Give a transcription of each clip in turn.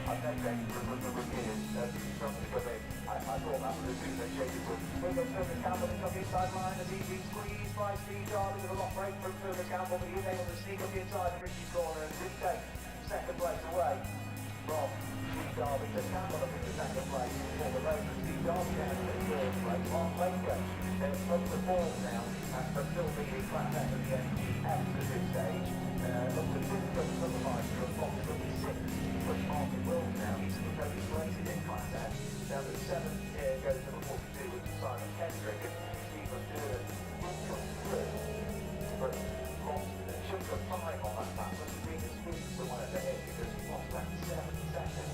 I Service Campbell is on the inside line as he's been squeezed by Steve Darby with a lot break from Service Campbell, but he is able to sneak up the inside of Richie's corner and did take second place away from Steve Darby. So Campbell up in the second place for the race, and Steve Darby down in the third place. Mark Baker from the fourth now, but still leading class F at the MGF at this stage. Up to fifth from Supervisor of approximately sixth, but Martin Wills now, he's in the very places in class F. Down to seventh here goes number 42, which is Simon Kendrick, and Stephen Durden will come through, but lost a chunk of time on that map, but being a sweep somewhere ahead because he lost about 7 seconds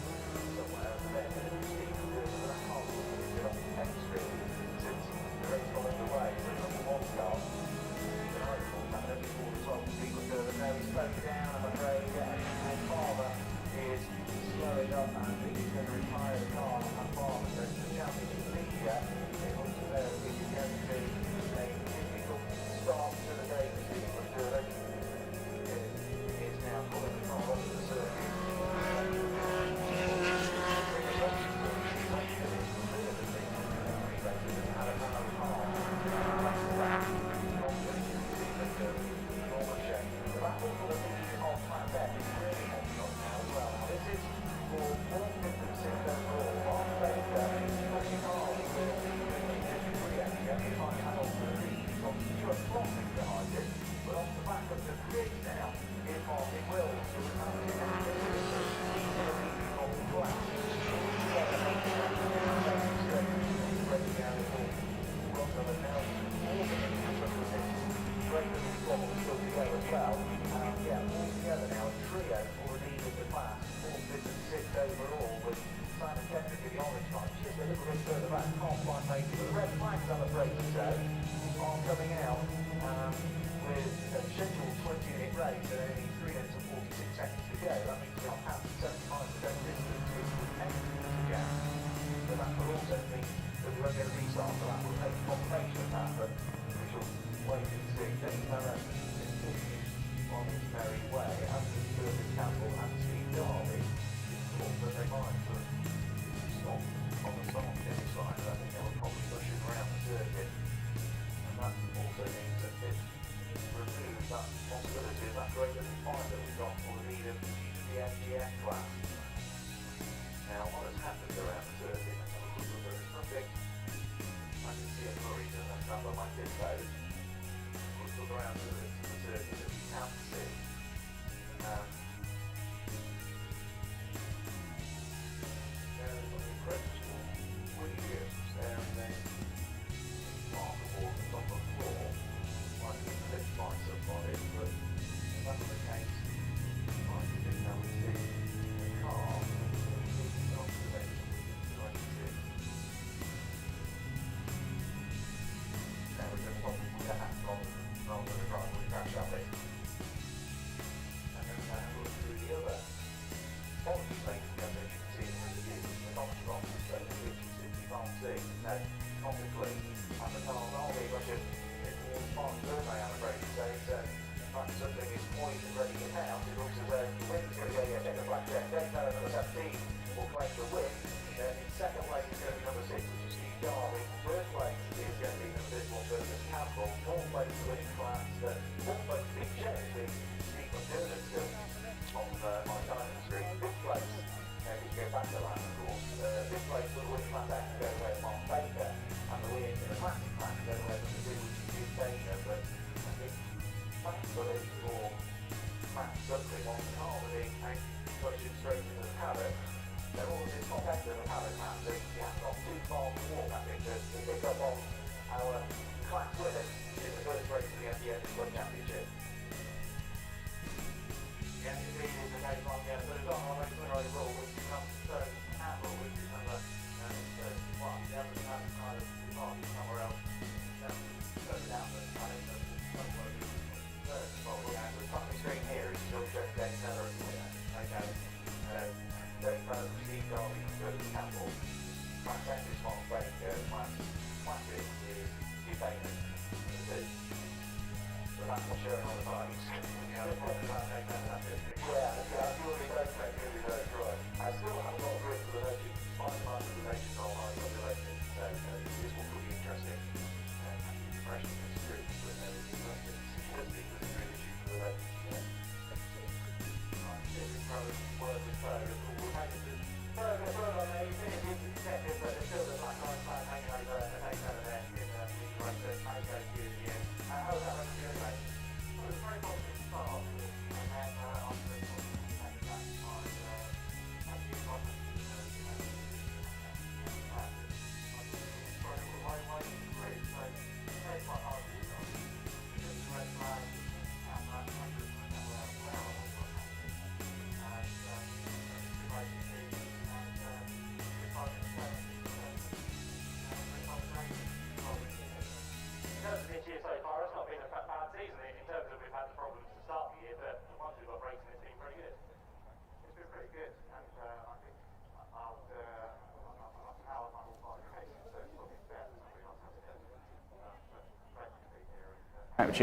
somewhere there. Stephen Durden with that car has been on the extreme since the race got underway. So number one car, the rifle, that only for the top Stephen Durden. Now he's slowing down, I'm afraid, and Farmer is slowing up, and he's going to retire the car on that Farmer. So the championship leader, it looks as though it is going to be a difficult start to the day for Stephen Durden. It is now pulling the car onto the circuit. Overall, with Simon Kendrick in the orange line, just a little bit further back, can't quite make it. The red flags, I'm afraid to say, are coming out with a scheduled 20-minute race at only 3 minutes and 46 seconds to go. That means we'll have 75% distance to the gap. So that will also mean that we won't get a restart, so that will take a combination of that, but we shall wait and see. Dennis Barrett continues on his merry way, as does Curtis Campbell and Steve Darby. But they might sort of stop on the start finish line, and I think they will probably push him around the circuit, and that also means that it removes that possibility of that great little fight that we got for the lead of the MGF class. Now, what has happened around the circuit? There is nothing. I can see a hurry to that number my tip code. We'll look around the circuit that we can see.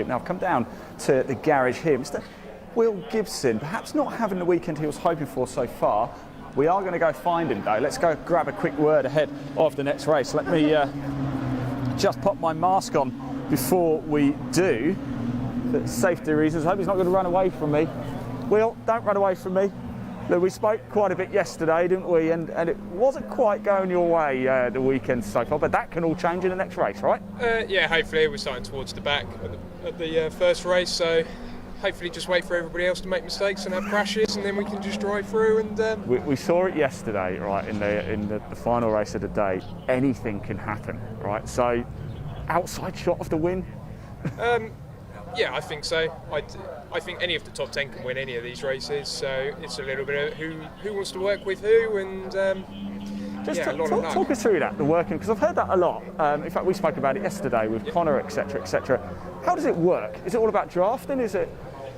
Now I've come down to the garage here. Mr. Will Gibson, perhaps not having the weekend he was hoping for so far. We are going to go find him though. Let's go grab a quick word ahead of the next race. Let me just pop my mask on before we do, for safety reasons. I hope he's not going to run away from me. Will, don't run away from me. Look, we spoke quite a bit yesterday, didn't we? And it wasn't quite going your way the weekend so far, but that can all change in the next race, right? Yeah, hopefully. We're starting towards the back at the first race, so hopefully just wait for everybody else to make mistakes and have crashes, and then we can just drive through. And we saw it yesterday, right, in the final race of the day. Anything can happen, right? So, outside shot of the win? Yeah, I think so. I think any of the top 10 can win any of these races, so it's a little bit of who wants to work with who, and talk us through that, the working, because I've heard that a lot. In fact, we spoke about it yesterday with Connor, etc., etc. How does it work? Is it all about drafting? Is it?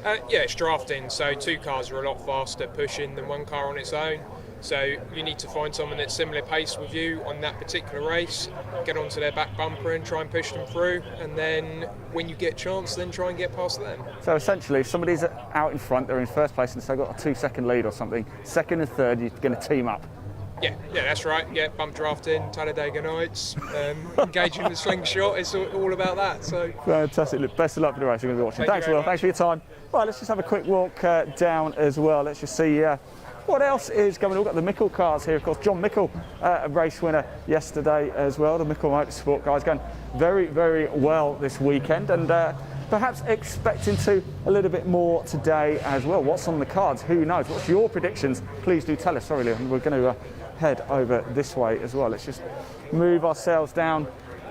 Yeah, it's drafting. So 2 cars are a lot faster pushing than 1 car on its own. So you need to find someone that's similar pace with you on that particular race, get onto their back bumper and try and push them through, and then when you get a chance, then try and get past them. So essentially, if somebody's out in front, they're in first place and so they've got a 2-second lead or something, second and third, you're going to team up. Yeah, that's right. Yeah, bump drafting, Talladega nights, engaging the slingshot, it's all about that. So fantastic. Look, best of luck for the race you're going to be watching. Thanks, Will. Thanks for your time. Right, let's just have a quick walk down as well. Let's just see what else is going on. We've got the Mickle cars here, of course. John Mickle, a race winner yesterday as well. The Mickle Motorsport guys going very, very well this weekend, and perhaps expecting to a little bit more today as well. What's on the cards? Who knows? What's your predictions? Please do tell us. Sorry, Leon, we're going to head over this way as well. Let's just move ourselves down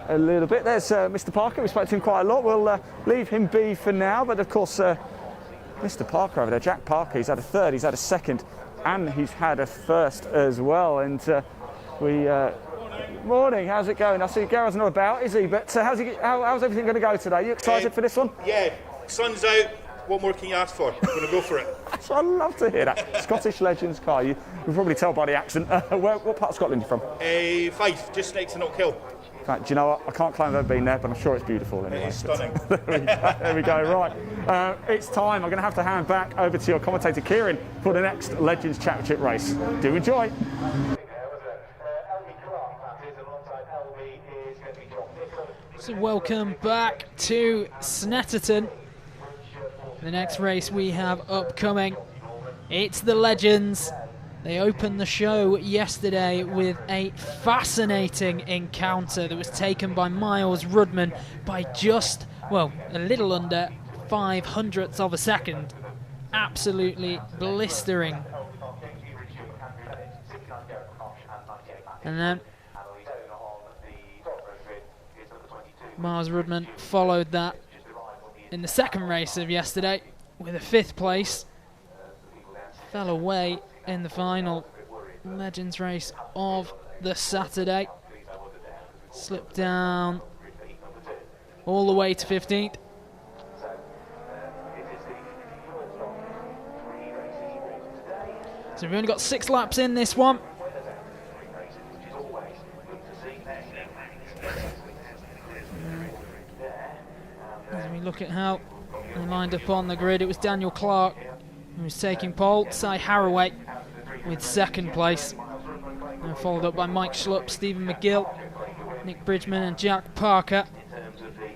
a little bit. There's Mr. Parker. We spoke to him quite a lot. We'll leave him be for now, but of course, Mr. Parker over there, Jack Parker, he's had a third, he's had a second, and he's had a first as well. And morning, how's it going? I see Gareth's not about, is he? But how's everything going to go today? You excited for this one? Yeah, sun's out. What more can you ask for? I'm going to go for it. So I love to hear that. Scottish Legends car. You can probably tell by the accent. What part of Scotland are you from? Fife, just next to Knock Hill. In fact, do you know what? I can't claim I've ever been there, but I'm sure it's beautiful anyway. It's stunning. There we go. Right. It's time. I'm going to have to hand back over to your commentator, Kieran, for the next Legends Championship race. Do enjoy. So welcome back to Snetterton. The next race we have upcoming, it's the Legends. They opened the show yesterday with a fascinating encounter that was taken by Miles Rudman by just, well, a little under 0.05 of a second. Absolutely blistering. And then Miles Rudman followed that in the second race of yesterday with a 5th place. Fell away in the final Legends race of the Saturday. Slipped down all the way to 15th. So we've only got 6 laps in this one. As we look at how they lined up on the grid, it was Daniel Clark who was taking pole, Cy Haraway with 2nd place, and followed up by Mike Schlupp, Stephen McGill, Nick Bridgman and Jack Parker. In terms of the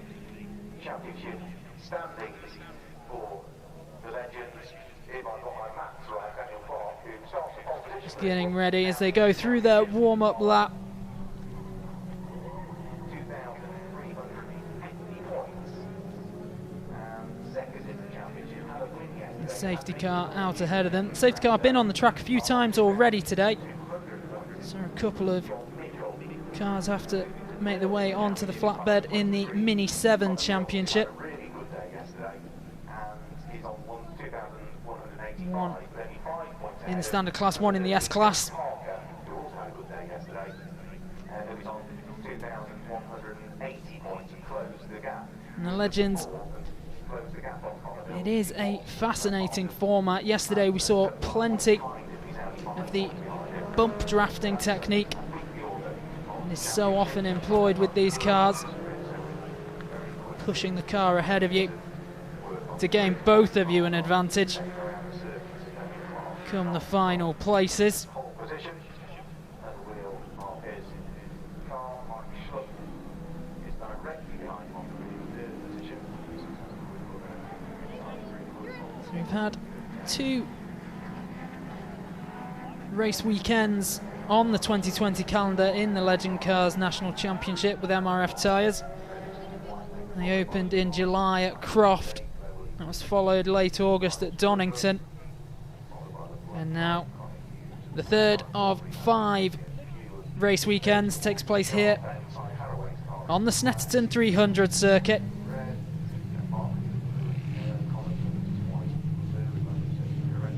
championship standings for the Legends, if I've got my maths right, Daniel Clark Just getting ready as they go through their warm-up lap. The safety car out ahead of them. Safety car been on the track a few times already today, so a couple of cars have to make their way onto the flatbed in the Mini 7 Championship. One in the standard class, one in the S class. And the Legends, it is a fascinating format. Yesterday we saw plenty of the bump drafting technique, and is so often employed with these cars, pushing the car ahead of you to gain both of you an advantage come the final places. So we've had 2 race weekends on the 2020 calendar in the Legend Cars National Championship with MRF tyres. They opened in July at Croft. That was followed late August at Donington. And now the third of 5 race weekends takes place here on the Snetterton 300 circuit.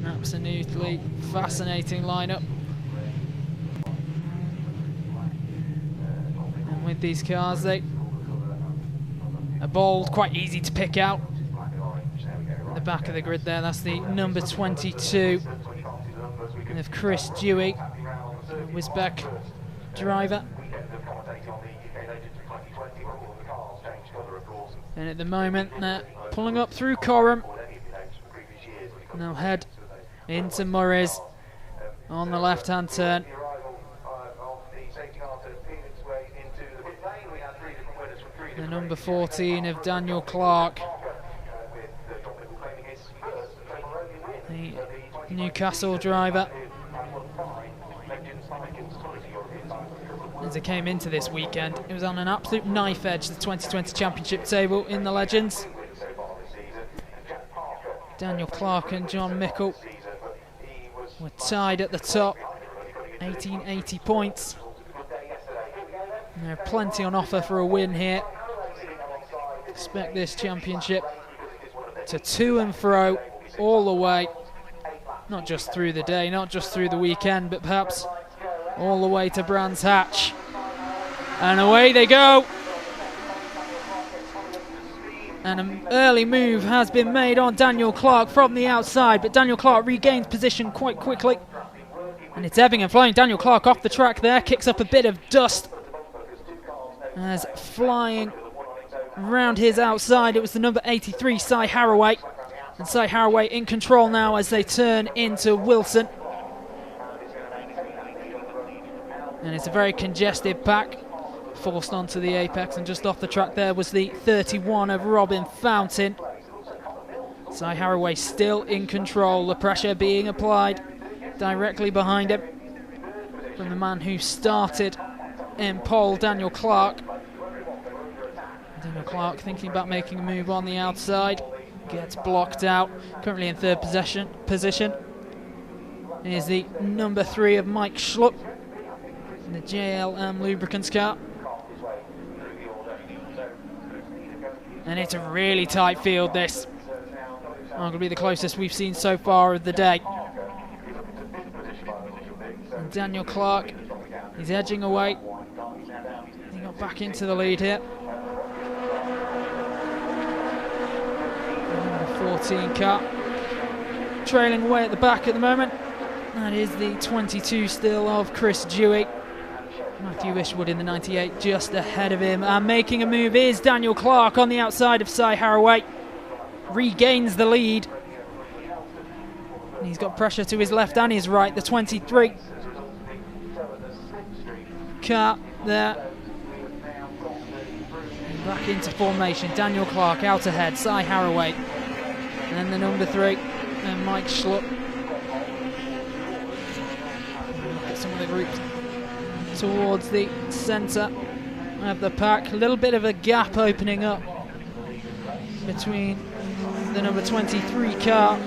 Absolutely fascinating lineup. And with these cars, they are bold, quite easy to pick out. At the back of the grid there, that's the number 22 of Chris Dewey, Wisbech driver. And at the moment, they're pulling up through Coram. Now head into Murray's on the left-hand turn. The number 14 of Daniel Clark, the Newcastle driver. As it came into this weekend, it was on an absolute knife edge, the 2020 Championship table in the Legends. Daniel Clark and John Mickle were tied at the top, 1880 points. And there are plenty on offer for a win here. Expect this championship to to and fro all the way, not just through the day, not just through the weekend, but perhaps all the way to Brands Hatch. And away they go. And an early move has been made on Daniel Clark from the outside, but Daniel Clark regains position quite quickly. And it's ebbing and flowing. Daniel Clark off the track there, kicks up a bit of dust as flying around his outside. It was the number 83, Cy Haraway. And Cy Haraway in control now as they turn into Wilson. And it's a very congested pack, forced onto the apex, and just off the track there was the 31 of Robin Fountain. Cy Haraway still in control, the pressure being applied directly behind him from the man who started in pole, Daniel Clark. Daniel Clark thinking about making a move on the outside, gets blocked out, currently in third position. Here's the number 3 of Mike Schlupp in the JLM Lubricants car. And it's a really tight field, this. Going to be the closest we've seen so far of the day. And Daniel Clark, he's edging away. He got back into the lead here. Number 14 car trailing away at the back at the moment. That is the 22 still of Chris Dewey. Matthew Ishwood in the 98 just ahead of him. And making a move is Daniel Clark on the outside of Cy Haraway. Regains the lead. And he's got pressure to his left and his right. The 23 car there. And back into formation. Daniel Clark out ahead. Cy Haraway. And then the number 3 and Mike Schlupp. some of the groups towards the centre of the pack. A little bit of a gap opening up between the number 23 car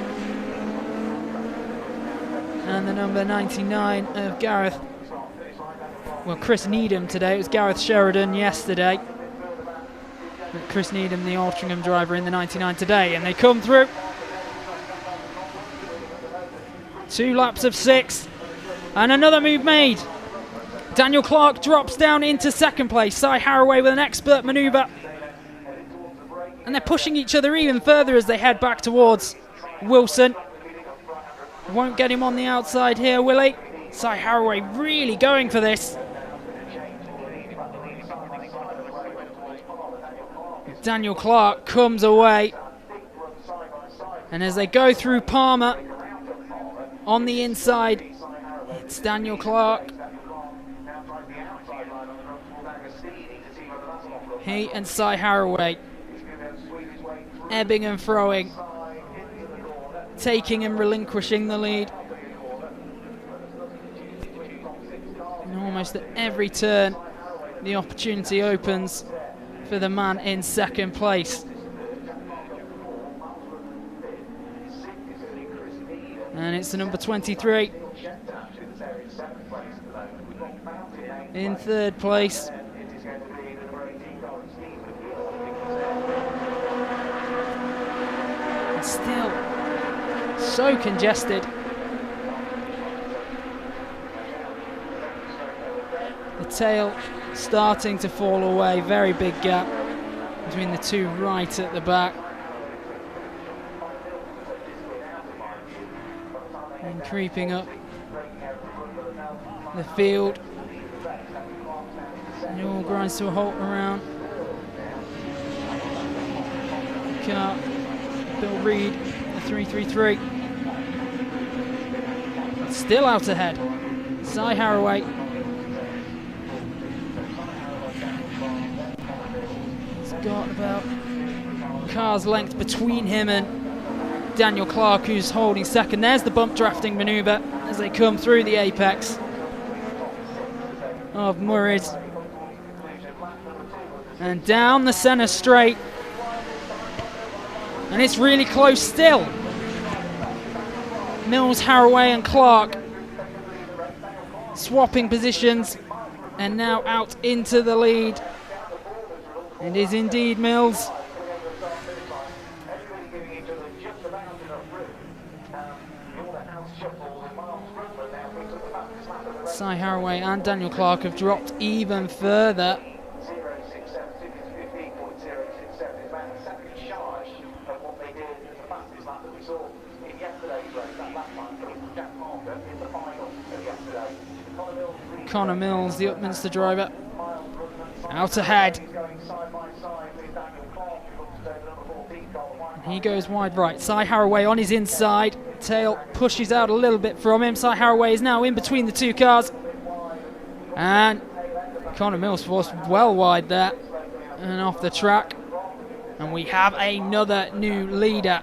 and the number 99 of Gareth. Well, Chris Needham today. It was Gareth Sheridan yesterday. But Chris Needham, the Altrincham driver, in the 99 today. And they come through. 2 laps of 6. And another move made. Daniel Clark drops down into second place. Cy Haraway with an expert manoeuvre. And they're pushing each other even further as they head back towards Wilson. Won't get him on the outside here, will he? Cy Haraway really going for this. Daniel Clark comes away. And as they go through Palmer on the inside, it's Daniel Clark. He and Cy Haraway ebbing and throwing, taking and relinquishing the lead. And almost at every turn, the opportunity opens for the man in second place. And it's the number 23 in third place. It's still so congested. The tail starting to fall away. Very big gap between the two right at the back. And creeping up the field. And it all grinds to a halt around the car. Bill Reed, the 333. Still out ahead. Cy Haraway. He's got about a car's length between him and Daniel Clark, who's holding second. There's the bump drafting manoeuvre as they come through the apex of Murray's. And down the centre straight. And it's really close still. Mills, Haraway and Clark swapping positions and now out into the lead. It is indeed Mills. Cy Haraway and Daniel Clark have dropped even further. Connor Mills, the Upminster driver, out ahead. And he goes wide right. Cy Haraway on his inside. Tail pushes out a little bit from him. Cy Haraway is now in between the two cars. And Connor Mills forced well wide there and off the track. And we have another new leader.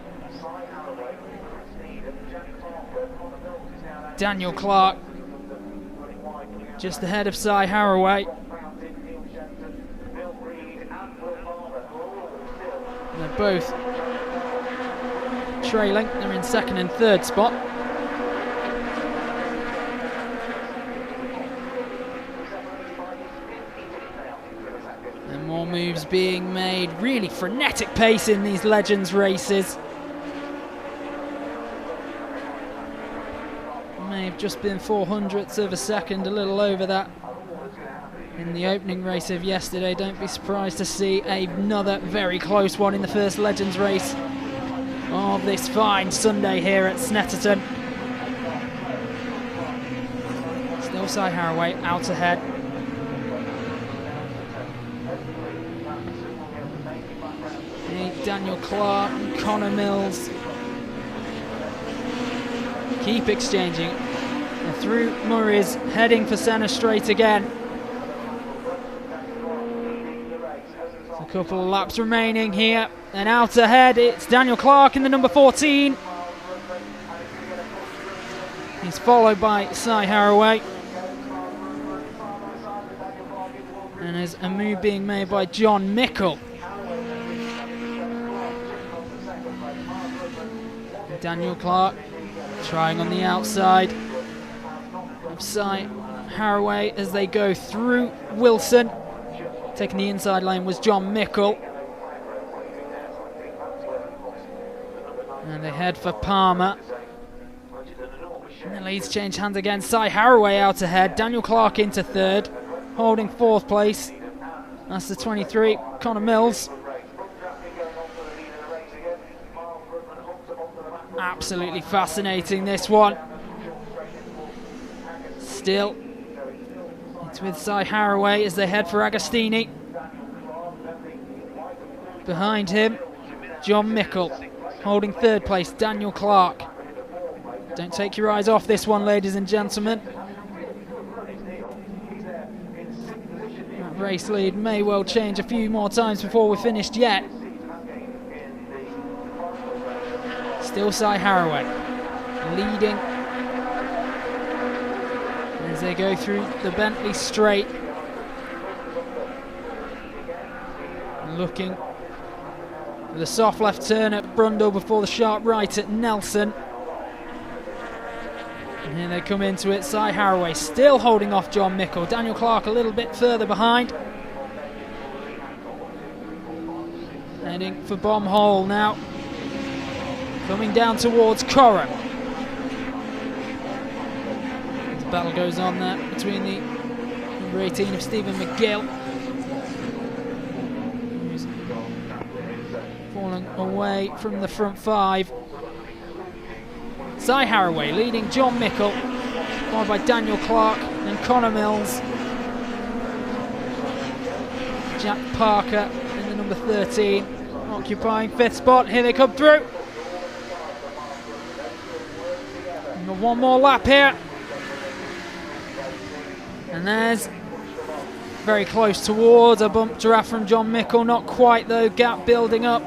Daniel Clark just ahead of Cy Haraway. They're both trailing. They're in second and third spot. And more moves being made. Really frenetic pace in these Legends races. May have just been 0.04 of a second, a little over that in the opening race of yesterday. Don't be surprised to see another very close one in the first Legends race of this fine Sunday here at Snetterton. Still Cy Haraway out ahead. Daniel Clark and Connor Mills keep exchanging. And through Murray's, heading for centre straight again. A couple of laps remaining here. And out ahead, it's Daniel Clark in the number 14. He's followed by Cy Haraway. And there's a move being made by John Mickle. Daniel Clark trying on the outside of Cy Haraway as they go through Wilson. Taking the inside lane was John Mickle. And they head for Palmer. And the leads change hands again. Cy Haraway out ahead. Daniel Clark into third. Holding fourth place. That's the 23, Connor Mills. Absolutely fascinating, this one. Still, it's with Cy Haraway as they head for Agostini. Behind him, John Mickle. Holding third place, Daniel Clark. Don't take your eyes off this one, ladies and gentlemen. That race lead may well change a few more times before we're finished yet. Still Cy Haraway leading as they go through the Bentley Straight. Looking for the soft left turn at Brundle before the sharp right at Nelson. And here they come into it. Cy Haraway still holding off John Mickle. Daniel Clark a little bit further behind. Heading for Bomb Hole now. Coming down towards Coram. The battle goes on there between the number 18 of Stephen McGill, who's falling away from the front five. Cy Haraway leading John Mickle, followed by Daniel Clark and Connor Mills. Jack Parker in the number 13, occupying fifth spot. Here they come through. One more lap here. And there's very close towards a bump draft from John Mickle. Not quite though, gap building up.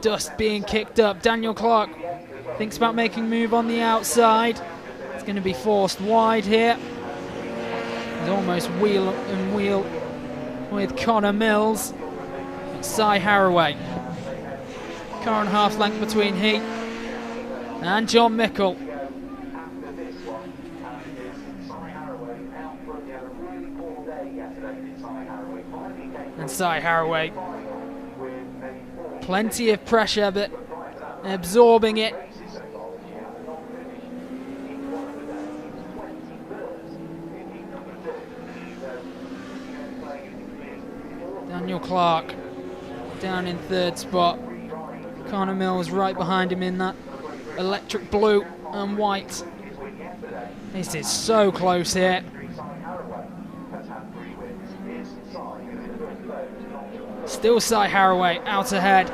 Dust being kicked up. Daniel Clark thinks about making a move on the outside. It's going to be forced wide here. He's almost wheel and wheel with Connor Mills. Cy Haraway. Car and half length between he and John Mickle. And Cy Haraway, plenty of pressure but absorbing it. Daniel Clark down in third spot. Connor Mills right behind him in that electric blue and white. This is so close here. Still Cy Haraway out ahead.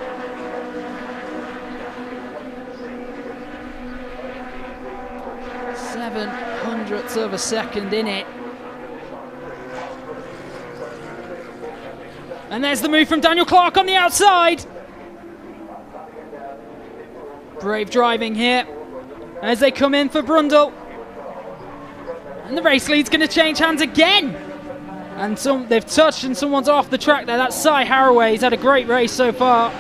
Seven hundredths of a second in it. And there's the move from Daniel Clark on the outside. Brave driving here as they come in for Brundle. And the race lead's going to change hands again. And they've touched and someone's off the track there. That's Cy Haraway. He's had a great race so far.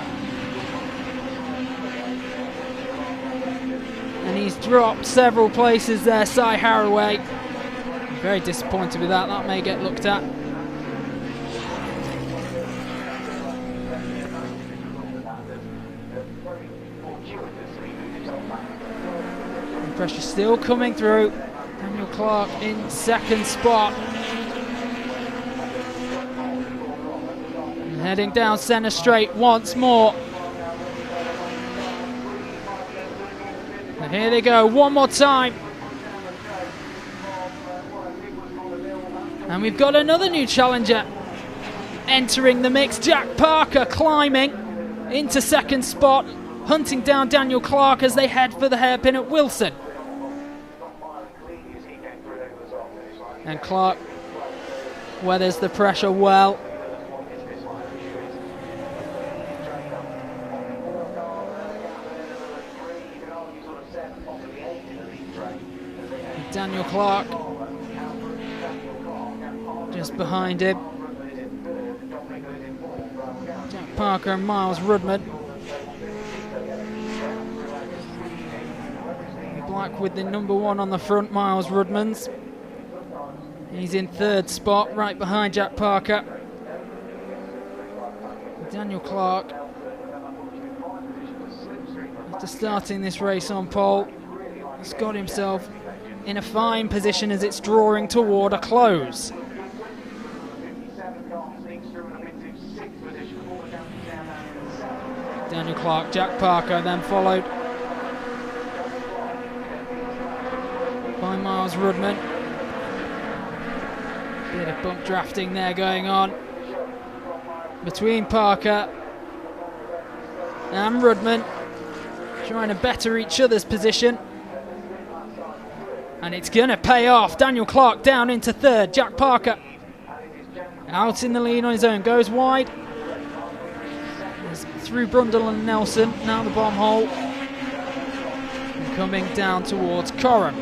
And he's dropped several places there, Cy Haraway. Very disappointed with that. That may get looked at. Pressure still coming through. Daniel Clark in second spot. And heading down centre straight once more. And here they go, one more time. And we've got another new challenger entering the mix. Jack Parker climbing into second spot, hunting down Daniel Clark as they head for the hairpin at Wilson. And Clark weathers the pressure well. Daniel Clark just behind him. Jack Parker and Miles Rudman. Black with the number 1 on the front, Miles Rudman's. He's in 3rd spot, right behind Jack Parker. Daniel Clark, after starting this race on pole, has got himself in a fine position as it's drawing toward a close. Daniel Clark, Jack Parker, then followed by Miles Rudman. Bit of bump drafting there going on between Parker and Rudman, trying to better each other's position. And it's going to pay off. Daniel Clark down into 3rd. Jack Parker out in the lead on his own. Goes wide. Through Brundle and Nelson. Now the bomb hole. And coming down towards Coram.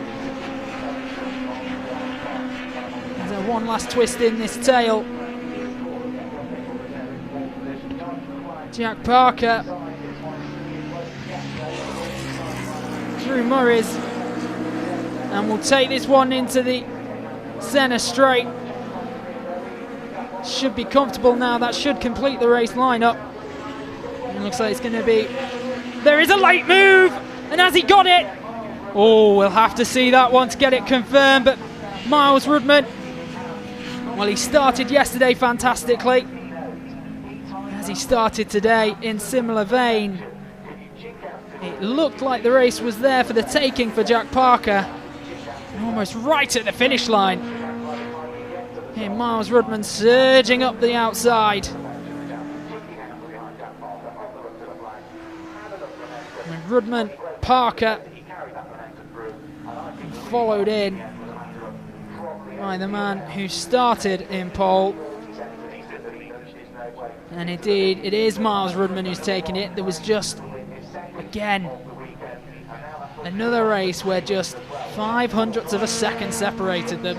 There's one last twist in this tail. Jack Parker through Murray's, and we'll take this one into the centre straight. Should be comfortable now. That should complete the race lineup. It looks like it's going to be... There is a late move! And has he got it? Oh, we'll have to see that one to get it confirmed. But Miles Rudman, well, he started yesterday fantastically. As he started today in similar vein. It looked like the race was there for the taking for Jack Parker. Almost right at the finish line. Here Miles Rudman surging up the outside. And Rudman, Parker followed in by the man who started in pole. And indeed, it is Miles Rudman who's taken it. There was just, again, another race where just 0.05 of a second separated them.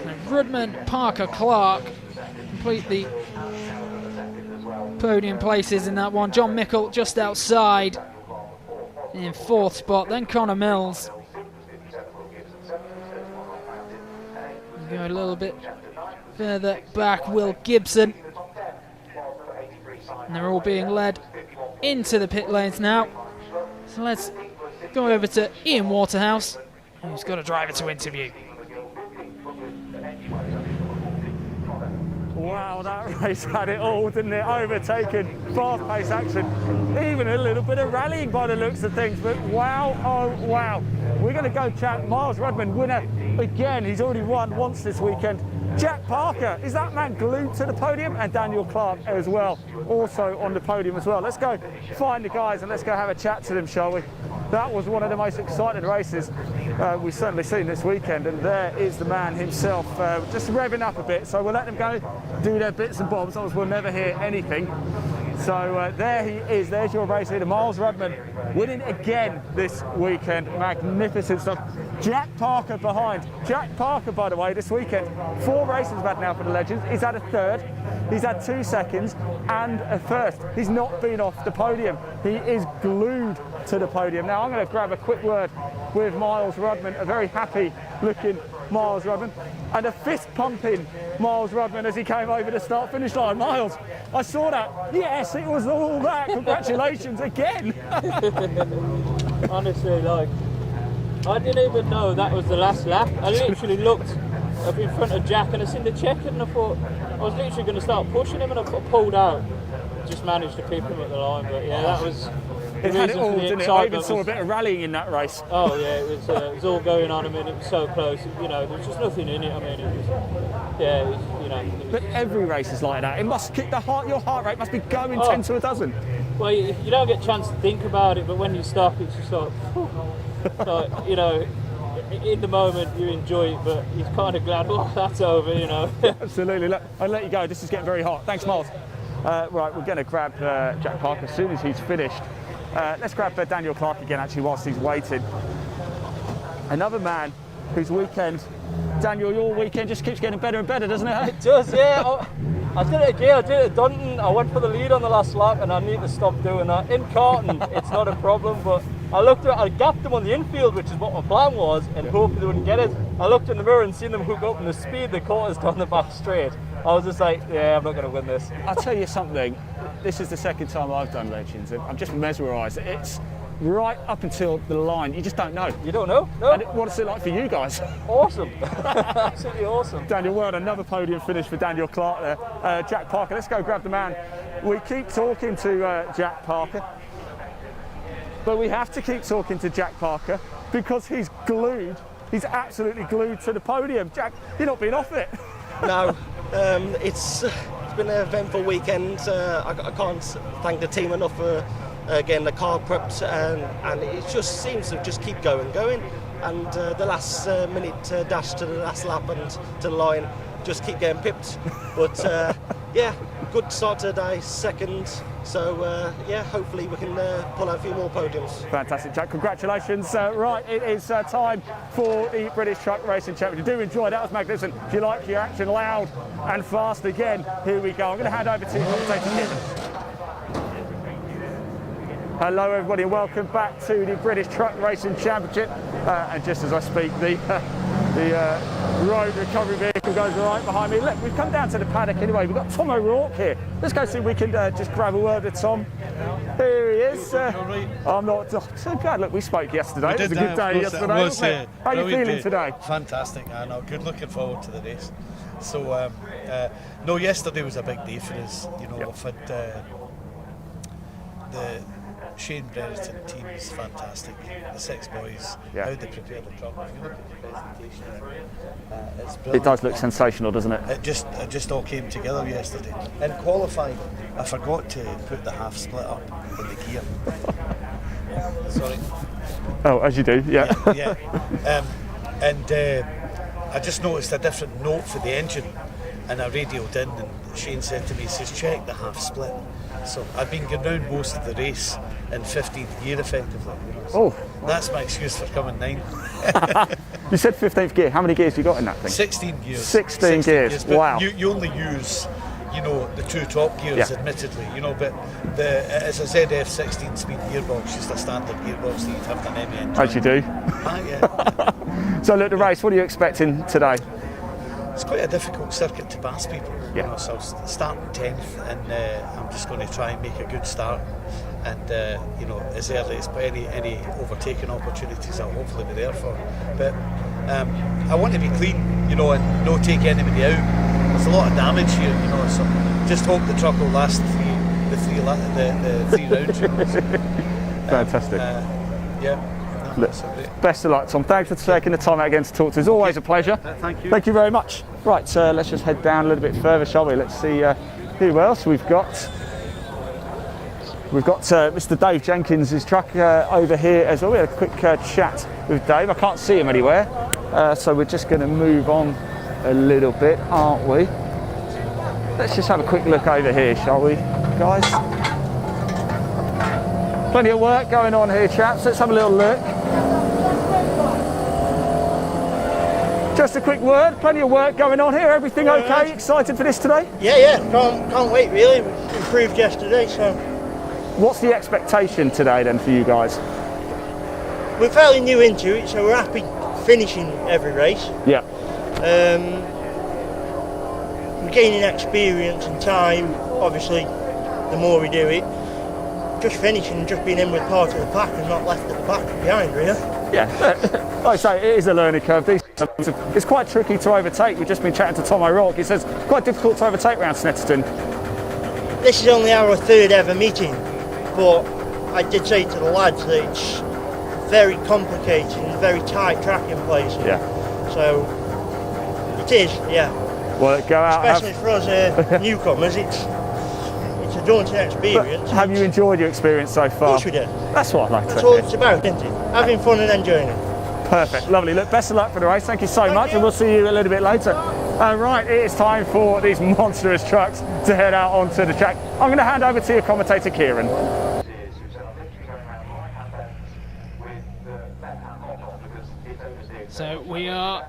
And Rudman, Parker, Clark complete the podium places in that one. John Mickle just outside in 4th spot. Then Connor Mills. Go a little bit further back, Will Gibson. And they're all being led into the pit lanes now. So let's go over to Ian Waterhouse, who's got a driver to interview. Wow, that race had it all, didn't it? Overtaken, fast-paced action, even a little bit of rallying by the looks of things, but wow, oh wow. We're going to go chat Miles Rudman, winner again. He's already won once this weekend. Jack Parker, is that man glued to the podium? And Daniel Clark as well, also on the podium as well. Let's go find the guys and let's go have a chat to them, shall we? That was one of the most exciting races we've certainly seen this weekend, and there is the man himself, just revving up a bit. So we'll let them go do their bits and bobs, otherwise we'll never hear anything. So there he is, there's your race leader, Miles Rudman, winning again this weekend. Magnificent stuff. Jack Parker behind. Jack Parker, by the way, this weekend, 4 races we've had now for the Legends. He's had a 3rd, he's had 2 seconds and a 1st. He's not been off the podium. He is glued to the podium. Now I'm going to grab a quick word with Miles Rudman, a very happy looking Miles Rudman, and a fist pumping Miles Rudman as he came over the start finish line. Miles, I saw that. Yes, it was all that. Congratulations again. Honestly, like, I didn't even know that was the last lap. I literally looked up in front of Jack and I seen the checker and I thought I was literally going to start pushing him and I pulled out. Just managed to keep him at the line, but yeah, that was... It had it all, didn't it? I even saw a bit of rallying in that race. Oh yeah, it was all going on. I mean, it was so close. You know, there was just nothing in it. I mean, it was, yeah, it was, you know. But every race is like that. It must kick the heart. Your heart rate must be going 10 to a dozen. Well, you don't get a chance to think about it, but when you stop, it's just like, like, you know, in the moment you enjoy it, but you're kind of glad, oh, that's over, you know. Absolutely. Look, I'll let you go. This is getting very hot. Thanks, Miles. Right, we're going to grab Jack Parker as soon as he's finished. Let's grab Daniel Clark again, actually, whilst he's waiting. Another man whose weekend, Daniel, your weekend just keeps getting better and better, doesn't it? It does, yeah. I did it again. I did it at Dunton. I went for the lead on the last lap, and I need to stop doing that. In Carton, it's not a problem, but I gapped them on the infield, which is what my plan was, and hoped they wouldn't get it. I looked in the mirror and seen them hook up, and the speed they caught us down the back straight. I was just like, yeah, I'm not going to win this. I'll tell you something. This is the second time I've done Legends, and I'm just mesmerised. It's right up until the line. You just don't know. You don't know? No. And what's it like for you guys? Awesome. Absolutely awesome. Daniel Ward, another podium finish for Daniel Clark there. Jack Parker, let's go grab the man. We keep talking to Jack Parker, but we have to keep talking to Jack Parker because he's glued. He's absolutely glued to the podium. Jack, you're not been off it. No, it's been an eventful weekend. I can't thank the team enough for getting the car prepped, and it just seems to just keep going. And the last minute dash to the last lap and to the line just keep getting pipped. But yeah, good start to the day, second. So yeah, hopefully we can pull out a few more podiums. Fantastic, Jack. Congratulations. Right, it is time for the British Truck Racing Championship. Do enjoy that. Was magnificent. If you like your action loud and fast again, here we go. I'm going to hand over to you. Hello everybody and welcome back to the British Truck Racing Championship. And just as I speak, the road recovery vehicle goes right behind me. Look, we've come down to the paddock anyway. We've got Tom O'Rourke here. Let's go see if we can just grab a word with Tom. Here he is. I'm not so glad. Look, we spoke yesterday. It was a good day yesterday, wasn't it? How are you feeling today? Fantastic. I know. Good. Looking forward to the race. So, no, yesterday was a big day for us. You know, we've had the Shane Brereton team is fantastic. The 6 boys, how they prepare the truck. If you look at the presentation, it's brilliant. It does look sensational, doesn't it? It just all came together yesterday. In qualifying, I forgot to put the half split up in the gear. Sorry. Oh, as you do, yeah. And I just noticed a different note for the engine, and I radioed in, and Shane said to me, he says, check the half split. So I've been going round most of the race in 15th gear effectively. You know, so that's my excuse for coming 9th. You said 15th gear. How many gears you got in that thing? 16 gears. 16 gears. But wow. You only use, you know, the 2 top gears, admittedly. You know, but it's a ZF 16-speed gearbox, just a standard gearbox that you'd have an ME engine. As you do. Yeah. So look, the race. What are you expecting today? It's quite a difficult circuit to pass people. Yeah. You know, so I'll start in 10th, and I'm just going to try and make a good start. And you know, as early as any overtaking opportunities, I'll hopefully be there for. But I want to be clean, you know, and not take anybody out. There's a lot of damage here, you know. So just hope the truck will last the three rounds. You know, so, fantastic. Yeah. Look, best of luck, Tom. Thanks for taking the time out again to talk to us. Always a pleasure. Thank you. Thank you very much. Right, let's just head down a little bit further, shall we? Let's see who else we've got. We've got Mr. Dave Jenkins' truck over here as well. We had a quick chat with Dave. I can't see him anywhere, so we're just going to move on a little bit, aren't we? Let's just have a quick look over here, shall we, guys? Plenty of work going on here, chaps. Let's have a little look. Just a quick word, plenty of work going on here. Everything okay? Excited for this today? Yeah. Can't wait really. We improved yesterday, so. What's the expectation today then for you guys? We're fairly new into it, so we're happy finishing every race. Yeah. We're gaining experience and time, obviously, the more we do it. Just finishing, just being in with part of the pack and not left at the back behind, really. Yeah, like I say, it is a learning curve. It's quite tricky to overtake. We've just been chatting to Tom O'Rourke. He says it's quite difficult to overtake around Snetterton. This is only our 3rd ever meeting, but I did say to the lads that it's very complicated and very tight track in places. Yeah. So it is, yeah. Well, go out. Especially for us newcomers, it's a daunting experience. But have you enjoyed your experience so far? Of course we did. That's what I like to That's hear. all it's about, isn't it? Having fun and enjoying it. Perfect, lovely. Look, best of luck for the race. Thank you so much, and we'll see you a little bit later. Right, it is time for these monstrous trucks to head out onto the track. I'm going to hand over to your commentator, Kieran. So we are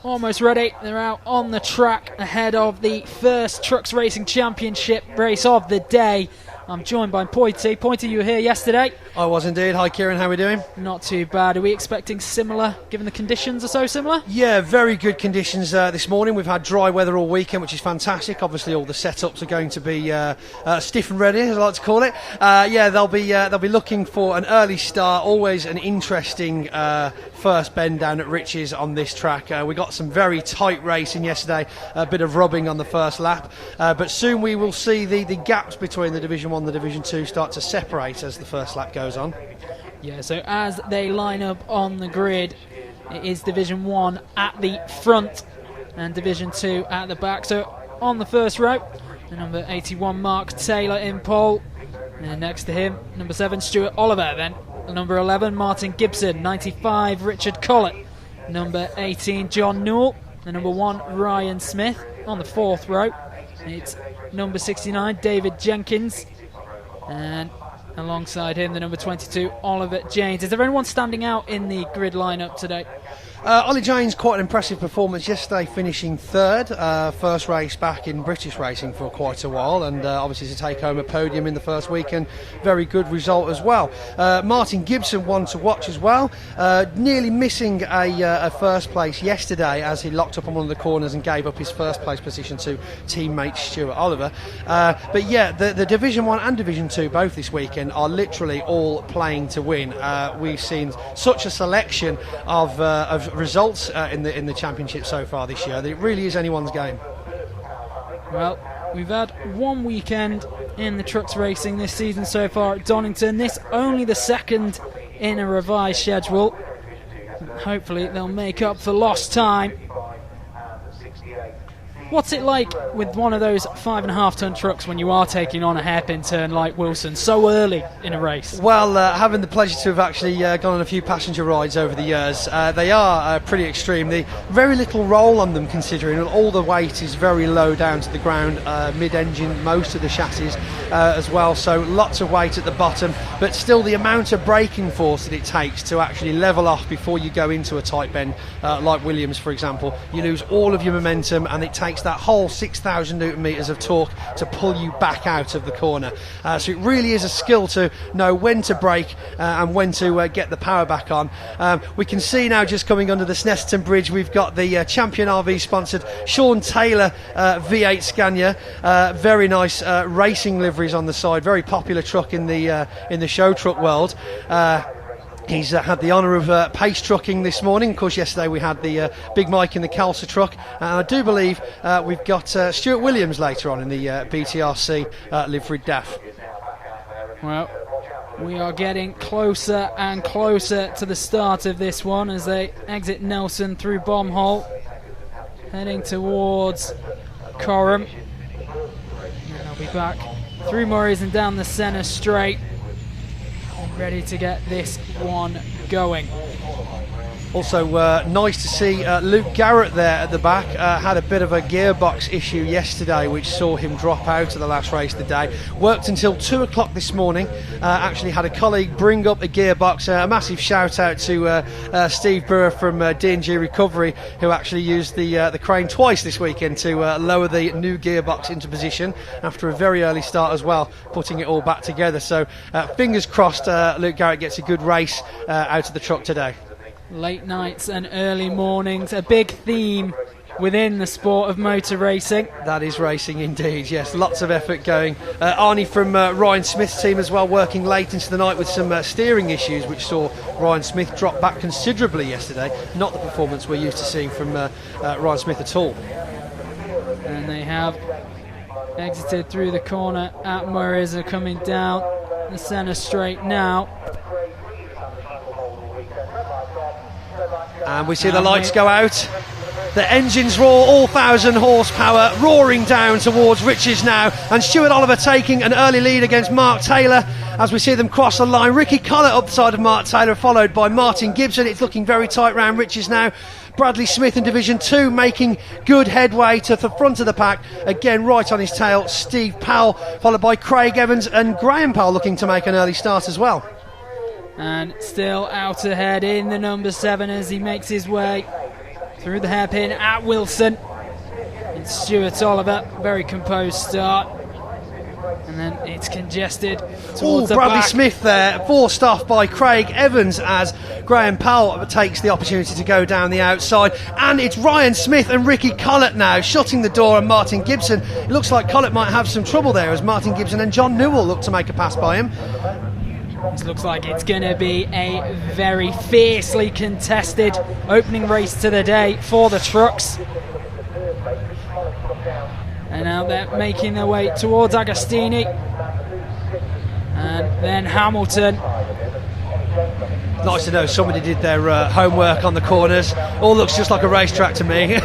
almost ready. They're out on the track ahead of the first Trucks Racing Championship race of the day. I'm joined by Poity. Poity, you were here yesterday. I was indeed. Hi Kieran, how are we doing? Not too bad. Are we expecting similar, given the conditions are so similar? Yeah, very good conditions this morning. We've had dry weather all weekend, which is fantastic. Obviously all the setups are going to be stiff and ready, as I like to call it. They'll be looking for an early start. Always an interesting first bend down at Riches on this track. We got some very tight racing yesterday, a bit of rubbing on the first lap, but soon we will see the gaps between the Division 1 and the Division 2 start to separate as the first lap goes on. Yeah, so as they line up on the grid, it is Division 1 at the front and Division 2 at the back. So on the first row, the number 81 Mark Taylor in pole, and next to him, number 7 Stuart Oliver, then number 11 Martin Gibson, 95 Richard Collett, number 18 John Newell, the number 1 Ryan Smith. On the fourth row, it's number 69 David Jenkins, and alongside him the number 22 Oliver James. Is there anyone standing out in the grid lineup today? Ollie James, quite an impressive performance yesterday, finishing third. First race back in British racing for quite a while, and obviously to take home a podium in the first weekend, very good result as well. Martin Gibson, one to watch as well, nearly missing a first place yesterday as he locked up on one of the corners and gave up his first place position to teammate Stuart Oliver. But yeah, the Division 1 and Division 2 both this weekend are literally all playing to win. We've seen such a selection of results in the championship so far this year that it really is anyone's game. Well, we've had one weekend in the trucks racing this season so far at Donington. This only the second in a revised schedule. Hopefully they'll make up for lost time. What's it like with one of those 5.5 ton trucks when you are taking on a hairpin turn like Wilson so early in a race? Well, having the pleasure to have actually gone on a few passenger rides over the years, they are pretty extreme. The very little roll on them, considering all the weight is very low down to the ground, mid-engine, most of the chassis as well, so lots of weight at the bottom, but still the amount of braking force that it takes to actually level off before you go into a tight bend, like Williams for example, you lose all of your momentum and it takes that whole 6,000 newton meters of torque to pull you back out of the corner. So it really is a skill to know when to brake and when to get the power back on. We can see now, just coming under the Snetterton Bridge, we've got the Champion RV sponsored Sean Taylor V8 Scania. Very nice racing liveries on the side. Very popular truck in the show truck world. He's had the honour of pace trucking this morning. Of course, yesterday we had the Big Mike in the Calcer truck. And I do believe we've got Stuart Williams later on in the BTRC liveried DAF. Well, we are getting closer and closer to the start of this one as they exit Nelson through Bombhole, heading towards Coram. And they'll be back through Murray's and down the centre straight, ready to get this one going. Also nice to see Luke Garrett there at the back. Had a bit of a gearbox issue yesterday which saw him drop out of the last race of the day. Worked until 2 o'clock this morning. Actually had a colleague bring up a gearbox. A massive shout out to Steve Brewer from D&G Recovery, who actually used the crane twice this weekend to lower the new gearbox into position after a very early start as well, putting it all back together. So fingers crossed Luke Garrett gets a good race out of the truck today. Late nights and early mornings, a big theme within the sport of motor racing. That is racing indeed, yes. Lots of effort going. Arnie from Ryan Smith's team as well, working late into the night with some steering issues, which saw Ryan Smith drop back considerably yesterday. Not the performance we're used to seeing from Ryan Smith at all. And they have exited through the corner at Murray's, are coming down the centre straight now. And we see the lights go out. The engines roar, all 1,000 horsepower, roaring down towards Riches now. And Stuart Oliver taking an early lead against Mark Taylor as we see them cross the line. Ricky Collett up the side of Mark Taylor, followed by Martin Gibson. It's looking very tight round Riches now. Bradley Smith in Division 2 making good headway to the front of the pack. Again, right on his tail, Steve Powell, followed by Craig Evans and Graham Powell looking to make an early start as well. And still out ahead in the number 7 as he makes his way through the hairpin at Wilson. It's Stuart Oliver, very composed start. And then it's congested towards the Bradley back. Smith there, forced off by Craig Evans as Graham Powell takes the opportunity to go down the outside. And it's Ryan Smith and Ricky Collett now shutting the door on Martin Gibson. It looks like Collett might have some trouble there as Martin Gibson and John Newell look to make a pass by him. This looks like it's going to be a very fiercely contested opening race to the day for the trucks. And now they're making their way towards Agostini. And then Hamilton. Nice to know somebody did their homework on the corners. All looks just like a racetrack to me.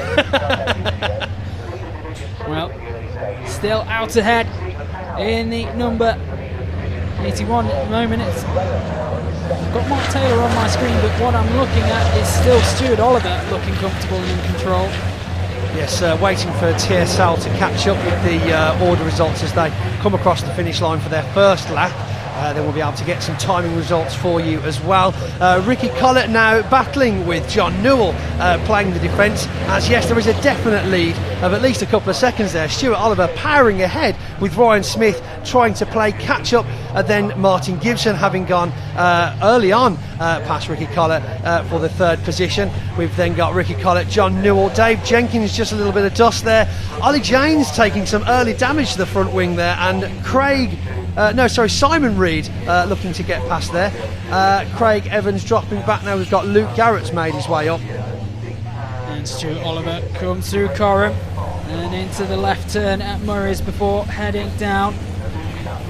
Well, still out ahead in the number 81 at the moment. I've got Mark Taylor on my screen, but what I'm looking at is still Stuart Oliver looking comfortable and in control. Yes, waiting for TSL to catch up with the order results as they come across the finish line for their first lap. Then we'll be able to get some timing results for you as well. Ricky Collett now battling with John Newell, playing the defence, as yes, there is a definite lead of at least a couple of seconds there. Stuart Oliver powering ahead with Ryan Smith trying to play catch up, and then Martin Gibson having gone early on past Ricky Collett for the third position. We've then got Ricky Collett, John Newell, Dave Jenkins, just a little bit of dust there. Ollie Janes taking some early damage to the front wing there, and Simon Reed looking to get past there. Craig Evans dropping back now. We've got Luke Garrett's made his way up. And Stuart Oliver comes through Coram and into the left turn at Murray's before heading down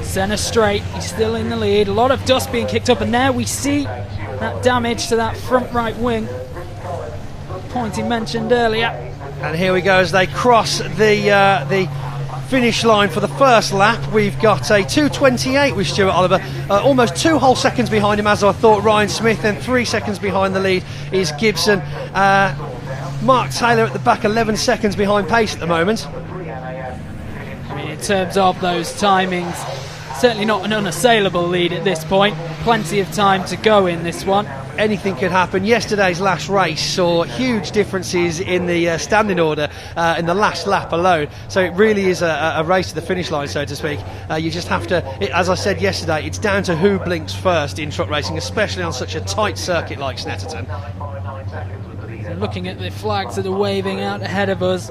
centre straight. He's still in the lead. A lot of dust being kicked up, and there we see that damage to that front right wing. Point he mentioned earlier. And here we go as they cross the finish line for the first lap. We've got a 2:28 with Stuart Oliver, almost 2 whole seconds behind him, as I thought, Ryan Smith, and 3 seconds behind the lead is Gibson. Mark Taylor at the back, 11 seconds behind pace at the moment. I mean, in terms of those timings, certainly not an unassailable lead at this point. Plenty of time to go in this one. Anything could happen. Yesterday's last race saw huge differences in the standing order in the last lap alone. So it really is a race to the finish line, so to speak. You just have to, as I said yesterday, it's down to who blinks first in truck racing, especially on such a tight circuit like Snetterton. So looking at the flags that are waving out ahead of us,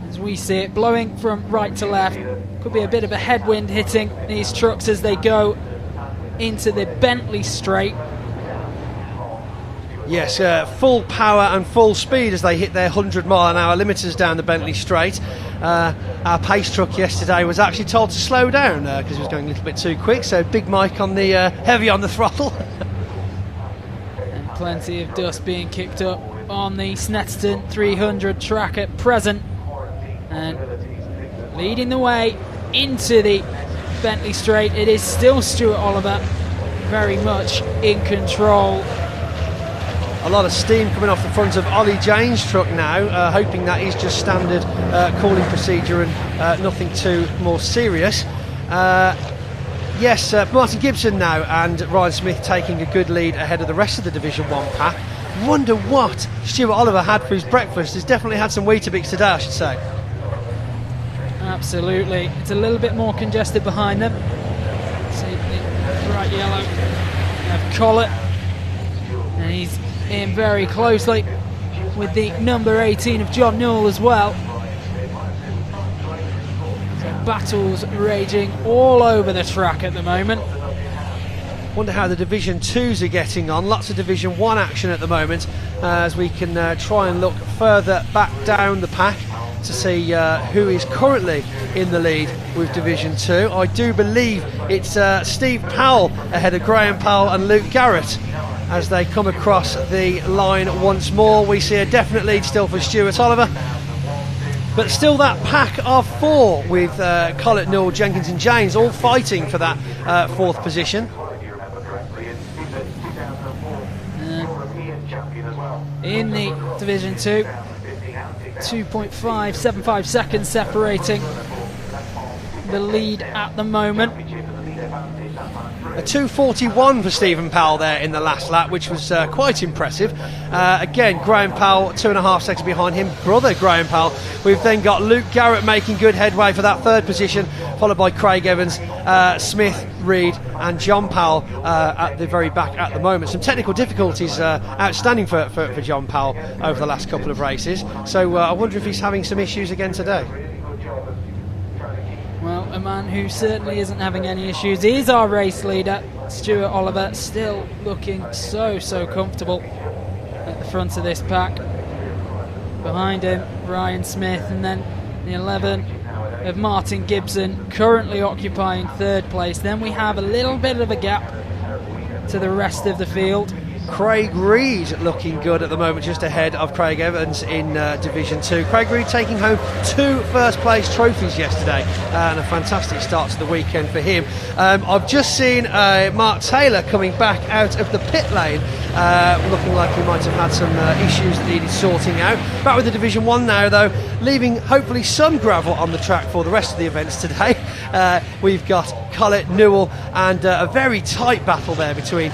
as we see it, blowing from right to left. Could be a bit of a headwind hitting these trucks as they go into the Bentley straight. Yes, full power and full speed as they hit their 100-mile-an-hour limiters down the Bentley straight. Our pace truck yesterday was actually told to slow down because it was going a little bit too quick, so Big Mike on the heavy on the throttle. And plenty of dust being kicked up on the Snetterton 300 track at present. And leading the way into the Bentley straight, it is still Stuart Oliver very much in control. A lot of steam coming off the front of Ollie Jane's truck now, hoping that is just standard cooling procedure and nothing too more serious. Yes, Martin Gibson now and Ryan Smith taking a good lead ahead of the rest of the Division 1 pack. Wonder what Stuart Oliver had for his breakfast. He's definitely had some Weetabix today, I should say. Absolutely. It's a little bit more congested behind them. See the bright yellow of Collett, and he's in very closely with the number 18 of John Newell as well. So battles raging all over the track at the moment. Wonder how the Division 2s are getting on. Lots of Division 1 action at the moment as we can try and look further back down the pack to see who is currently in the lead with Division 2. I do believe it's Steve Powell ahead of Graham Powell and Luke Garrett as they come across the line once more. We see a definite lead still for Stuart Oliver, but still that pack of 4 with Collett, Newell, Jenkins and Janes all fighting for that 4th position. In the Division 2, 2.575 seconds separating the lead at the moment. A 2:41 for Stephen Powell there in the last lap, which was quite impressive. Again, Graham Powell 2.5 seconds behind him, brother Graham Powell. We've then got Luke Garrett making good headway for that third position, followed by Craig Evans, Smith, Reed and John Powell at the very back at the moment. Some technical difficulties outstanding for John Powell over the last couple of races, so I wonder if he's having some issues again today. Well, a man who certainly isn't having any issues is our race leader, Stuart Oliver, still looking so comfortable at the front of this pack. Behind him, Ryan Smith, and then the 11 of Martin Gibson, currently occupying third place. Then we have a little bit of a gap to the rest of the field. Craig Reed looking good at the moment, just ahead of Craig Evans in Division 2. Craig Reed taking home 2 first place trophies yesterday, and a fantastic start to the weekend for him. I've just seen Mark Taylor coming back out of the pit lane, looking like he might have had some issues that needed sorting out. Back with the Division 1 now though, leaving hopefully some gravel on the track for the rest of the events today. We've got Collett, Newell, and a very tight battle there between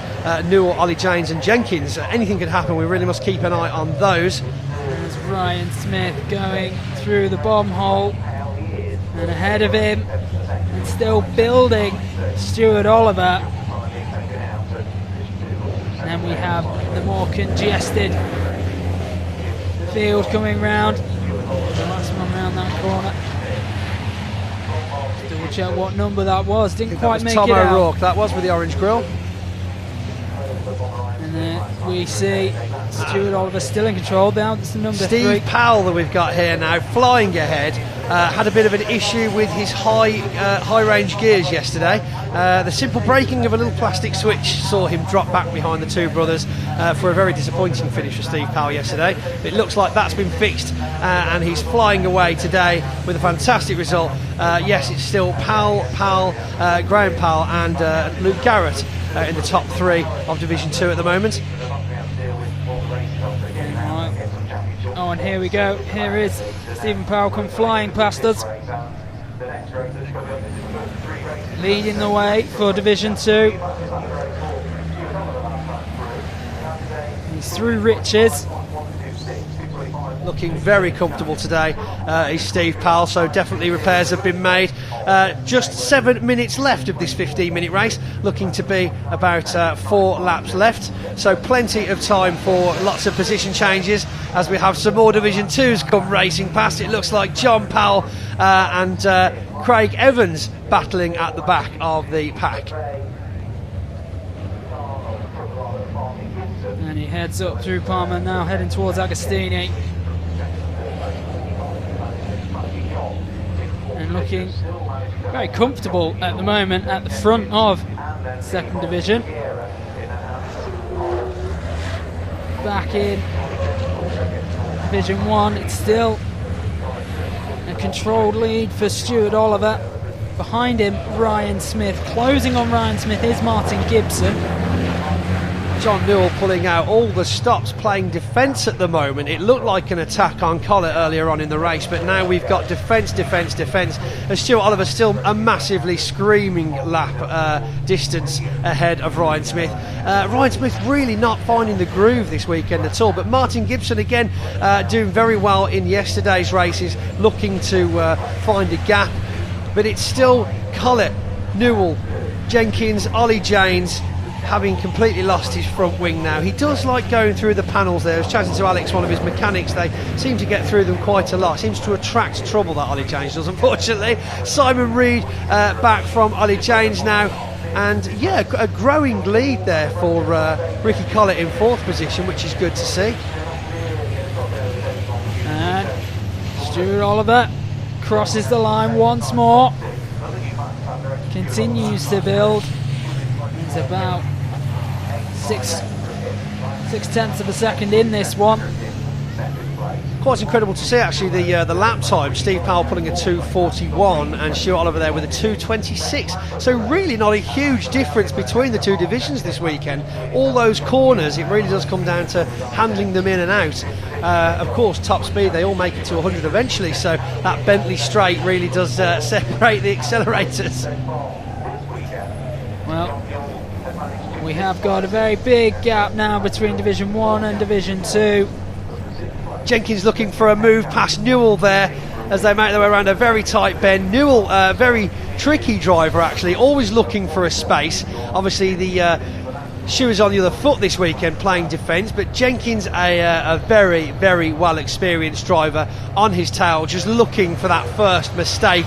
Newell, Ollie James and Jenkins. Anything could happen, we really must keep an eye on those. There's Ryan Smith going through the bomb hole, and ahead of him, and still building, Stuart Oliver. And then we have the more congested field coming round. The last one round that corner. Just double check what number that was. Didn't quite make Tom it out. O'Rourke, that was with the orange grill. And then we see Stuart Oliver still in control. Now it's the number Steve 3. Powell that we've got here now, flying ahead. Had a bit of an issue with his high range gears yesterday. The simple breaking of a little plastic switch saw him drop back behind the two brothers for a very disappointing finish for Steve Powell yesterday. It looks like that's been fixed, and he's flying away today with a fantastic result. Yes, it's still Powell, Graham Powell and Luke Garrett in the top 3 of Division 2 at the moment. Oh, and here we go. Here is Stephen Powell come flying past us, leading the way for Division 2. He's through Riches. Looking very comfortable today is Steve Powell, so definitely repairs have been made. Just 7 minutes left of this 15-minute race, looking to be about 4 laps left, so plenty of time for lots of position changes as we have some more Division 2s come racing past. It looks like John Powell and Craig Evans battling at the back of the pack. And he heads up through Palmer now, heading towards Agostini. And looking very comfortable at the moment at the front of second division. Back in Division 1, it's still a controlled lead for Stuart Oliver. Behind him, Ryan Smith. Closing on Ryan Smith is Martin Gibson. John Newell pulling out all the stops, playing defence at the moment. It looked like an attack on Collett earlier on in the race, but now we've got defence. And Stuart Oliver still a massively screaming lap distance ahead of Ryan Smith. Ryan Smith really not finding the groove this weekend at all, but Martin Gibson again doing very well in yesterday's races, looking to find a gap, but it's still Collett, Newell, Jenkins, Ollie James having completely lost his front wing now. He does like going through the panels there. I was chatting to Alex, one of his mechanics. They seem to get through them quite a lot. Seems to attract trouble, that Ollie James does, unfortunately. Simon Reed back from Ollie James now. And yeah, a growing lead there for Ricky Collett in 4th position, which is good to see. And Stuart Oliver crosses the line once more. Continues to build. He's about 6/10 of a second in this one. Quite incredible to see actually the lap time. Steve Powell pulling a 2:41 and Stuart Oliver there with a 2:26. So really not a huge difference between the two divisions this weekend. All those corners, it really does come down to handling them in and out. Of course, top speed, they all make it to 100 eventually, so that Bentley straight really does separate the accelerators. Well, we have got a very big gap now between Division 1 and Division 2. Jenkins looking for a move past Newell there as they make their way around a very tight bend. Newell, very tricky driver actually, always looking for a space. Obviously the shoe is on the other foot this weekend playing defence, but Jenkins, a very, very well experienced driver on his tail, just looking for that first mistake.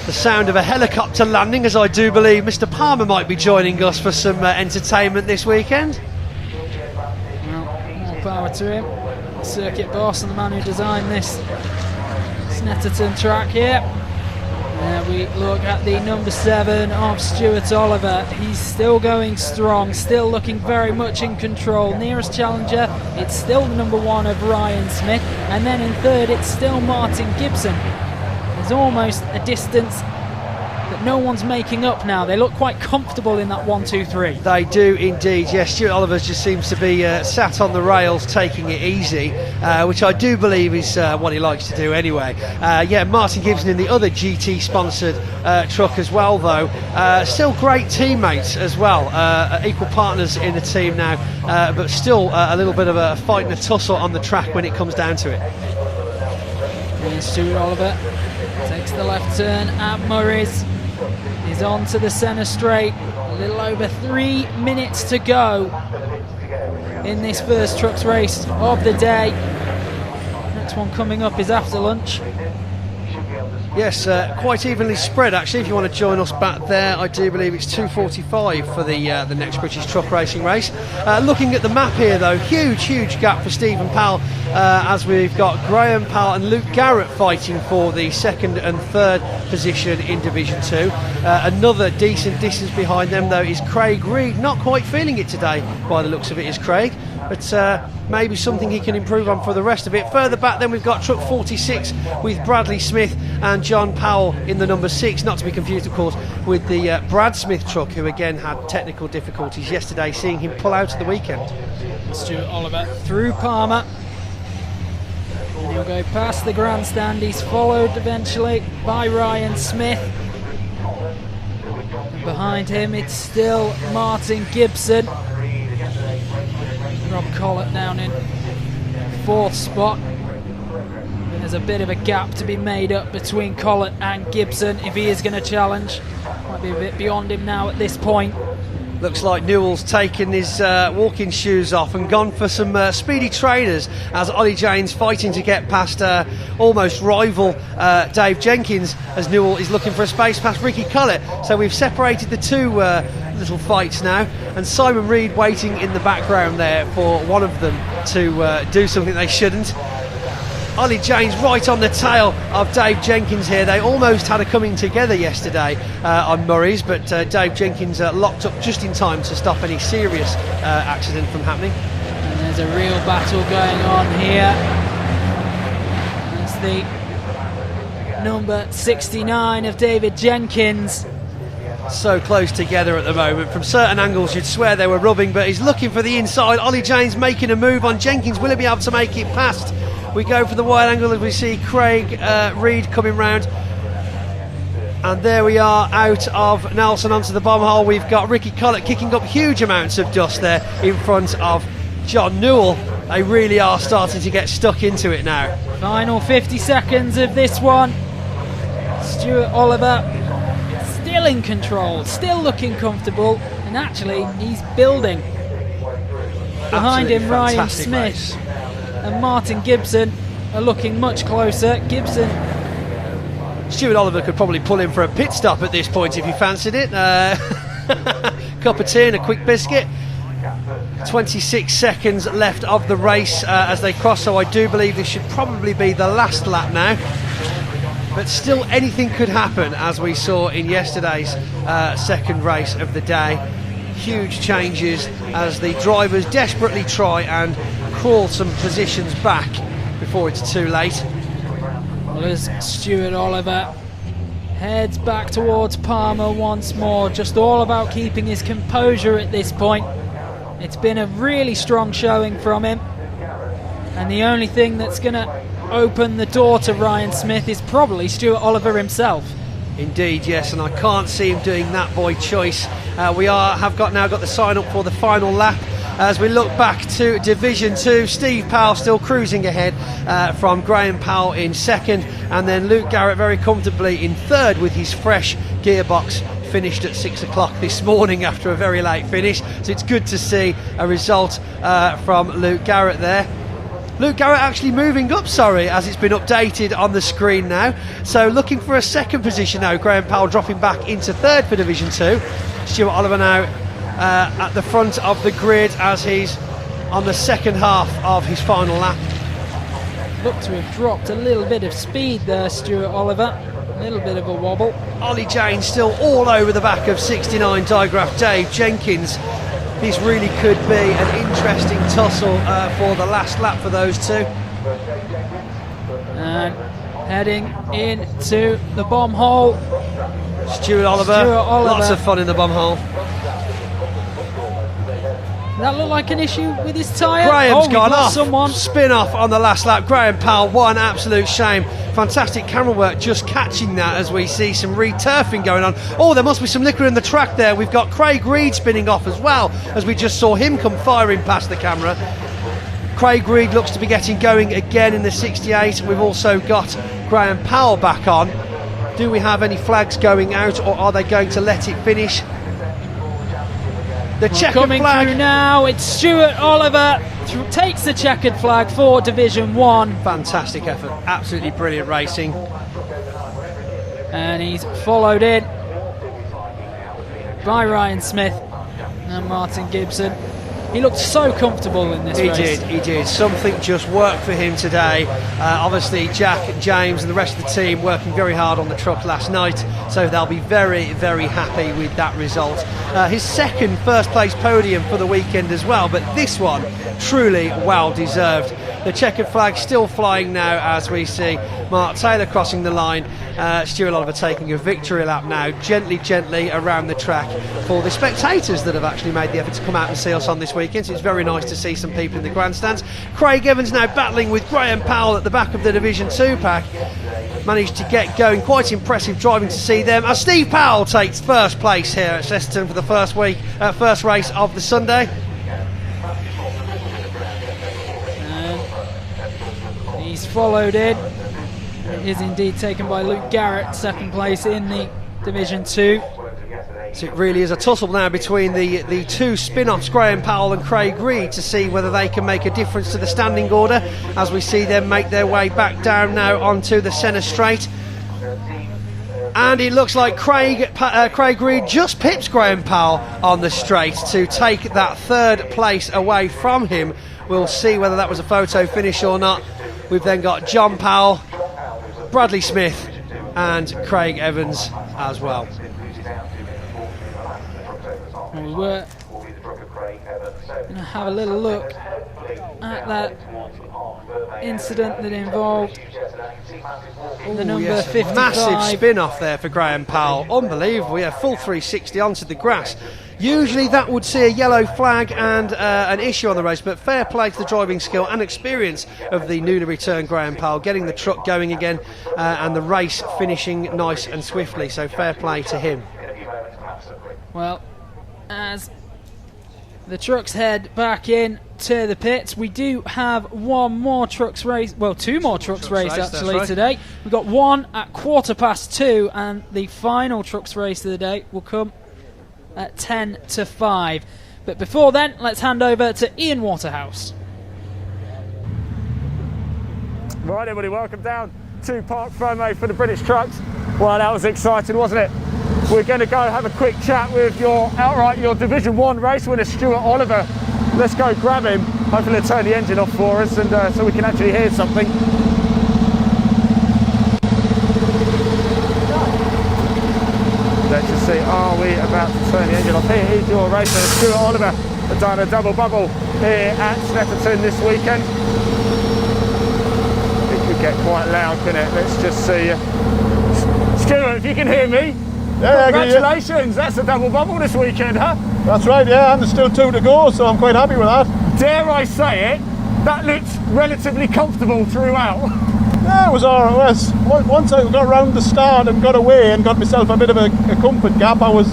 The sound of a helicopter landing, as I do believe Mr. Palmer might be joining us for some entertainment this weekend. Well, more power to him. Circuit boss and the man who designed this Snetterton track here. We look at the number 7 of Stuart Oliver. He's still going strong, still looking very much in control. Nearest challenger, it's still the number 1 of Ryan Smith, and then in third it's still Martin Gibson. There's almost a distance that no one's making up now. They look quite comfortable in that 1, 2, 3. They do indeed, yes. Stuart Oliver just seems to be sat on the rails taking it easy, which I do believe is what he likes to do anyway. Martin Gibson in the other GT sponsored truck as well though. Still great teammates as well, equal partners in the team now, but still a little bit of a fight and a tussle on the track when it comes down to it. Here's Stuart Oliver, takes the left turn at Murray's. He's on to the centre straight. A little over 3 minutes to go in this first trucks race of the day. Next one coming up is after lunch. Yes, quite evenly spread actually. If you want to join us back there, I do believe it's 2:45 for the next British truck racing race. Looking at the map here though, huge gap for Stephen Powell, as we've got Graham Powell and Luke Garrett fighting for the 2nd and 3rd position in Division 2. Another decent distance behind them though is Craig Reed. Not quite feeling it today by the looks of it is Craig, but maybe something he can improve on for the rest of it. Further back then we've got truck 46 with Bradley Smith and John Powell in the number 6, not to be confused of course with the Brad Smith truck, who again had technical difficulties yesterday, seeing him pull out at the weekend. Stuart Oliver through Palmer, and he'll go past the grandstand. He's followed eventually by Ryan Smith, and behind him it's still Martin Gibson. Rob Collett down in 4th spot. There's a bit of a gap to be made up between Collett and Gibson if he is going to challenge. Might be a bit beyond him now at this point. Looks like Newell's taken his walking shoes off and gone for some speedy trainers, as Ollie James fighting to get past almost rival Dave Jenkins, as Newell is looking for a space past Ricky Collett. So we've separated the two little fights now, and Simon Reed waiting in the background there for one of them to do something they shouldn't. Ollie James right on the tail of Dave Jenkins here. They almost had a coming together yesterday on Murray's, but Dave Jenkins locked up just in time to stop any serious accident from happening. And there's a real battle going on here. It's the number 69 of David Jenkins. So close together at the moment. From certain angles you'd swear they were rubbing, but he's looking for the inside. Ollie James making a move on Jenkins. Will he be able to make it past? We go for the wide angle as we see Craig Reed coming round. And there we are out of Nelson onto the bomb hole. We've got Ricky Collett kicking up huge amounts of dust there in front of John Newell. They really are starting to get stuck into it now. Final 50 seconds of this one. Stuart Oliver still in control, still looking comfortable, and actually he's building. Behind him Ryan Smith race. And Martin Gibson are looking much closer. Gibson. Stuart Oliver could probably pull in for a pit stop at this point if he fancied it. Cup of tea and a quick biscuit. 26 seconds left of the race as they cross, so I do believe this should probably be the last lap now. But still anything could happen, as we saw in yesterday's second race of the day. Huge changes as the drivers desperately try and crawl some positions back before it's too late. Well, as Stuart Oliver heads back towards Palmer once more, just all about keeping his composure at this point. It's been a really strong showing from him, and the only thing that's going to open the door to Ryan Smith is probably Stuart Oliver himself. Indeed, yes, and I can't see him doing that by choice. We have now got the sign up for the final lap. As we look back to Division 2, Steve Powell still cruising ahead from Graham Powell in second, and then Luke Garrett very comfortably in third with his fresh gearbox, finished at 6 o'clock this morning after a very late finish. So it's good to see a result from Luke Garrett there. Luke Garrett actually moving up, as it's been updated on the screen now. So looking for a second position now. Graham Powell dropping back into third for Division 2. Stuart Oliver now at the front of the grid as he's on the second half of his final lap. Looked to have dropped a little bit of speed there, Stuart Oliver. A little bit of a wobble. Ollie Jane still all over the back of 69 digraph Dave Jenkins. This really could be an interesting tussle for the last lap for those two. And heading into the bomb hole. Stuart Oliver. Lots of fun in the bomb hole. That looked like an issue with his tyre. Graham's gone off. Someone. Spin off on the last lap. Graham Powell, what an absolute shame. Fantastic camera work just catching that as we see some re-turfing going on. Oh, there must be some liquor in the track there. We've got Craig Reed spinning off as well, as we just saw him come firing past the camera. Craig Reed looks to be getting going again in the 68. We've also got Graham Powell back on. Do we have any flags going out, or are they going to let it finish? The checkered coming flag through now. It's Stuart Oliver takes the checkered flag for Division 1. Fantastic effort, absolutely brilliant racing. And he's followed in by Ryan Smith and Martin Gibson. He looked so comfortable in this race. He did. Something just worked for him today. Obviously, Jack, James and the rest of the team working very hard on the truck last night, so they'll be very, very happy with that result. His second first place podium for the weekend as well, but this one truly well deserved. The checkered flag still flying now as we see Mark Taylor crossing the line. Stuart Oliver taking a victory lap now, gently around the track for the spectators that have actually made the effort to come out and see us on this weekend. So it's very nice to see some people in the grandstands. Craig Evans now battling with Graham Powell at the back of the Division 2 pack. Managed to get going, quite impressive driving to see them. As Steve Powell takes first place here at Snetterton for the first race of the Sunday. And he's followed in. It is indeed taken by Luke Garrett, second place in the Division 2. So it really is a tussle now between the two spin-offs, Graham Powell and Craig Reed, to see whether they can make a difference to the standing order as we see them make their way back down now onto the centre straight. And it looks like Craig Reed just pips Graham Powell on the straight to take that third place away from him. We'll see whether that was a photo finish or not. We've then got John Powell, Bradley Smith and Craig Evans as well. We were going to have a little look at that incident that involved the number 55. Massive spin-off there for Graham Powell. Unbelievable, yeah, full 360 onto the grass. Usually that would see a yellow flag and an issue on the race, but fair play to the driving skill and experience of the newly returned Graham Powell, getting the truck going again and the race finishing nice and swiftly, so fair play to him. Well, as the trucks head back in to the pits, we do have one more trucks race, well, two more trucks race actually today. We've got one at 2:15 and the final trucks race of the day will come at 10 to 5. But before then, let's hand over to Ian Waterhouse. Right, everybody, welcome down to Park Promo for the British trucks. Well, that was exciting, wasn't it? We're going to go have a quick chat with your Division 1 race winner, Stuart Oliver. Let's go grab him. Hopefully he'll turn the engine off for us and so we can actually hear something. Let's just see, are we about to turn the engine off? Here is your racer, Stuart Oliver, has done a double bubble here at Snetterton this weekend. It could get quite loud, couldn't it? Let's just see. Stuart, if you can hear me, yeah, congratulations, that's a double bubble this weekend, huh? That's right, yeah, and there's still 2 to go, so I'm quite happy with that. Dare I say it, that looked relatively comfortable throughout. Yeah, it was all right. Once I got round the start and got away and got myself a bit of a comfort gap, I was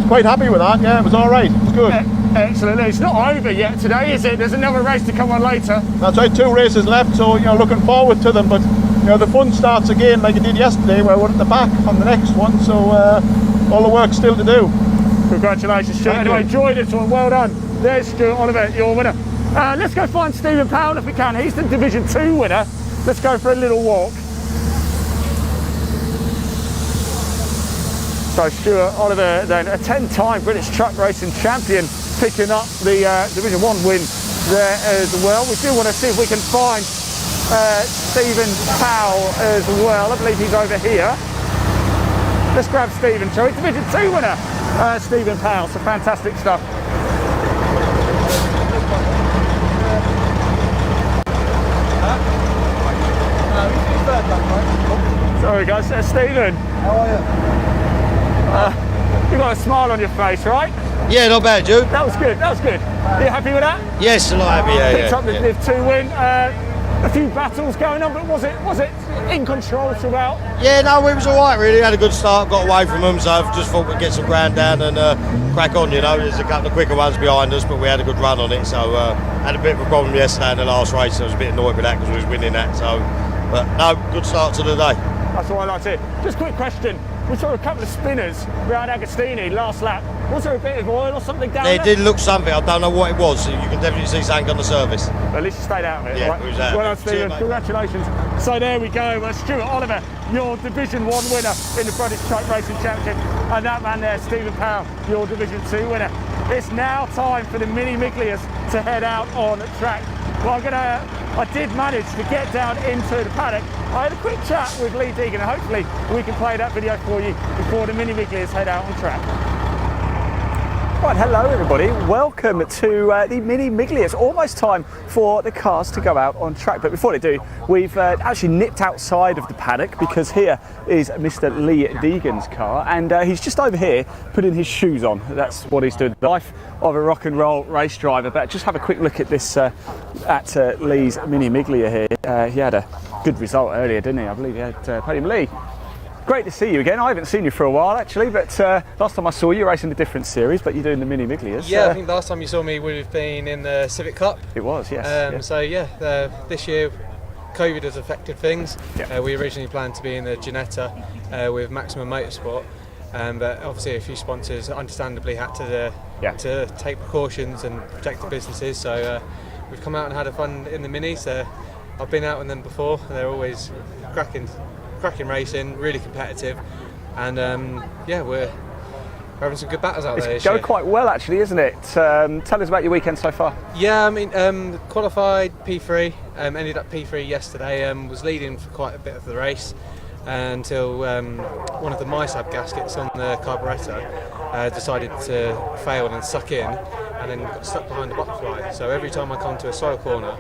quite happy with that. Yeah, it was all right. It was good. Excellent. It's not over yet today, is it? There's another race to come on later. That's right, 2 races left, so looking forward to them. But the fun starts again like it did yesterday, where we're at the back on the next one. So all the work still to do. Congratulations, Stuart. Anyway, enjoy this one. Well done. There's Stuart Oliver, your winner. Let's go find Stephen Powell if we can. He's the Division 2 winner. Let's go for a little walk. So Stuart Oliver, then a 10-time British truck racing champion, picking up the Division 1 win there as well. We do want to see if we can find Stephen Powell as well. I believe he's over here. Let's grab Stephen, shall we? Division 2 winner, Stephen Powell. So fantastic stuff. Sorry guys, Stephen. How are you? You got a smile on your face, right? Yeah, not bad, Jude. That was good, that was good. Are you happy with that? Yes, a lot happy, Picked up the Div 2 win. A few battles going on, but was it in control throughout? Yeah, no, it was all right, really. Had a good start, got away from them, so I just thought we'd get some ground down and crack on, There's a couple of quicker ones behind us, but we had a good run on it, so had a bit of a problem yesterday in the last race. I was a bit annoyed with that because we was winning that, so, but no, good start to the day. That's what I like to hear. Just a quick question. We saw a couple of spinners around Agostini last lap. Was there a bit of oil or something down there? There did look something, I don't know what it was. You can definitely see something on the surface. Well, at least you stayed out of it. Yeah, right? it was out. Well done, Stephen. Cheers, congratulations. So there we go. Stuart Oliver, your Division 1 winner in the British Truck Racing Championship. And that man there, Stephen Powell, your Division 2 winner. It's now time for the Mini Miglias to head out on track. Well, I did manage to get down into the paddock. I had a quick chat with Lee Deegan, and hopefully we can play that video for you before the Mini Miglias head out on track. Right, hello everybody. Welcome to the Mini Miglia. It's almost time for the cars to go out on track. But before they do, we've actually nipped outside of the paddock because here is Mr. Lee Deegan's car, and he's just over here putting his shoes on. That's what he's doing. The life of a rock and roll race driver. But just have a quick look at this at Lee's Mini Miglia here. He had a good result earlier, didn't he? I believe he had podium. Lee, great to see you again. I haven't seen you for a while actually, but last time I saw you racing a different series, but you're doing the Mini Miglias. Yeah, I think last time you saw me would have been in the Civic Cup. It was, yes. Yeah. So yeah, this year COVID has affected things. Yeah. We originally planned to be in the Ginetta with Maximum Motorsport, but obviously a few sponsors understandably had to take precautions and protect the businesses. So we've come out and had a fun in the Minis. I've been out in them before. They're always cracking racing, really competitive, and we're having some good battles out there. It's going quite well actually, isn't it? Tell us about your weekend so far. Yeah, I mean, qualified P3, ended up P3 yesterday, was leading for quite a bit of the race until one of the MySab gaskets on the carburettor decided to fail and suck in, and then got stuck behind the box light. So every time I come to a slow corner,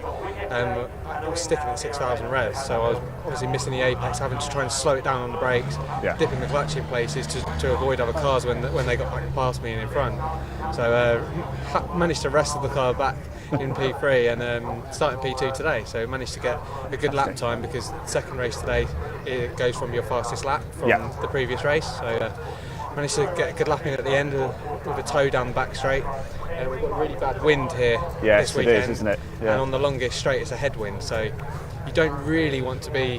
I was sticking at 6,000 revs, so I was obviously missing the apex, having to try and slow it down on the brakes, dipping the clutch in places to avoid other cars when they got back past me and in front. So managed to wrestle the car back in P3 and starting P2 today, so managed to get a good lap time because the second race today it goes from your fastest lap from the previous race. So managed to get a good lap in at the end with a toe down the back straight. We've got a really bad wind here this weekend, it is, isn't it? Yeah. And on the longest straight it's a headwind, so you don't really want to be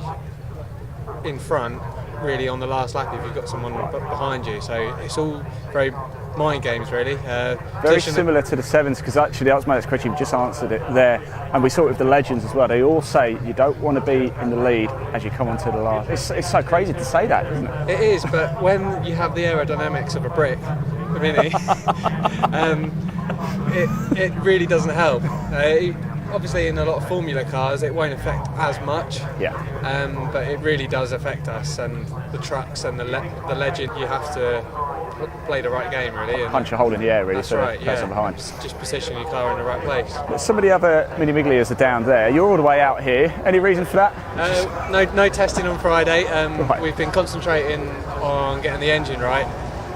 in front really on the last lap if you've got someone behind you. So it's all very mind games really. Very similar to the sevens, because actually that was my next question, you just answered it there, and we saw it with the legends as well. They all say you don't want to be in the lead as you come onto the last. It's so crazy to say that, isn't it? It is, but when you have the aerodynamics of a brick, a Mini, it really doesn't help. Obviously in a lot of Formula cars it won't affect as much, but it really does affect us and the trucks and the legend. You have to play the right game really. And punch a hole in the air really, that's so right, the person behind. Just position your car in the right place. Some of the other Mini Miglias are down there. You're all the way out here. Any reason for that? No testing on Friday. We've been concentrating on getting the engine right.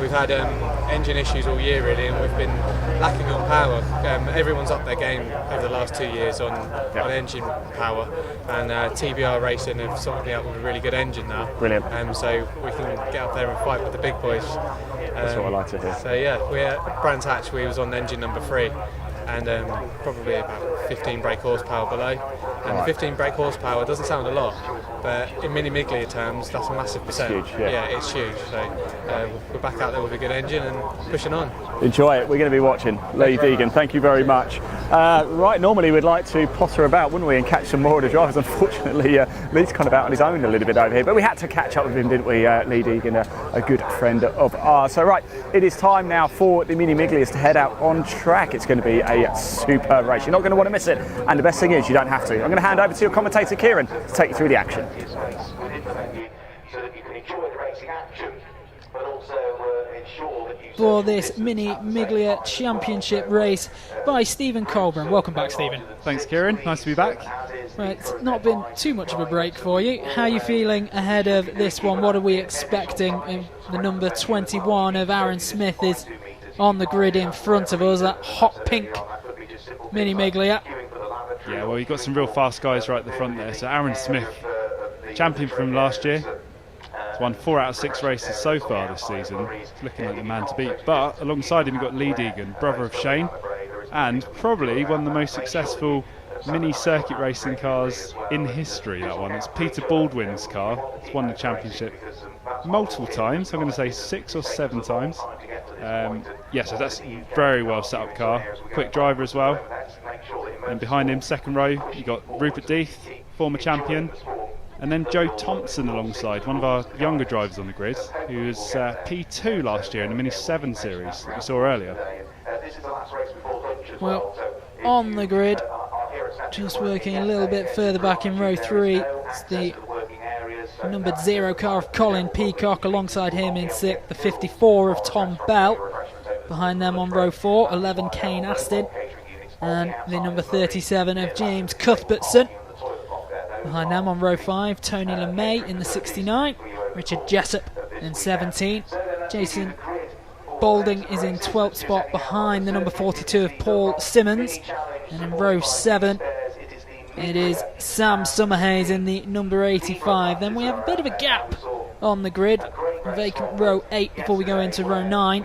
We've had engine issues all year really, and we've been lacking on power. Everyone's upped their game over the last 2 years on engine power, and TBR Racing have sorted me out with a really good engine now. Brilliant. So we can get up there and fight with the big boys. That's what I like to hear. So yeah, we're at Brands Hatch. We was on engine number 3. And probably about 15 brake horsepower below. And 15 brake horsepower doesn't sound a lot, but in Mini Miglia terms, that's a massive percent. It's huge, yeah. It's huge. So we're back out there with a good engine and pushing on. Enjoy it. We're going to be watching. Lee Deegan, thank you very much. Right, normally we'd like to potter about, wouldn't we, and catch some more of the drivers. Unfortunately, Lee's kind of out on his own a little bit over here, but we had to catch up with him, didn't we, Lee Deegan, a good friend of ours. So right, it is time now for the Mini Miglias to head out on track. It's going to be a super race. You're not going to want to miss it, and the best thing is you don't have to. I'm going to hand over to your commentator Kieran to take you through the action. So that you can enjoy the racing action, but also ensure that you... For this Mini Miglia Championship race by Stephen Colburn. Welcome back, Stephen. Thanks, Kieran. Nice to be back. Right, it's not been too much of a break for you. How are you feeling ahead of this one? What are we expecting? The number 21 of Aaron Smith is on the grid in front of us, that hot pink Mini Miglia. Yeah, well, you've got some real fast guys right at the front there. So Aaron Smith, champion from last year, has won 4 out of 6 races so far this season. He's looking like the man to beat. But alongside him, you've got Lee Deegan, brother of Shane, and probably one of the most successful mini circuit racing cars in history, that one. It's Peter Baldwin's car. It's won the championship multiple times. I'm going to say 6 or 7 times. So that's a very well set up car. Quick driver as well. And behind him, second row, you've got Rupert Deeth, former champion. And then Joe Thompson alongside, one of our younger drivers on the grid, who was P2 last year in the Mini 7 series that we saw earlier. Well, on the grid, just working a little bit further back in row 3, it's the numbered 0 car of Colin Peacock. Alongside him in 6th, the 54 of Tom Bell. Behind them on row 4, 11 Kane Astin. And the number 37 of James Cuthbertson. Behind them on row 5, Tony LeMay in the 69. Richard Jessup in 17. Jason Balding is in 12th spot behind the number 42 of Paul Simmons. And in row 7, it is Sam Summerhays in the number 85. Then we have a bit of a gap on the grid. Vacant row 8 before we go into row 9.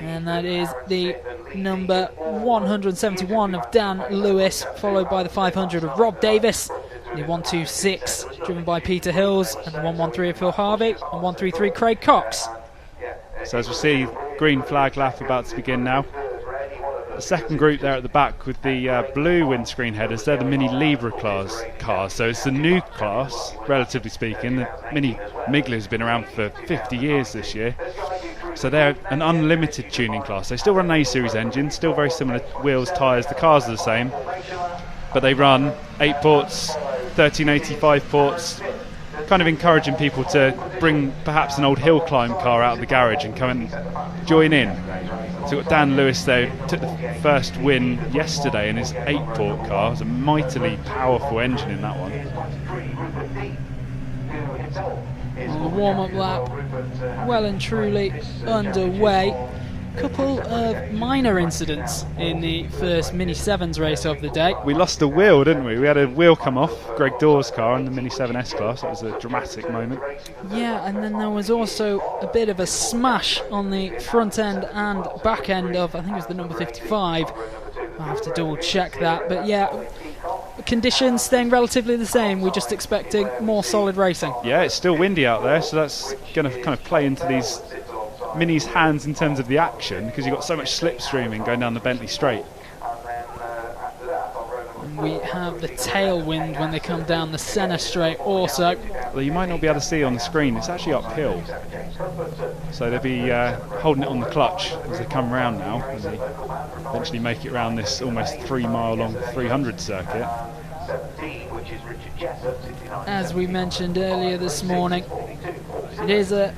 And that is the number 171 of Dan Lewis, followed by the 500 of Rob Davis. The 126 driven by Peter Hills, and the 113 of Phil Harvey, and 133 Craig Cox. So as we see, green flag lap about to begin now. The second group there at the back with the blue windscreen headers, they're the Mini Libra class cars. So it's the new class, relatively speaking. The Mini Miglia has been around for 50 years this year. So they're an unlimited tuning class. They still run an A-series engine, still very similar wheels, tyres, the cars are the same. But they run 8 ports, 1385 ports, kind of encouraging people to bring perhaps an old hill climb car out of the garage and come and join in. So we've got Dan Lewis there, took the first win yesterday in his 8-port car. It was a mightily powerful engine in that one. The warm-up lap well and truly underway. Couple of minor incidents in the first Mini 7s race of the day. We lost a wheel, didn't we? We had a wheel come off Greg Dawes' car in the Mini 7 S-Class. It was a dramatic moment. Yeah, and then there was also a bit of a smash on the front end and back end of, I think it was the number 55. I'll have to double check that, but yeah, conditions staying relatively the same. We're just expecting more solid racing. Yeah, it's still windy out there, so that's going to kind of play into these Mini's hands in terms of the action, because you've got so much slipstreaming going down the Bentley Straight. We have the tailwind when they come down the Senna Straight also. Well, you might not be able to see on the screen, it's actually uphill. So they'll be holding it on the clutch as they come around now, as they eventually make it around this almost 3-mile long 300 circuit. As we mentioned earlier this morning, it is a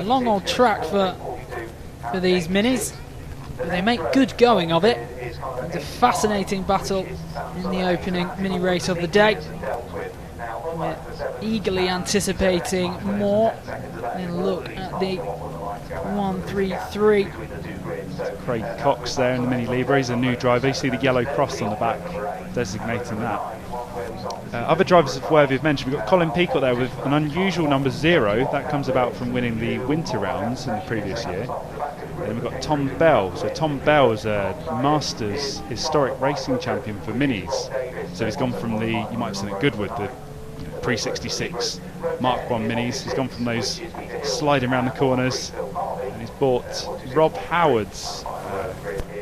long old track for these minis, but they make good going of it. It's a fascinating battle in the opening mini race of the day. We're eagerly anticipating more. And look at the 133. Craig Cox there in the Mini Libre. He's a new driver. You see the yellow cross on the back designating that. Other drivers of worthy of mention, we've got Colin Peacock there with an unusual number 0. That comes about from winning the winter rounds in the previous year. And then we've got Tom Bell. So Tom Bell is a Masters historic racing champion for minis. So he's gone from the, you might have seen at Goodwood, the pre-66 Mark 1 minis. He's gone from those sliding around the corners, and he's bought Rob Howard's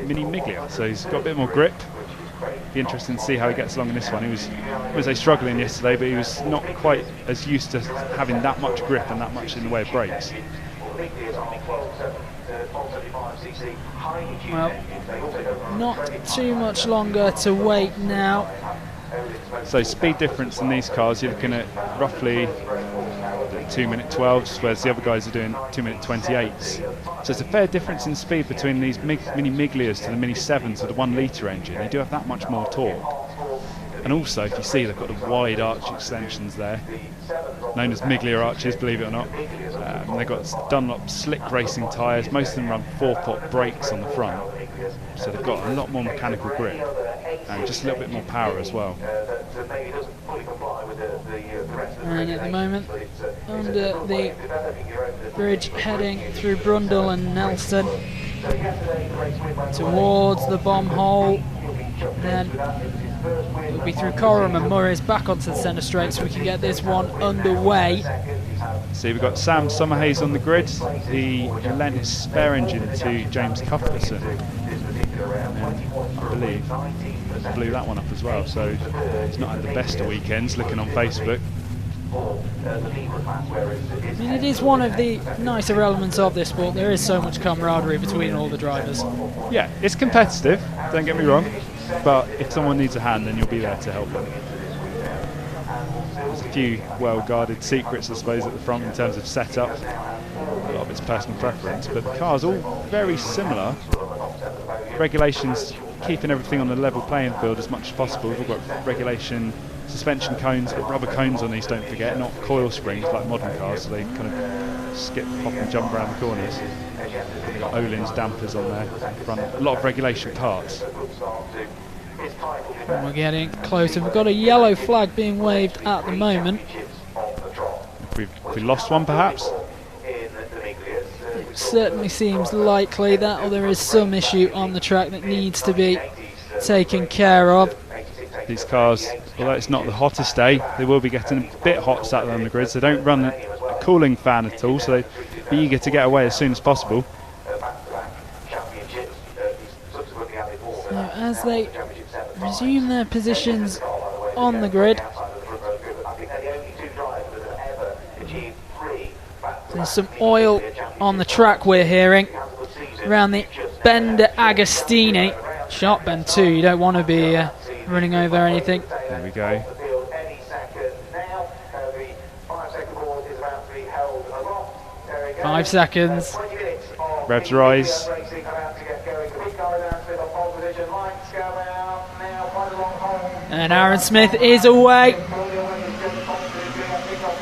Mini Miglia. So he's got a bit more grip. Be interesting to see how he gets along in this one. He was struggling yesterday, but he was not quite as used to having that much grip and that much in the way of brakes. Well, not too much longer to wait now. So speed difference in these cars, you're looking at roughly 2-minute 12s, whereas the other guys are doing 2-minute 28s. So it's a fair difference in speed between these Mini Miglias to the Mini 7s with the 1 litre engine. They do have that much more torque. And also, if you see, they've got the wide arch extensions there, known as Miglia arches, believe it or not. They've got Dunlop slick racing tyres. Most of them run 4-pot brakes on the front, so they've got a lot more mechanical grip and just a little bit more power as well. And at the moment, under the bridge heading through Brundle and Nelson towards the bomb hole, then it'll be through Coram and Murray's back onto the centre straight, so we can get this one underway. See, we've got Sam Summerhays on the grid. He lent his spare engine to James Cuthbertson, and I believe blew that one up as well, so he's not had the best of weekends looking on Facebook. I mean, it is one of the nicer elements of this sport. There is so much camaraderie between all the drivers. Yeah, it's competitive, don't get me wrong, but if someone needs a hand, then you'll be there to help them. There's a few well-guarded secrets, I suppose, at the front in terms of setup. A lot of it's personal preference, but the cars all very similar. Regulations keeping everything on a level playing field as much as possible. We've got regulation suspension cones, but rubber cones on these, don't forget, not coil springs like modern cars, so they kind of skip, hop and jump around the corners. We've got Olin's dampers on there front, a lot of regulation parts. And we're getting closer. We've got a yellow flag being waved at the moment. Have we lost one perhaps? It certainly seems likely that, or there is some issue on the track that needs to be taken care of. These cars, although it's not the hottest day, they will be getting a bit hot sat on the grids. They don't run a cooling fan at all, so they'd be eager to get away as soon as possible. Now, as they resume their positions on the grid, there's some oil on the track, we're hearing, around the bend at Agostini. Sharp bend too, you don't want to be running over anything. There we go. 5 seconds. Revs rise. And Aaron Smith is away.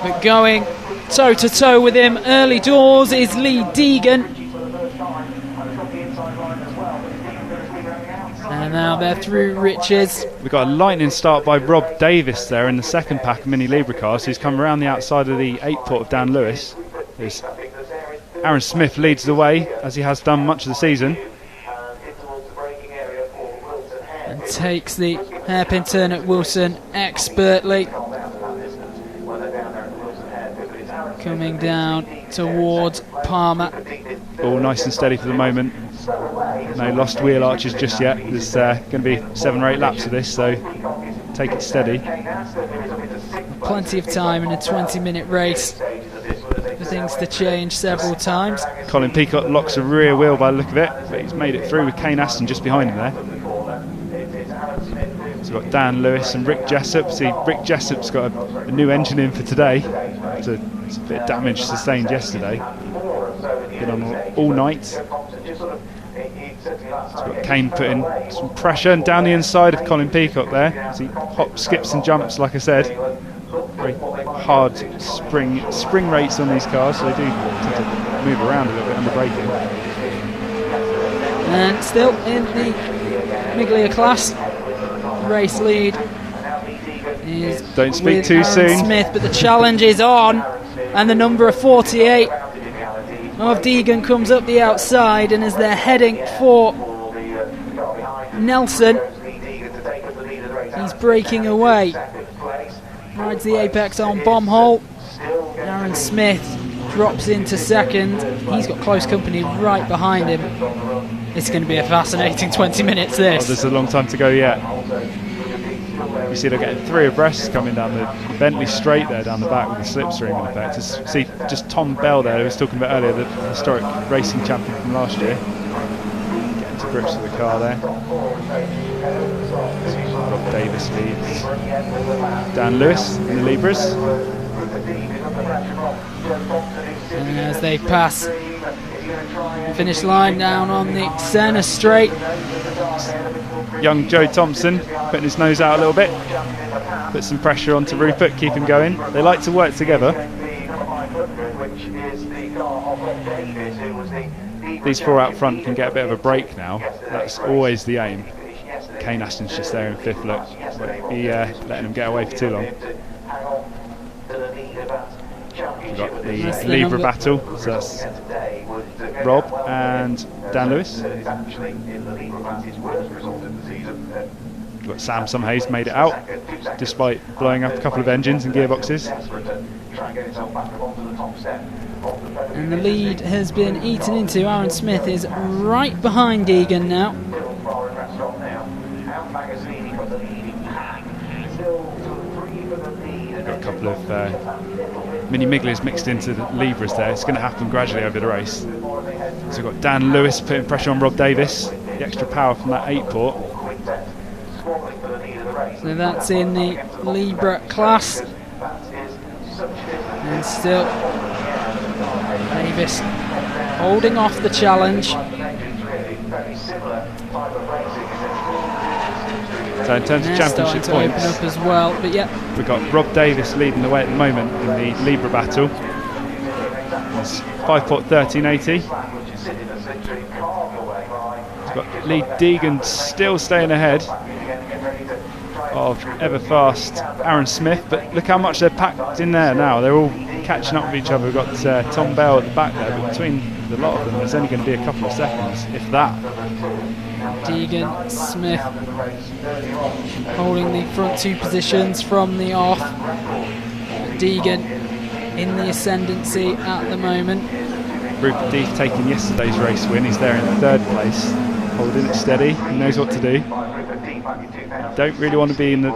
But going toe to toe with him early doors is Lee Deegan. And now they're through Riches. We've got a lightning start by Rob Davis there in the second pack of Mini Libre cars. He's come around the outside of the 8-pot of Dan Lewis. Aaron Smith leads the way, as he has done much of the season. And takes the hairpin turn at Wilson expertly. Coming down towards Palmer. All nice and steady for the moment. No lost wheel arches just yet. There's going to be 7 or 8 laps of this, so take it steady. Plenty of time in a 20-minute race for things to change several times. Colin Peacock locks a rear wheel by the look of it, but he's made it through with Kane Aston just behind him there. So we've got Dan Lewis and Rick Jessup. See, Rick Jessup's got a new engine in for today. It's a bit of damage sustained yesterday. Been on all night. So we've got Kane putting some pressure down the inside of Colin Peacock there. As he hops, skips and jumps, like I said. Very hard spring rates on these cars, so they do tend to move around a little bit under braking. And still in the Miglia class, race lead is Don't speak with too Aaron soon. Smith, but the challenge is on, and the number of 48 of Deegan comes up the outside, and as they're heading for Nelson, he's breaking away. Rides the apex on bomb hole. Aaron Smith drops into second. He's got close company right behind him. It's going to be a fascinating 20 minutes this. Oh, there's a long time to go yet. You see they're getting 3 abreast coming down the Bentley straight there down the back with the slipstream in effect. See just Tom Bell there, who was talking about earlier, the historic racing champion from last year. Getting to grips with the car there. Rob Davis leads Dan Lewis in the Libras. And as they pass the finish line down on the centre straight, Young Joe Thompson putting his nose out a little bit. Put some pressure onto Rupert, keep him going. They like to work together. These 4 out front can get a bit of a break now. That's always the aim. Kane Ashton's just there in 5th look. He letting him get away for too long. We've got the Libra battle, so that's Rob and Dan Lewis. We've got Sam Summerhays made it out, despite blowing up a couple of engines and gearboxes. and the lead has been eaten into. Aaron Smith is right behind Deegan now. Got a couple of mini Miglias mixed into the Libras there. It's going to happen gradually over the race. So we've got Dan Lewis putting pressure on Rob Davis. The extra power from that 8-port. So that's in the Libra class. And still Davis holding off the challenge. So in terms of championship points, open up as well, but yeah, we've got Rob Davis leading the way at the moment in the Libra battle. It's 5-port 1380. We've got Lee Deegan still staying ahead of ever fast Aaron Smith, but look how much they're packed in there now. They're all catching up with each other. We've got Tom Bell at the back there, but between the lot of them there's only going to be a couple of seconds, if that. Deegan, Smith holding the front two positions from the off. Deegan in the ascendancy at the moment. Rupert Deeth taking yesterday's race win. He's there in 3rd place, holding it steady. He knows what to do. Don't really want to be in the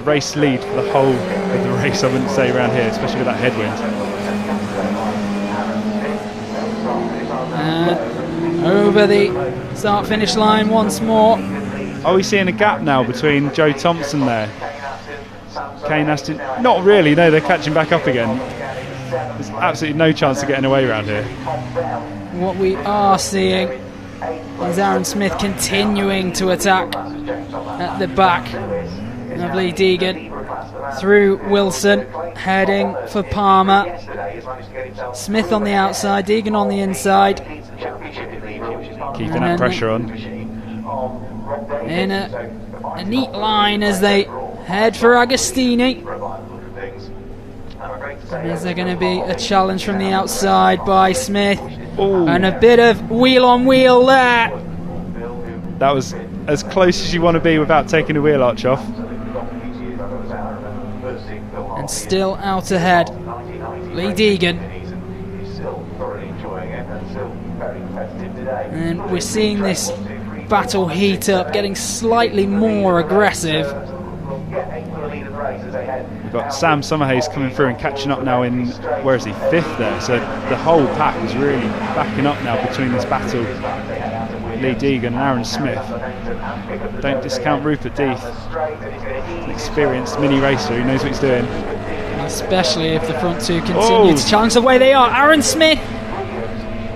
race lead for the whole of the race, I wouldn't say, around here, especially with that headwind. Over the start-finish line once more. Are we seeing a gap now between Joe Thompson there? Kane Ashton? Not really, no, they're catching back up again. There's absolutely no chance of getting away around here. What we are seeing is Aaron Smith continuing to attack at the back of Lee Deegan through Wilson, heading for Palmer. Smith on the outside, Deegan on the inside. Keeping that pressure on. In a neat line as they head for Agostini. Is there going to be a challenge from the outside by Smith? Ooh. And a bit of wheel on wheel there. That was as close as you want to be without taking the wheel arch off. And still out ahead, Lee Deegan. And we're seeing this battle heat up, getting slightly more aggressive. We've got Sam Summerhays coming through and catching up now in, where is he, 5th there. So the whole pack is really backing up now between this battle. Lee Deegan and Aaron Smith. Don't discount Rupert Deeth. An experienced mini racer who knows what he's doing. Especially if the front two continue to challenge the way they are. Aaron Smith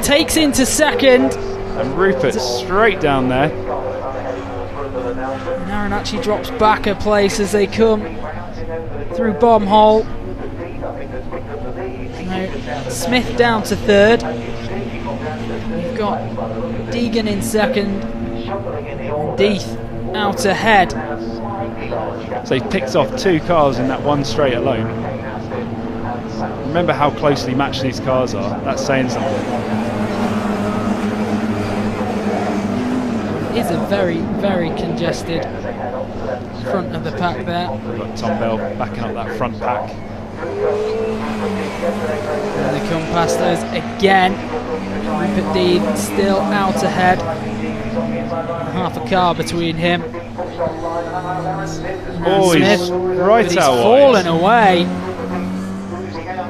takes into second. And Rupert straight down there. And Aaron actually drops back a place as they come through Bomb Hole. Now, Smith down to 3rd. We've got Deegan in second, Deeth out ahead. So he picked off 2 cars in that one straight alone. Remember how closely matched these cars are. That's saying something. It is a very, very congested front of the pack there. We've got Tom Bell backing up that front pack. And they come past us again. Rupert Deed still out ahead. Half a car between him. Oh, Smith, he's right but he's out fallen wide. away.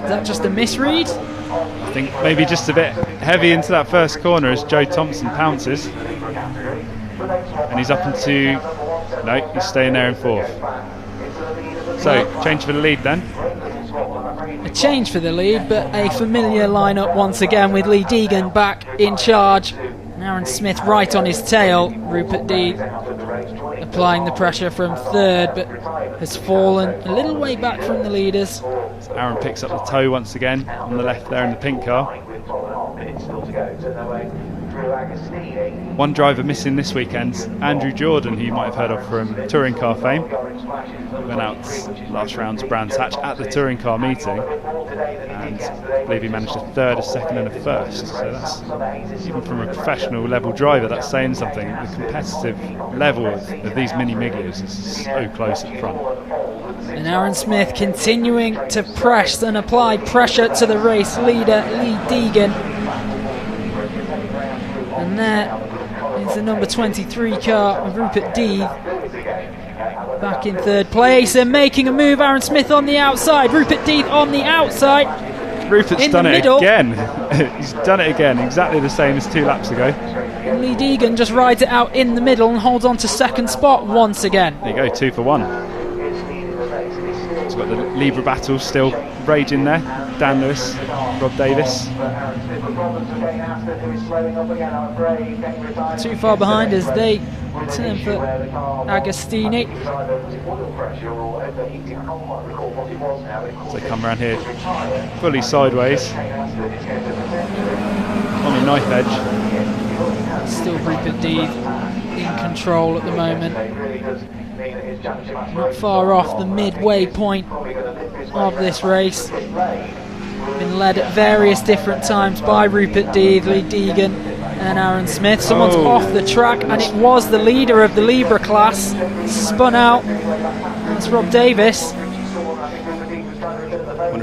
Is that just a misread? I think maybe just a bit heavy into that first corner as Joe Thompson pounces. And he's up into... No, he's staying there in 4th. So, change for the lead then. A change for the lead, but a familiar lineup once again with Lee Deegan back in charge. Aaron Smith right on his tail. Rupert Deed applying the pressure from 3rd, but has fallen a little way back from the leaders. So Aaron picks up the toe once again on the left there in the pink car. One driver missing this weekend, Andrew Jordan, who you might have heard of from touring car fame. Went out last round to Brands Hatch at the touring car meeting, and I believe he managed a 3rd, a 2nd and a 1st. So that's, even from a professional level driver, that's saying something. The competitive level of these mini Miglias is so close at the front. And Aaron Smith continuing to press and apply pressure to the race leader, Lee Deegan. And there is the number 23 car of Rupert Deed. Back in 3rd place and making a move. Aaron Smith on the outside. Rupert Deed on the outside. Rupert's done it middle. again. He's done it again, exactly the same as 2 laps ago. And Lee Deegan just rides it out in the middle and holds on to 2nd spot once again. There you go, 2 for 1. He's got the Libra battle still raging there. Dan Lewis, Rob Davis. Too far behind as they turn for Agostini. So they come around here fully sideways on a knife edge. Still Rupert Deed in control at the moment. Not far off the midway point of this race. Been led at various different times by Rupert Deed, Lee Deegan and Aaron Smith. Someone's off the track, and it was the leader of the Libra class. Spun out. That's Rob Davis. Wonder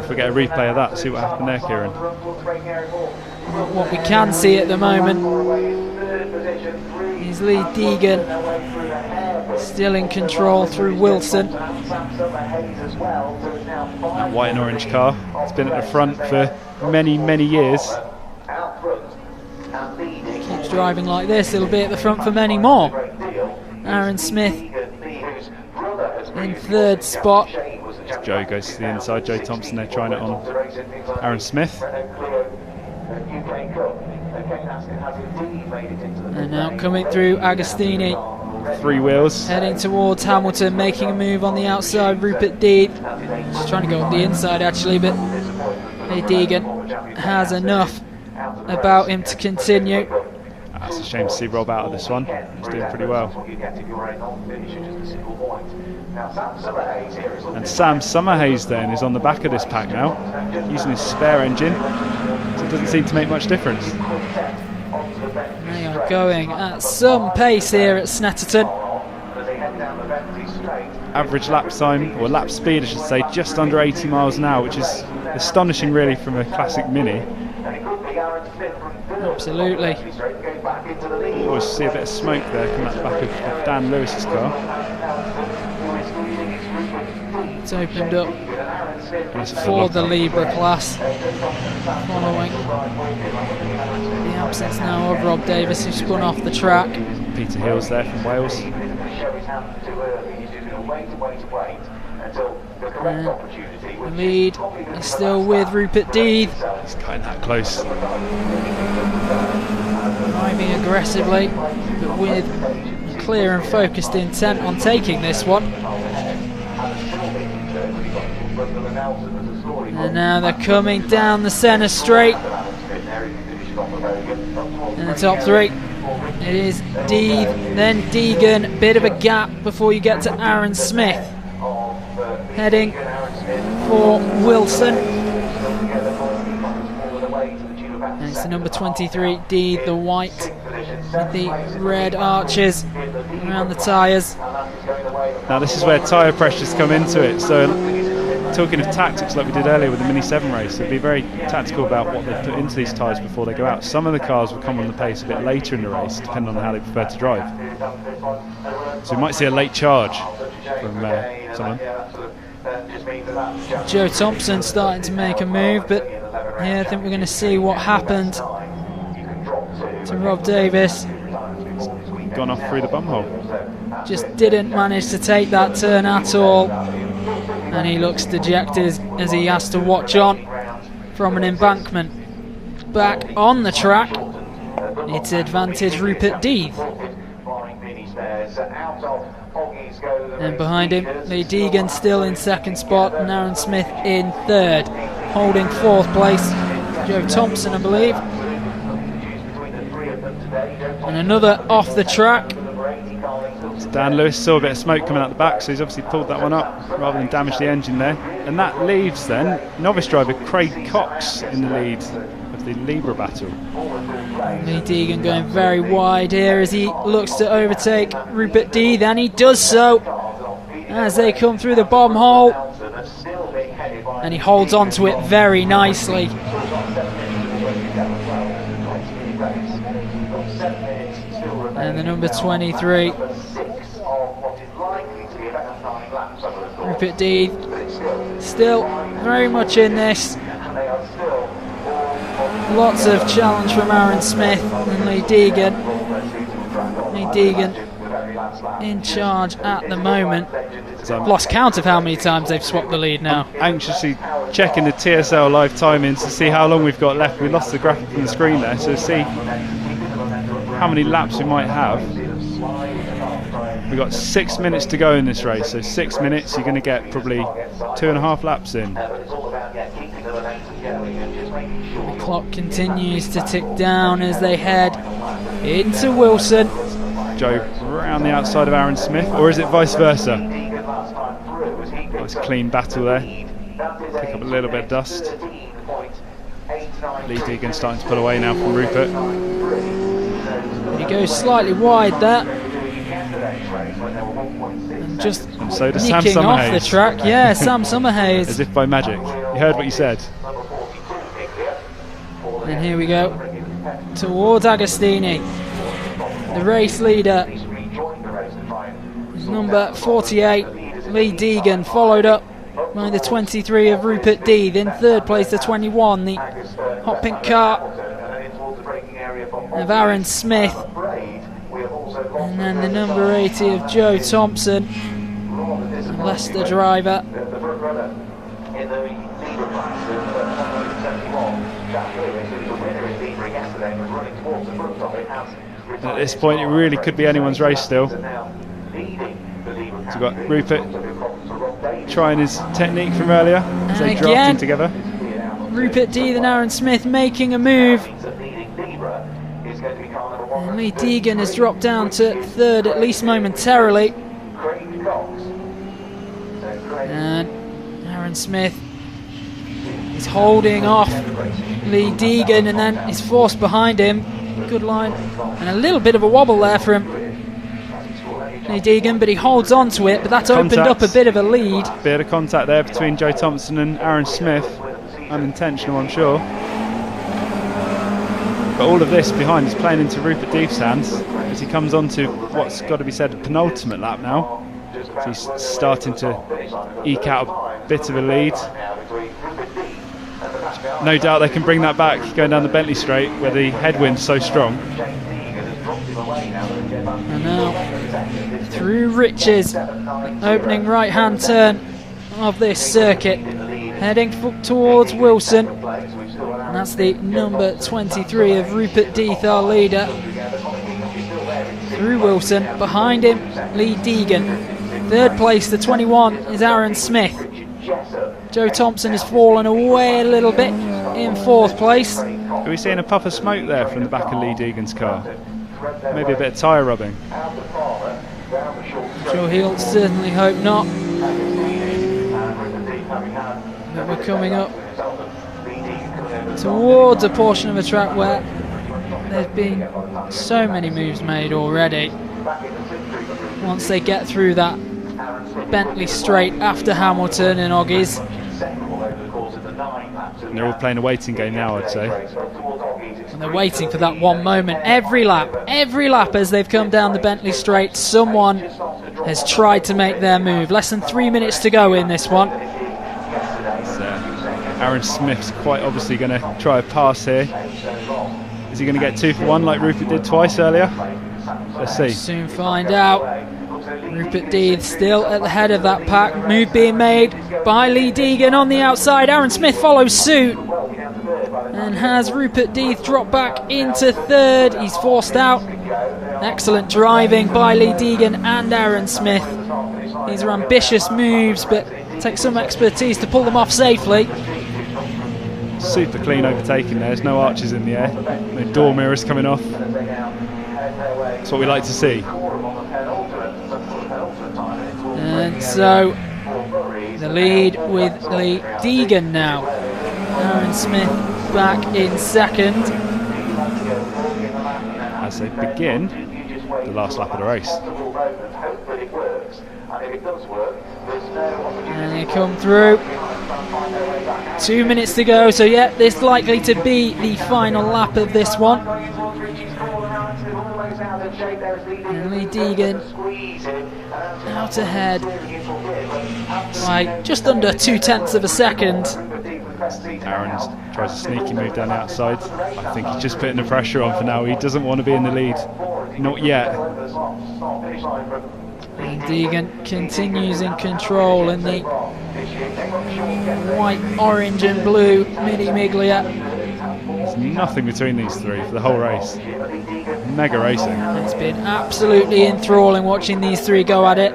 if we get a replay of that, see what happened there, Kieran. What we can see at the moment is Lee Deegan still in control through Wilson. That white and orange car, it's been at the front for many, many years. Keeps driving like this, it'll be at the front for many more. Aaron Smith in 3rd spot. Joe goes to the inside, Joe Thompson there trying it on Aaron Smith. And now coming through Agostini. 3 wheels. Heading towards Hamilton, making a move on the outside. Rupert Deed. Just trying to go on the inside actually, but Lee Deegan has enough about him to continue. That's a shame to see Rob out of this one. He's doing pretty well. And Sam Summerhays then is on the back of this pack now, using his spare engine, so it doesn't seem to make much difference. They are going at some pace here at Snetterton. Average lap time, or lap speed I should say, just under 80 miles an hour, which is astonishing really from a classic Mini. Absolutely. Always see a bit of smoke there coming out the back of Dan Lewis's car. It's opened up for the Libra class, following the absence now of Rob Davis, who spun off the track. Peter Hills there from Wales. The lead is still with Rupert Deed. He's cutting that close. Driving aggressively, but with a clear and focused intent on taking this one. And now they're coming down the centre straight. In the top three, it is Deeth, then Deegan. Bit of a gap before you get to Aaron Smith. Heading for Wilson. And it's the number 23, Deeth, the white, with the red arches around the tyres. Now this is where tyre pressures come into it. So talking of tactics like we did earlier with the Mini 7 race, they'd be very tactical about what they put into these tyres before they go out. Some of the cars will come on the pace a bit later in the race, depending on how they prefer to drive. So we might see a late charge from someone. Joe Thompson starting to make a move, but yeah, I think we're going to see what happened to Rob Davis. Gone off through the bum hole. Just didn't manage to take that turn at all, and he looks dejected as he has to watch on from an embankment. Back on the track, it's advantage Rupert Deeth. And behind him, Lee Deegan still in second spot, and Aaron Smith in third. Holding fourth place, Joe Thompson, I believe. And another off the track. Dan Lewis saw a bit of smoke coming out the back, so he's obviously pulled that one up rather than damage the engine there. And that leaves then novice driver Craig Cox in the lead of the Libra battle. Lee Deegan going very wide here as he looks to overtake Rupert Deeth, and he does so as they come through the bomb hole, and he holds on to it very nicely. And the number 23, Rupert Deeth, still very much in this. Lots of challenge from Aaron Smith and Lee Deegan. Lee Deegan in charge at the moment. So lost count of how many times they've swapped the lead now. I'm anxiously checking the TSL live timings to see how long we've got left. We lost the graphic from the screen there, so see how many laps we might have. We've got 6 minutes to go in this race, so 6 minutes, you're going to get probably 2.5 laps in. The clock continues to tick down as they head into Wilson. Joe around the outside of Aaron Smith, or is it vice versa? Nice clean battle there. Pick up a little bit of dust. Lee Deegan starting to pull away now from Rupert. He goes slightly wide there. And just so does Sam nicking off Summerhays. the track. Yeah, Sam Summerhays. As if by magic. You heard what you said. And here we go towards Agostini. The race leader is number 48, Lee Deegan, followed up by the 23 of Rupert Deeth. In third place, the 21, the hot pink car of Aaron Smith. And then the number 80 of Joe Thompson, the Leicester driver. At this point, it really could be anyone's race still. So we've got Rupert trying his technique from earlier as they draft in together. Rupert Deeth and Aaron Smith making a move. And Lee Deegan has dropped down to third, at least momentarily. And Aaron Smith is holding off Lee Deegan and then is forced behind him. Good line. And a little bit of a wobble there for him, Lee Deegan, but he holds on to it, but that's opened up a bit of a lead. Bit of contact there between Joe Thompson and Aaron Smith. Unintentional, I'm sure. But all of this behind is playing into Rupert Deeth's hands as he comes on to what's got to be said a penultimate lap now. So he's starting to eke out a bit of a lead. No doubt they can bring that back going down the Bentley straight where the headwind's so strong. And now through Riches, the opening right hand turn of this circuit, heading towards Wilson. And that's the number 23 of Rupert Deeth, our leader. Through Wilson, behind him Lee Deegan. Third place, the 21, is Aaron Smith. Joe Thompson has fallen away a little bit in fourth place. It Are we seeing a puff of smoke there from the back of Lee Deegan's car? Maybe a bit of tyre rubbing. I'm sure he'll certainly hope not. But we're coming up towards a portion of a track where there's been so many moves made already. Once they get through that Bentley straight after Hamilton and Oggies. And they're all playing a waiting game now, I'd say. And they're waiting for that one moment. Every lap as they've come down the Bentley straight, someone has tried to make their move. Less than 3 minutes to go in this one. Aaron Smith's quite obviously going to try a pass here. Is he going to get 2 for 1 like Rupert did twice earlier? Let's see. Soon find out. Rupert Deeth still at the head of that pack. Move being made by Lee Deegan on the outside. Aaron Smith follows suit and has Rupert Deeth drop back into third. He's forced out. Excellent driving by Lee Deegan and Aaron Smith. These are ambitious moves, but it takes some expertise to pull them off safely. Super clean overtaking there. There's no arches in the air. No door mirrors coming off. That's what we like to see. And so the lead with Lee Deegan now. Aaron Smith back in second. As they begin the last lap of the race. And they come through. 2 minutes to go, so yeah, this is likely to be the final lap of this one. And Lee Deegan out ahead by just under 0.2 of a second. Aaron tries a sneaky move down the outside. I think he's just putting the pressure on for now. He doesn't want to be in the lead. Not yet. And Deegan continues in control in the white, orange and blue Mini Miglia. There's nothing between these three for the whole race. Mega racing. It's been absolutely enthralling watching these three go at it.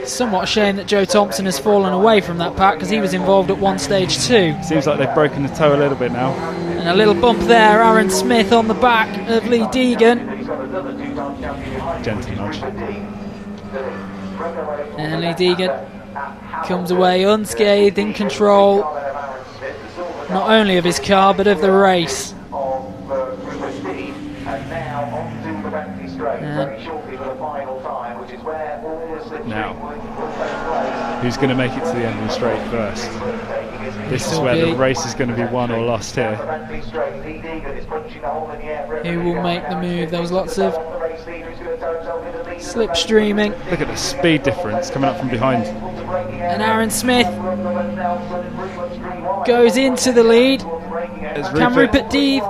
Somewhat a shame that Joe Thompson has fallen away from that pack because he was involved at one stage too. Seems like they've broken the toe a little bit now. And a little bump there, Aaron Smith on the back of Lee Deegan. Gentle nudge. And Lee Deegan comes away unscathed, in control, not only of his car but of the race. Now, who's going to make it to the end of the straight first? This is where the race is going to be won or lost here. Who will make the move? There was lots of slipstreaming. Look at the speed difference coming up from behind. And Aaron Smith goes into the lead. Can Rupert Deeth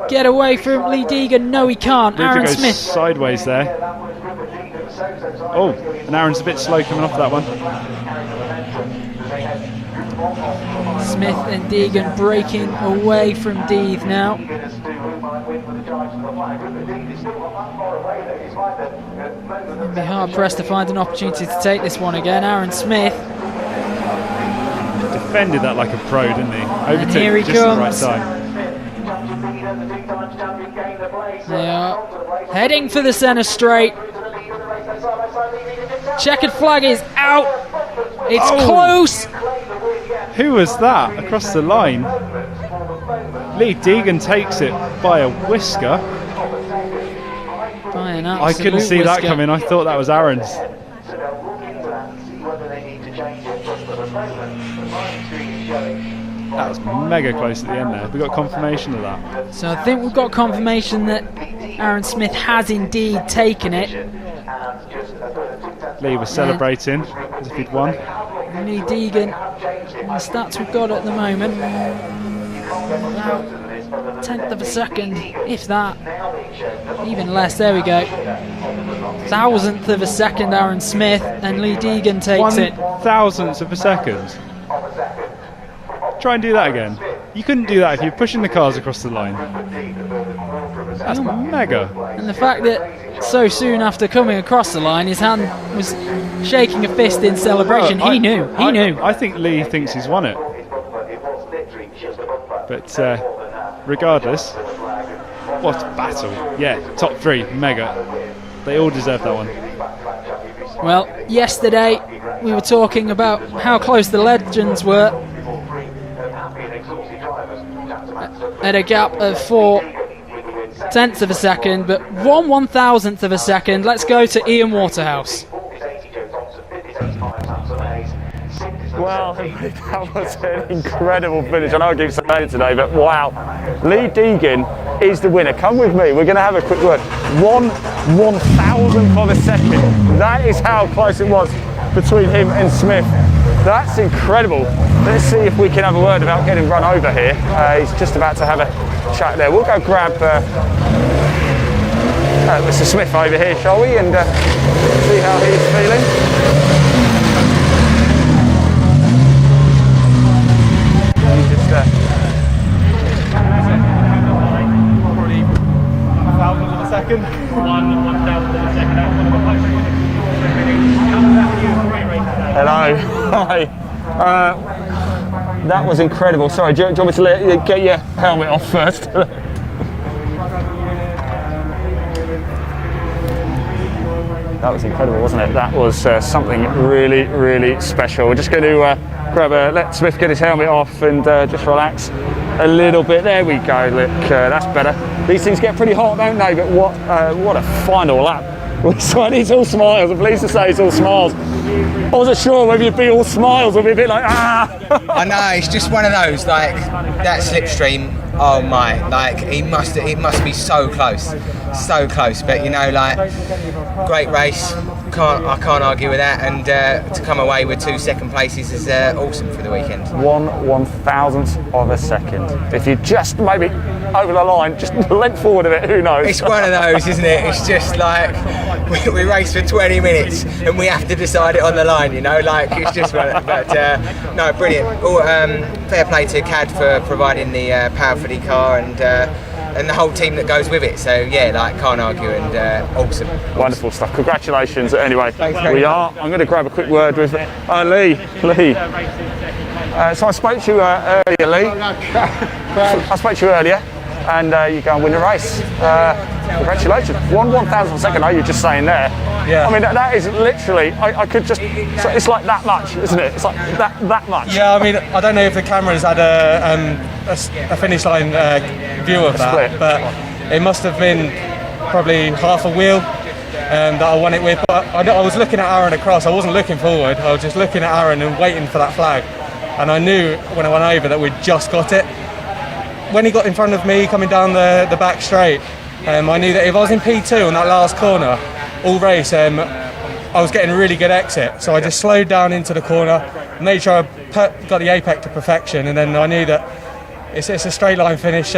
get away from Lee Deegan? No, he can't. Rupert Aaron goes Smith sideways there. Oh, and Aaron's a bit slow coming off that one. Smith and Deegan breaking away from Deeth now. It'd be hard pressed to find an opportunity to take this one again. Aaron Smith defended that like a pro, didn't he? And here he just comes. At the right time. They are heading for the centre straight. Checkered flag is out. It's close. Who was that across the line? Lee Deegan takes it by a whisker. By an I couldn't see that coming. I thought that was Aaron's. That was mega close at the end there. We got confirmation of that. So I think we've got confirmation that Aaron Smith has indeed taken it. Lee was celebrating as if he'd won. Lee Deegan, and the stats we've got at the moment, about 1/10 of a second, if that, even less. There we go. 1,000th of a second, Aaron Smith, and Lee Deegan takes it. 1,000th of a second. Try and do that again. You couldn't do that if you're pushing the cars across the line. That's mega. And the fact that so soon after coming across the line, his hand was shaking a fist in celebration. He knew. I think Lee thinks he's won it. But regardless, what a battle. Yeah, top 3, mega. They all deserve that one. Well, yesterday we were talking about how close the legends were at a gap of 4/10 of a second, but 1/1000th of a second. Let's go to Ian Waterhouse. Well, that was an incredible finish. I know I keep saying it today, but wow. Lee Deegan is the winner. Come with me, we're going to have a quick word. 1/1000th of a second. That is how close it was between him and Smith. That's incredible. Let's see if we can have a word about getting run over here. He's just about to have a chat there. We'll go grab Mr. Smith over here, shall we, and see how he's feeling. Probably thousands of a second. 1/1000th of a second. Hello. Hi. That was incredible. Sorry, do you want me to get your helmet off first? That was incredible, wasn't it? That was something really, really special. We're just going to let Smith get his helmet off and just relax a little bit. There we go. Look, that's better. These things get pretty hot, don't they? But what a final lap. It's all smiles. I'm pleased to say it's all smiles. I wasn't sure whether you'd be all smiles or be a bit like, ah. I know, it's just one of those, like, that slipstream, oh my, like, it must be so close, but you know, like, great race, I can't argue with that, and to come away with 2 second places is awesome for the weekend. 1/1000th of a second. If you just maybe over the line, just leant forward a bit, who knows? It's one of those, isn't it? It's just like, we race for 20 minutes and we have to decide it on the line, you know, like, it's just one of, but no, brilliant. Fair play to CAD for providing the power for the car and the whole team that goes with it. So yeah, like, can't argue, and awesome. Wonderful stuff. Congratulations. Anyway, I'm going to grab a quick word with Lee. So I spoke to you earlier, Lee. I spoke to you earlier, and you go and win the race. Congratulations. 1/1000th second. Are you just saying there? Yeah. I mean, that is literally. I could just. It's like that much, isn't it? It's like that much. Yeah. I mean, I don't know if the cameras had a finish line view of that, split. but it must have been probably half a wheel that I won it with. But I was looking at Aaron across. I wasn't looking forward. I was just looking at Aaron and waiting for that flag. And I knew when I went over that we'd just got it. When he got in front of me coming down the back straight, I knew that if I was in P2 on that last corner all race, I was getting a really good exit. So I just slowed down into the corner, made sure I got the apex to perfection, and then I knew that it's a straight line finish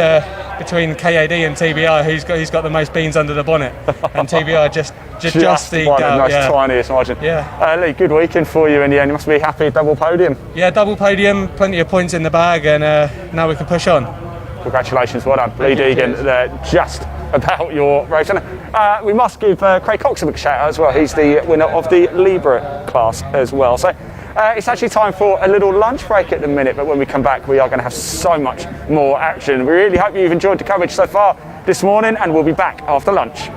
between KAD and TBR. He's got the most beans under the bonnet, and TBR just the nice tiniest margin. Yeah. Lee, good weekend for you in the end. You must be happy, double podium. Yeah, double podium, plenty of points in the bag, and now we can push on. Congratulations, well done. Lee Deegan, just about your race. And we must give Craig Cox a big shout out as well. He's the winner of the Libra class as well. So it's actually time for a little lunch break at the minute, but when we come back, we are going to have so much more action. We really hope you've enjoyed the coverage so far this morning, and we'll be back after lunch.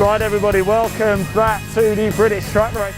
Right, everybody, welcome back to the British Track Race.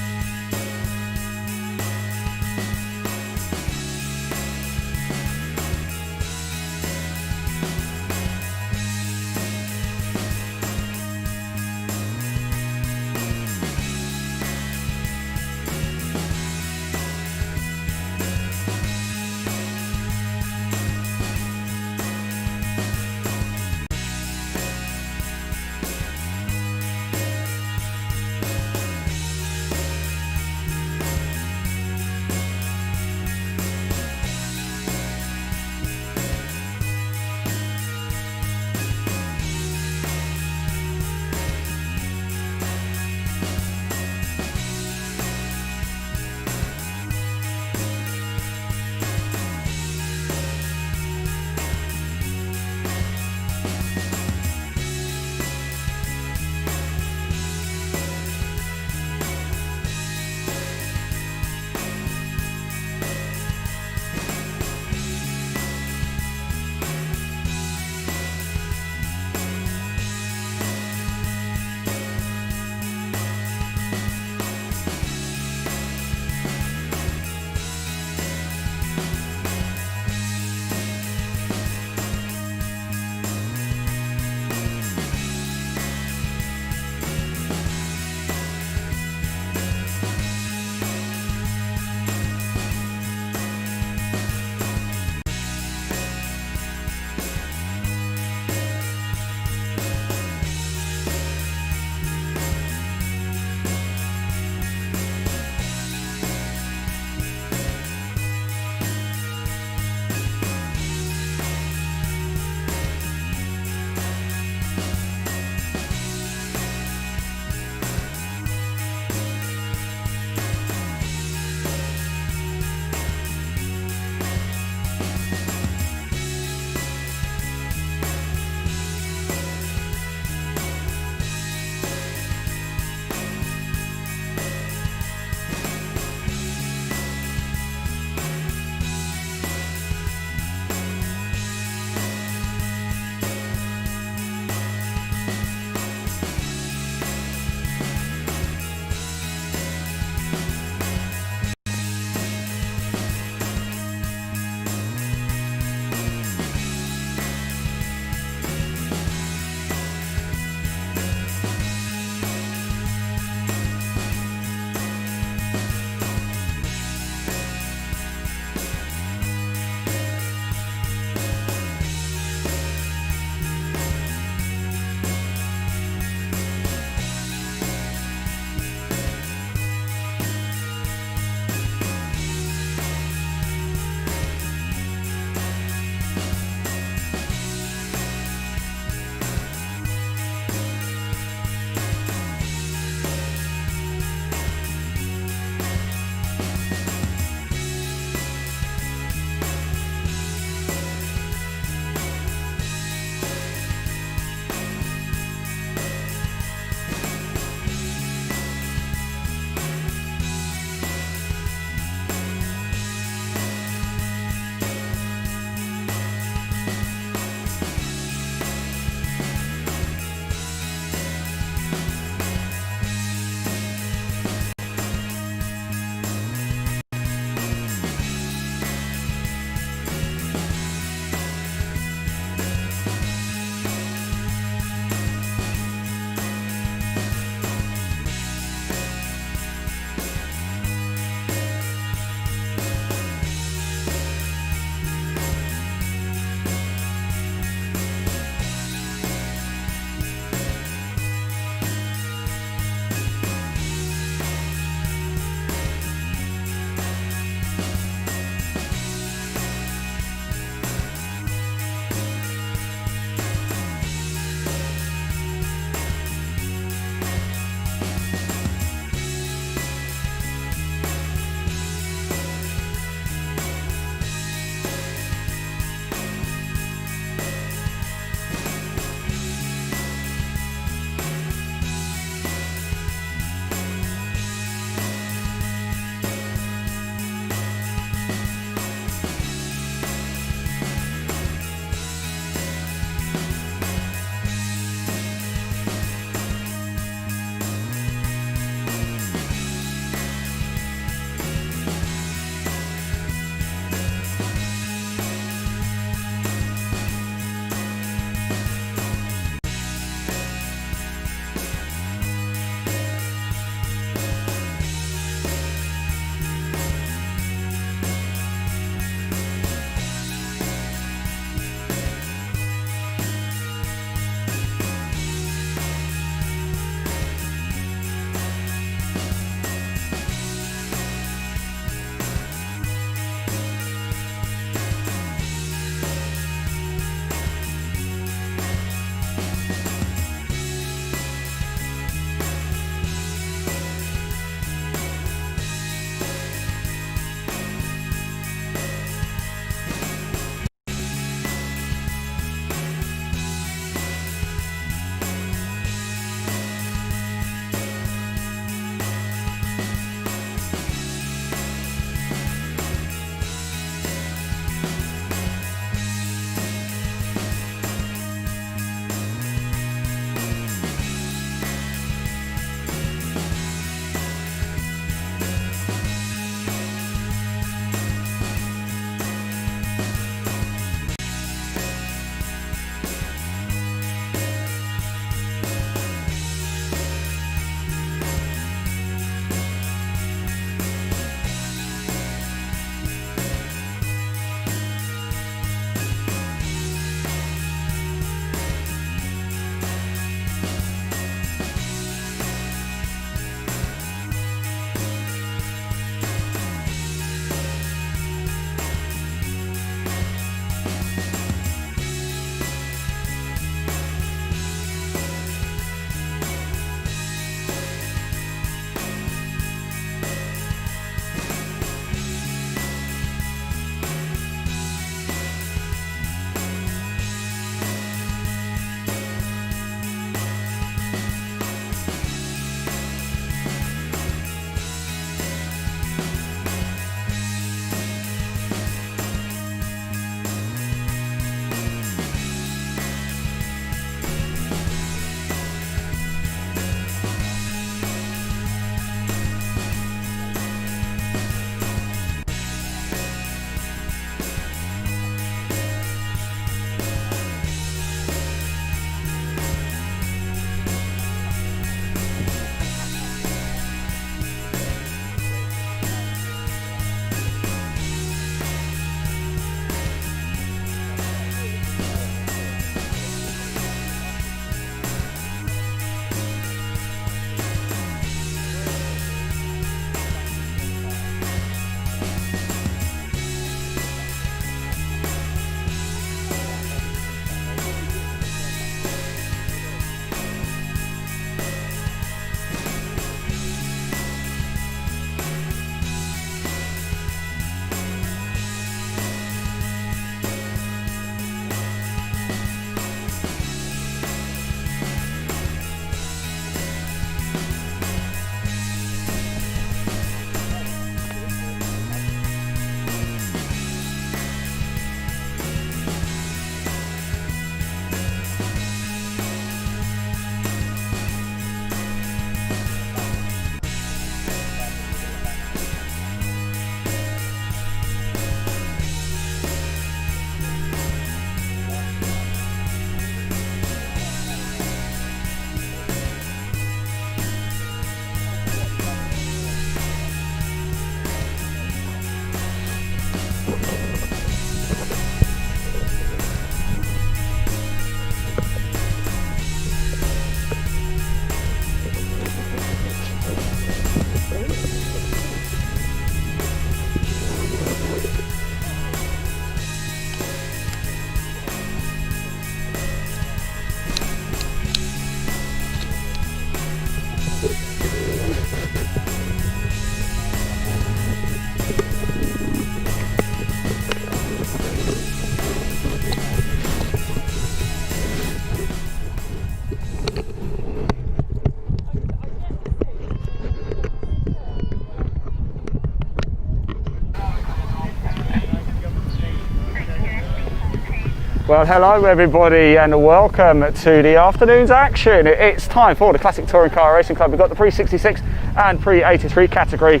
Well, hello everybody and welcome to the afternoon's action. It's time for the Classic Touring Car Racing Club. We've got the pre-66 and pre-83 category,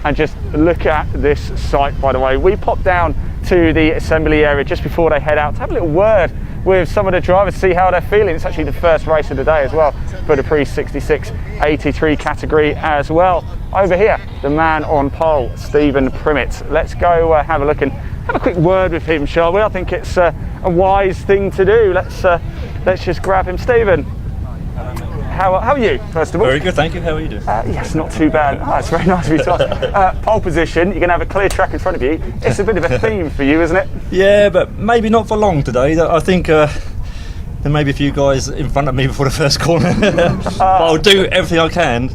and just look at this site, by the way. We popped down to the assembly area just before they head out to have a little word with some of the drivers, see how they're feeling. It's actually the first race of the day as well for the pre-66 83 category as well. Over here, the man on pole, Stephen Primmitt. Let's go have a look and have a quick word with him, shall we? I think it's a wise thing to do. Let's just grab him. Stephen, how are you, first of all? Very good, thank you. How are you doing? Yes, not too bad. Oh, it's very nice of you to ask. Pole position, you're going to have a clear track in front of you. It's a bit of a theme for you, isn't it? Yeah, but maybe not for long today. I think there may be a few guys in front of me before the first corner. But I'll do everything I can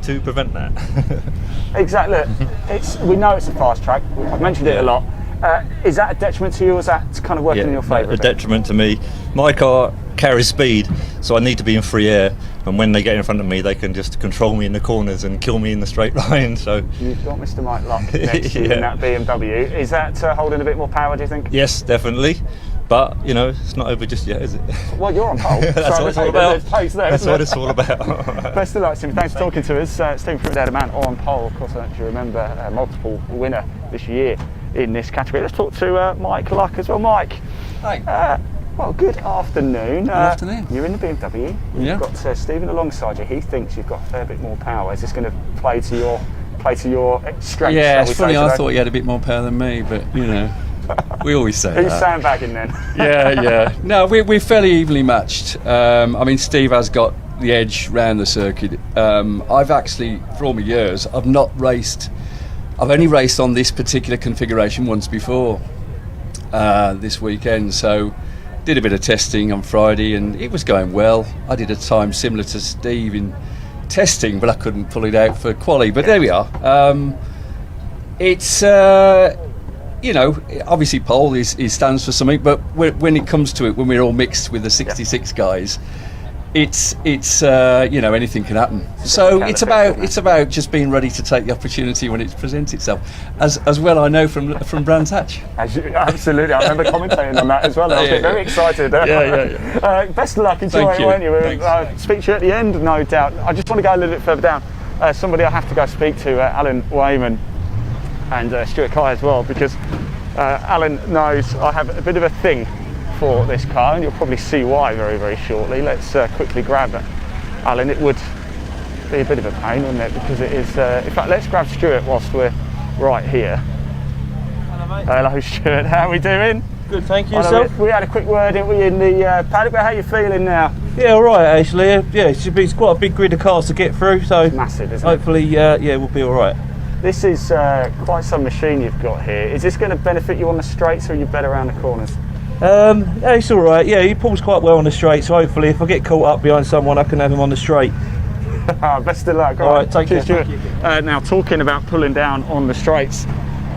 to prevent that. Exactly. We know it's a fast track. I've mentioned it a lot. Is that a detriment to you, or is that kind of working in your favour? A detriment to me. My car carries speed, so I need to be in free air, and when they get in front of me they can just control me in the corners and kill me in the straight line. So you've got Mr. Mike Luck next to you in that BMW. Is that holding a bit more power, do you think? Yes, definitely, but you know, it's not over just yet, is it? Well, you're on pole. That's what it's all about. That's what it's all about. Best of luck, Stephen. Thanks for talking to us. Stephen Primmitt, the man on pole. Of course, I don't know if you remember, multiple winner this year in this category. Let's talk to Mike Luck as well. Mike. Hi. Well, good afternoon. Good afternoon. You're in the BMW. You've got Stephen alongside you. He thinks you've got a fair bit more power. Is this going to play to your strengths? Yeah, it's funny. I thought you had a bit more power than me, but you know, we always say Who's that. sandbagging then? Yeah. No, we're fairly evenly matched. I mean, Steve has got the edge round the circuit. I've actually, for all my years, I've only raced on this particular configuration once before this weekend, so did a bit of testing on Friday and it was going well. I did a time similar to Steve in testing, but I couldn't pull it out for quali, but there we are. It's you know, obviously pole stands for something, but when it comes to it, when we're all mixed with the 66 guys, it's you know, anything can happen. So it's about just being ready to take the opportunity when it presents itself. As well, I know from Brands Hatch. Absolutely, I remember commentating on that as well. I was very excited. Yeah. Best of luck, enjoy it, won't you? Speak to you at the end, no doubt. I just want to go a little bit further down. Somebody I have to go speak to, Alan Wayman and Stuart Kai as well, because Alan knows I have a bit of a thing for this car, and you'll probably see why very, very shortly. Let's quickly grab Alan. It would be a bit of a pain, wouldn't it? Because it is. In fact, let's grab Stuart whilst we're right here. Hello, mate. Hello, Stuart. How are we doing? Good, thank you. Yourself? We had a quick word, didn't we, in the paddock? But how are you feeling now? Yeah, all right, actually. Yeah, it's quite a big grid of cars to get through, so it's massive, isn't hopefully, we'll be all right. This is quite some machine you've got here. Is this going to benefit you on the straights, or are you better around the corners? Yeah, it's all right. Yeah, he pulls quite well on the straight, so hopefully if I get caught up behind someone, I can have him on the straight. Best of luck. All right, take care. Now, talking about pulling down on the straights,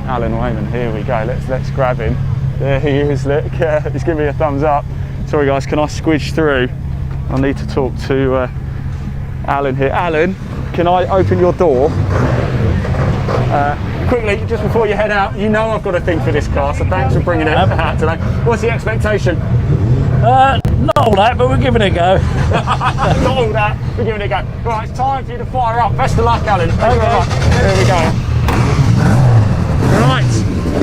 Alan Wayman, here we go. Let's grab him. There he is. Look, he's giving me a thumbs up. Sorry, guys, can I squidge through? I need to talk to Alan here. Alan, can I open your door? Quickly, just before you head out, you know I've got a thing for this car, so thanks for bringing it out today. What's the expectation? Not all that, but we're giving it a go. Not all that, we're giving it a go. Right, it's time for you to fire up. Best of luck, Alan. Thank you very much. Here we go. Right,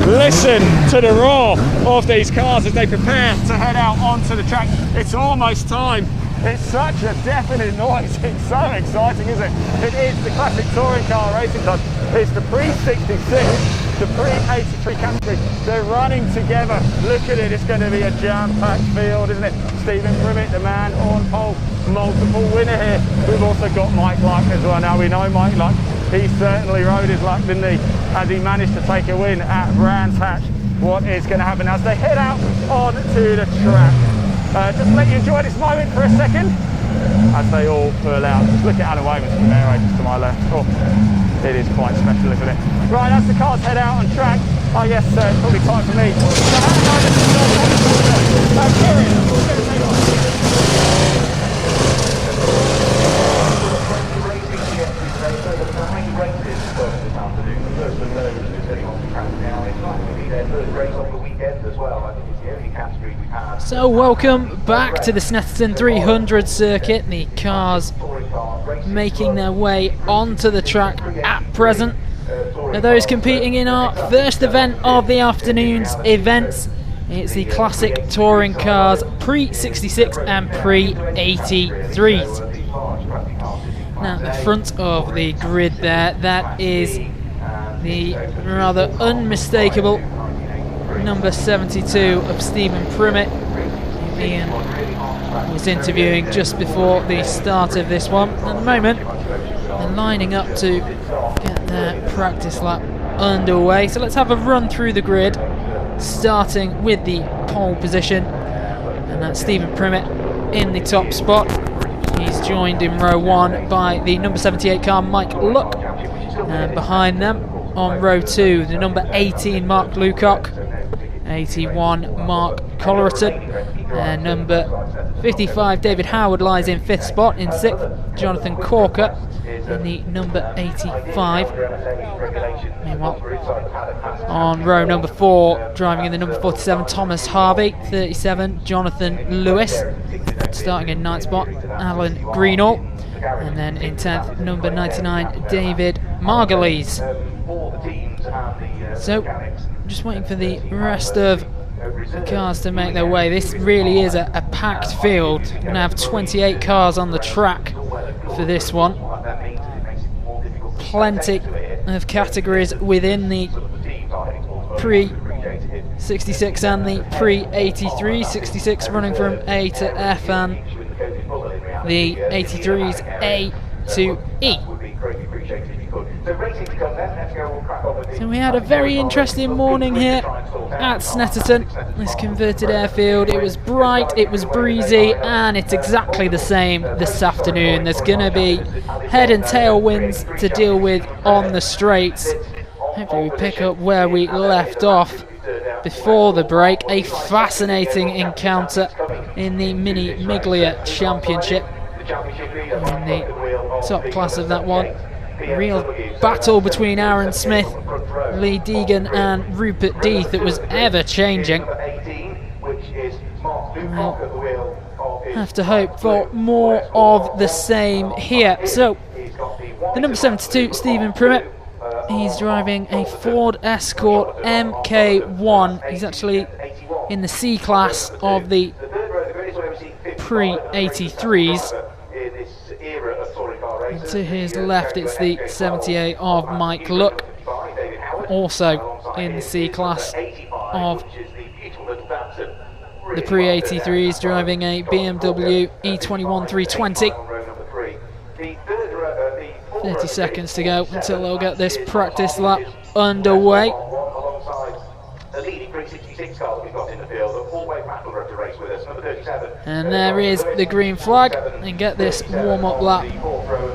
listen to the roar of these cars as they prepare to head out onto the track. It's almost time. It's such a deafening noise. It's so exciting, isn't it? It is the Classic Touring Car Racing Club. It's the pre-66, the pre-83 category. They're running together. Look at it. It's going to be a jam-packed field, isn't it? Stephen Primmitt, the man on pole, multiple winner here. We've also got Mike Luck as well. Now we know Mike Luck. He certainly rode his luck, didn't he? As he managed to take a win at Brands Hatch. What is going to happen as they head out onto the track? Just let you enjoy this moment for a second as they all pull out. Just look at Alan Wayman from there, just to my left. Oh, it is quite special, isn't it? Right, as the cars head out on track, I guess it's probably time for me to have a moment First race of the weekend as well. I think it's the only category we've had So welcome back to the Snetterton 300 circuit. The cars making their way onto the track at present. Now those competing in our first event of the afternoon's events. It's the classic touring cars pre-66 and pre-83s. Now at the front of the grid there, that is the rather unmistakable number 72 of Stephen Primmett. Ian was interviewing just before the start of this one. At the moment, they're lining up to get their practice lap underway. So let's have a run through the grid, starting with the pole position. And that's Stephen Primmett in the top spot. He's joined in row 1 by the number 78 car, Mike Luck. And behind them, on row 2, the number 18 Mark Lucock, 81 Mark Collerton, and number 55 David Howard lies in 5th spot. In 6th, Jonathan Corker in the number 85. Meanwhile, on row number 4, driving in the number 47, Thomas Harvey, 37 Jonathan Lewis, starting in 9th spot, Alan Greenall, and then in 10th, number 99 David Margulies. So, just waiting for the rest of the cars to make their way. This really is a packed field. We're going to have 28 cars on the track for this one. Plenty of categories within the pre-66 and the pre-83. 66 running from A to F and the 83s A to E. So we had a very interesting morning here at Snetterton, this converted airfield. It was bright, it was breezy, and it's exactly the same this afternoon. There's going to be head and tail winds to deal with on the straights. Hopefully we pick up where we left off before the break. A fascinating encounter in the Mini Miglia Championship. In the top class of that one. A real battle between Aaron Smith, Lee Deegan and Rupert Deeth that was ever changing. We'll have to hope for more of the same here. So the number 72 Stephen Primmett, he's driving a Ford Escort MK1. He's actually in the C class of the pre-83s. And to his left, it's the 78 of Mike Luck, also in the C class of the pre-83s, driving a BMW E21 320. 30 seconds to go until they'll get this practice lap underway. And there is the green flag, and get this warm-up lap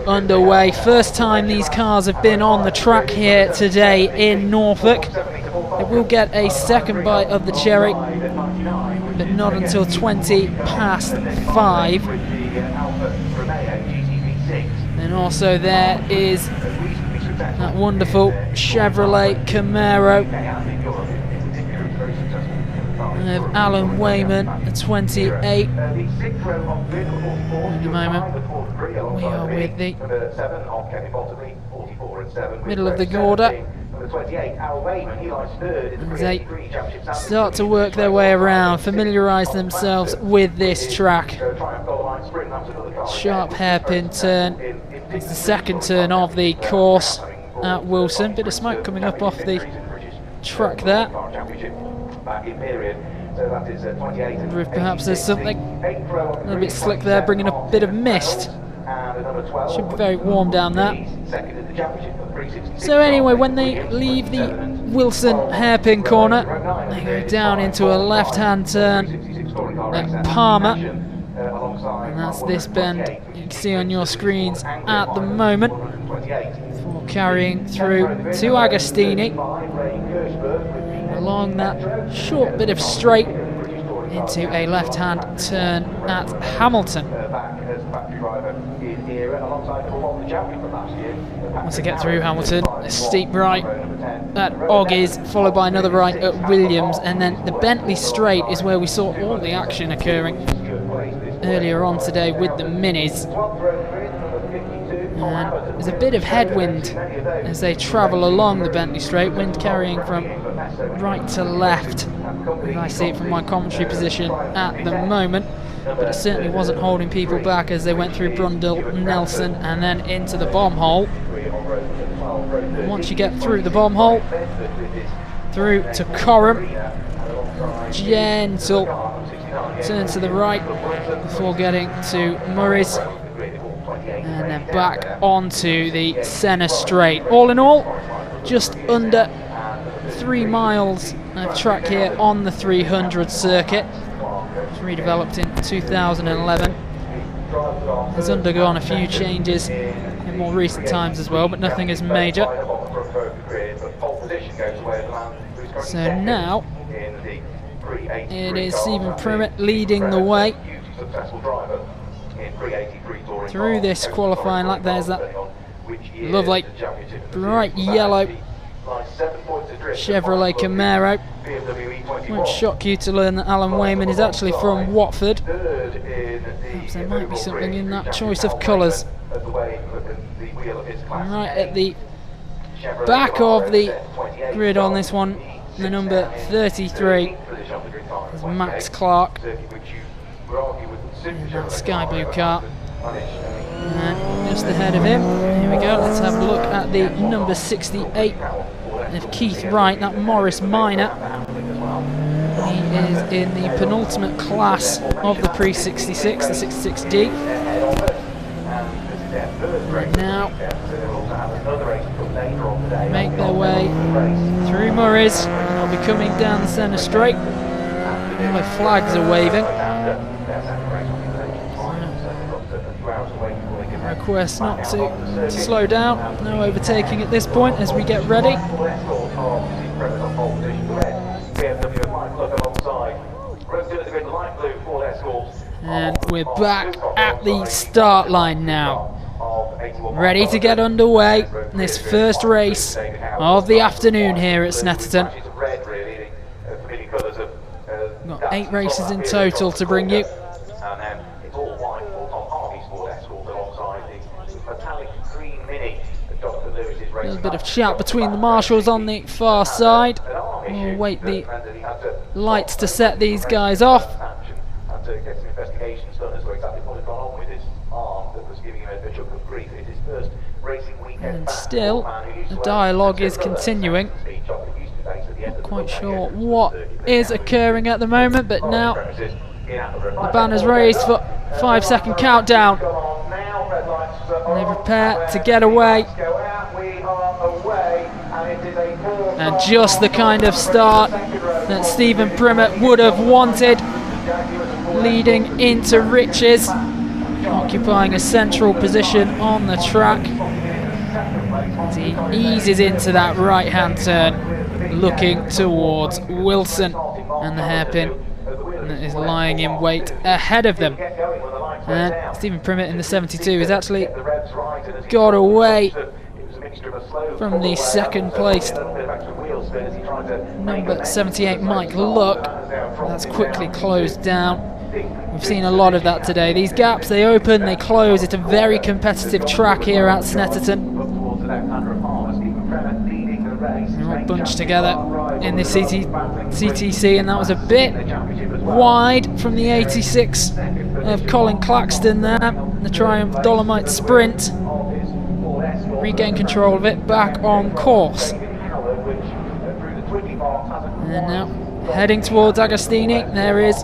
underway. First time these cars have been on the track here today in Norfolk. They will get a second bite of the cherry, but not until 20 past 5. And also there is that wonderful Chevrolet Camaro of Alan Wayman, a 28. In a moment, we are with the middle of the order. As they start to work their way around, familiarise themselves with this track. Sharp hairpin turn. It's the second turn of the course at Wilson. Bit of smoke coming up off the track there. Perhaps there's something a little bit slick there, bringing a bit of mist. Should be very warm down there. So anyway, when they leave the Wilson hairpin corner, they go down into a left-hand turn at Palmer. And that's this bend you can see on your screens at the moment. Before carrying through to Agostini. Along that short bit of straight into a left-hand turn at Hamilton. Once they get through Hamilton, a steep right at Oggies, followed by another right at Williams, and then the Bentley Straight is where we saw all the action occurring earlier on today with the minis. And there's a bit of headwind as they travel along the Bentley Straight, wind carrying from right to left, as I see it from my commentary position at the moment, but it certainly wasn't holding people back as they went through Brundle, Nelson, and then into the bomb hole. And once you get through the bomb hole, through to Coram, gentle turn to the right before getting to Murray's, and then back onto the Senna Straight. All in all, just under 3 miles of track here on the 300 circuit. It was redeveloped in 2011. Has undergone a few changes in more recent times as well, but nothing as major. So now it is Stephen Primmett leading the way through this qualifying lap. There's that lovely bright yellow Chevrolet Camaro. Won't shock you to learn that Alan Wayman is actually from Watford. Perhaps there might be something in that choice of colours. Right at the back of the grid on this one, the number 33 is Max Clark in that sky blue car. And just ahead of him, here we go, let's have a look at the number 68 of Keith Wright, that Morris Minor. He is in the penultimate class of the pre-66, the 66D. And now make their way through Murray's, and they'll be coming down the centre straight. All the flags are waving. Request not to slow down, no overtaking at this point as we get ready. And we're back at the start line now, ready to get underway in this first race of the afternoon here at Snetterton. We've got 8 races in total to bring you. A little bit of chat between the marshals on the far side. We'll wait the lights to set these guys off. And still, the dialogue is continuing. Not quite sure what is occurring at the moment, but now the banner's raised for 5-second countdown. And they prepare to get away. And just the kind of start that Stephen Primmett would have wanted, leading into Riches, occupying a central position on the track as he eases into that right hand turn, looking towards Wilson and the hairpin that is lying in wait ahead of them. And Stephen Primmett in the 72 has actually got away from the second placed number 78 Mike Luck. That's quickly closed down. We've seen a lot of that today. These gaps, they open, they close. It's a very competitive track here at Snetterton. They're all bunched together in the CTC, and that was a bit wide from the 86 of Colin Claxton there. The Triumph Dolomite Sprint. Regain control of it, back on course. And now heading towards Agostini, there is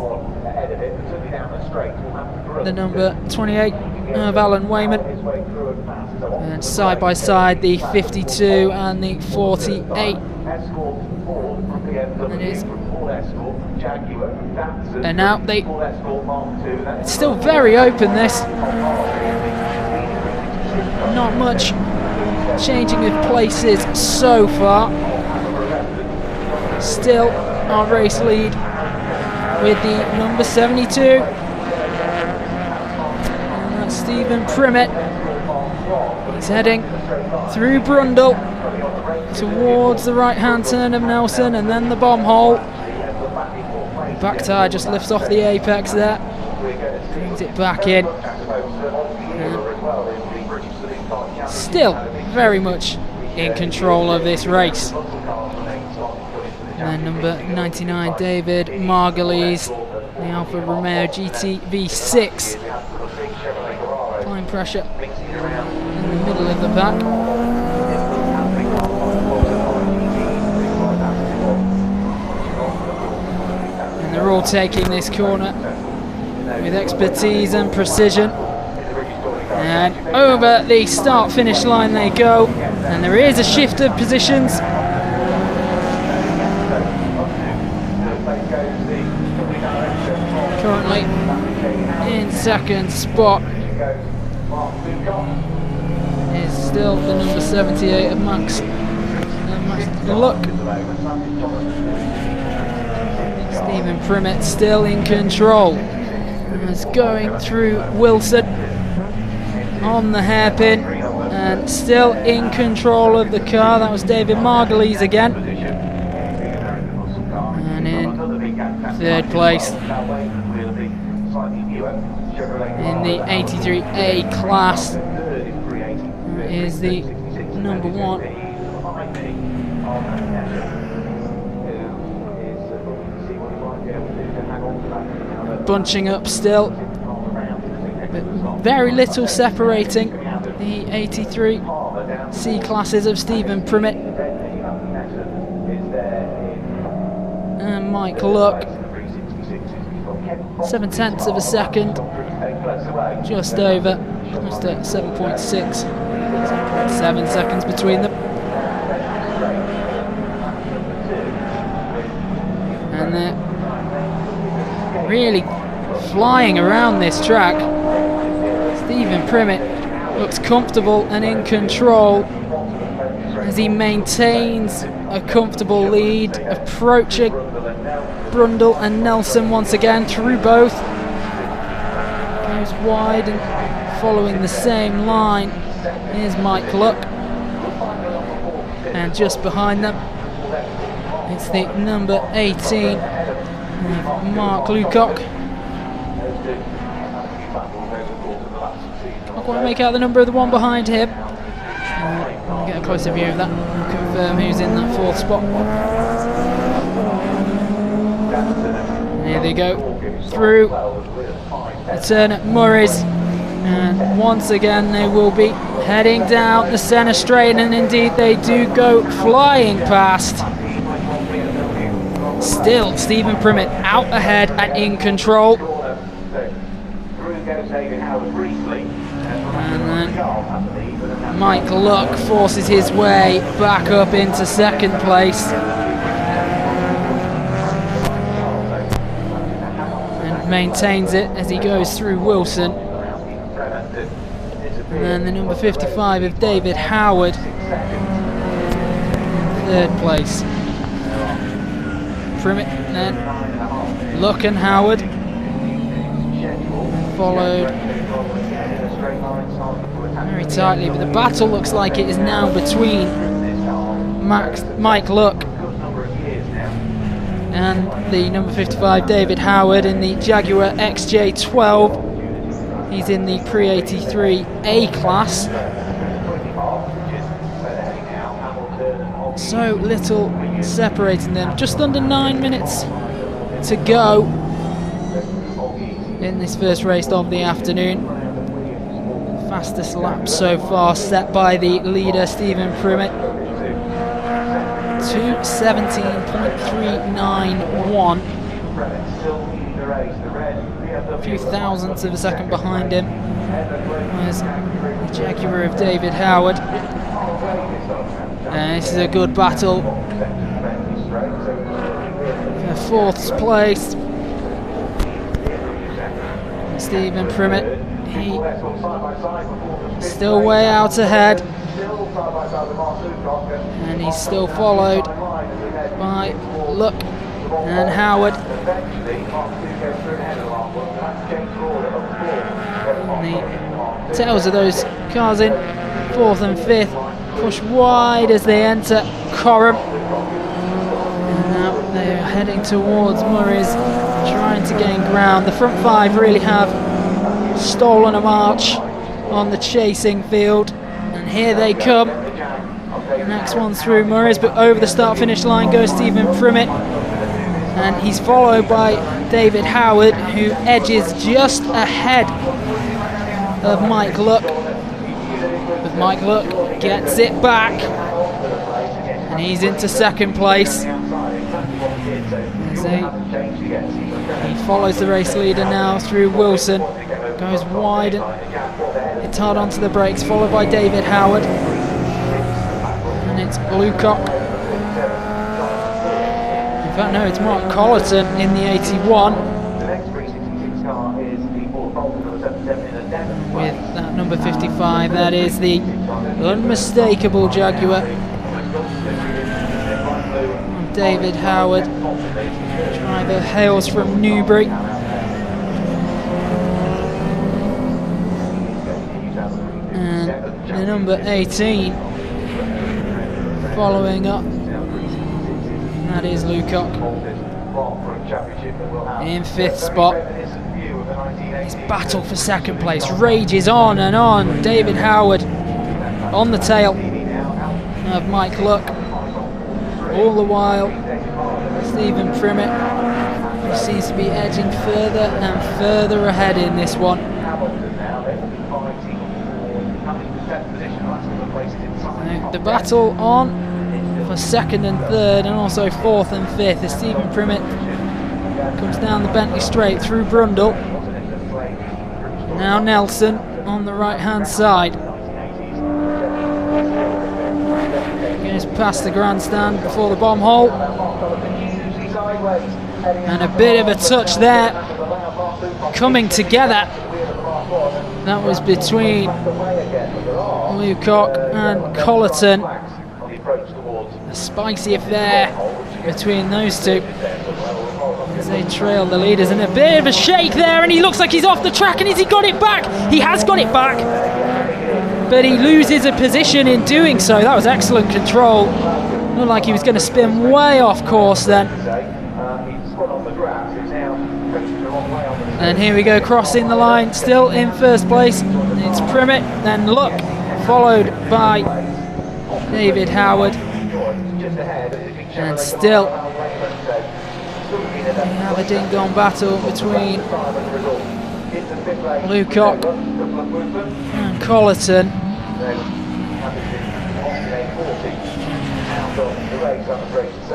the number 28 of Alan Wayman. And side by side the 52 and the 48. It is. And now it's still very open, this. Not much changing of places so far. Still our race lead with the number 72. And that's Stephen Primmett He's heading through Brundle towards the right-hand turn of Nelson, and then the bomb hole. Back tyre just lifts off the apex there, brings it back in. Still very much in control of this race. And then number 99, David Margulies, the Alfa Romeo GT V6. Applying pressure in the middle of the pack. And they're all taking this corner with expertise and precision. And over the start-finish line they go. And there is a shift of positions. Currently in second spot is still the number 78 of Max Luck. Stephen Primmett still in control. Is going through Wilson on the hairpin and still in control of the car. That was David Margulies again. And in third place in the 83A class is the number 1. Bunching up still, but very little separating the 83 C classes of Stephen Primmett and Mike Luck. 7/10 of a second, just over, just at 7.6, 7 seconds between them. And they're really flying around this track. Stephen Primmett looks comfortable and in control as he maintains a comfortable lead, approaching Brundle and Nelson once again through both. Goes wide and following the same line. Here's Mike Luck. And just behind them, it's the number 18, Mark Lucock. Can't quite make out the number of the one behind him. We'll get a closer view of that and confirm who's in that 4th spot. And here they go through the turn at Murray's, and once again they will be heading down the centre straight, and indeed they do go flying past. Still Stephen Primmett out ahead and in control. And then Mike Luck forces his way back up into second place. And maintains it as he goes through Wilson. And then the number 55 of David Howard, third place. Primmett then, Luck and Howard, followed very tightly, but the battle looks like it is now between Mike Luck and the number 55 David Howard in the Jaguar XJ12. He's in the pre-83A class. So little separating them. Just under 9 minutes to go in this first race of the afternoon. Fastest lap so far set by the leader Stephen Primmett. 2:17.391. A few thousandths of a second behind him. There's the Jaguar of David Howard. This is a good battle for 4th place. Stephen Primmett, he still way out ahead, and he's still followed by Luck and Howard. And the tails of those cars in 4th and 5th push wide as they enter Coram. And now they're heading towards Murray's, trying to gain ground. The front 5 really have stolen a march on the chasing field, and here they come. The next one through Murray's, but over the start-finish line goes Stephen Primmett, and he's followed by David Howard, who edges just ahead of Mike Luck. But Mike Luck gets it back, and he's into 2nd place. He follows the race leader now through Wilson, goes wide and it's hard onto the brakes, followed by David Howard, and it's Bluecock. In fact, no, it's Mark Collerton in the 81 with that number 55. That is the unmistakable Jaguar of David Howard. Driver hails from Newbury. And the number 18 following up, that is Lucock in 5th spot. His battle for 2nd place rages on and on. David Howard on the tail of Mike Luck. All the while, Stephen Primmett, who seems to be edging further and further ahead in this one. The battle on for 2nd and 3rd, and also 4th and 5th, as Stephen Primmett comes down the Bentley Straight through Brundle. Now Nelson on the right hand side. Goes past the grandstand before the bomb hole. And a bit of a touch there. Coming together. That was between Lucock and Collerton. A spicy affair between those two as they trail the leaders, and a bit of a shake there, and he looks like he's off the track. And has he got it back? He has got it back, but he loses a position in doing so. That was excellent control. Looked like he was going to spin way off course then. And here we go, crossing the line, still in 1st place. It's Primmett, then Luck, followed by David Howard. And still we have a ding-dong battle between Lucock and Collerton.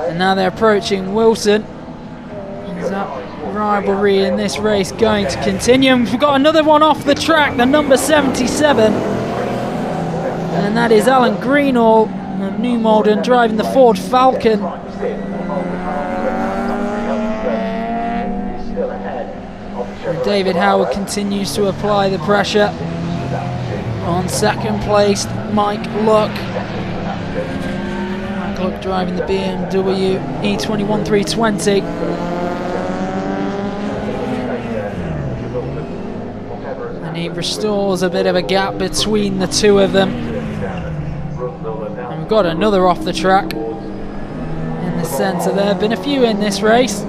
And now they're approaching Wilson. Is that rivalry in this race going to continue? And we've got another one off the track, the number 77. And that is Alan Greenall of New Malden driving the Ford Falcon. And David Howard continues to apply the pressure. On 2nd place, Mike Luck. Mike Luck driving the BMW E21 320. And he restores a bit of a gap between the two of them. And we've got another off the track in the centre there. Been a few in this race.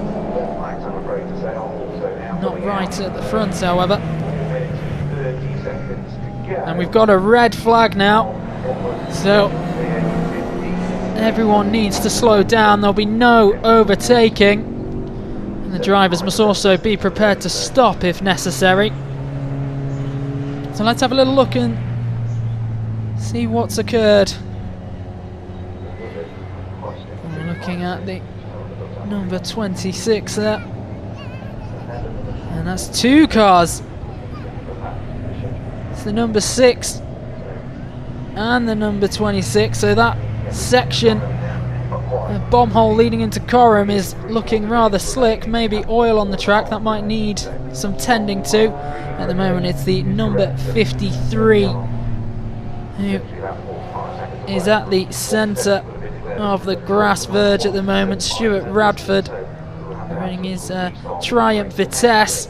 Not right at the front, however. And we've got a red flag now. So everyone needs to slow down. There'll be no overtaking. And the drivers must also be prepared to stop if necessary. So let's have a little look and see what's occurred. We're looking at the number 26 there. And that's 2 cars. It's the number 6 and the number 26. So that section of bomb hole leading into Coram is looking rather slick. Maybe oil on the track, that might need some tending to. At the moment it's the number 53 who is at the centre of the grass verge at the moment. Stuart Radford running his Triumph Vitesse.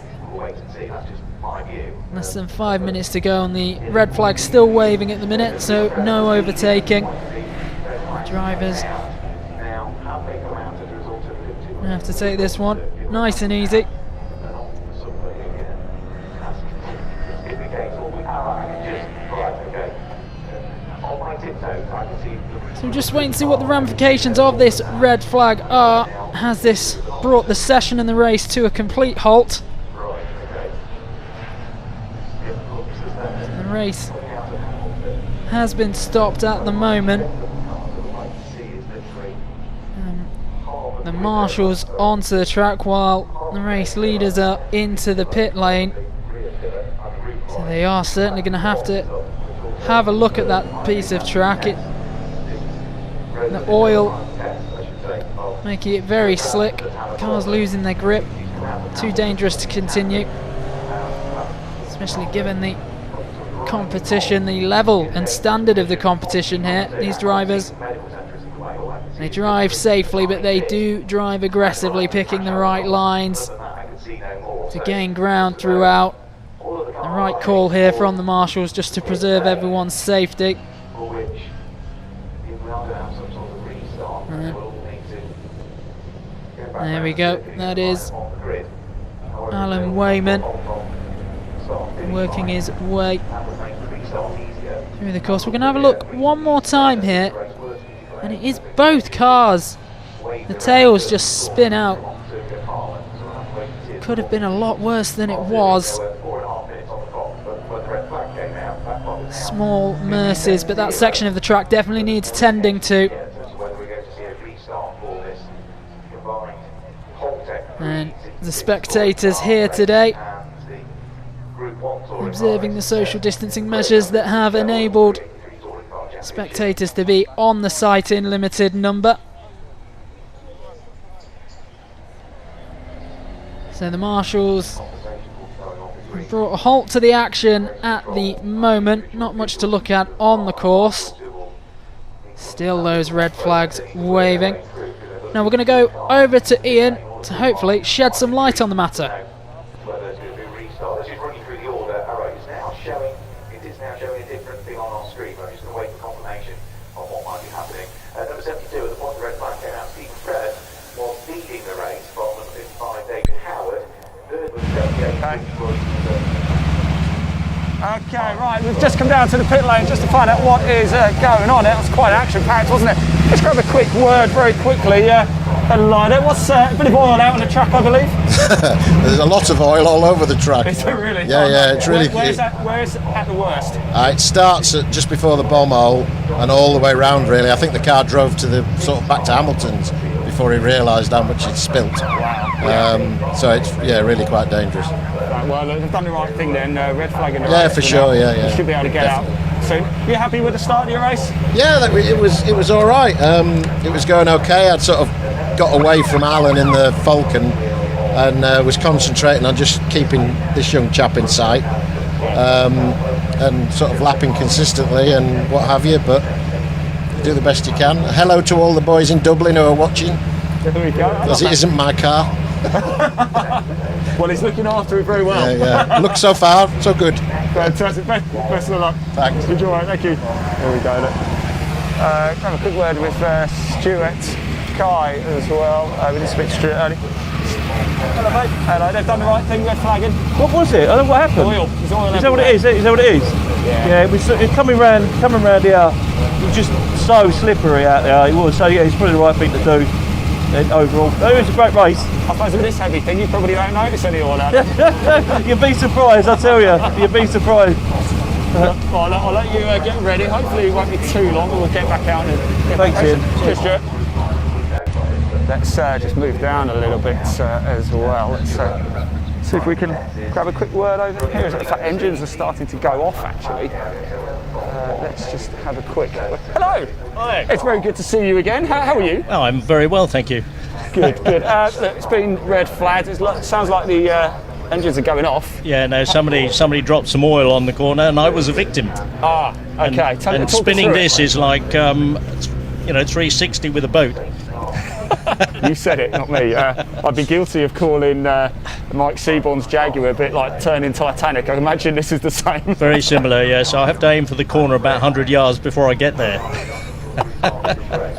Less than 5 minutes to go, and the red flag still waving at the minute, so no overtaking. Drivers have to take this one nice and easy. So we're just waiting to see what the ramifications of this red flag are. Has this brought the session and the race to a complete halt? The race has been stopped at the moment. The marshals onto the track while the race leaders are into the pit lane. So they are certainly going to have a look at that piece of track. The oil making it very slick. Cars losing their grip. Too dangerous to continue, especially given the competition, the level and standard of the competition here. These drivers, they drive safely, but they do drive aggressively, picking the right lines to gain ground throughout. The right call here from the marshals, just to preserve everyone's safety. There we go, that is Alan Wayman working his way through the course. We're going to have a look one more time here, and it is both cars. The tails just spin out. Could have been a lot worse than it was. Small mercies, but that section of the track definitely needs tending to. And the spectators here today, observing the social distancing measures that have enabled spectators to be on the site in limited number. So the marshals brought a halt to the action at the moment. Not much to look at on the course. Still those red flags waving. Now we're going to go over to Ian to hopefully shed some light on the matter. It is now showing a different thing on our screen. We're just going to wait for confirmation on what might be happening. Number 72, at the point the red flag came out, Stephen Fred was leading the race from number 55, David Howard. Third was 78, Okay, right, we've just come down to the pit lane just to find out what is going on. It was quite action-packed, wasn't it? Let's grab a quick word very quickly. What's a bit of oil out on the track, I believe? There's a lot of oil all over the track. Is it really? Yeah, it's really. Where's it at the worst? It starts at just before the bomb hole and all the way round. Really, I think the car drove to the sort of back to Hamilton's before he realised how much it spilt. Wow. So it's really quite dangerous. Right, well, they've done the right thing then. Red flag in the race. Yeah, for sure. Yeah. You should be able to get out. So, you happy with the start of your race? Yeah, it was all right. It was going okay. I'd sort of got away from Alan in the Falcon and was concentrating on just keeping this young chap in sight and sort of lapping consistently and what have you, but do the best you can. Hello to all the boys in Dublin who are watching, because it isn't my car. Well, he's looking after it very well. Yeah. Look, so far, so good. Fantastic. Best of luck. Thanks. Enjoy. Thank you. There we go. Have a quick word with Stuart Kai as well. We did speak to Stuart early. Hello, mate. Hello. They've done the right thing. Red flagging. What was it? I don't know what happened. Oil. There's oil. Is that what it is? Is that what it is? Yeah. It was coming round here. It was just so slippery out there. It was. So yeah, it's probably the right thing to do. Overall, it was a great race. I suppose with this heavy thing, you probably don't notice any oil out there. You'd be surprised, I tell you. You'd be surprised. I'll let you get ready. Hopefully, it won't be too long. We'll get back out and. Thanks, Ian. Cheers, Stuart. Let's just move down a little bit as well. Let's see if we can grab a quick word over here. In fact, engines are starting to go off actually. Let's just have a quick. Hello. Hi. It's very good to see you again. How are you? Oh, I'm very well, thank you. Good. Look, it's been red flagged. It sounds like the engines are going off. Yeah, no, somebody dropped some oil on the corner, and I was a victim. Ah, okay. And spinning this is like 360 with a boat. You said it, not me. I'd be guilty of calling Mike Seaborn's Jaguar a bit like turning Titanic. I imagine this is the same. Very similar, yes. I have to aim for the corner about 100 yards before I get there.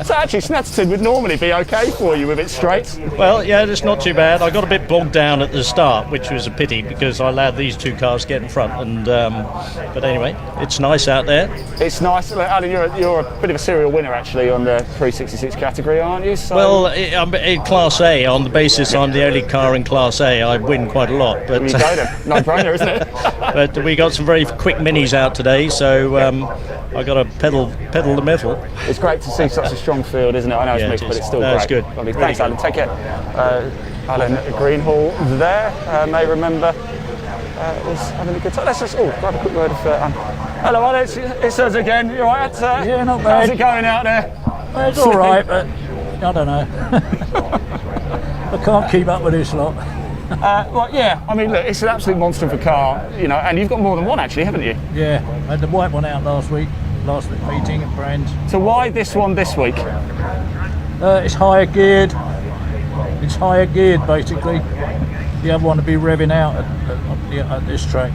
So actually, Snetterton would normally be okay for you with it straight. Well, yeah, it's not too bad. I got a bit bogged down at the start, which was a pity because I allowed these two cars to get in front. And but anyway, it's nice out there. It's nice. Alan, you're a bit of a serial winner actually on the 366 category, aren't you? So well, I'm in Class A on the basis I'm the only car in Class A. I win quite a lot. But you go then. No-brainer, isn't it? But we got some very quick minis out today, so I got to pedal the metal. It's great to see such a strong field, isn't it? I know it's mixed, but it's still great. It's good. Lovely. Thanks, Alan. Take care. Alan Greenhall there, may remember, was having a good time. Let's just grab a quick word of. Hello, Alan. It's us again. You all right? Yeah, not bad. How's it going out there? Well, it's all right, but I don't know. I can't keep up with this lot. Well, yeah. I mean, look, it's an absolute monster of a car, you know, and you've got more than one actually, haven't you? Yeah, I had the white one out last meeting at Brands. So why this one this week? It's higher geared. It's higher geared basically. The other one to be revving out at this track.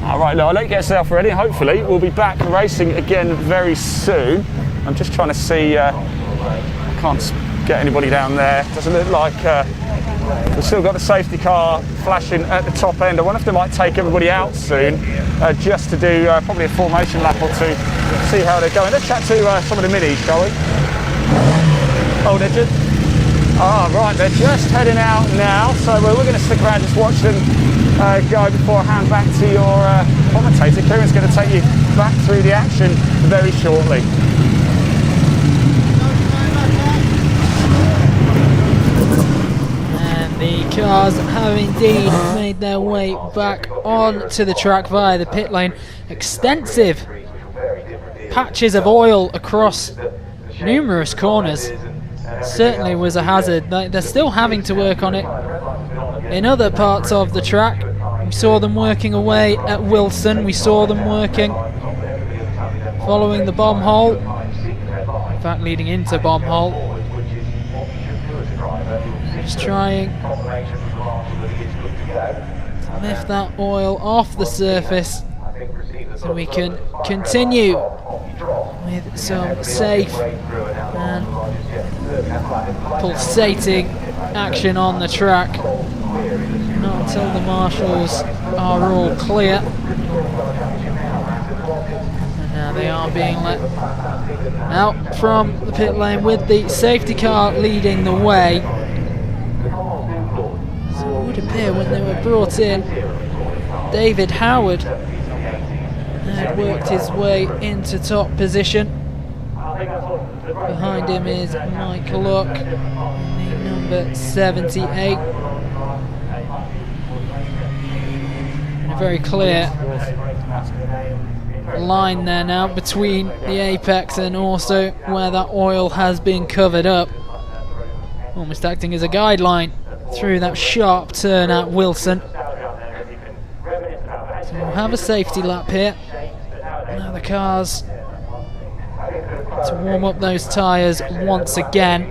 All right, look, I'll let you get yourself ready. Hopefully, we'll be back racing again very soon. I'm just trying to see. I can't get anybody down there. Doesn't look like. We've still got the safety car flashing at the top end. I wonder if they might take everybody out soon, just to do probably a formation lap or two, see how they're going. Let's chat to some of the minis, shall we? Oh, they're just... right, they're just heading out now, so we're going to stick around, just watch them go before I hand back to your commentator. Kieran's going to take you back through the action very shortly. The cars have indeed made their way back onto the track via the pit lane. Extensive patches of oil across numerous corners. Certainly was a hazard. They're still having to work on it in other parts of the track. We saw them working away at Wilson. We saw them working following the bomb hole. In fact, leading into bomb hole. Just trying to lift that oil off the surface so we can continue with some safe and pulsating action on the track. Not until the marshals are all clear. And now they are being let out from the pit lane with the safety car leading the way. Would appear when they were brought in, David Howard had worked his way into top position. Behind him is Mike Luck, the number 78. And a very clear line there now between the apex and also where that oil has been covered up, almost acting as a guideline through that sharp turn at Wilson. So we'll have a safety lap here. Now the cars to warm up those tyres once again.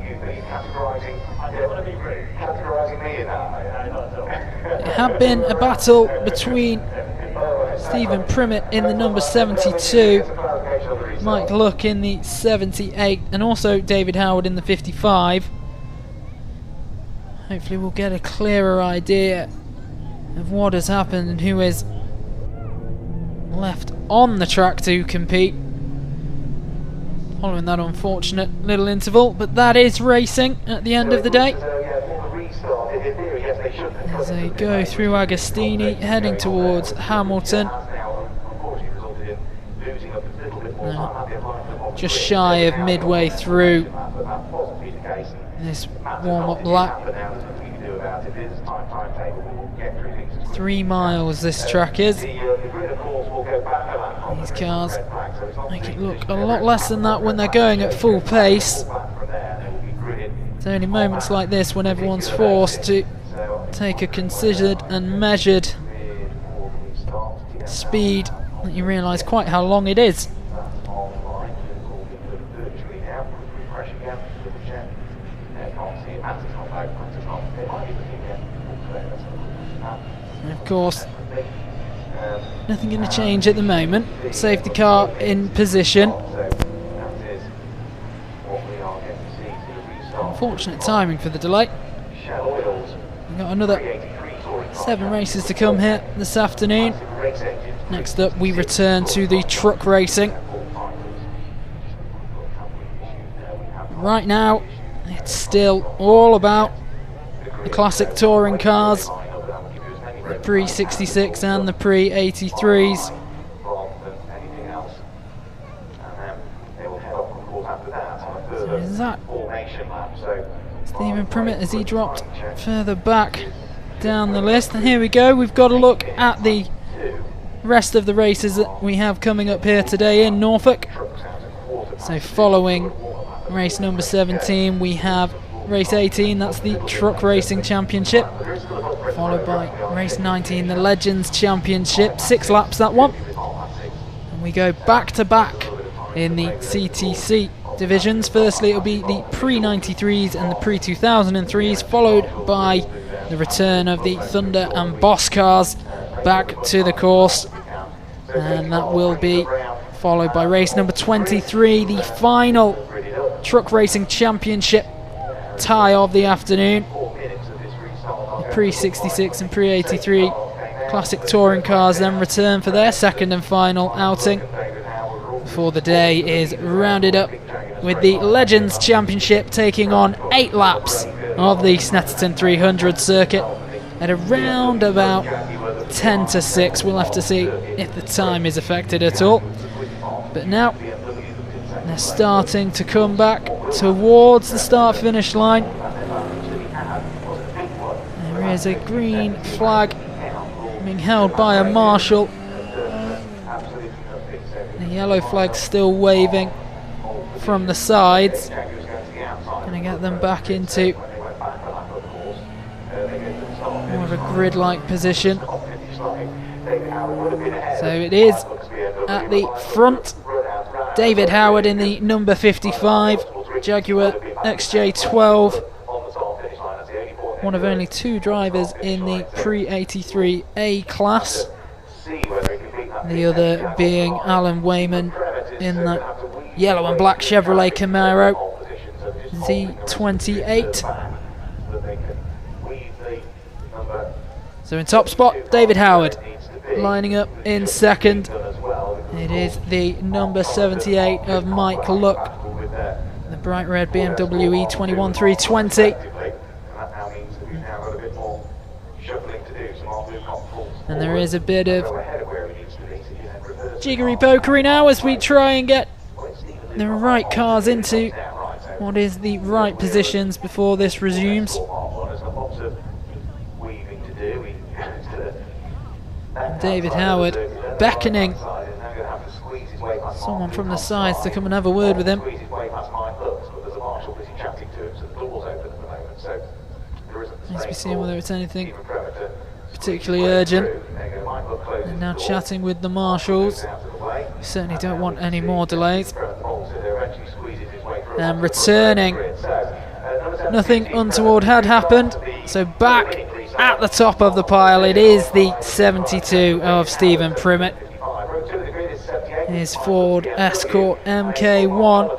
It had been a battle between Stephen Primmett in the number 72, Mike Luck in the 78, and also David Howard in the 55. Hopefully we'll get a clearer idea of what has happened and who is left on the track to compete following that unfortunate little interval, but that is racing at the end of the day. As they go through Agostini heading towards Hamilton. Just shy of midway through this warm-up lap. 3 miles this track is. These cars make it look a lot less than that when they're going at full pace. It's only moments like this when everyone's forced to take a considered and measured speed that you realise quite how long it is. And of course, nothing going to change at the moment. Safety car in position. Unfortunate timing for the delay. We've got another 7 races to come here this afternoon. Next up, we return to the truck racing. Right now, it's still all about the classic touring cars, the pre-66 and the pre-83s. So is that Stephen Primmett as he dropped further back down the list? And here we go, we've got a look at the rest of the races that we have coming up here today in Norfolk. So following race number 17, we have race 18, that's the Truck Racing Championship, followed by race 19, the Legends Championship, 6 laps that one. And we go back to back in the CTC divisions. Firstly, it'll be the pre-93s and the pre-2003s, followed by the return of the Thunder and Boss cars back to the course, and that will be followed by race number 23, the final Truck Racing Championship tie of the afternoon. The pre-66 and pre-83 classic touring cars then return for their second and final outing before the day is rounded up with the Legends Championship taking on 8 laps of the Snetterton 300 circuit at around about 10 to 6. We'll have to see if the time is affected at all. But now they're starting to come back towards the start-finish line. There is a green flag being held by a marshal. The yellow flag still waving from the sides. Going to get them back into more of a grid-like position. So it is at the front, David Howard in the number 55 Jaguar XJ12, one of only 2 drivers in the pre-83 A class, the other being Alan Wayman in the yellow and black Chevrolet Camaro Z28. So in top spot, David Howard. Lining up in second, it is the number 78 of Mike Luck, the bright red BMW E21 320. And there is a bit of jiggery pokery now as we try and get the right cars into what is the right positions before this resumes. David Howard beckoning someone from the sides to come and have a word with him. Needs to be seeing whether it's anything particularly urgent. And now chatting with the marshals. We certainly don't want any more delays. And returning. Nothing untoward had happened, so back at the top of the pile, it is the 72 of Stephen Primmett. His Ford Escort MK1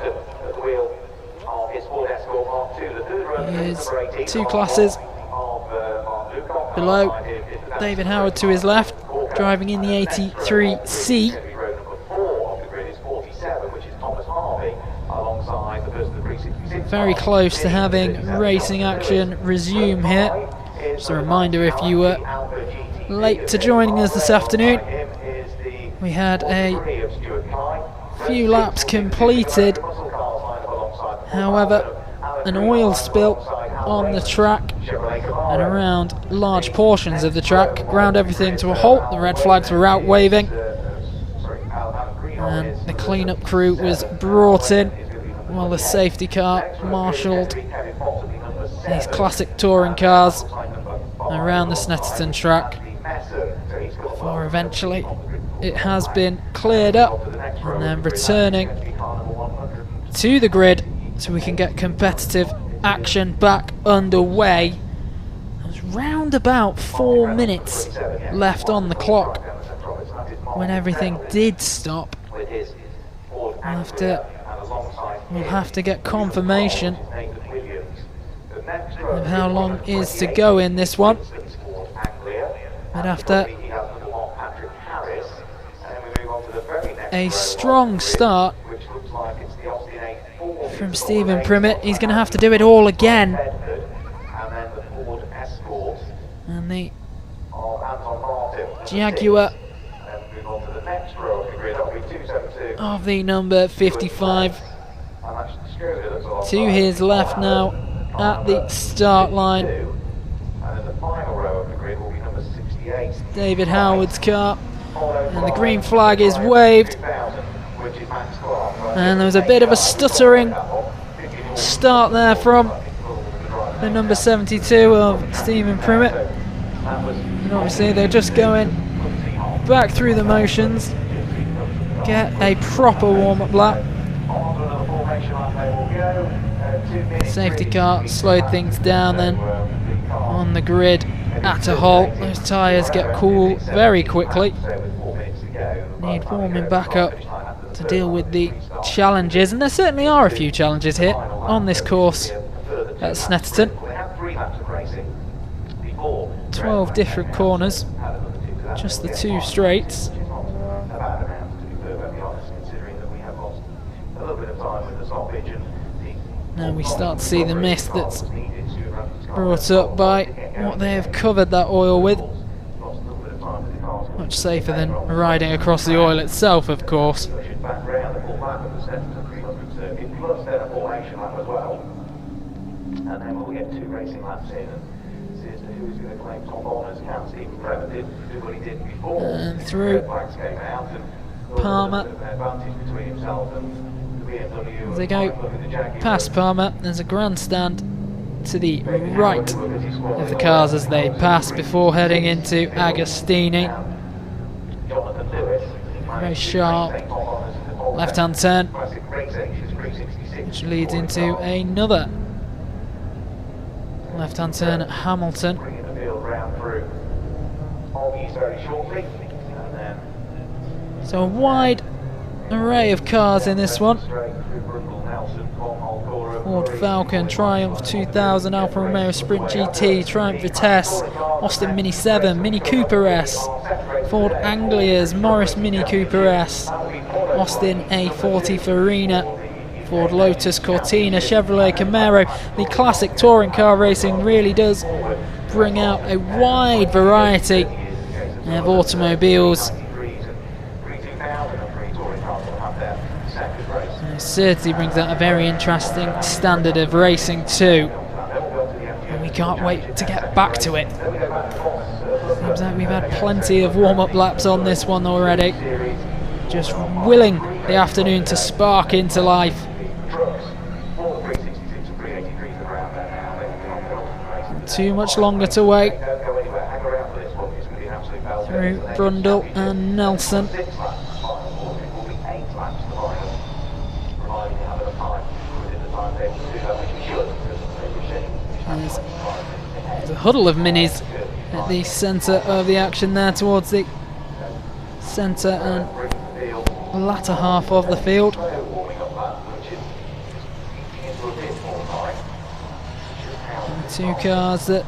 is 2 classes below David Howard to his left, driving in the 83C. Very close to having racing action resume here. Just a reminder, if you were late to joining us this afternoon, we had a few laps completed. However, an oil spill on the track and around large portions of the track ground everything to a halt. The red flags were out waving, and the cleanup crew was brought in while the safety car marshalled these classic touring cars around the Snetterton track before eventually it has been cleared up and then returning to the grid so we can get competitive action back underway. There's round about 4 minutes left on the clock when everything did stop. We'll have to get confirmation of how long is to go in this one. But after a strong start from Stephen Primmett, he's going to have to do it all again. And the Jaguar of the number 55 to his left now at the start line. It's David Howard's car, and the green flag is waved. And there was a bit of a stuttering start there from the number 72 of Stephen Primmett. And obviously they're just going back through the motions, get a proper warm-up lap. Safety car slowed things down then on the grid at a halt. Those tyres get cool very quickly. Need warming back up to deal with the challenges, and there certainly are a few challenges here on this course at Snetterton. 12 different corners, just the 2 straights. Now we start to see the mist that's brought up by what they have covered that oil with. Much safer than riding across the oil itself, of course. And through Palmer. As they go past Palmer, there's a grandstand to the right of the cars as they pass before heading into Agostini. Very sharp left-hand turn, which leads into another left-hand turn at Hamilton. So a wide array of cars in this one. Ford Falcon, Triumph 2000, Alfa Romeo Sprint GT, Triumph Vitesse, Austin Mini 7, Mini Cooper S, Ford Anglias, Morris Mini Cooper S, Austin A40 Farina, Ford Lotus Cortina, Chevrolet Camaro. The classic touring car racing really does bring out a wide variety of automobiles. And it certainly brings out a very interesting standard of racing too. And we can't wait to get back to it. Seems like we've had plenty of warm-up laps on this one already. Just willing the afternoon to spark into life. Not too much longer to wait. Through Brundle and Nelson. There's a huddle of minis at the centre of the action there, towards the centre and latter half of the field. And the 2 cars that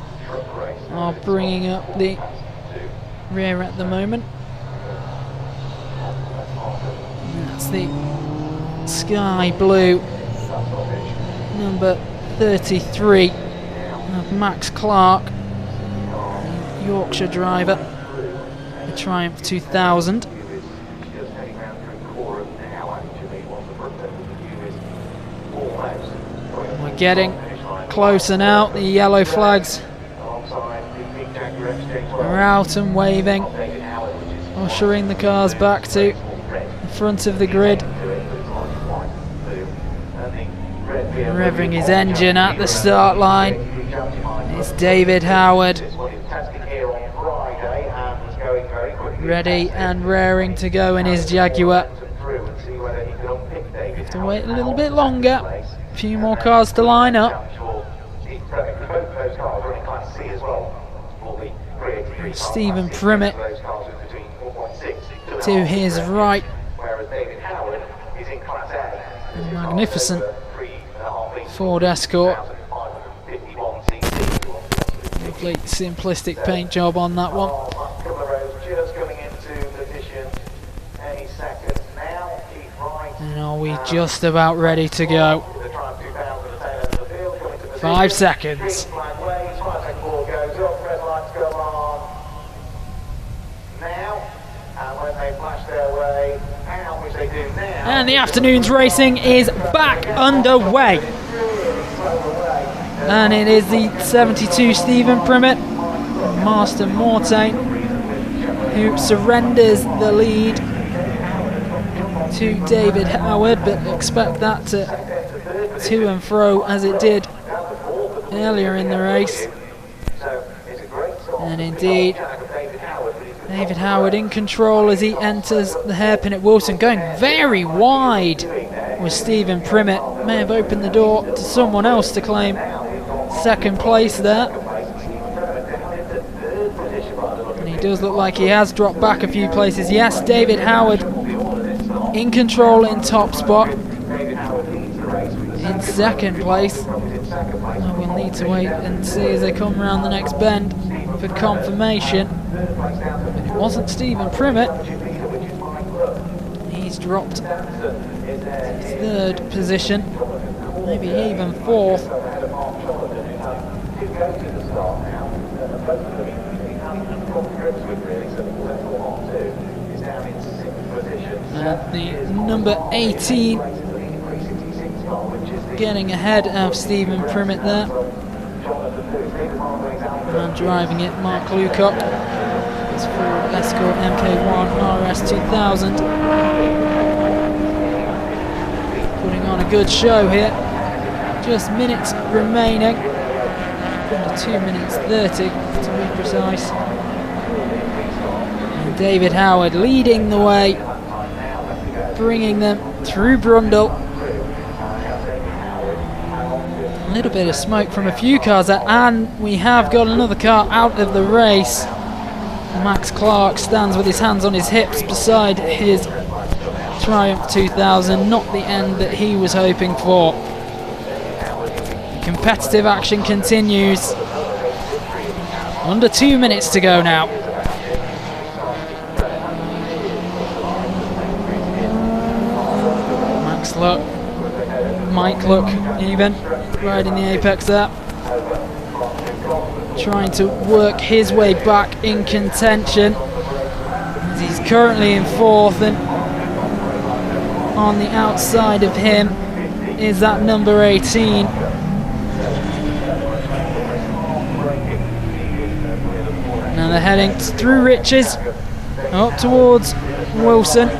are bringing up the rear at the moment. And that's the sky blue number 33 of Max Clark, the Yorkshire driver, the Triumph 2000. We're getting closer now. The yellow flags are out and waving, ushering the cars back to the front of the grid. Revving his engine at the start line. It's David Howard, ready and raring to go in his Jaguar. Have to wait a little bit longer. A few more cars to line up. those cars are in Class C as well. Stephen Primmett to his right. Whereas David Howard is in Class A. A magnificent Ford Escort. Lovely simplistic paint job on that one. Couple of rows just coming into position any second now. Keep right. And are we just about ready to go? 5 seconds. And the afternoon's racing is back underway. And it is the 72 Stephen Primmett, Master Mortain, who surrenders the lead to David Howard, but expect that to and fro as it did earlier in the race. And indeed, David Howard in control as he enters the hairpin at Wilson, going very wide with Stephen Primmett. May have opened the door to someone else to claim second place there. And he does look like he has dropped back a few places. Yes, David Howard in control in top spot. In second place. Oh, we'll need to wait and see as they come around the next bend for confirmation. But it wasn't Stephen Primmett. He's dropped his third position, maybe even fourth. And the number 18 getting ahead of Stephen Primmett there. And driving it, Mark Lucock. It's Ford Escort MK1 RS 2000. Putting on a good show here. Just minutes remaining. 2 minutes 30 to be precise. And David Howard leading the way, bringing them through Brundle. A little bit of smoke from a few cars there, and we have got another car out of the race. Max Clark stands with his hands on his hips beside his Triumph 2000, not the end that he was hoping for. Competitive action continues. Under 2 minutes to go now. Max Luck, Mike Luck even, riding the apex there. Trying to work his way back in contention. As he's currently in fourth, and on the outside of him is that number 18. Now they're heading through Riches, up towards Wilson.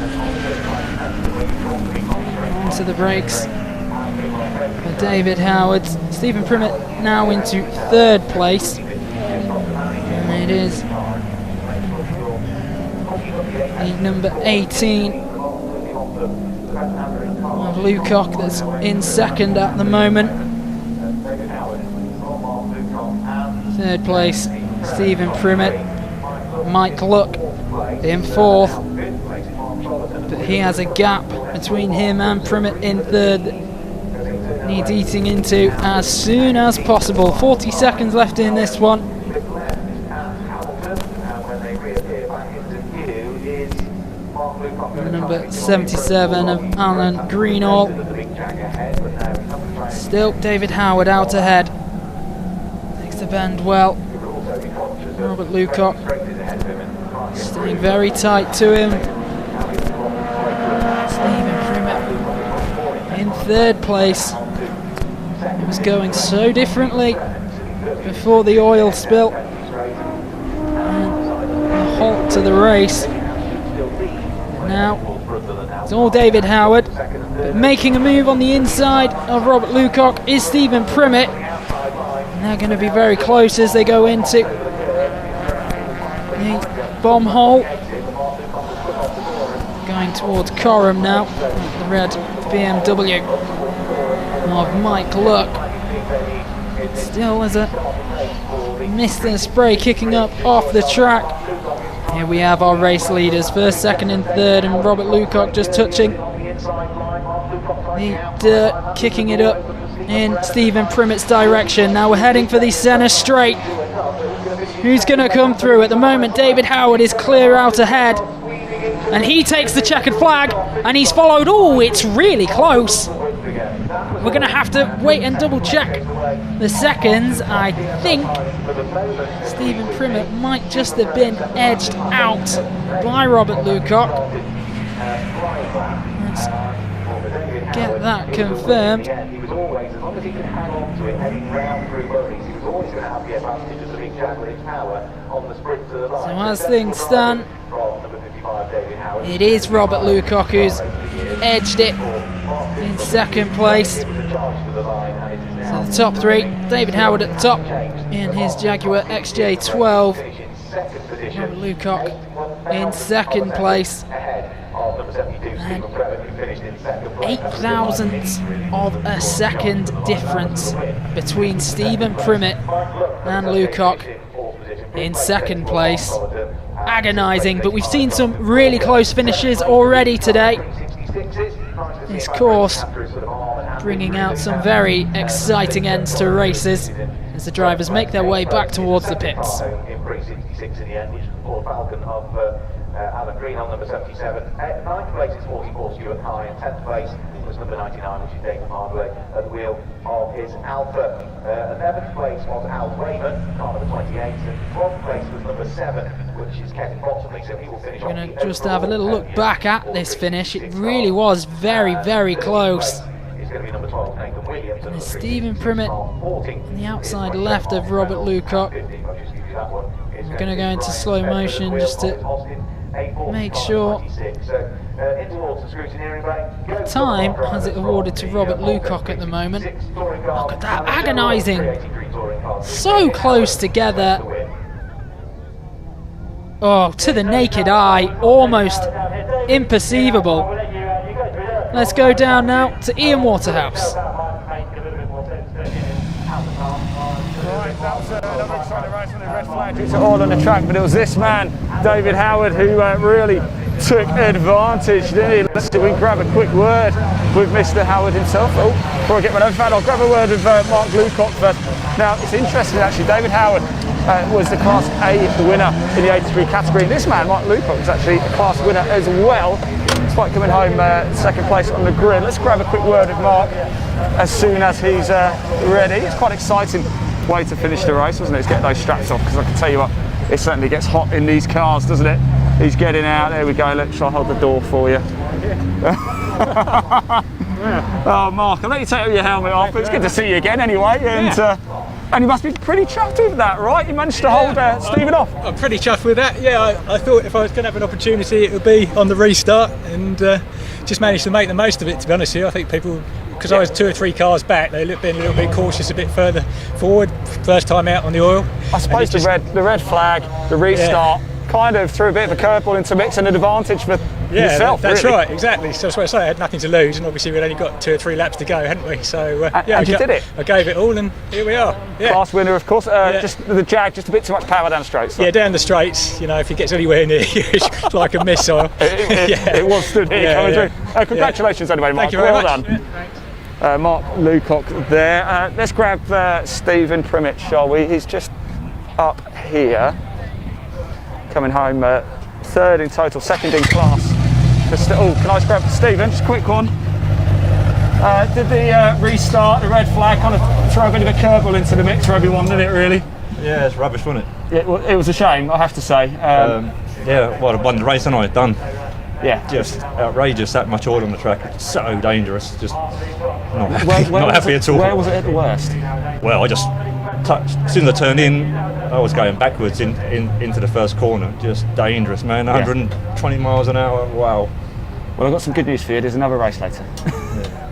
Onto the brakes for David Howard. Stephen Primmett now into third place. And it is the number 18 of Lucock that's in second at the moment. Third place, Stephen Primmett. Mike Luck in fourth, but he has a gap between him and Primmett in third. Needs eating into as soon as possible. 40 seconds left in this one. Number 77 of Alan Greenall. Still David Howard out ahead. Takes the bend well. Robert Lucock staying very tight to him. Stephen Primmett in third place. It was going so differently before the oil spill and the halt to the race. Now it's all David Howard, but making a move on the inside of Robert Lucock is Stephen Primmett, and they're going to be very close as they go into the bomb hole. Going towards Coram now, the red BMW of Mike Luck. Still as a Mr. Spray kicking up off the track. Here we have our race leaders, first, second and third, and Robert Lucock just touching the dirt, kicking it up in Stephen Primmett's direction. Now we're heading for the centre straight. Who's going to come through? At the moment, David Howard is clear out ahead, and he takes the checkered flag, and he's followed. Oh, it's really close. We're going to have to wait and double check the seconds. I think Stephen Primmett might just have been edged out by Robert Lucock. Let's get that confirmed. So as things stand, it is Robert Lucock who's edged it in second place. So the top three, David Howard at the top in his Jaguar XJ12. Robert Lucock in second place. And 0.08 of a second difference between Stephen Primmett and Lucock in second place. Agonising, but we've seen some really close finishes already today. This course bringing out some very exciting ends to races as the drivers make their way back towards the pits. Alan Green on number 77. 9th place is 44 Stuart High, and 10th place was number 99, which is David Hardway, at the wheel of his Alpha. 11th place was Al Raymond, car number 28, and 12th place was number 7, which is Kevin Bottomley, so he will finish. We're going to just have a little look back at this finish. It really was very, very close. And Stephen Primmett on the outside left of Robert Lucock. We're going to go into slow motion just to make sure the time has it awarded to Robert Lucock at the moment. Look at that, agonising, so close together. Oh, to the naked eye, almost imperceivable. Let's go down now to Ian Waterhouse. That was another exciting race when the red flag took it all on the track, but it was this man, David Howard, who really took advantage, didn't he? Let's see if we can grab a quick word with Mr. Howard himself. Oh, before I get my note, I'll grab a word with Mark Lucock first. Now, it's interesting actually, David Howard was the Class A winner in the 83 category. This man, Mark Lucock, was actually a class winner as well, despite coming home second place on the grid. Let's grab a quick word with Mark as soon as he's ready. It's quite exciting way to finish the race, wasn't it? It's getting those straps off, because I can tell you what, it certainly gets hot in these cars, doesn't it? He's getting out. There we go. Let's try hold the door for you. Oh, Mark, I'll let you take your helmet off. It's good to see you again anyway. And you must be pretty chuffed with that, right? You managed to hold Stephen off. I'm pretty chuffed with that. Yeah, I thought if I was going to have an opportunity, it would be on the restart, and just managed to make the most of it, to be honest with you. I think people, because I was 2 or 3 cars back, they've been a little bit cautious a bit further forward, first time out on the oil. I suppose the red flag, the restart, kind of threw a bit of a curveball into mix and an advantage for yourself. That's really. Right, exactly. So that's what I say, I had nothing to lose, and obviously we'd only got 2 or 3 laps to go, hadn't we? So and you did it. I gave it all, and here we are. Yeah. Class winner, of course. Just the Jag, just a bit too much power down the straights. Yeah, down the straights. You know, if he gets anywhere near you, it's like a missile. It was stood here coming through. Congratulations anyway, Mark. Thank you very much. Well done. Mark Lucock there. Let's grab Stephen Primmett, shall we? He's just up here, coming home third in total, second in class. Can I just grab Stephen? Just a quick one. Did the restart, the red flag, kind of throw a bit of a curveball into the mix for everyone, didn't it, really? Yeah, it's rubbish, wasn't it? It was a shame, I have to say. Yeah, well, I won the race, haven't I? Done. Yeah. Just outrageous, that much oil on the track. It's so dangerous. Just not happy at all. Where was it at the worst? Well, I just touched, as soon as I turned in, I was going backwards into the first corner. Just dangerous, man. 120 miles an hour, wow. Well, I've got some good news for you. There's another race later.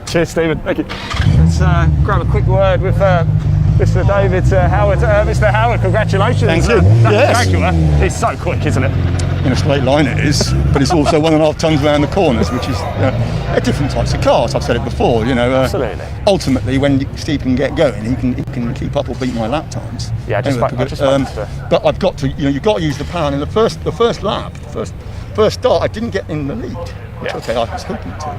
Cheers, Stephen. Thank you. Let's grab a quick word with Mr. David Howard. Mr. Howard, congratulations. Thank you. That Jaguar is so quick, isn't it? in a straight line it is, but it's also 1.5 tons around the corners, which is they're different types of cars. I've said it before, Absolutely. Ultimately, when Steve can get going, he can keep up or beat my lap times. Yeah, but I've got to, you've got to use the power in the first lap, first start. I didn't get in the lead. Yeah. Okay, I was hoping to.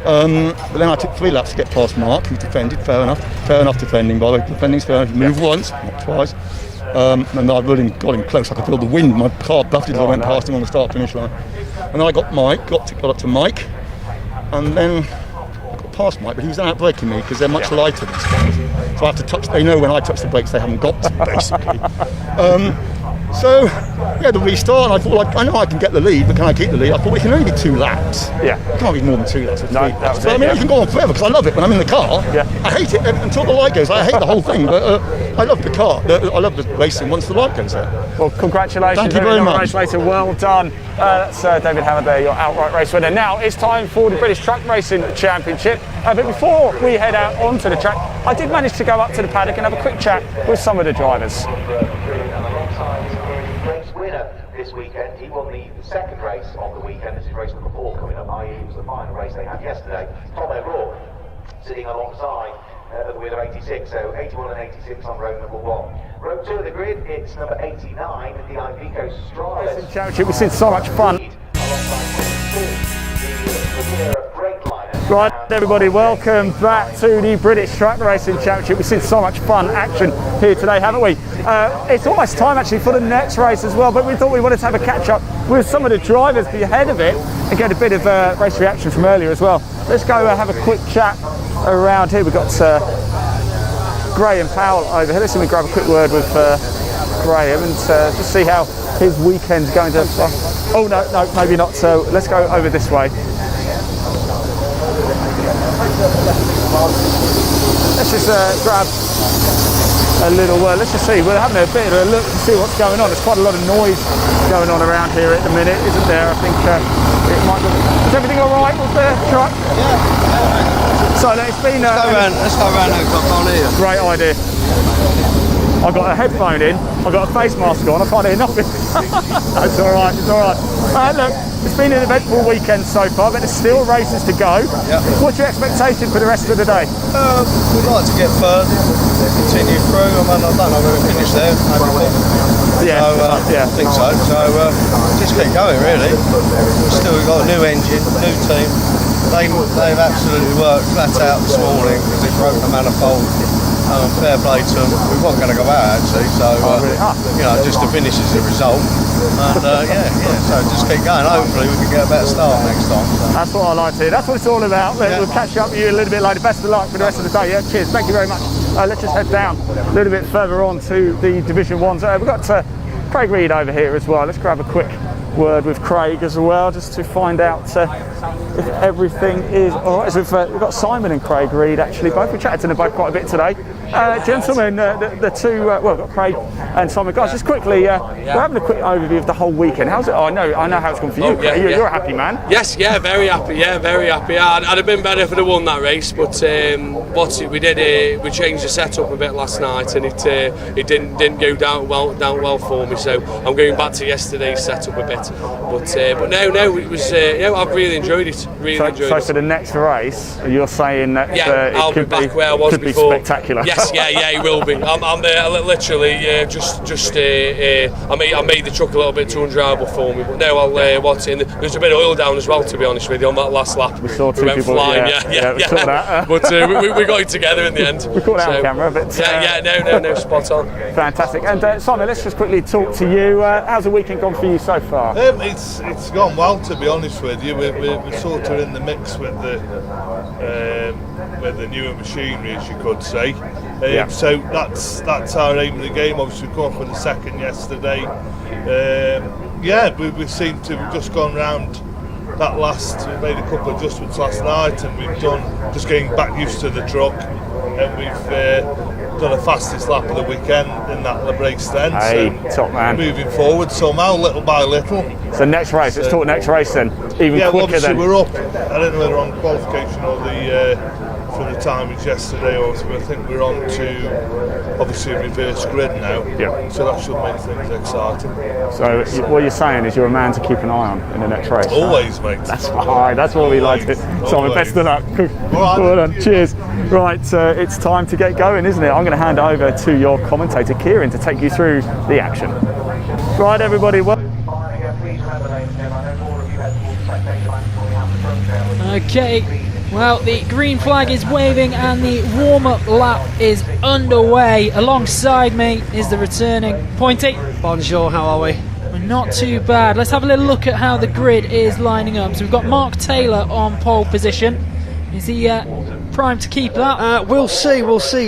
But then I took 3 laps to get past Mark, who defended. Fair enough defending, by the way. Defending's fair enough. Moved once, not twice. And I really got him close. I could feel the wind. My car buffeted as I went past him on the start-finish line. And I got up to Mike, and then I got past Mike, but he was out braking me because they're much lighter than cars. So I have to touch. They know when I touch the brakes, they haven't got to, basically. So, the restart, and I thought, I know I can get the lead, but can I keep the lead? I thought we can only be 2 laps. Yeah. It can't be more than 2 laps or 3 laps. But you can go on forever, because I love it when I'm in the car. Yeah. I hate it until the light goes. I hate the whole thing, but I love the car. I love the racing once the light goes out. Well, congratulations. Thank you very much. Race later. Well done. That's David Hammond there, your outright race winner. Now it's time for the British Truck Racing Championship. But before we head out onto the track, I did manage to go up to the paddock and have a quick chat with some of the drivers. This weekend, he won the second race of the weekend. This is race number 4 coming up, i.e. it was the final race they had yesterday. Tom O'Rourke sitting alongside the wheel of 86, so 81 and 86 on row number 1. Row 2 of the grid, it's number 89, the Iveco Stralis. Championship, we've seen so much fun. Right, everybody, welcome back to the British Truck Racing Championship. We've seen so much fun action here today, haven't we? It's almost time actually for the next race as well, but we thought we wanted to have a catch up with some of the drivers ahead of it and get a bit of race reaction from earlier as well. Let's go have a quick chat around here. We've got Graham Powell over here. Let's see if we grab a quick word with Graham and just see how his weekend's going to. Oh no, maybe not. So let's go over this way. Let's just grab a little word. Let's just see. We're having a bit of a look to see what's going on. There's quite a lot of noise going on around here at the minute, isn't there? I think it might be. Is everything all right with the truck? Yeah. So it's been. Let's go around and got on here. Great idea. I've got a headphone in, I've got a face mask on, I can't hear nothing. That's all right, it's all right. Look, it's been an eventful weekend so far, but there's still races to go. Yep. What's your expectation for the rest of the day? We'd like to get third, continue through. I don't know where we finish there. Yeah, I think so. So just keep going, really. We've got a new engine, new team. They've absolutely worked flat out this morning because they broke the manifold. Fair play to them. We weren't going to go out actually, so just to finish as a result. And so just keep going. Hopefully we can get a better start next time. So. That's what I like to hear. That's what it's all about. We'll catch up with you a little bit later. Best of luck for the rest of the day. Yeah, cheers. Thank you very much. Let's just head down a little bit further on to the Division 1s. We've got Craig Reed over here as well. Let's grab a quick word with Craig as well, just to find out if everything is all right. So we've got Simon and Craig Reed actually both. We chatted to them both quite a bit today. Gentlemen, the two, we've got Craig and Simon. Guys, just quickly, we're having a quick overview of the whole weekend. How's it? I know how it's gone for you. You're a happy man. Yes, very happy. I'd have been better if I'd have won that race, but we did. We changed the setup a bit last night, and it didn't go down well for me. So I'm going back to yesterday's setup a bit. But no, it was. I've really enjoyed it. So for the next race, you're saying that I'll be back where I was could before. Be spectacular. Yes, it will be. I'm literally I made the truck a little bit too undrivable for me, but now there's a bit of oil down as well, to be honest with you, on that last lap. We saw two went people. Flying, we saw that. But we got it together in the end. We caught that on camera, but no, spot on. Fantastic. And Simon, let's just quickly talk to you. How's the weekend gone for you so far? It's gone well, to be honest with you. We're sort of in the mix with the newer machinery, as you could say. So that's our aim of the game. Obviously, we come off with a second yesterday. We seem to have just gone round that we made a couple of adjustments last night, and we've done just getting back used to the truck, and we've done a fastest lap of the weekend in that race then. Top man. Moving forward somehow, little by little. So next race, let's talk next race then. Even quicker obviously then. We're up. I don't know whether on qualification or the from the time as yesterday. Obviously, I think we're on to obviously a reverse grid now. Yeah. So that should make things exciting. So what you're saying is you're a man to keep an eye on in the next race. Always, mate. That's fine. That's what we like to. Simon, best of luck. Well done. Cheers. Right, it's time to get going, isn't it? I'm going to hand over to your commentator, Kieran, to take you through the action. Right, everybody. Okay, well, the green flag is waving and the warm-up lap is underway. Alongside me is the returning Pointy. Bonjour, how are we? We're not too bad. Let's have a little look at how the grid is lining up. So we've got Mark Taylor on pole position. Is he primed to keep that? We'll see.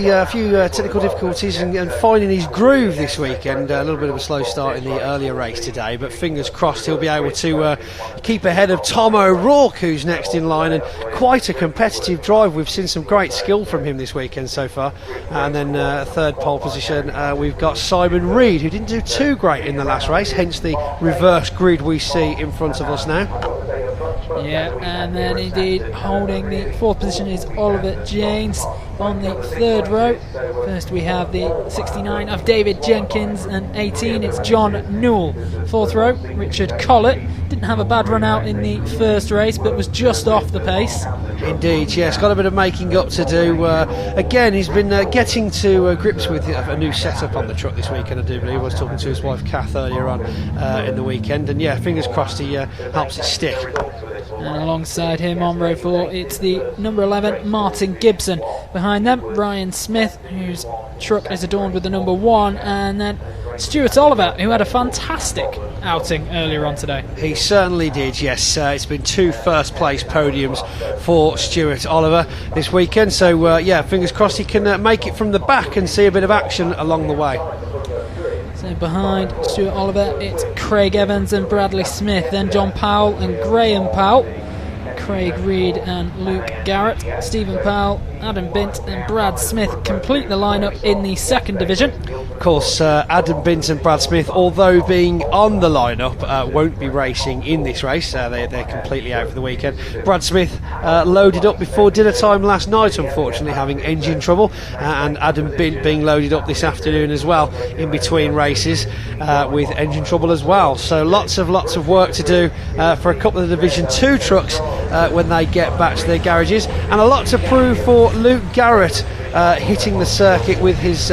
A few technical difficulties and finding his groove this weekend. A little bit of a slow start in the earlier race today, but fingers crossed he'll be able to keep ahead of Tom O'Rourke, who's next in line, and quite a competitive drive. We've seen some great skill from him this weekend so far. And then third pole position, we've got Simon Reed, who didn't do too great in the last race, hence the reverse grid we see in front of us now. Yeah, and then indeed holding the fourth position is Oliver James on the third row. First we have the 69 of David Jenkins, and 18 it's John Newell. Fourth row, Richard Collett. Didn't have a bad run out in the first race, but was just off the pace. Indeed, yes, got a bit of making up to do. Again, he's been getting to grips with a new setup on the truck this weekend, I do believe. I was talking to his wife Kath earlier on in the weekend, and yeah, fingers crossed he helps it stick. And alongside him on row 4, it's the number 11, Martin Gibson. Behind them, Ryan Smith, whose truck is adorned with the number 1, and then Stuart Oliver, who had a fantastic outing earlier on today. He certainly did, yes. It's been 2 first place podiums for Stuart Oliver this weekend, so yeah, fingers crossed he can make it from the back and see a bit of action along the way. So behind Stuart Oliver, it's Craig Evans and Bradley Smith, then John Powell and Graham Powell, Craig Reed and Luke Garrett, Stephen Powell, Adam Bint and Brad Smith complete the lineup in the second division. Of course, Adam Bint and Brad Smith, although being on the lineup, won't be racing in this race. They're completely out for the weekend. Brad Smith loaded up before dinner time last night, unfortunately having engine trouble, and Adam Bint being loaded up this afternoon as well in between races with engine trouble as well. So lots of work to do for a couple of the Division 2 trucks when they get back to their garages, and a lot to prove for Luke Garrett, hitting the circuit with his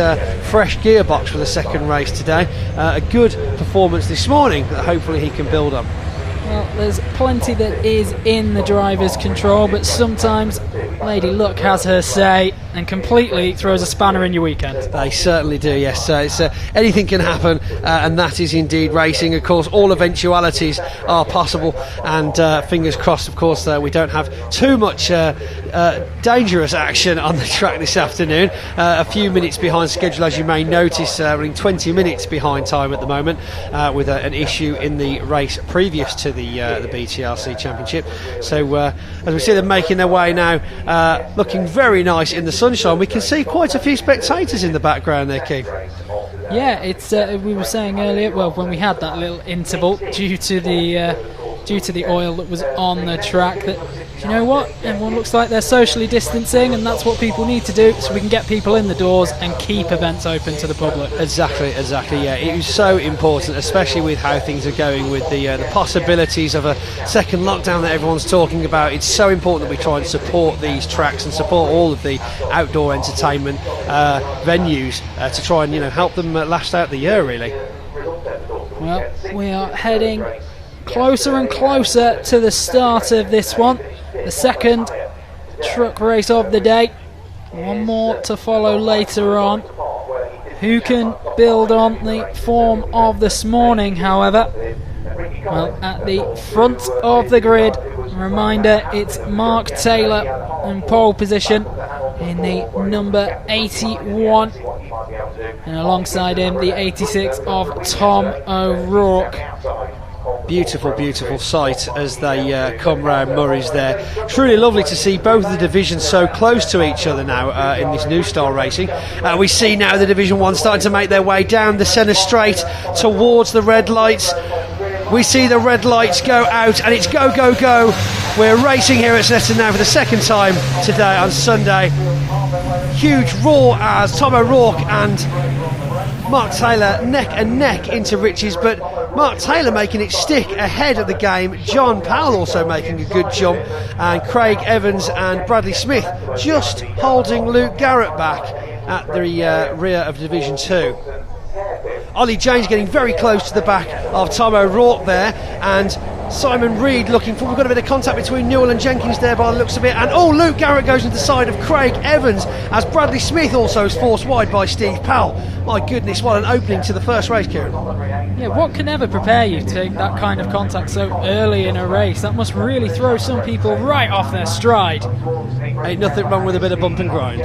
fresh gearbox for the second race today. A good performance this morning that hopefully he can build on. Well, there's plenty that is in the driver's control, but sometimes Lady Luck has her say and completely throws a spanner in your weekend. They certainly do, yes. Anything can happen, and that is indeed racing. Of course, all eventualities are possible, and fingers crossed, of course, we don't have too much dangerous action on the track this afternoon. A few minutes behind schedule, as you may notice, running 20 minutes behind time at the moment, with an issue in the race previous to the BTRC Championship. So as we see them making their way now, looking very nice in the sunshine. We can see quite a few spectators in the background there, Keith. Yeah, it's we were saying earlier, well, when we had that little interval due to the oil that was on the track, that, you know what, everyone looks like they're socially distancing, and that's what people need to do so we can get people in the doors and keep events open to the public. Exactly, yeah. It was so important, especially with how things are going with the possibilities of a second lockdown that everyone's talking about. It's so important that we try and support these tracks and support all of the outdoor entertainment venues to try and help them last out the year, really. Well, we are heading closer and closer to the start of this one, the second truck race of the day. One more to follow later on. Who can build on the form of this morning, however? Well, at the front of the grid, reminder, it's Mark Taylor in pole position in the number 81, and alongside him the 86 of Tom O'Rourke. Beautiful sight as they come round Murray's there. Truly lovely to see both of the divisions so close to each other now in this new style racing. We see now the Division 1 starting to make their way down the centre straight towards the red lights. We see the red lights go out, and it's go We're racing here at Snetterton now for the second time today on Sunday. Huge roar as Tom O'Rourke and Mark Taylor neck and neck into riches, but Mark Taylor making it stick ahead of the game. John Powell also making a good jump, and Craig Evans and Bradley Smith just holding Luke Garrett back at the rear of Division 2. Ollie James getting very close to the back of Tom O'Rourke there, and Simon Reed looking for. We've got a bit of contact between Newell and Jenkins there by the looks of it, and Luke Garrett goes into the side of Craig Evans as Bradley Smith also is forced wide by Steve Powell. My goodness, what an opening to the first race, Kieran. Yeah, what can ever prepare you to take that kind of contact so early in a race? That must really throw some people right off their stride. Ain't nothing wrong with a bit of bump and grind.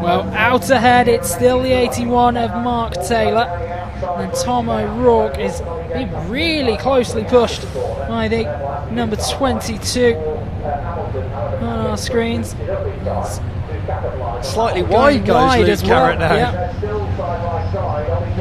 Well, out ahead, it's still the 81 of Mark Taylor, and Tom O'Rourke is being really closely pushed by the number 22 on our screens. Slightly wide goes Luke Garrett now. Yeah.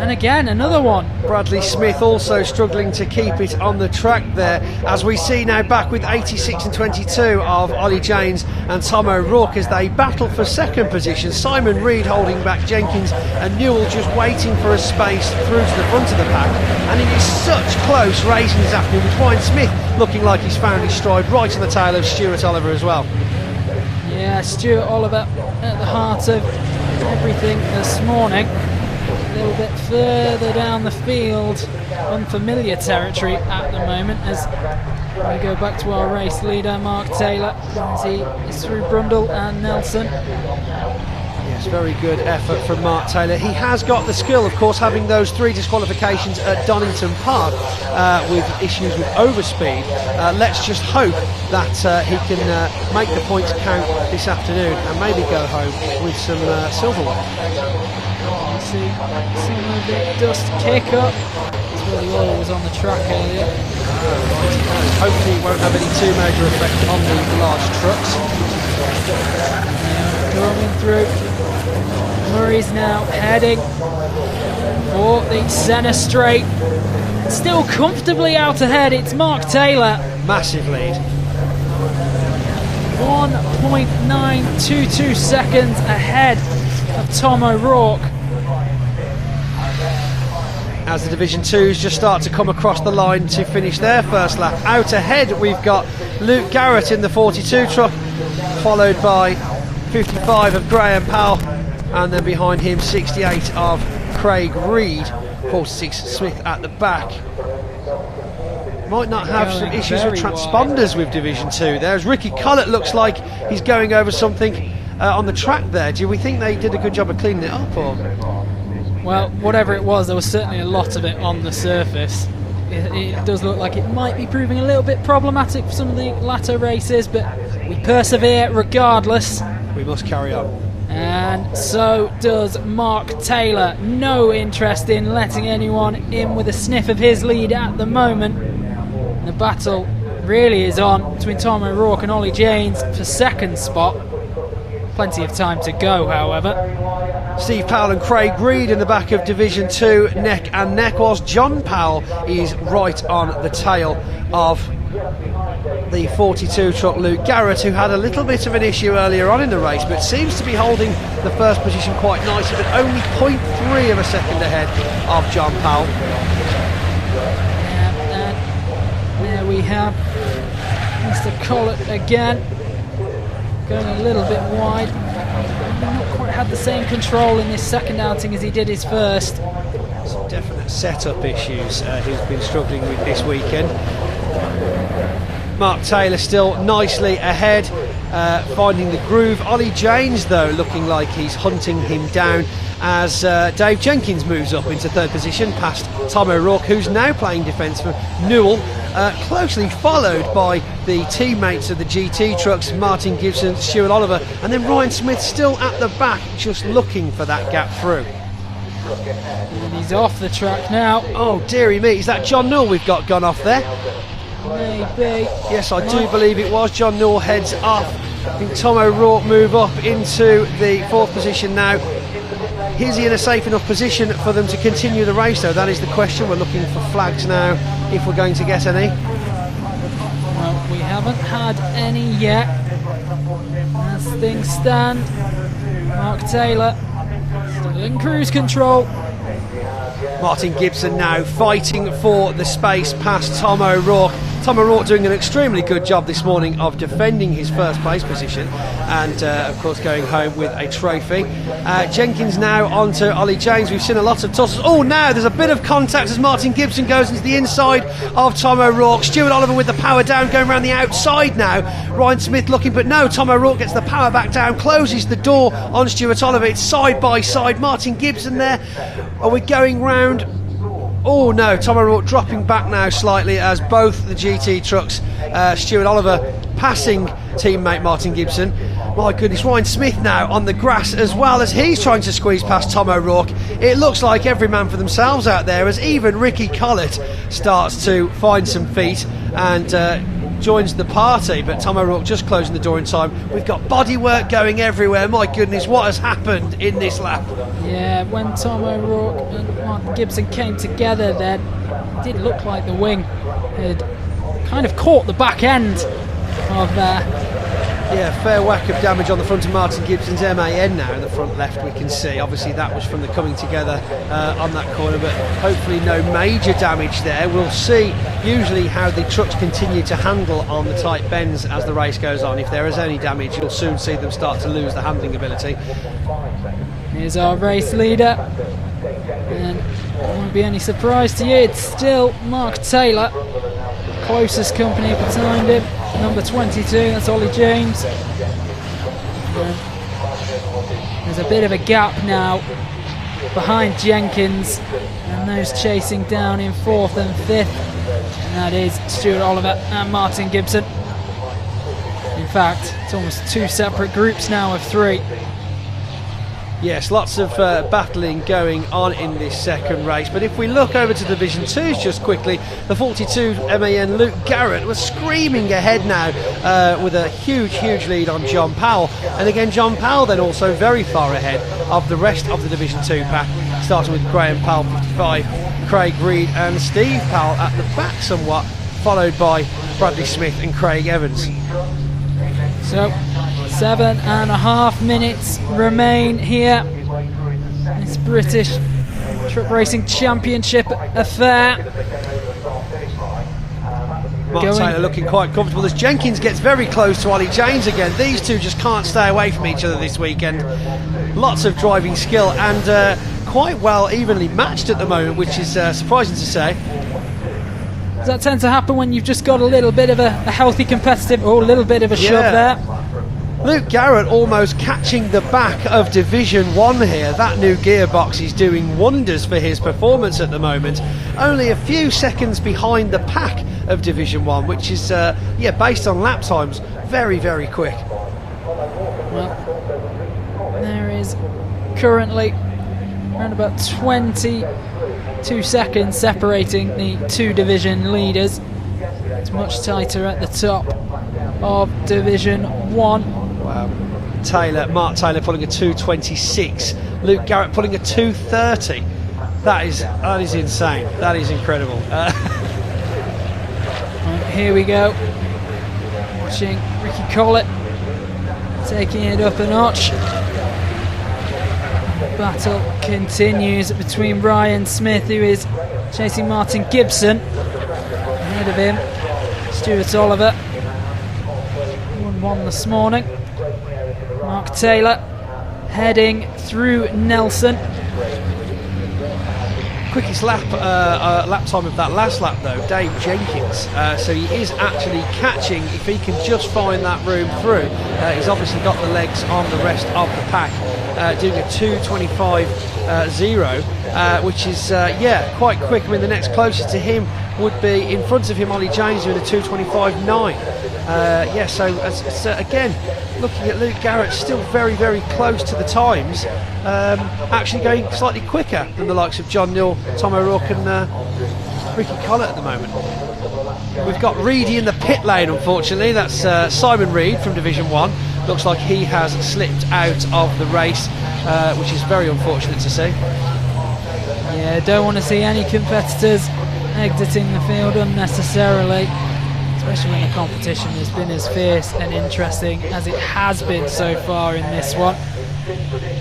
And again, another one. Bradley Smith also struggling to keep it on the track there, as we see now back with 86 and 22 of Ollie James and Tom O'Rourke as they battle for second position. Simon Reed holding back Jenkins, and Newell just waiting for a space through to the front of the pack. And it is such close racing this afternoon, with Ryan Smith looking like he's found his stride right on the tail of Stuart Oliver as well. Yeah, Stuart Oliver at the heart of everything this morning. A little bit further down the field, unfamiliar territory at the moment, as we go back to our race leader Mark Taylor as he is through Brundle and Nelson. Yes, very good effort from Mark Taylor. He has got the skill, of course, having those 3 disqualifications at Donington Park with issues with overspeed. Let's just hope that he can make the points count this afternoon and maybe go home with some silverware. See some of the dust kick up. That's where the oil was on the track earlier. Hopefully it won't have any too major effect on the large trucks. Coming through. Murray's now heading for the centre straight. Still comfortably out ahead, it's Mark Taylor. Massive lead. 1.922 seconds ahead of Tom O'Rourke. As the Division 2s just start to come across the line to finish their first lap. Out ahead we've got Luke Garrett in the 42 truck, followed by 55 of Graham Powell, and then behind him 68 of Craig Reed, 46 Smith at the back. Might not have some issues with transponders with Division 2. There's Ricky Collett, looks like he's going over something on the track there. Do we think they did a good job of cleaning it up, or...? Well, whatever it was, there was certainly a lot of it on the surface. It does look like it might be proving a little bit problematic for some of the latter races, but we persevere regardless. We must carry on. And so does Mark Taylor. No interest in letting anyone in with a sniff of his lead at the moment. The battle really is on between Tom O'Rourke and Ollie James for second spot. Plenty of time to go, however. Steve Powell and Craig Reed in the back of Division 2, neck and neck, whilst John Powell is right on the tail of the 42 truck Luke Garrett, who had a little bit of an issue earlier on in the race, but seems to be holding the first position quite nicely, but only 0.3 of a second ahead of John Powell. And there we have Mr. Collett again, going a little bit wide. Not quite had the same control in this second outing as he did his first. Some definite setup issues he's been struggling with this weekend. Mark Taylor still nicely ahead, finding the groove. Ollie James, though, looking like he's hunting him down as Dave Jenkins moves up into third position past Tom O'Rourke, who's now playing defence for Newell, closely followed by the teammates of the GT trucks, Martin Gibson, Stuart Oliver, and then Ryan Smith still at the back, just looking for that gap through. And he's off the track now. Oh, dearie me, is that John Newell we've got gone off there? Maybe. Yes, I do believe it was. John Newell heads off. I think Tom O'Rourke move up into the fourth position now. Is he in a safe enough position for them to continue the race, though? That is the question. We're looking for flags now, if we're going to get any. Well, had any yet. As things stand, Mark Taylor still in cruise control. Martin Gibson now fighting for the space past Tom O'Rourke. Tom O'Rourke doing an extremely good job this morning of defending his first place position and of course going home with a trophy. Jenkins now onto Ollie James. We've seen a lot of tosses. Oh, now there's a bit of contact as Martin Gibson goes into the inside of Tom O'Rourke. Stuart Oliver with the power down, going around the outside now. Ryan Smith looking, but no, Tom O'Rourke gets the power back down, closes the door on Stuart Oliver. It's side by side. Martin Gibson there. Are we going round? Oh no, Tom O'Rourke dropping back now slightly as both the GT trucks, Stuart Oliver passing teammate Martin Gibson. My goodness, Ryan Smith now on the grass as well as he's trying to squeeze past Tom O'Rourke. It looks like every man for themselves out there as even Ricky Collett starts to find some feet and joins the party, but Tom O'Rourke just closing the door in time. We've got bodywork going everywhere. My goodness, what has happened in this lap? Yeah, when Tom O'Rourke and Martin Gibson came together then, it did look like the wing had kind of caught the back end of fair whack of damage on the front of Martin Gibson's MAN now in the front left we can see. Obviously that was from the coming together on that corner, but hopefully no major damage there. We'll see usually how the trucks continue to handle on the tight bends as the race goes on. If there is any damage, you'll soon see them start to lose the handling ability. Here's our race leader, and it won't be any surprise to you, it's still Mark Taylor, closest company behind him, number 22, that's Ollie James. There's a bit of a gap now behind Jenkins and those chasing down in 4th and 5th, and that is Stuart Oliver and Martin Gibson. In fact, it's almost 2 separate groups now of 3. Yes, lots of battling going on in this second race, but if we look over to Division 2s just quickly, the 42 MAN Luke Garrett was screaming ahead now with a huge lead on John Powell, and again John Powell then also very far ahead of the rest of the Division 2 pack, starting with Graham Powell 55, Craig Reed and Steve Powell at the back somewhat, followed by Bradley Smith and Craig Evans. So 7.5 minutes remain here. This British Truck Racing Championship affair. Mark Taylor looking quite comfortable as Jenkins gets very close to Ollie James again. These two just can't stay away from each other this weekend. Lots of driving skill and quite well evenly matched at the moment, which is surprising to say. Does that tend to happen when you've just got a little bit of a healthy competitive, or a little bit of a shove there? Luke Garrett almost catching the back of Division 1 here. That new gearbox is doing wonders for his performance at the moment. Only a few seconds behind the pack of Division 1, which is, based on lap times, very quick. Well, there is currently around about 22 seconds separating the 2 division leaders. It's much tighter at the top of Division 1. Wow. Mark Taylor pulling a 2:26, Luke Garrett pulling a 2:30. That is insane. That is incredible. Here we go. Watching Ricky Collett taking it up a notch. Battle continues between Ryan Smith, who is chasing Martin Gibson. Ahead of him, Stuart Oliver. 1-1 this morning. Mark Taylor heading through Nelson. Quickest lap time of that last lap though, Dave Jenkins. So he is actually catching if he can just find that room through. He's obviously got the legs on the rest of the pack, doing a 2:25.0, which is quite quick. I mean, the next closest to him would be in front of him Ollie James doing a 2:25.9. So again, looking at Luke Garrett, still very close to the times, actually going slightly quicker than the likes of John Newell, Tom O'Rourke and Ricky Collett at the moment. We've got Reedy in the pit lane, unfortunately. That's Simon Reed from Division 1. Looks like he has slipped out of the race, which is very unfortunate to see. Yeah, don't want to see any competitors exiting the field unnecessarily. especially when the competition has been as fierce and interesting as it has been so far in this one.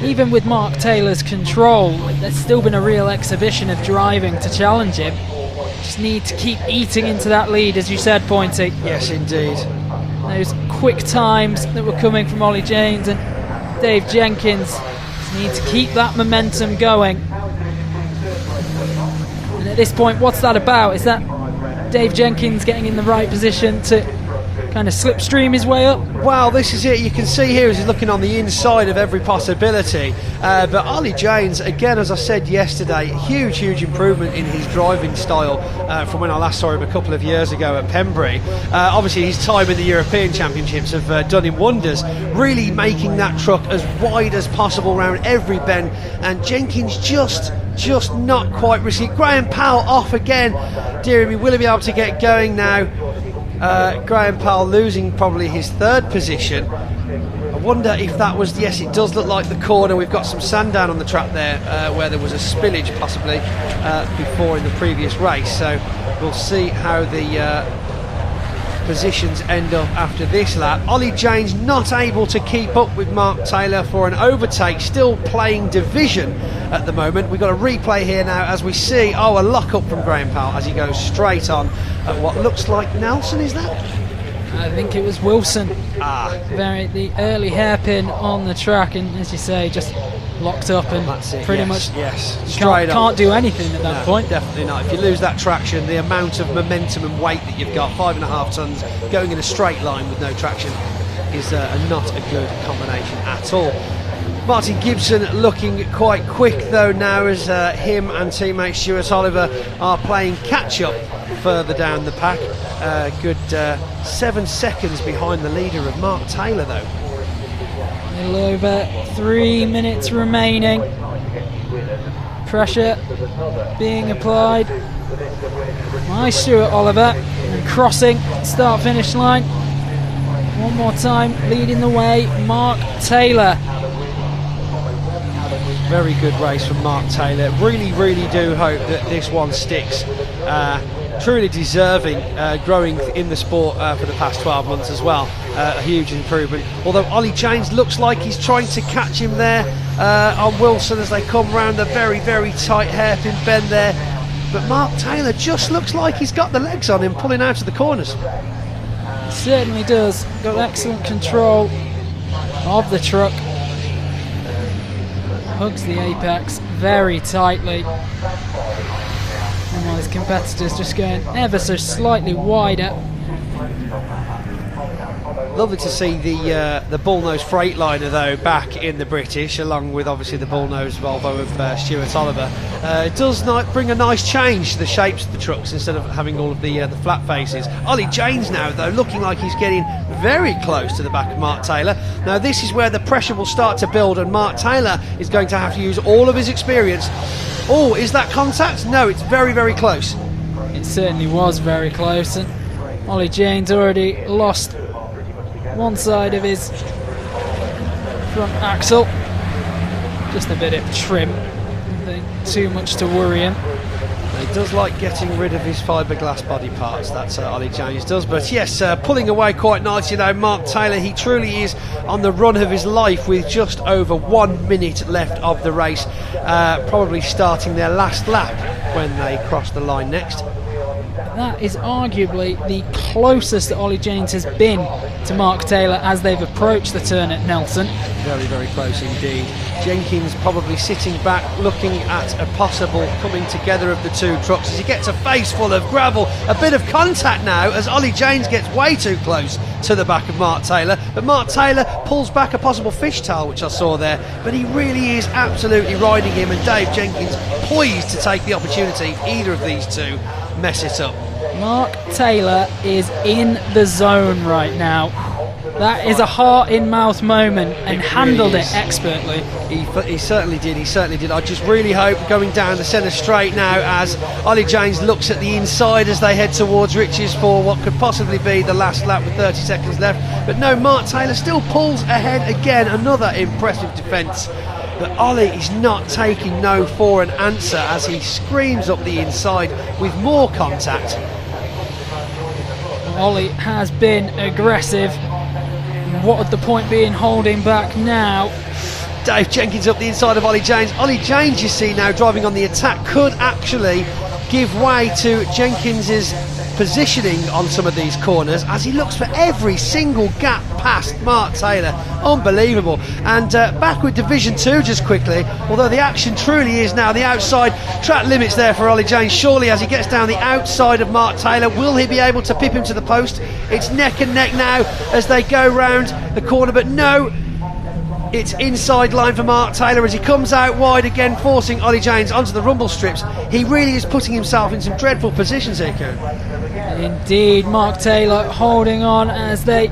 Even with Mark Taylor's control, there's still been a real exhibition of driving to challenge him. Just need to keep eating into that lead, as you said, Pointy. Yes, indeed. Those quick times that were coming from Ollie James and Dave Jenkins just need to keep that momentum going. And at this point, what's that about? Is that Dave Jenkins getting in the right position to kind of slipstream his way up? Well, this is it. You can see here as he's looking on the inside of every possibility. But Ollie James, again, as I said yesterday, huge improvement in his driving style from when I last saw him a couple of years ago at Pembrey. Obviously, his time in the European Championships have done him wonders, really making that truck as wide as possible around every bend. And Jenkins just not quite risking. Graham Powell off again. Dear me, will he be able to get going now? Graham Powell losing probably his third position. I wonder if that was, yes, it does look like the corner. We've got some sand down on the track there where there was a spillage possibly before in the previous race. So we'll see how the positions end up after this lap. Ollie James not able to keep up with Mark Taylor for an overtake, still playing division at the moment. We've got a replay here now as we see, a lock up from Graham Powell as he goes straight on at what looks like Nelson, is that? I think it was Wilson. The early hairpin on the track, and as you say, just locked up and pretty much can't do anything at that point. Definitely not. If you lose that traction, the amount of momentum and weight that you've got, 5.5 tons going in a straight line with no traction, is not a good combination at all. Martin Gibson looking quite quick though now as him and teammate Stuart Oliver are playing catch up further down the pack. Good 7 seconds behind the leader of Mark Taylor though. A little over 3 minutes remaining. Pressure being applied by Stuart Oliver and crossing start finish line. One more time, leading the way, Mark Taylor. Very good race from Mark Taylor. Really do hope that this one sticks. Truly deserving, growing in the sport for the past 12 months as well. A huge improvement. Although Ollie James looks like he's trying to catch him there on Wilson as they come round the very tight hairpin bend there. But Mark Taylor just looks like he's got the legs on him, pulling out of the corners. He certainly does. Got excellent control of the truck. Hugs the apex very tightly. And while his competitors just going ever so slightly wider. Lovely to see the Bullnose Freightliner though back in the British, along with obviously the Bullnose Volvo of Stuart Oliver. It does bring a nice change to the shapes of the trucks instead of having all of the flat faces. Ollie James now though looking like he's getting very close to the back of Mark Taylor. Now this is where the pressure will start to build, and Mark Taylor is going to have to use all of his experience. Oh, is that contact? No, it's very close. It certainly was very close, and Ollie James already lost one side of his front axle. Just a bit of trim. Nothing too much to worry him. He does like getting rid of his fiberglass body parts, that's Ollie James does. But yes, pulling away quite nicely now. Mark Taylor, he truly is on the run of his life with just over 1 minute left of the race. Probably starting their last lap when they cross the line next. That is arguably the closest that Ollie James has been to Mark Taylor as they've approached the turn at Nelson. Very close indeed. Jenkins probably sitting back looking at a possible coming together of the two trucks as he gets a face full of gravel. A bit of contact now as Ollie James gets way too close to the back of Mark Taylor, but Mark Taylor pulls back a possible fish tail which I saw there, but he really is absolutely riding him, and Dave Jenkins poised to take the opportunity if either of these two mess it up. Mark Taylor is in the zone right now. That is a heart-in-mouth moment, and handled it expertly. He certainly did, I just really hope going down the centre straight now as Ollie James looks at the inside as they head towards Riches for what could possibly be the last lap with 30 seconds left. But no, Mark Taylor still pulls ahead again, another impressive defence. But Ollie is not taking no for an answer as he screams up the inside with more contact. Ollie has been aggressive. What would the point be in holding back now? Dave Jenkins up the inside of Ollie James. Ollie James, you see now, driving on the attack, could actually give way to Jenkins's positioning on some of these corners as he looks for every single gap past Mark Taylor. Unbelievable. And back with Division 2 just quickly, although the action truly is now the outside track limits there for Ollie James. Surely as he gets down the outside of Mark Taylor, will he be able to pip him to the post? It's neck and neck now as they go round the corner, but no, it's inside line for Mark Taylor as he comes out wide again, forcing Ollie James onto the rumble strips. He really is putting himself in some dreadful positions here, Kieran. Indeed, Mark Taylor holding on as they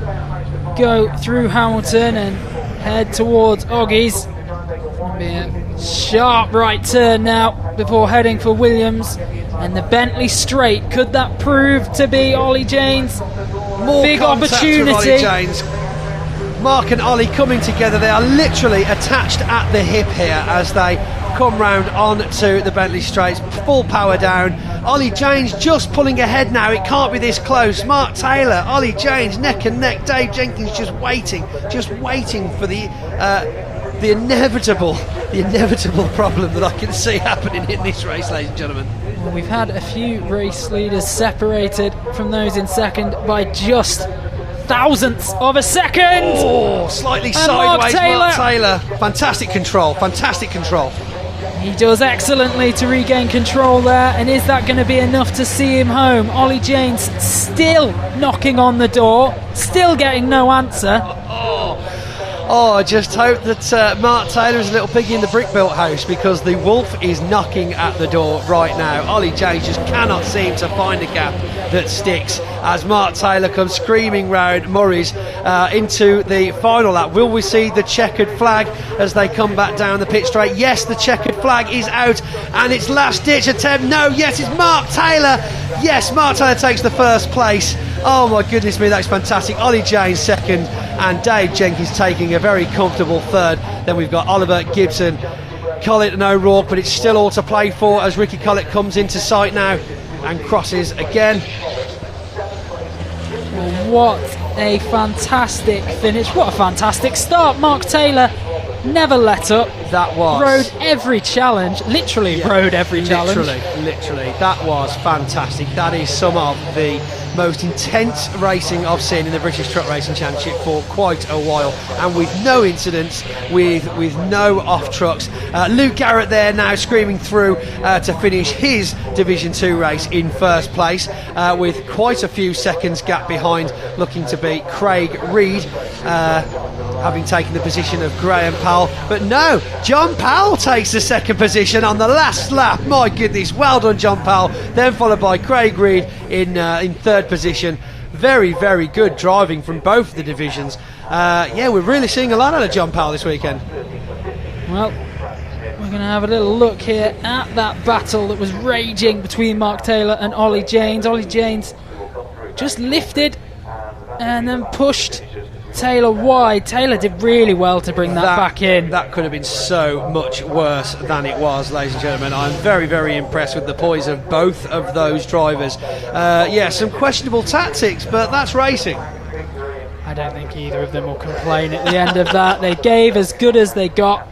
go through Hamilton and head towards Oggies. Be a sharp right turn now before heading for Williams and the Bentley straight. Could that prove to be Ollie James? More big opportunity. opportunity. Ollie James. Mark and Ollie coming together. They are literally attached at the hip here as they come round onto the Bentley straights. Full power down. Ollie James just pulling ahead now. It can't be this close. Mark Taylor, Ollie James, neck and neck. Dave Jenkins just waiting for the inevitable problem that I can see happening in this race, ladies and gentlemen. Well, we've had a few race leaders separated from those in second by just thousandths of a second. Oh, slightly sideways, Mark Taylor. Fantastic control. He does excellently to regain control there, and is that going to be enough to see him home? Ollie James still knocking on the door, still getting no answer. Oh, I just hope that Mark Taylor is a little piggy in the brick-built house, because the wolf is knocking at the door right now. Ollie James just cannot seem to find a gap that sticks as Mark Taylor comes screaming round Murray's into the final lap. Will we see the checkered flag as they come back down the pit straight? Yes, the checkered flag is out, and it's last-ditch attempt. No, yes, it's Mark Taylor. Yes, Mark Taylor takes the first place. Oh my goodness me, that's fantastic. Ollie James second, and Dave Jenkins taking a very comfortable third. Then we've got Oliver, Gibson, Collett and O'Rourke, but it's still all to play for as Ricky Collett comes into sight now and crosses again. What a fantastic finish, what a fantastic start. Mark Taylor never let up. That was rode every challenge, rode every challenge. Literally, that was fantastic. That is some of the most intense racing I've seen in the British Truck Racing Championship for quite a while, and with no incidents, with no off trucks. Luke Garrett there now screaming through to finish his Division 2 race in first place, with quite a few seconds gap behind, looking to beat Craig Reed, having taken the position of Graham Powell. But no, John Powell takes the second position on the last lap. My goodness, well done John Powell. Then followed by Craig Reed in third position. Very, very good driving from both of the divisions. Yeah, we're really seeing a lot out of John Powell this weekend. Well, we're going to have a little look here at that battle that was raging between Mark Taylor and Ollie James. Ollie James just lifted and then pushed Taylor wide. Taylor did really well to bring that back in. That could have been so much worse than it was, ladies and gentlemen. I'm very, very impressed with the poise of both of those drivers. Yeah, some questionable tactics, but that's racing. I don't think either of them will complain at the end of that. They gave as good as they got,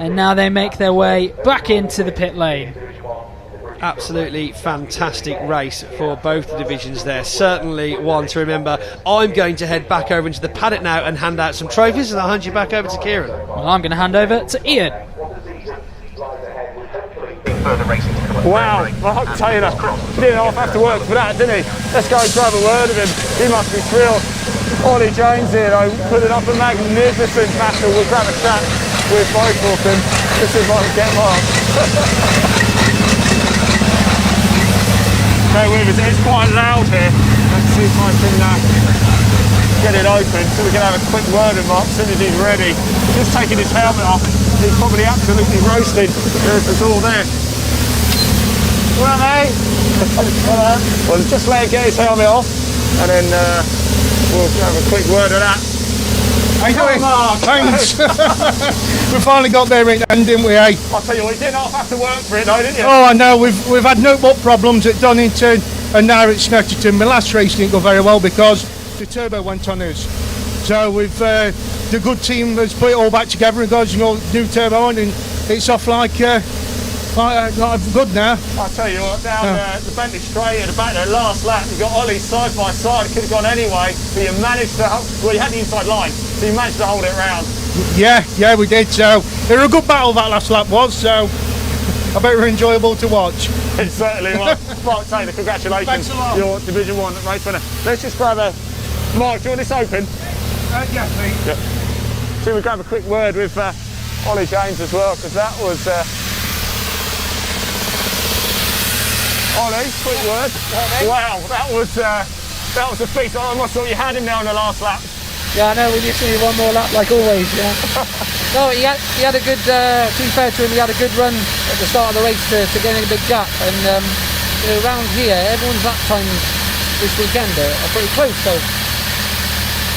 and now they make their way back into the pit lane. Absolutely fantastic race for both the divisions there. Certainly one to remember. I'm going to head back over into the paddock now and hand out some trophies, and I'll hand you back over to Kieran. Well, I'm going to hand over to Ian. Wow, Mark Taylor didn't have to work for that, didn't he? Let's go and grab a word of him. He must be thrilled. Ollie James here, though, putting up a magnificent battle. We'll grab a chat with both of them. This is what we get, Mark. Bear with us, it's quite loud here. Let's see if I can get it open so we can have a quick word with Mark as soon as he's ready. Just taking his helmet off, he's probably absolutely roasted. It's all there. Well, mate. Well, just let him get his helmet off, and then we'll have a quick word of that. How you doing? Mark. Thanks. We finally got there in the end, didn't we, I'll tell you what, you didn't have to work for it though, didn't you? Oh, I know, we've had no but problems at Donington. and now it's Snetterton. My last race didn't go very well because the turbo went on us. So we've the good team has put it all back together and got new turbo on, and it's off like good now. I'll tell you what, down the Bentley straight at the back there, last lap, you got Ollie side by side. It could have gone anyway, but you managed to, well, you had the inside line, so you managed to hold it round. Yeah, we did. So it was a good battle that last lap was. So I bet it was enjoyable to watch. It certainly was. Mark Taylor, congratulations. Thanks a lot. Your Division 1 race winner. Let's just grab a... Mark, do you want this open? Yeah, please. Yeah. So we grab a quick word with Ollie James as well, because that was... Ollie, quick word. Wow, that was a feat. I must have thought you had him now in the last lap. Yeah, I know, we just need one more lap like always, yeah. No, he had a good, to be fair to him, he had a good run at the start of the race to get in a big gap, and around here, everyone's lap times this weekend are pretty close, so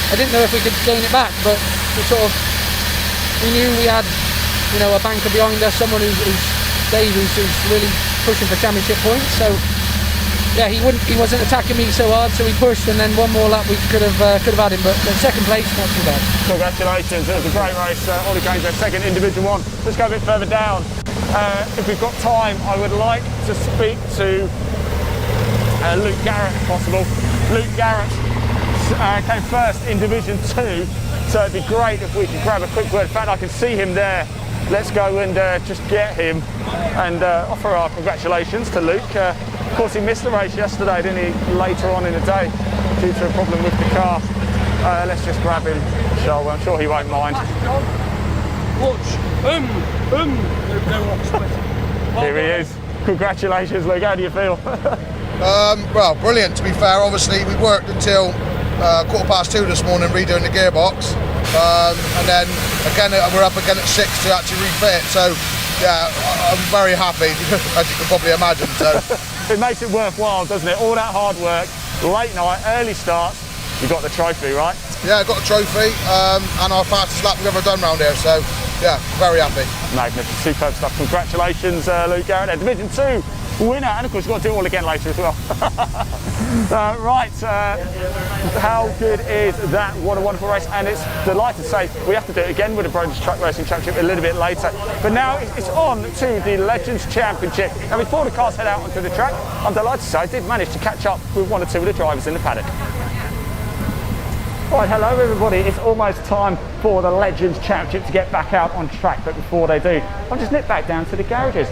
I didn't know if we could gain it back, but we knew we had, a banker behind us, someone who's Dave, who's really pushing for championship points, so yeah, he wasn't attacking me so hard, so we pushed, and then one more lap we could have had him, but second place, not too bad. Congratulations, it was a great race. Ollie James had second in Division 1. Let's go a bit further down. If we've got time, I would like to speak to Luke Garrett, if possible. Luke Garrett came first in Division 2, so it'd be great if we could grab a quick word. In fact, I can see him there. Let's go and just get him and offer our congratulations to Luke. Of course, he missed the race yesterday, didn't he, later on in the day due to a problem with the car. Let's just grab him, shall we? I'm sure he won't mind. Watch. Here he is. Congratulations, Luke. How do you feel? Well, brilliant, to be fair. Obviously, we worked until 2:15 this morning redoing the gearbox. And then again, we're up again at 6 to actually refit it. So, yeah, I'm very happy, as you can probably imagine. So. It makes it worthwhile, doesn't it? All that hard work, late night, early start, you got the trophy, right? Yeah, I got the trophy and our fastest lap we've ever done round here, so yeah, very happy. Magnificent, superb stuff. Congratulations, Luke Garrett, Division 2 winner, and of course you've got to do it all again later as well. How good is that? What a wonderful race, and it's delighted to say we have to do it again with the Broders Truck Racing Championship a little bit later. But now it's on to the Legends Championship. Now before the cars head out onto the track, I'm delighted to say I did manage to catch up with one or two of the drivers in the paddock. Right, hello everybody. It's almost time for the Legends Championship to get back out on track, but before they do, I'll just nip back down to the garages.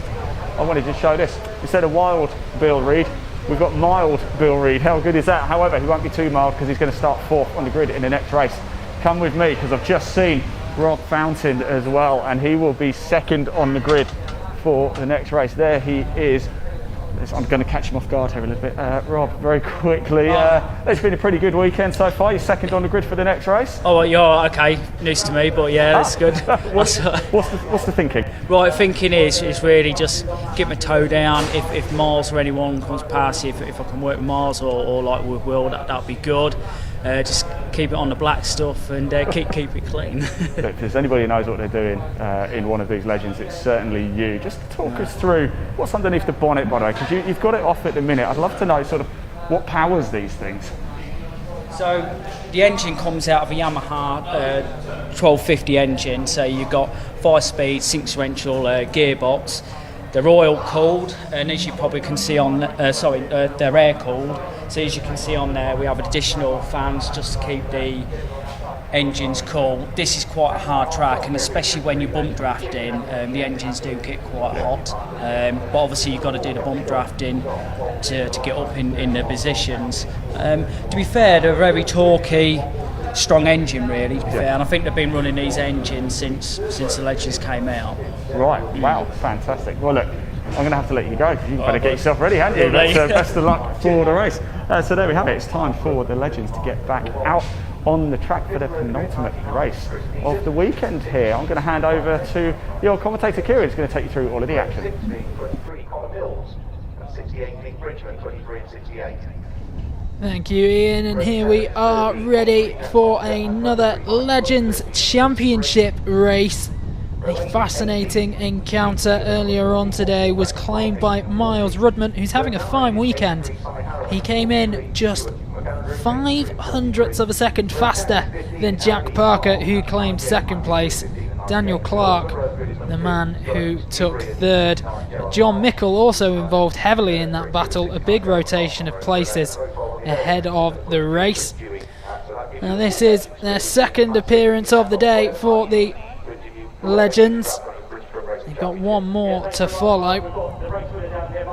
I wanted to show this. Instead of wild Bill Reid, we've got mild Bill Reid. How good is that? However, he won't be too mild because he's going to start 4th on the grid in the next race. Come with me because I've just seen Rob Fountain as well, and he will be 2nd on the grid for the next race. There he is. I'm going to catch him off guard here a little bit. Rob, very quickly, it's been a pretty good weekend so far. You're 2nd on the grid for the next race. Oh, well, you're okay. News to me, but yeah, that's good. What's the thinking? Right, thinking is really just get my toe down. If Miles or anyone comes past, if I can work with Miles or like with Will, that'd be good. Just keep it on the black stuff and keep it clean. Look, if there's anybody who knows what they're doing in one of these Legends, it's certainly you. Just talk us through what's underneath the bonnet, by the way, because you've got it off at the minute. I'd love to know sort of what powers these things. So the engine comes out of a Yamaha 1250 engine, so you've got 5-speed, 6-differential gearbox. They're oil cooled, and as you probably can see on, they're air cooled. So as you can see on there, we have additional fans just to keep the engines cool. This is quite a hard track, and especially when you're bump drafting, the engines do get quite hot. But obviously you've got to do the bump drafting to get up in the positions. To be fair, they're very torquey, strong engine really, to be fair, and I think they've been running these engines since the Legends came out. Right, wow, fantastic. Well look, I'm going to have to let you go because you better get yourself ready, haven't you? But, best of luck for the race. So there we have it, it's time for the Legends to get back out on the track for the penultimate race of the weekend here. I'm going to hand over to your commentator Kieran, who's going to take you through all of the action. 68 Bridgman, 23 and 68. Thank you, Ian, and here we are ready for another Legends Championship race. A fascinating encounter earlier on today was claimed by Miles Rudman, who's having a fine weekend. He came in just 0.05 of a second faster than Jack Parker, who claimed second place. Daniel Clark, the man who took third. John Mickle also involved heavily in that battle, a big rotation of places ahead of the race. Now this is their second appearance of the day for the Legends. They've got one more to follow.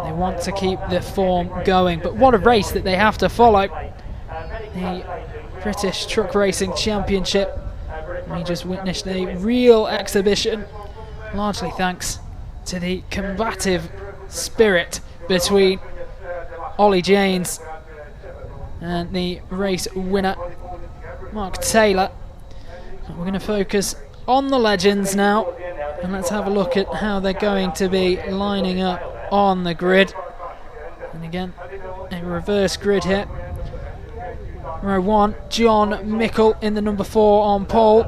They want to keep the form going, but what a race that they have to follow. The British Truck Racing Championship. We just witnessed a real exhibition, largely thanks to the combative spirit between Ollie Janes and the race winner, Mark Taylor. We're going to focus on the Legends now, and let's have a look at how they're going to be lining up on the grid. And again, a reverse grid here. Row 1, John Mickle in the number 4 on pole.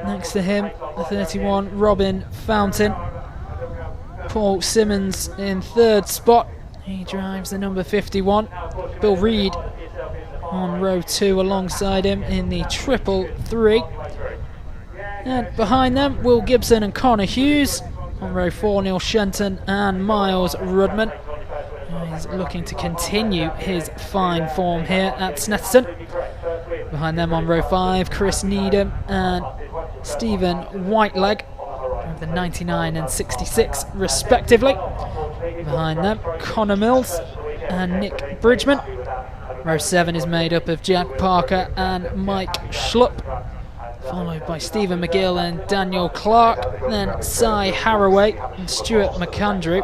Next to him, the 31, Robin Fountain. Paul Simmons in third spot. He drives the number 51. Bill Reed on row 2 alongside him in the 333. And behind them, Will Gibson and Connor Hughes. On row 4, Neil Shenton and Miles Rudman. He's looking to continue his fine form here at Snetterton. Behind them on row 5, Chris Needham and Stephen Whiteleg, of the 99 and 66 respectively. Behind them, Connor Mills and Nick Bridgman. Row 7 is made up of Jack Parker and Mike Schlupp, followed by Stephen McGill and Daniel Clark, then Cy Haraway and Stuart McAndrew.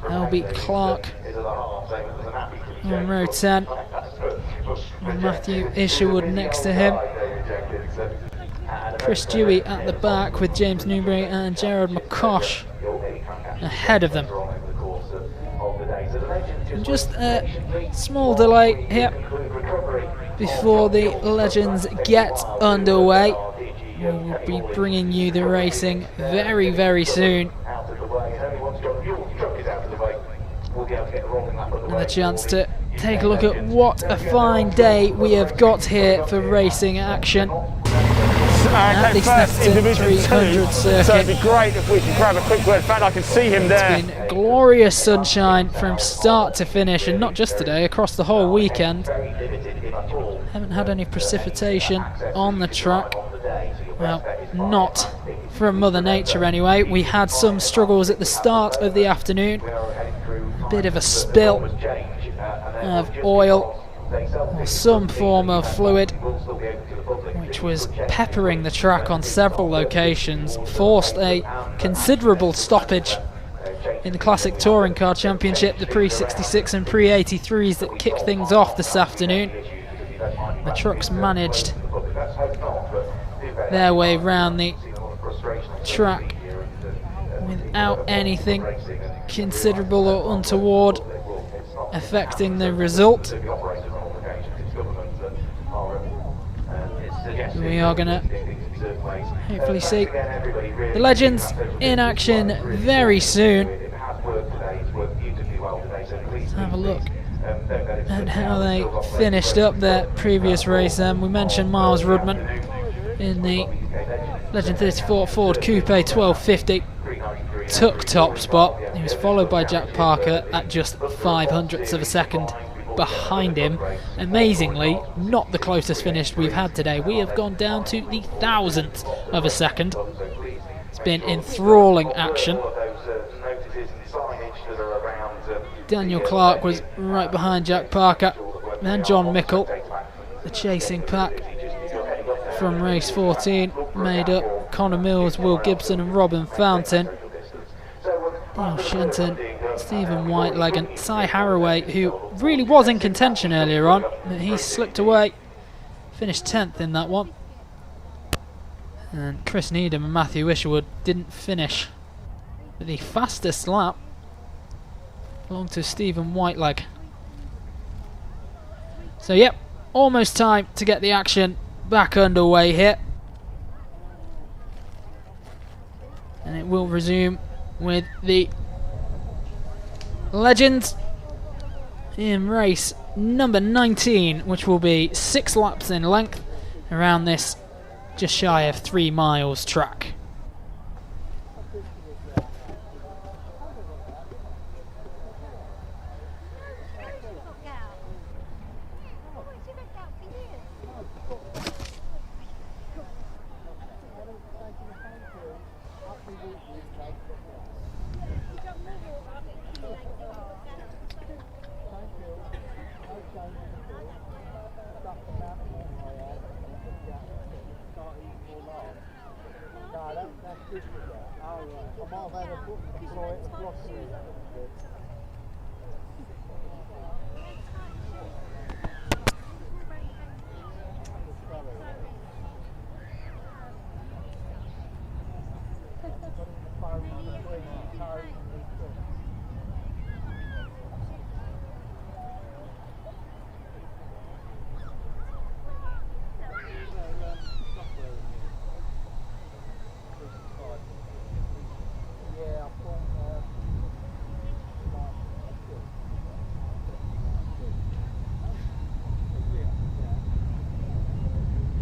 LB Clark on row 10, and Matthew Isherwood next to him. Chris Dewey at the back with James Newbury and Gerard McCosh ahead of them. And just a small delay here before the Legends get underway. We will be bringing you the racing very, very soon. Another chance to take a look at what a fine day we have got here for racing action at the Snetterton 300 circuit. So it'd be great if we could grab a quick word. In fact, I can see him there. It's been glorious sunshine from start to finish, and not just today, across the whole weekend. Haven't had any precipitation on the track. Well, not from Mother Nature anyway. We had some struggles at the start of the afternoon. A bit of a spill of oil or some form of fluid, which was peppering the track on several locations, forced a considerable stoppage in the Classic Touring Car Championship, the pre-66 and pre-83s that kicked things off this afternoon. The trucks managed their way round the track without anything considerable or untoward affecting the result. We are going to hopefully see the Legends in action very soon. Let's have a look at how they finished up their previous race. We mentioned Miles Rudman in the Legend 34 Ford Coupe 1250 took top spot. He was followed by Jack Parker at just 0.05 of a second behind him. Amazingly, not the closest finish we've had today. We have gone down to the 1,000th of a second. It's been enthralling action. Daniel Clark was right behind Jack Parker, then John Mickle. The chasing pack from race 14 made up Connor Mills, Will Gibson and Robin Fountain. Neil Shenton, Stephen Whiteleg and Cy Haraway, who really was in contention earlier on, but he slipped away, finished 10th in that one. And Chris Needham and Matthew Isherwood didn't finish the fastest lap, belonged to Stephen Whiteleg. So yep, almost time to get the action back underway here. And it will resume with the Legends in race number 19, which will be 6 laps in length around this just shy of 3 miles track.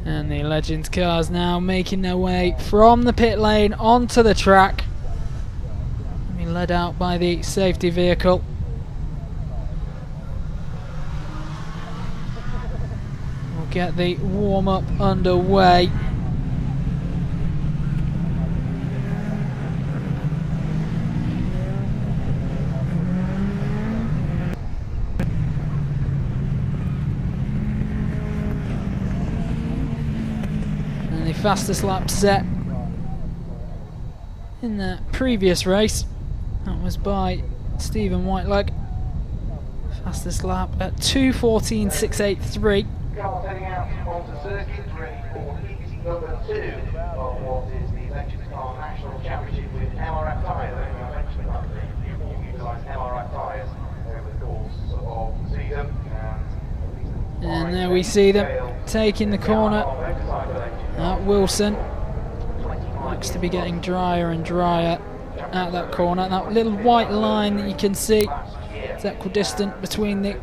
And the Legends cars now making their way from the pit lane onto the track, being led out by the safety vehicle. We'll get the warm-up underway. Fastest lap set in the previous race, that was by Stephen Whiteleg. Fastest lap at 2:14.683. Heading out onto circuit, ready for heat number 2 of what is the Legends Car National Championship with MRF tyres. I mentioned that you utilise MRF tyres over the course of the season. And there we see them taking the corner. Wilson likes to be getting drier and drier at that corner. That little white line that you can see is equidistant between the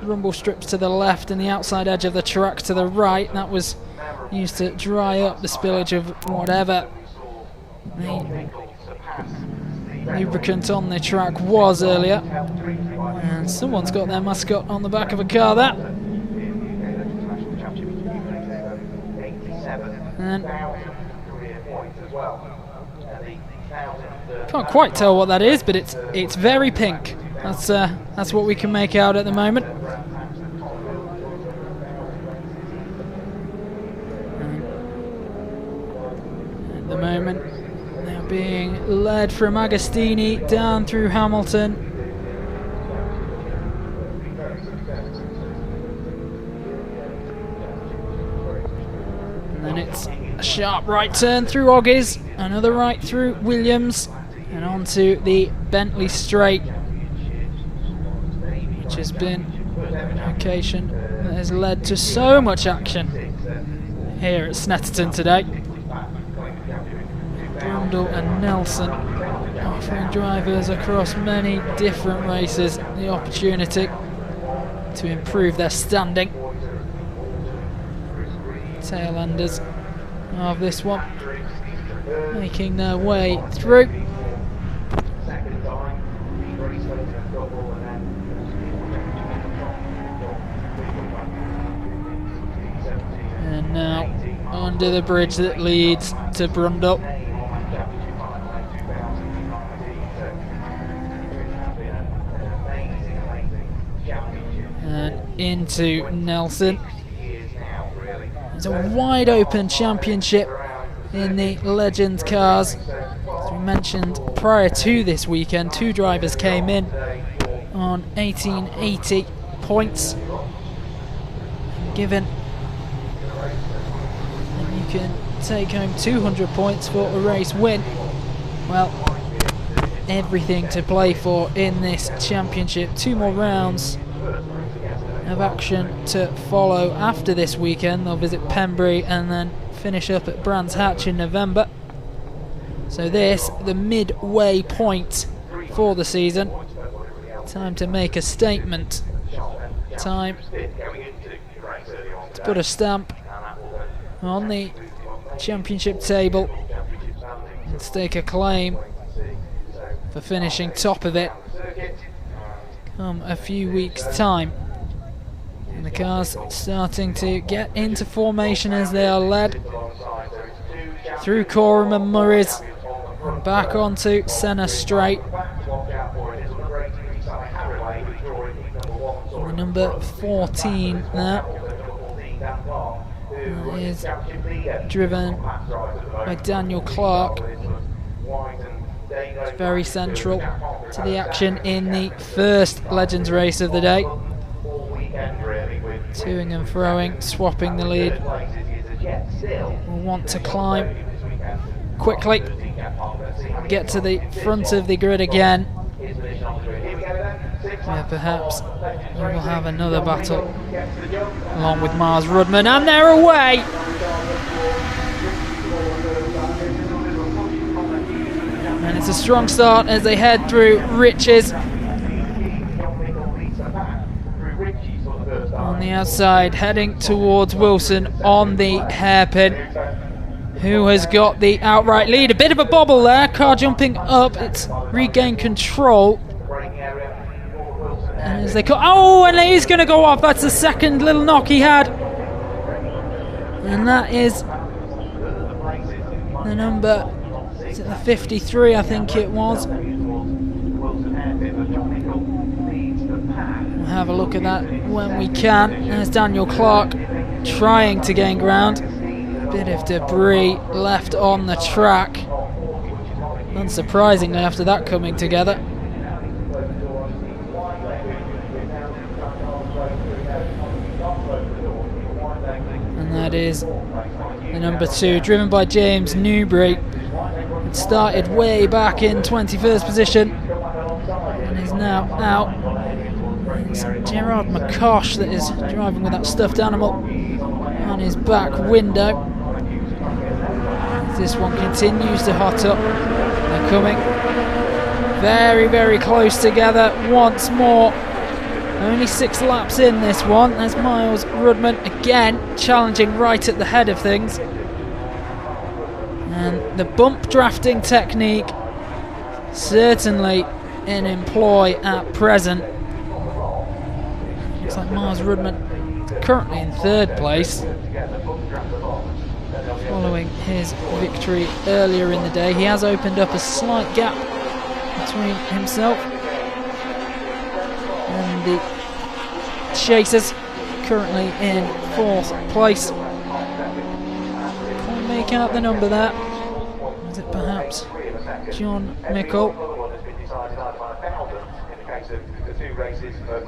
rumble strips to the left and the outside edge of the track to the right. That was used to dry up the spillage of whatever the lubricant on the track was earlier. And someone's got their mascot on the back of a car there. And can't quite tell what that is, but it's very pink. That's what we can make out at the moment. At the moment, they're being led from Agostini down through Hamilton. And then it's a sharp right turn through Oggies, another right through Williams, and onto the Bentley straight, which has been a location that has led to so much action here at Snetterton today. Brundle and Nelson offering drivers across many different races the opportunity to improve their standing. Tail enders of this one making their way through. And now under the bridge that leads to Brundle. And into Nelson. It's a wide open championship in the Legends cars. As we mentioned prior to this weekend, 2 drivers came in on 1880 points. Given that you can take home 200 points for a race win, well, everything to play for in this championship. 2 more rounds of action to follow after this weekend. They'll visit Pembrey and then finish up at Brands Hatch in November. So this, the midway point for the season. Time to make a statement time to put a stamp on the championship table and stake a claim for finishing top of it come a few weeks' time. And the cars starting to get into formation as they are led through Coram and Murray's and back onto Senna Straight. And the number 14 there is driven by Daniel Clark. It's very central to the action in the first Legends race of the day. Toing and froing, swapping the lead. Will want to climb quickly, get to the front of the grid again. Yeah, perhaps we will have another battle along with Mars Rudman, and they're away. And it's a strong start as they head through Riches. On the outside, heading towards Wilson on the hairpin, who has got the outright lead. A bit of a bobble there, car jumping up, it's regained control. And as they and he's going to go off. That's the second little knock he had. And that is the number, is it the 53, I think it was. We'll have a look at that when we can. There's Daniel Clark trying to gain ground. Bit of debris left on the track. Unsurprisingly, after that coming together. And that is the number 2, driven by James Newbury. It started way back in 21st position and is now out. It's Gerard McCosh that is driving with that stuffed animal on his back window. As this one continues to hot up, they're coming very, very close together once more. Only 6 laps in this one. There's Miles Rudman again challenging right at the head of things. And the bump drafting technique certainly in employ at present. Looks like Miles Rudman currently in 3rd place, following his victory earlier in the day. He has opened up a slight gap between himself and the chasers, currently in 4th place. Can't make out the number there. Is it perhaps John Mickle?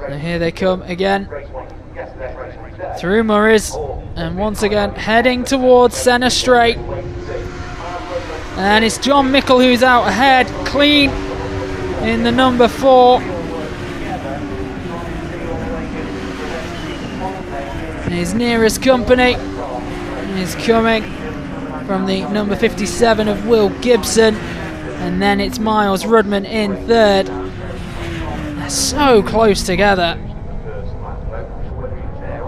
And here they come again through Murray's, and once again heading towards Senna Straight. And it's John Mickle who's out ahead, clean in the number 4. His nearest company is coming from the number 57 of Will Gibson, and then it's Miles Rudman in 3rd. They're so close together.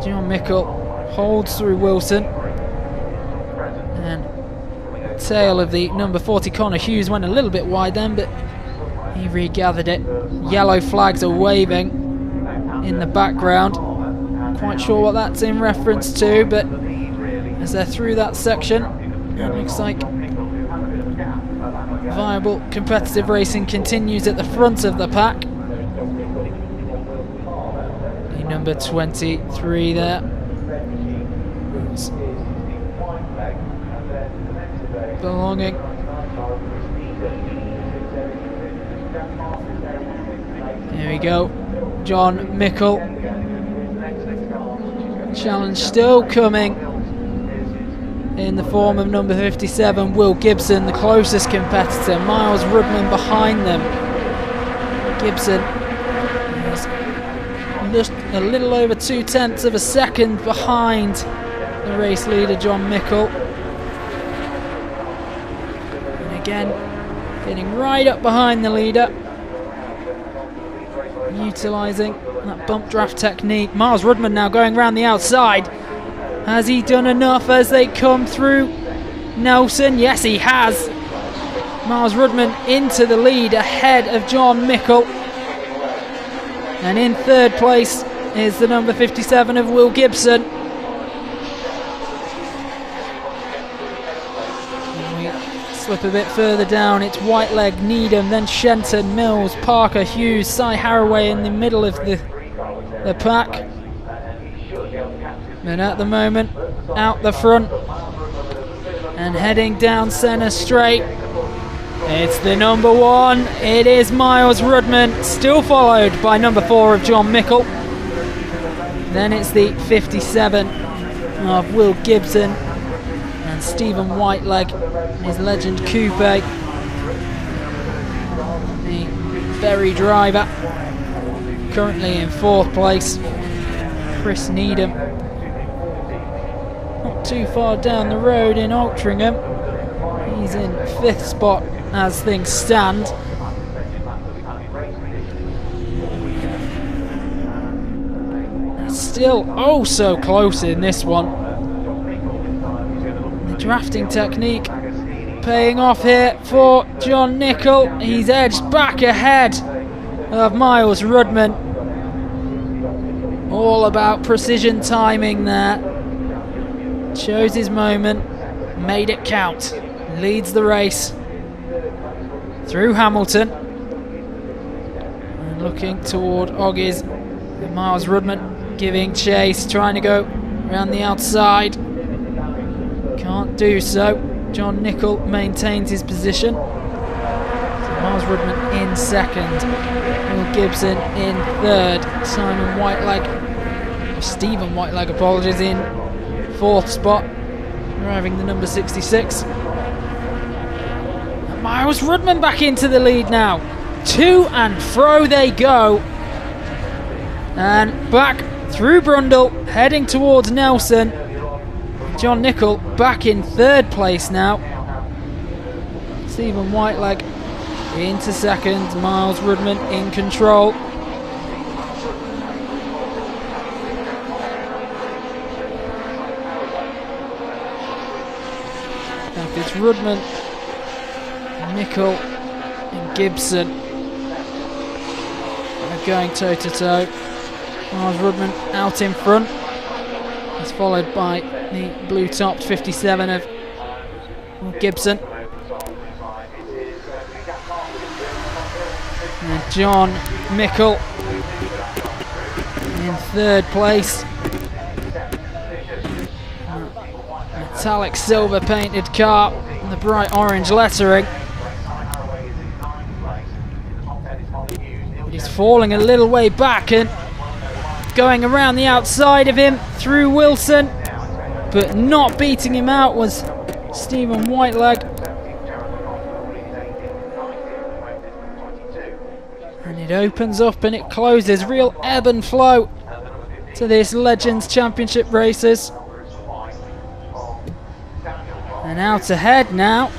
John Mickle holds through Wilson, and tail of the number 40 Connor Hughes went a little bit wide then, but he regathered it. Yellow flags are waving in the background. Quite sure what that's in reference to, but as they're through that section, it looks like viable competitive racing continues at the front of the pack. The number 23 there, belonging here we go, John Mickle. Challenge still coming in the form of number 57 Will Gibson, the closest competitor. Miles Rudman behind them. Gibson is just a little over 0.2 of a second behind the race leader John Mickle. And again getting right up behind the leader. utilising that bump draft technique. Miles Rudman now going round the outside. Has he done enough as they come through Nelson? Yes, he has. Miles Rudman into the lead ahead of John Mickle. And in third place is the number 57 of Will Gibson. Slip a bit further down, it's Whiteleg, Needham, then Shenton, Mills, Parker, Hughes, Cy Haraway in the middle of the pack. And at the moment, out the front and heading down centre straight, it's the number 1, it is Miles Rudman, still followed by number 4 of John Mickle. Then it's the 57 of Will Gibson and Stephen Whiteleg, his Legend Coupe. The Berry driver, currently in 4th place. Chris Needham, not too far down the road in Altrincham. He's in 5th spot as things stand. Still oh so close in this one. The drafting technique paying off here for John Nichol. He's edged back ahead of Miles Rudman. All about precision timing there. Chose his moment, made it count. Leads the race through Hamilton. And looking toward Oggies. Miles Rudman giving chase, trying to go around the outside. Can't do so. John Nichol maintains his position. So Miles Rudman in 2nd. Will Gibson in 3rd. Stephen Whiteleg, apologies, in 4th spot. Driving the number 66. And Miles Rudman back into the lead now. To and fro they go. And back through Brundle, heading towards Nelson. John Nichol back in 3rd place now. Stephen Whiteleg into 2nd. Miles Rudman in control. And it's Rudman, Nichol and Gibson are going toe to toe. Miles Rudman out in front. He's followed by the blue-topped 57 of Gibson. And John Mickle in 3rd place. Metallic silver painted car and the bright orange lettering. But he's falling a little way back and going around the outside of him through Wilson, but not beating him out was Stephen Whiteleg. And it opens up and it closes. Real ebb and flow to this Legends Championship races. And out ahead now,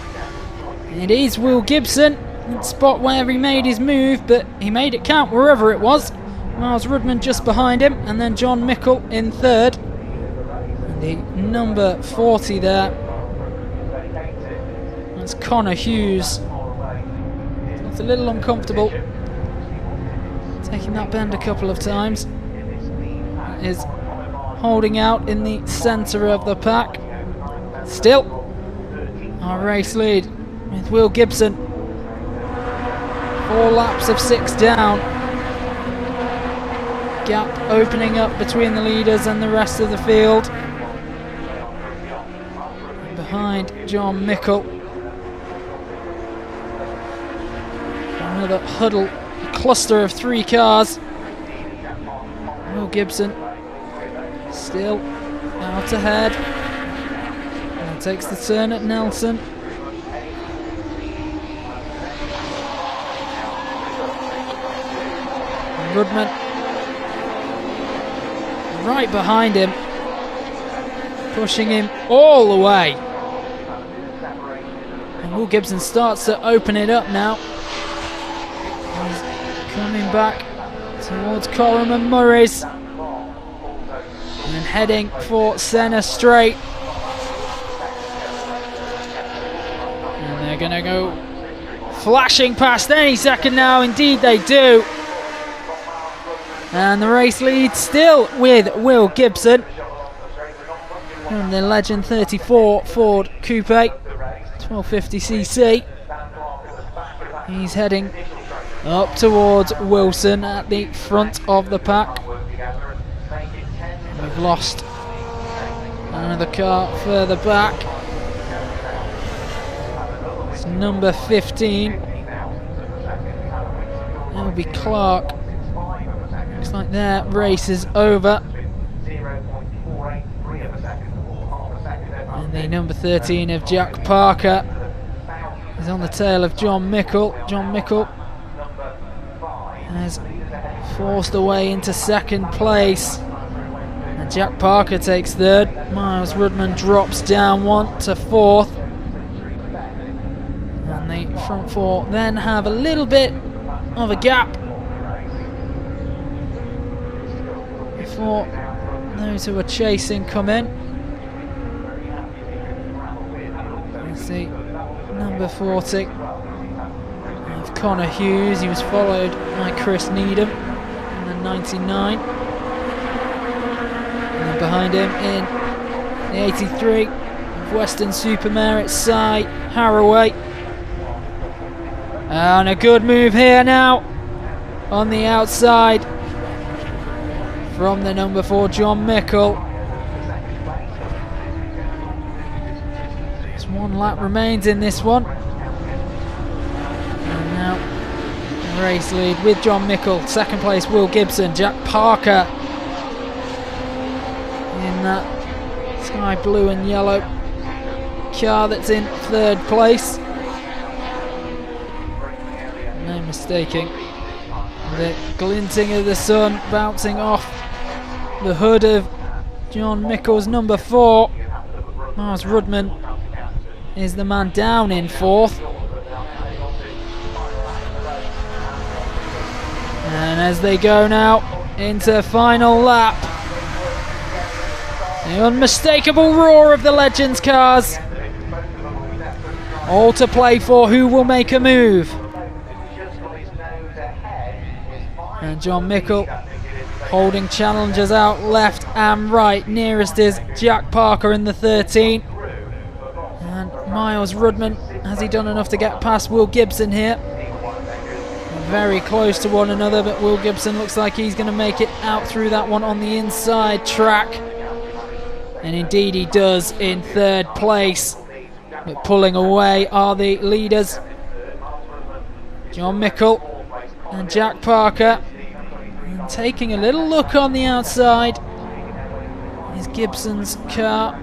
it is Will Gibson. Spot where he made his move, but he made it count wherever it was. Miles Rudman just behind him, and then John Mickle in 3rd. And the number 40 there, that's Connor Hughes. It's a little uncomfortable, taking that bend a couple of times. Is holding out in the centre of the pack. Still, our race lead with Will Gibson. 4 laps of 6 down. Gap opening up between the leaders and the rest of the field. And behind John Mickle. Another huddle, a cluster of 3 cars. Will Gibson still out ahead. And takes the turn at Nelson. And Rudman right behind him, pushing him all the way. And Will Gibson starts to open it up now. He's coming back towards Coram and Murray's, and heading for Senna Straight. And they're going to go flashing past any second now. Indeed they do. And the race lead still with Will Gibson from the Legend 34 Ford Coupe 1250cc. He's heading up towards Wilson at the front of the pack. We've lost another car further back. It's number 15. That'll be Clark. Looks like their race is over. And the number 13 of Jack Parker is on the tail of John Mickle. John Mickle has forced away into second place. And Jack Parker takes third. Miles Rudman drops down one to fourth. And the front four then have a little bit of a gap before those who are chasing come in. Let's see, number 40 of Connor Hughes. He was followed by Chris Needham in the 99. And then behind him in the 83 of Western Supermare, it's Cy Haraway. And a good move here now on the outside from the number 4 John Mickle. Just one lap remains in this one. And now the race lead with John Mickle. Second place Will Gibson. Jack Parker in that sky blue and yellow car that's in third place. No mistaking the glinting of the sun bouncing off the hood of John Mickle's number 4. Miles Rudman is the man down in fourth. And as they go now into final lap, the unmistakable roar of the Legends cars, all to play for who will make a move. And John Mickle holding challengers out left and right. Nearest is Jack Parker in the 13. And Miles Rudman, has he done enough to get past Will Gibson here? Very close to one another, but Will Gibson looks like he's going to make it out through that one on the inside track. And indeed he does in third place. But pulling away are the leaders, John Mickle and Jack Parker. And taking a little look on the outside is Gibson's car.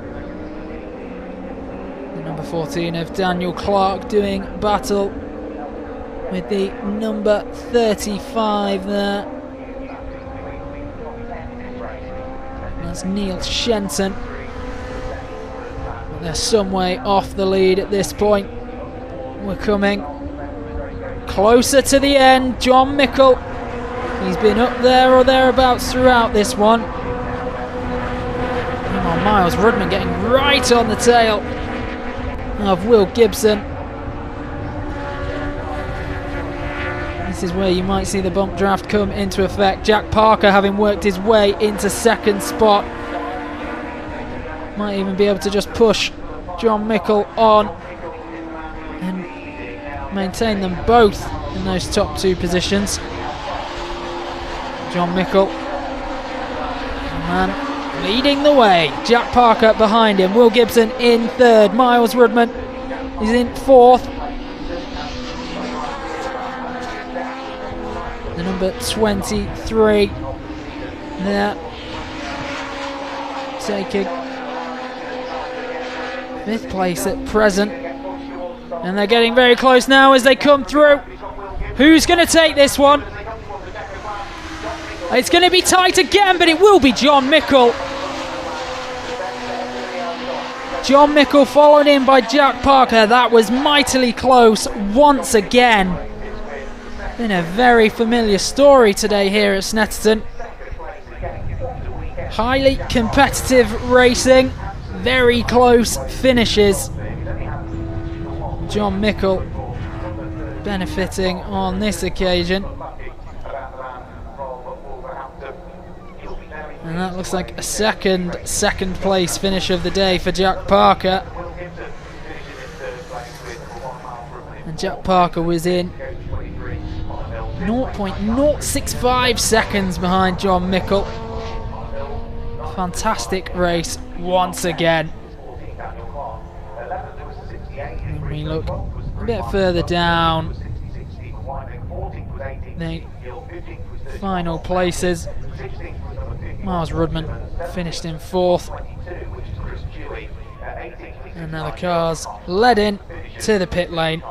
The number 14 of Daniel Clark doing battle with the number 35 there. That's Neil Shenton. But they're some way off the lead at this point. We're coming closer to the end. John Mickle, he's been up there or thereabouts throughout this one. Come on, Miles Rudman getting right on the tail of Will Gibson. This is where you might see the bump draft come into effect. Jack Parker having worked his way into second spot. Might even be able to just push John Mickle on and maintain them both in those top two positions. John Mickle, man, leading the way. Jack Parker behind him. Will Gibson in third. Miles Rudman is in fourth. The number 23 there, taking fifth place at present. And they're getting very close now as they come through. Who's going to take this one? It's going to be tight again, but it will be John Mickle. John Mickle followed in by Jack Parker. That was mightily close once again. Been a very familiar story today here at Snetterton. Highly competitive racing, very close finishes. John Mickle benefiting on this occasion. And that looks like a second place finish of the day for Jack Parker. And Jack Parker was in 0.065 seconds behind John Mickle. Fantastic race once again. And we look a bit further down the final places. Miles Rudman finished in 4th. And now the cars led in to the pit lane.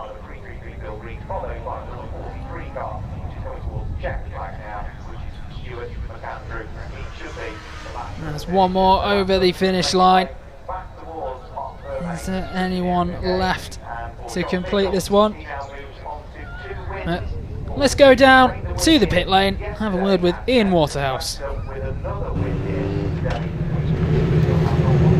There's one more over the finish line. Is there anyone left to complete this one? Let's go down to the pit lane, have a word with Ian Waterhouse.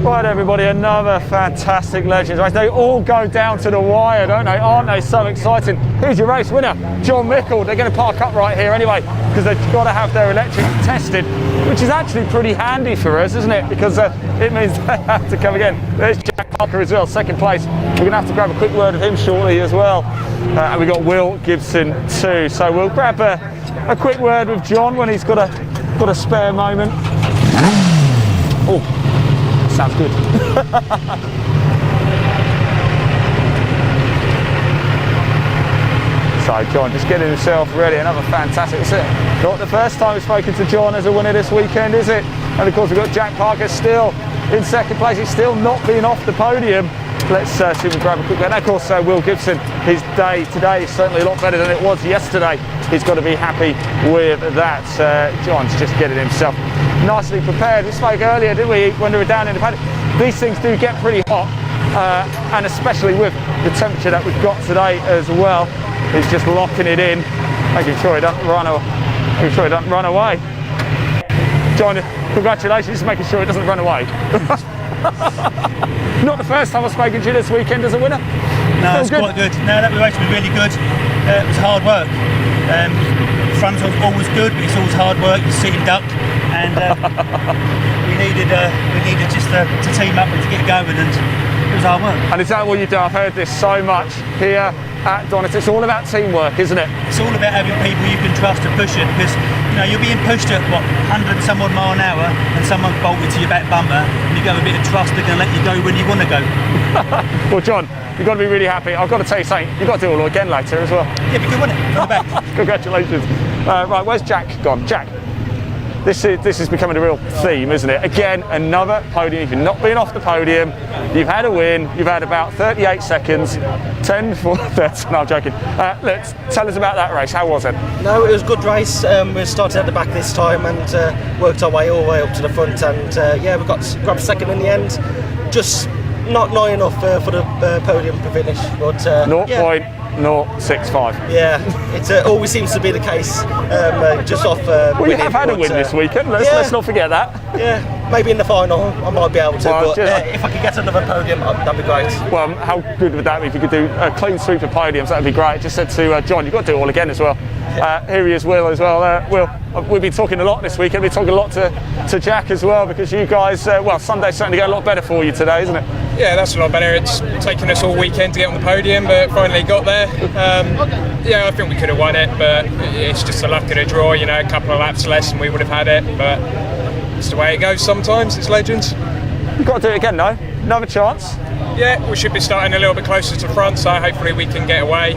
Right, everybody, another fantastic Legends race. They all go down to the wire, don't they? Aren't they so exciting? Who's your race winner? John Mickle. They're going to park up right here anyway because they've got to have their electric tested, which is actually pretty handy for us, isn't it? Because it means they have to come again. There's Jack Parker as well, 2nd place. We're going to have to grab a quick word of him shortly as well. And we've got Will Gibson too. So we'll grab a quick word with John when he's got a spare moment. Oh. Sounds good. So John just getting himself ready, another fantastic. It's not the first time we've spoken to John as a winner this weekend, is it? And of course we've got Jack Parker still in 2nd place. He's still not been off the podium. Let's see if we can grab a quick one. And of course Will Gibson, his day today is certainly a lot better than it was yesterday. He's got to be happy with that. John's just getting himself nicely prepared. We spoke earlier, didn't we, when we were down in the paddock? These things do get pretty hot, and especially with the temperature that we've got today as well. He's just locking it in, making sure it doesn't run away. John, congratulations, just making sure it doesn't run away. Not the first time I've spoken to you this weekend as a winner. No, it's quite good. No, that race was really good. It was hard work. Front was always good, but it's always hard work. You sit and duck, and we needed just to team up and to get going, and it was hard work. And is that what you do? I've heard this so much here at Donington. It's all about teamwork, isn't it? It's all about having people you can trust to push it, because you're being pushed at 100 and some odd mile an hour, and someone's bolted to your back bumper, and you got a bit of trust they're going to let you go when you want to go. Well, John, you've got to be really happy. I've got to tell you something. You've got to do it all again later as well. Yeah, be good, wouldn't it? On the back. Congratulations. Right, where's Jack gone? Jack, this is becoming a real theme, isn't it? Again, another podium. If you've not been off the podium, you've had a win. You've had about 38 seconds. 10 for 30. No, I'm joking. Let's tell us about that race. How was it? No, it was a good race. We started at the back this time and worked our way all the way up to the front. And yeah, we got grabbed 2nd in the end. Just not enough for the podium to finish. But 0.065. Yeah, it always seems to be the case. Just off. Well, you have had a win this weekend. Let's not forget that. Yeah, maybe in the final I might be able to. Well, but if I could get another podium, that'd be great. Well, how good would that be if you could do a clean sweep of podiums? That'd be great. Just said to John, you've got to do it all again as well. Here he is, Will, as well. Will, we've been talking a lot this weekend. We've been talking a lot to Jack as well, because you guys, Sunday's certainly going a lot better for you today, isn't it? Yeah, that's a lot better. It's taken us all weekend to get on the podium, but finally got there. Yeah, I think we could have won it, but it's just the luck of the draw. A couple of laps less and we would have had it, but it's the way it goes sometimes. It's Legends. You've got to do it again, though. Another chance. Yeah, we should be starting a little bit closer to the front, so hopefully we can get away.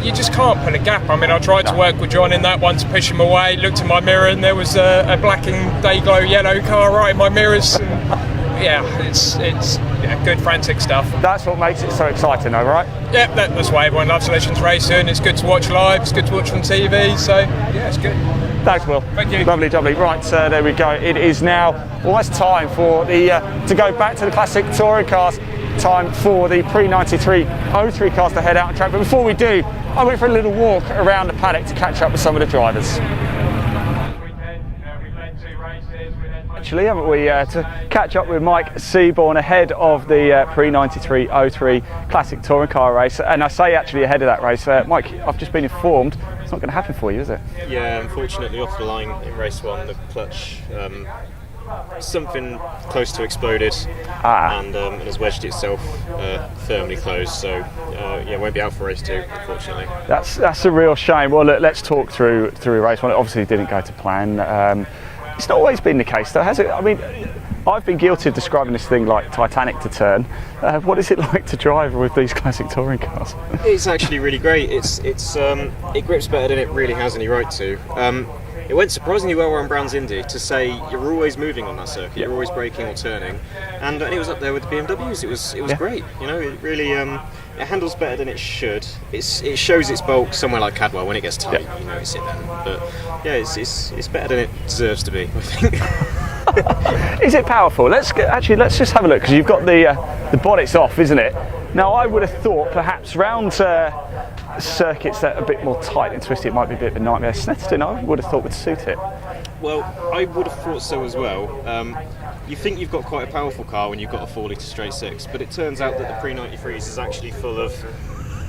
You just can't put a gap. I mean, I tried to work with John in that one to push him away. Looked in my mirror and there was a black and day glow yellow car right in my mirrors. Yeah, it's good frantic stuff. That's what makes it so exciting, though, right? Yeah, that's why everyone loves Legends racing. It's good to watch live. It's good to watch on TV. So yeah, it's good. Thanks, Will. Thank you. Lovely. Right, there we go. It is now almost time for the to go back to the classic touring cars. time for the pre-93 03 cars to head out on track. But before we do, I went for a little walk around the paddock to catch up with some of the drivers. Actually, haven't we, to catch up with Mike Seaborn ahead of the pre-93 03 Classic Touring Car race. And I say actually ahead of that race, Mike, I've just been informed it's not going to happen for you, is it? Yeah, unfortunately off the line in race one, the clutch, something close to exploded and has wedged itself firmly closed, so yeah, won't be out for race two, unfortunately. That's a real shame. Well, look, let's talk through race one. It obviously didn't go to plan. It's not always been the case, though, has it? I mean, I've been guilty of describing this thing like Titanic to turn. What is it like to drive with these classic touring cars? It's actually really great. It grips better than it really has any right to. It went surprisingly well around Brown's Indy, to say you're always moving on that circuit, you're always braking or turning, and it was up there with the BMWs. It was great. You know, it really it handles better than it should. It shows its bulk somewhere like Cadwell when it gets tight. You notice it then, but yeah, it's better than it deserves to be, I think. Is it powerful? Let's just have a look, because you've got the bonnets off, isn't it? Now, I would have thought perhaps round circuits that are a bit more tight and twisty, it might be a bit of a nightmare. Snetterton, I would have thought, would suit it. Well, I would have thought so as well. You think you've got quite a powerful car when you've got a 4 litre straight six, but it turns out that the pre-93s is actually full of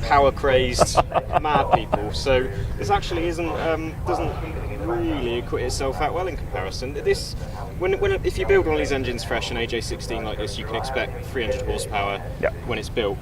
power-crazed mad people. So this actually doesn't really acquit itself that well in comparison. This, if you build one of these engines fresh, an AJ16 like this, you can expect 300 horsepower when it's built.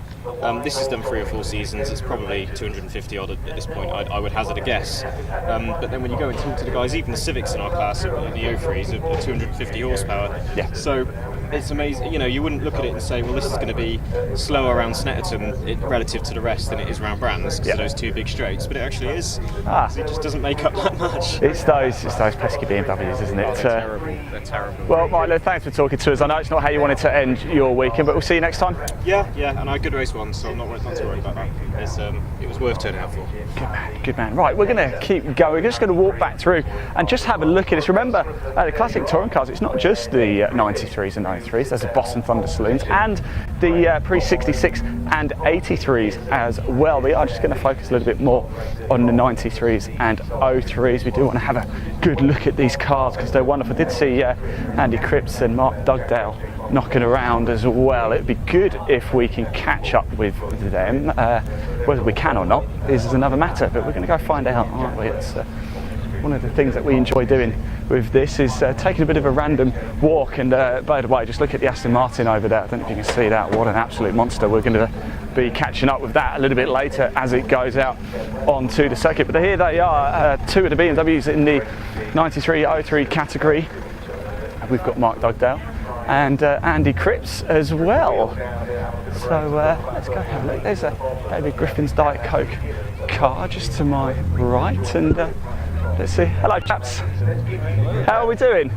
This has done 3 or 4 seasons. It's probably 250 odd at this point. I would hazard a guess. But then when you go and talk to the guys, even the Civics in our class, the 03s are 250 horsepower. Yeah. So it's amazing. You know, you wouldn't look at it and say, well, this is going to be slower around Snetterton relative to the rest than it is around Brands because of those 2 big straights. But it actually is. It just doesn't make up that much. It's those pesky BMWs, isn't it? Oh, they're terrible. They're terrible. Well, Milo, thanks for talking to us. I know it's not how you wanted to end your weekend, but we'll see you next time. Yeah, and I had good race one, so I'm not too worried about that. It was worth turning out for. Good man. Right, we're going to keep going. We're just going to walk back through and just have a look at this. Remember, the classic touring cars, it's not just the 93s and 93s. There's the Boston Thunder Saloons and the pre-66 and 83s as well. We are just going to focus a little bit more on the 93s and 03s. We do want to have a good look at these cars because they're wonderful. I did see Andy Cripps and Mark Dugdale knocking around as well. It'd be good if we can catch up with them. Whether we can or not is another matter, but we're going to go find out, aren't we? It's one of the things that we enjoy doing with this is taking a bit of a random walk. And by the way, just look at the Aston Martin over there. I don't know if you can see that. What an absolute monster. We're going to be catching up with that a little bit later as it goes out onto the circuit. But here they are, 2 of the BMWs in the 93-03 category. We've got Mark Dugdale and Andy Cripps as well. So let's go have a look. There's a David Griffin's Diet Coke car just to my right, and let's see. Hello, chaps. How are we doing?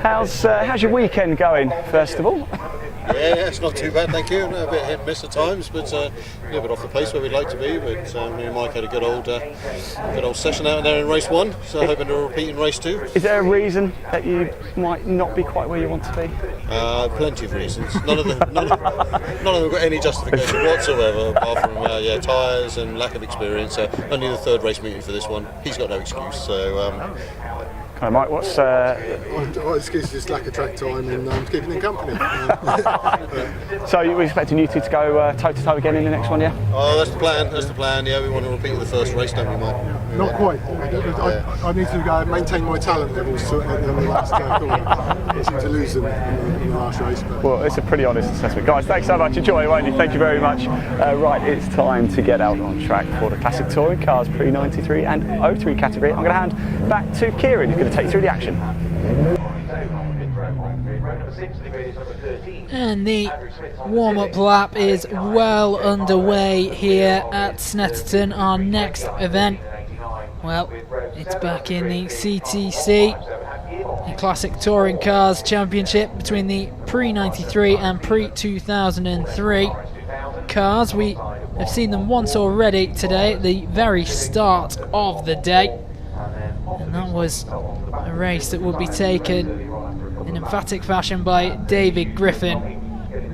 How's your weekend going, first of all? Yeah, it's not too bad, thank you. A bit hit and miss at times, but a little bit off the pace where we'd like to be. But me and Mike had a good old session out there in race 1, so hoping to repeat in race 2. Is there a reason that you might not be quite where you want to be? Plenty of reasons. None of them have got any justification whatsoever, apart from tyres and lack of experience. Only the 3rd race meeting for this one. He's got no excuse. So. Hi Mike, what's... My excuse is just lack of track time and keeping them company. So you're expecting you two to go toe-to-toe again in the next one, yeah? Oh, that's the plan, yeah. We want to repeat the first race, don't we, Mike? Not quite. I need to maintain my talent levels at the last corner. I seem to lose them in the last race. But. Well, it's a pretty honest assessment. Guys, thanks so much. Enjoy, won't you? Thank you very much. Right, it's time to get out on track for the Classic Touring Cars pre-93 and 03 category. I'm going to hand back to Kieran, who's going to take you through the action. And the warm-up lap is well underway here at Snetterton. Our next event, well, it's back in the CTC, the Classic Touring Cars Championship between the pre-93 and pre-2003 cars. We have seen them once already today at the very start of the day, and that was a race that would be taken in emphatic fashion by David Griffin,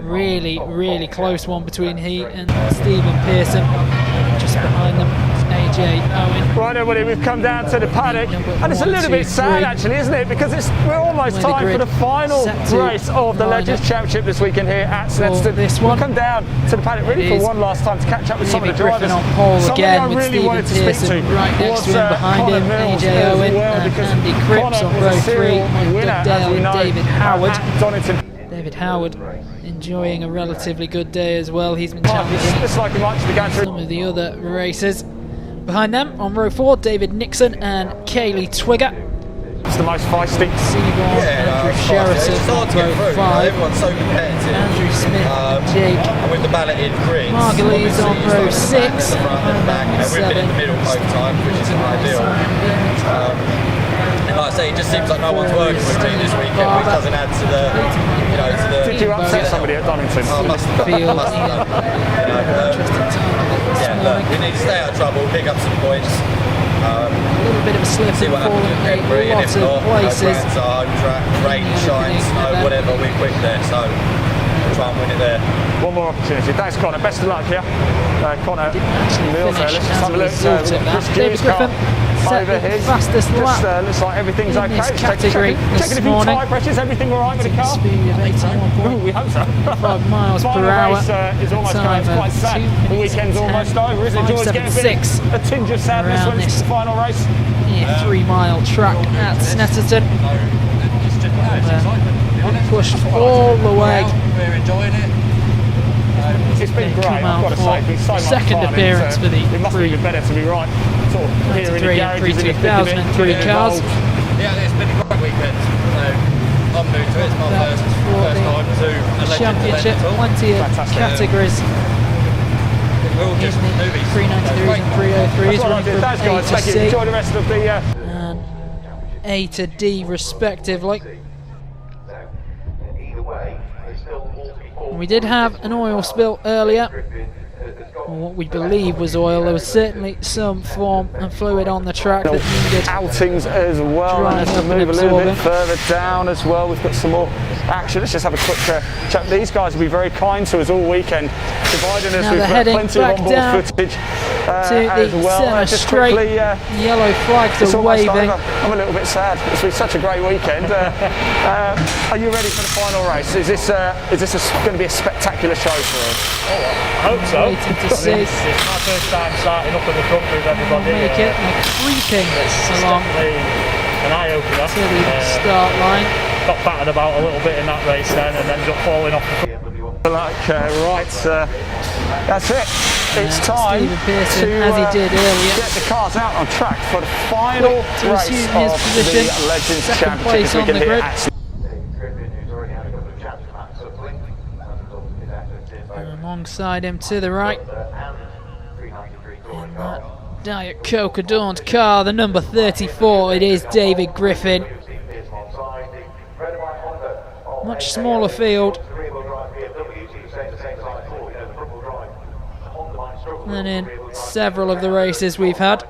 Really, really close one between he and Stephen Pearson. Just behind them is AJ Owen. Right, everybody, we've come down to the paddock, and it's a little bit sad, actually, isn't it? Because we're almost time for the final race of the Legends Championship this weekend here at Snetterton. We've come down to the paddock really for one last time to catch up with some of the drivers. On pole again I with really Stephen wanted to speak Pearson to right next to him, behind him AJ Owen and Andy Cripps on row 3, Doug Dale and David Howard. David Howard enjoying a relatively good day as well. He's been challenging some of the other races. Behind them on row 4, David Nixon and Kaylee Twigger. It's the most feisty. Seaborn, Andrew Sheraton on row 5. Everyone's so competitive. Andrew Smith and Jake And with the balloted Chris, Margulies on row 6. We've been in the middle both times, which isn't ideal. And like I say, it just seems like no one's working with me this weekend, which doesn't add to the, you know, to the... Did you upset somebody at Donington? I must have done. Look, we need to stay out of trouble, pick up some points. A little bit of a slip See what happens with Henbury, and if not, places. Grant's our home track, rain, shine, snow, whatever, we're quick there, so we'll try and win it there. One more opportunity. Thanks, Connor. Best of luck here. Connor, Mills there. Let's just have a look. David Griffin set the fastest lap looks like everything's in okay. this category this morning. Tyre pressures, everything all right with the car? Speed of 81.5 we hope so. miles per hour. Race, is almost coming. It's quite sad. The weekend's almost over, isn't it? Always getting a tinge of sadness when it's the final race. Yeah, 3-mile track at Snetterton. Pushed all the way. We're enjoying it. It's been great, I've got to say. It's been so much second fun. appearance for the it must be even better to be right. Sort of here in the garages and 2003 cars. Yeah, it's been a great weekend. I'm new to it. It's my first time to a Legends Championship, event at all. plenty of categories. We're all just newbies. 393s and 303s. That's what I did. Thanks, guys. Thank you. Enjoy the rest of the... And A to D, respectively. We did have an oil spill earlier, or what we believe was oil. There was certainly some form and fluid on the track that needed outings as well. And let's move a little bit further down as well. We've got some more action. Let's just have a quick check. These guys will be very kind to us all weekend, providing us with plenty of on-board footage as well. Just quickly, yellow flags are waving. I'm a little bit sad. It's been such a great weekend. Are you ready for the final race? Is this going to be a spectacular show for us? I hope so. It's my first time starting up in the front with everybody. Make it creeping along. An eye opener. To the start line. Got battered about a little bit in that race then, and ended up falling off the front. That's it. It's time Pearson, to as he did earlier, get the cars out on track for the final race of the Legends Championship this weekend here at alongside him to the right. In that Diet Coke adorned car, the number 34, it is David Griffin. Much smaller field than in several of the races we've had.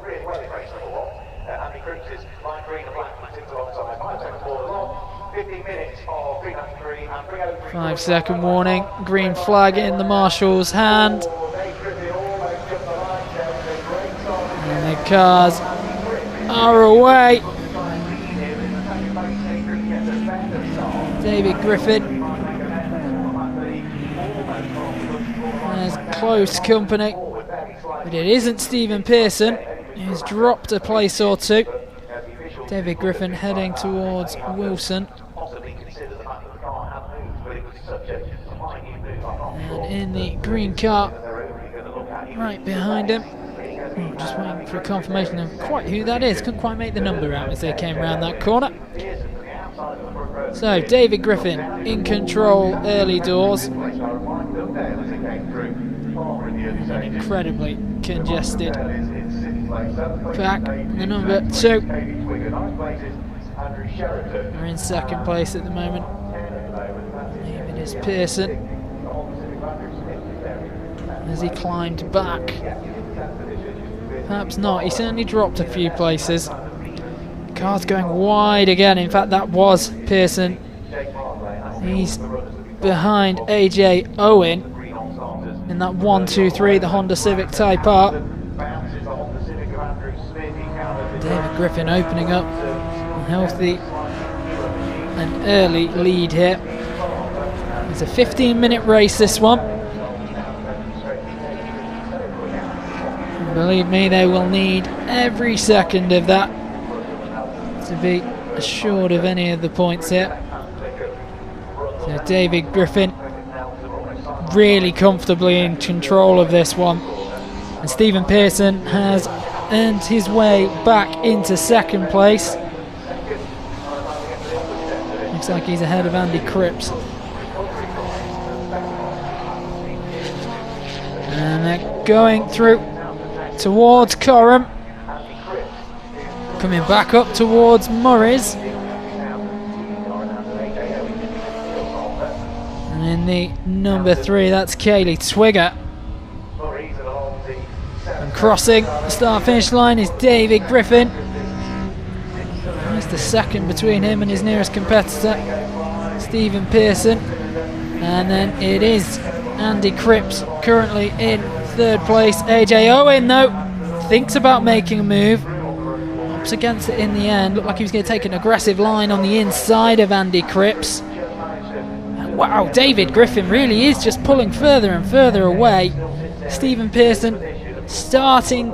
5-second warning, green flag in the marshal's hand. And the cars are away. David Griffin has close company, but it isn't Stephen Pearson, who's dropped a place or two. David Griffin heading towards Wilson. And in the green car, right behind him. Oh, just waiting for a confirmation of quite who that is. Couldn't quite make the number out as they came around that corner. So David Griffin in control early doors. An incredibly congested pack. The number 2 are in second place at the moment. It is Pearson as he climbed back. Perhaps not, he certainly dropped a few places. The car's going wide again, in fact that was Pearson. He's behind AJ Owen in that 1-2-3, the Honda Civic Type R. David Griffin opening up a healthy and early lead here. It's a 15-minute race, this one. And believe me, they will need every second of that to be assured of any of the points here. So David Griffin really comfortably in control of this one. And Stephen Pearson has earned his way back into second place. Looks like he's ahead of Andy Cripps. And they're going through towards Coram. Coming back up towards Murray's. And in the number 3, that's Kaylee Twigger. And crossing the start-finish line is David Griffin. That's the second between him and his nearest competitor, Stephen Pearson. And then it is Andy Cripps currently in third place. AJ Owen, though, thinks about making a move. Ups against it in the end. Looked like he was going to take an aggressive line on the inside of Andy Cripps. Wow, David Griffin really is just pulling further and further away. Stephen Pearson starting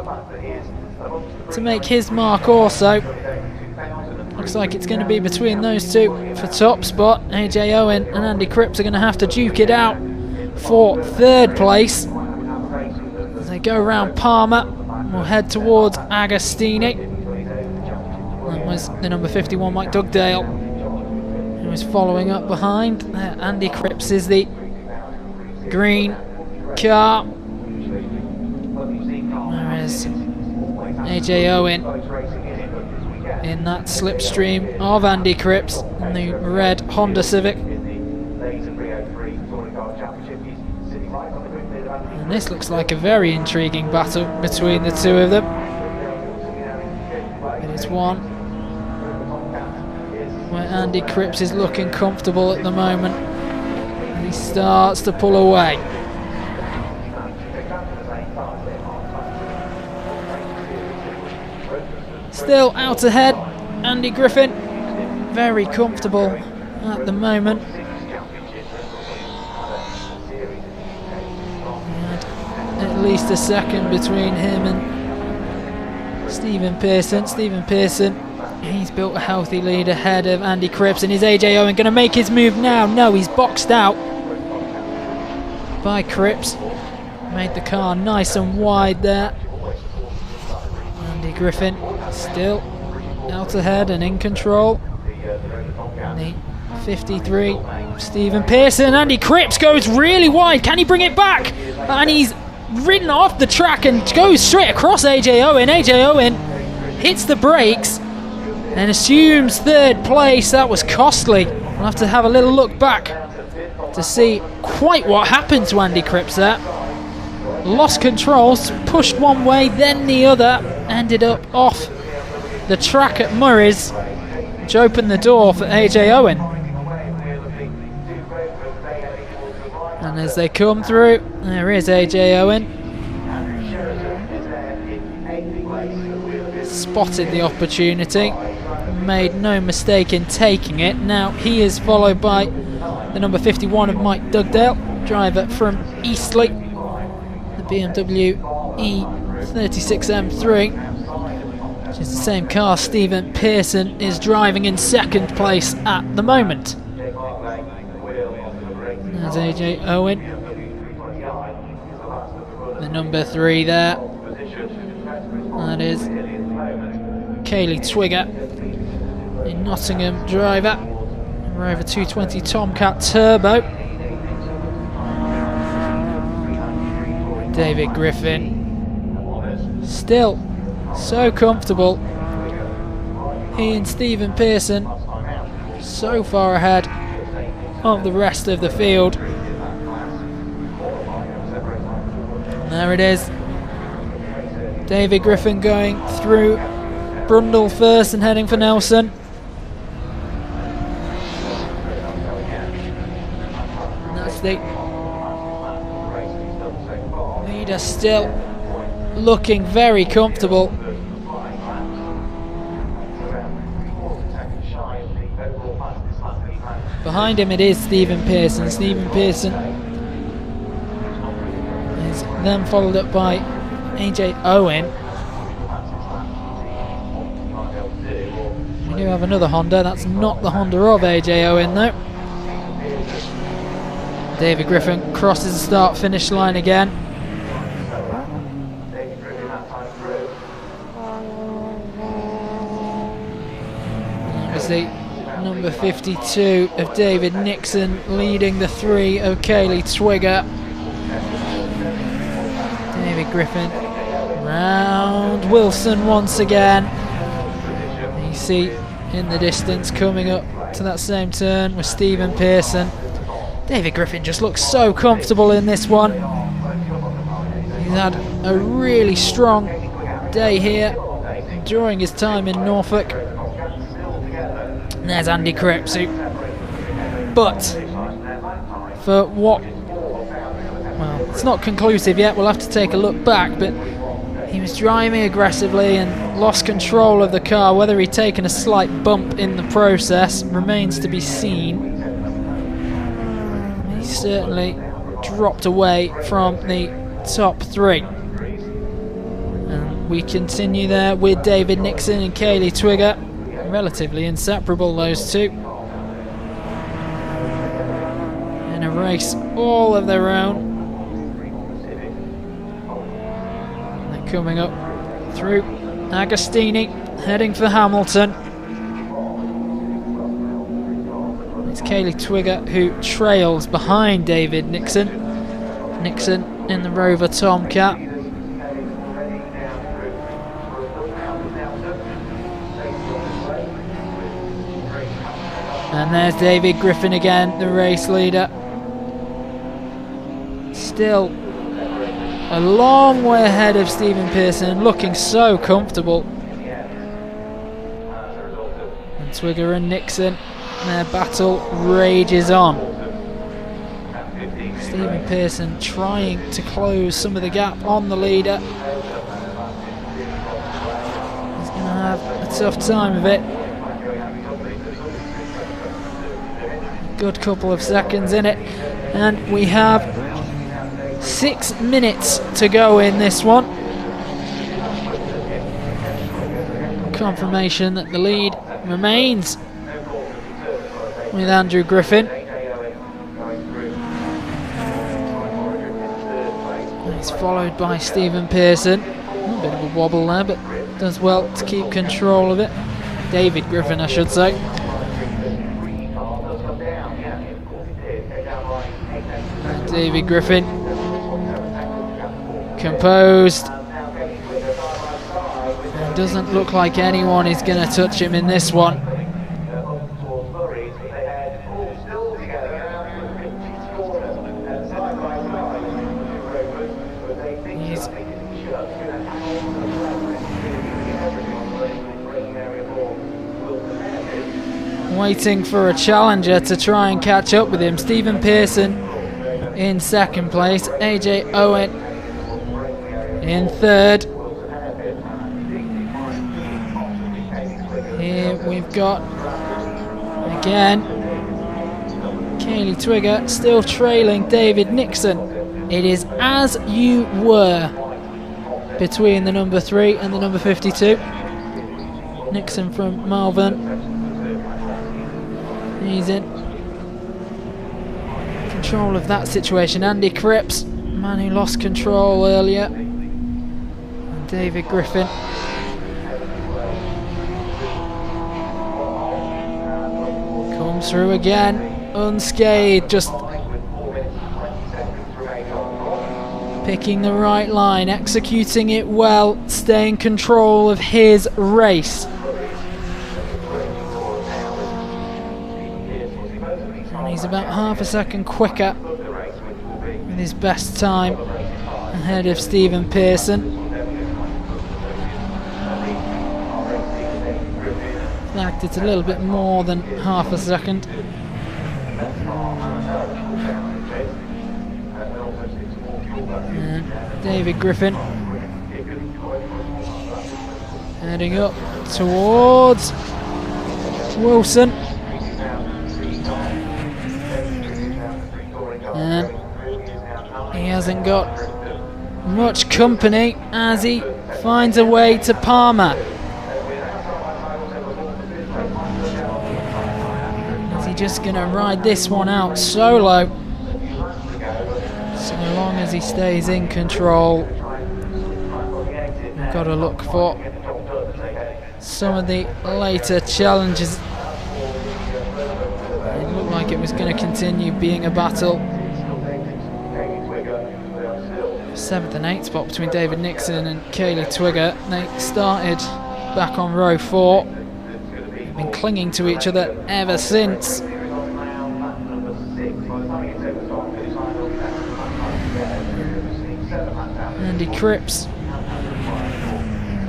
to make his mark also. Looks like it's going to be between those two for top spot. AJ Owen and Andy Cripps are going to have to duke it out for third place. As they go around Palmer, we'll head towards Agostini. That was the number 51, Mike Dugdale, who was following up behind. Andy Cripps is the green car. Whereas AJ Owen in that slipstream of Andy Cripps in the red Honda Civic. And this looks like a very intriguing battle between the two of them. It is one where Andy Cripps is looking comfortable at the moment, and he starts to pull away. Still out ahead, Andy Griffin, very comfortable at the moment. At least a second between him and Stephen Pearson. Stephen Pearson, he's built a healthy lead ahead of Andy Cripps, and is AJ Owen going to make his move now? No, he's boxed out by Cripps. Made the car nice and wide there. Andy Griffin still out ahead and in control. The 53, Stephen Pearson. Andy Cripps goes really wide. Can he bring it back? And he's ridden off the track and goes straight across AJ Owen. AJ Owen hits the brakes and assumes third place. That was costly. We'll have to have a little look back to see quite what happened to Andy Cripps there. Lost controls, pushed one way, then the other, ended up off the track at Murray's, which opened the door for AJ Owen. And as they come through, there is AJ Owen. Spotted the opportunity, made no mistake in taking it. Now he is followed by the number 51 of Mike Dugdale, driver from Eastleigh, the BMW E36 M3, which is the same car Stephen Pearson is driving in second place at the moment. There's AJ Owen, the number 3 there. That is Kaylee Twigger, a Nottingham driver, Rover 220 Tomcat Turbo. David Griffin, still so comfortable. He and Stephen Pearson so far ahead of the rest of the field. And there it is. David Griffin going through Brundle first and heading for Nelson. with the leader still looking very comfortable. Behind him it is Stephen Pearson. Stephen Pearson is then followed up by AJ Owen. We do have another Honda. That's not the Honda of AJ Owen though. David Griffin crosses the start-finish line again. That was the number 52 of David Nixon leading the 3 of Kaylee Twigger. David Griffin round Wilson once again. You see in the distance coming up to that same turn with Stephen Pearson. David Griffin just looks so comfortable in this one. He's had a really strong day here during his time in Norfolk. And there's Andy Cripps, but for what, well, it's not conclusive yet, we'll have to take a look back, but he was driving aggressively and lost control of the car. Whether he'd taken a slight bump in the process remains to be seen. He certainly dropped away from the top 3. And we continue there with David Nixon and Kaylee Twigger. Relatively inseparable, those two. In a race all of their own. And they're coming up through Agostini, heading for Hamilton. It's Kaylee Twigger who trails behind David Nixon. Nixon in the Rover Tomcat. And there's David Griffin again, the race leader. Still a long way ahead of Stephen Pearson, looking so comfortable. And Twigger and Nixon, their battle rages on. Stephen Pearson trying to close some of the gap on the leader. He's going to have a tough time of it. Good couple of seconds in it, and we have 6 minutes to go in this one. Confirmation that the lead remains with Andrew Griffin. He's followed by Stephen Pearson. A bit of a wobble there, but does well to keep control of it. David Griffin, I should say. David Griffin, composed, and doesn't look like anyone is going to touch him in this one. He's waiting for a challenger to try and catch up with him. Stephen Pearson in second place, AJ Owen in third. Here we've got again Kaylee Twigger still trailing David Nixon. It is as you were between the number 3 and the number 52. Nixon from Malvern. He's in control of that situation. Andy Cripps, man who lost control earlier. And David Griffin. Comes through again, unscathed, just picking the right line, executing it well, staying in control of his race. He's about half a second quicker with his best time ahead of Stephen Pearson. In fact, it's a little bit more than half a second. And David Griffin heading up towards Wilson. And he hasn't got much company as he finds a way to Palmer. Is he just going to ride this one out solo? So long as he stays in control. We've got to look for some of the later challenges. It looked like it was going to continue being a battle. 7th and 8th spot between David Nixon and Kaylee Twigger. They started back on row 4. They've been clinging to each other ever since. Andy Cripps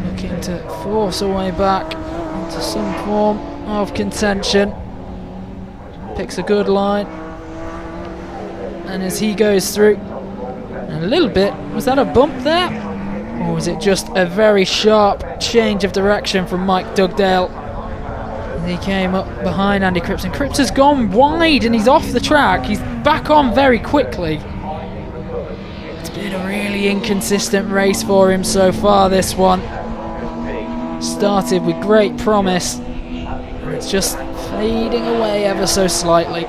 looking to force a way back into some form of contention. Picks a good line, and as he goes through, a little bit, was that a bump there? Or was it just a very sharp change of direction from Mike Dugdale? He came up behind Andy Cripps, and Cripps has gone wide and he's off the track. He's back on very quickly. It's been a really inconsistent race for him so far, this one. Started with great promise, and it's just fading away ever so slightly.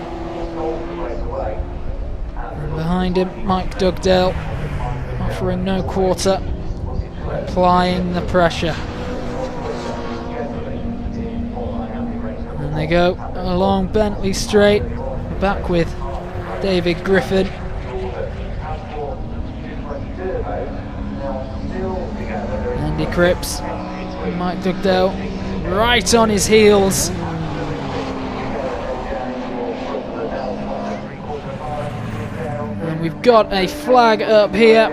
Behind him, Mike Dugdale, offering no quarter, applying the pressure. And they go along Bentley Straight, back with David Griffin. Andy Cripps, and Mike Dugdale right on his heels. We've got a flag up here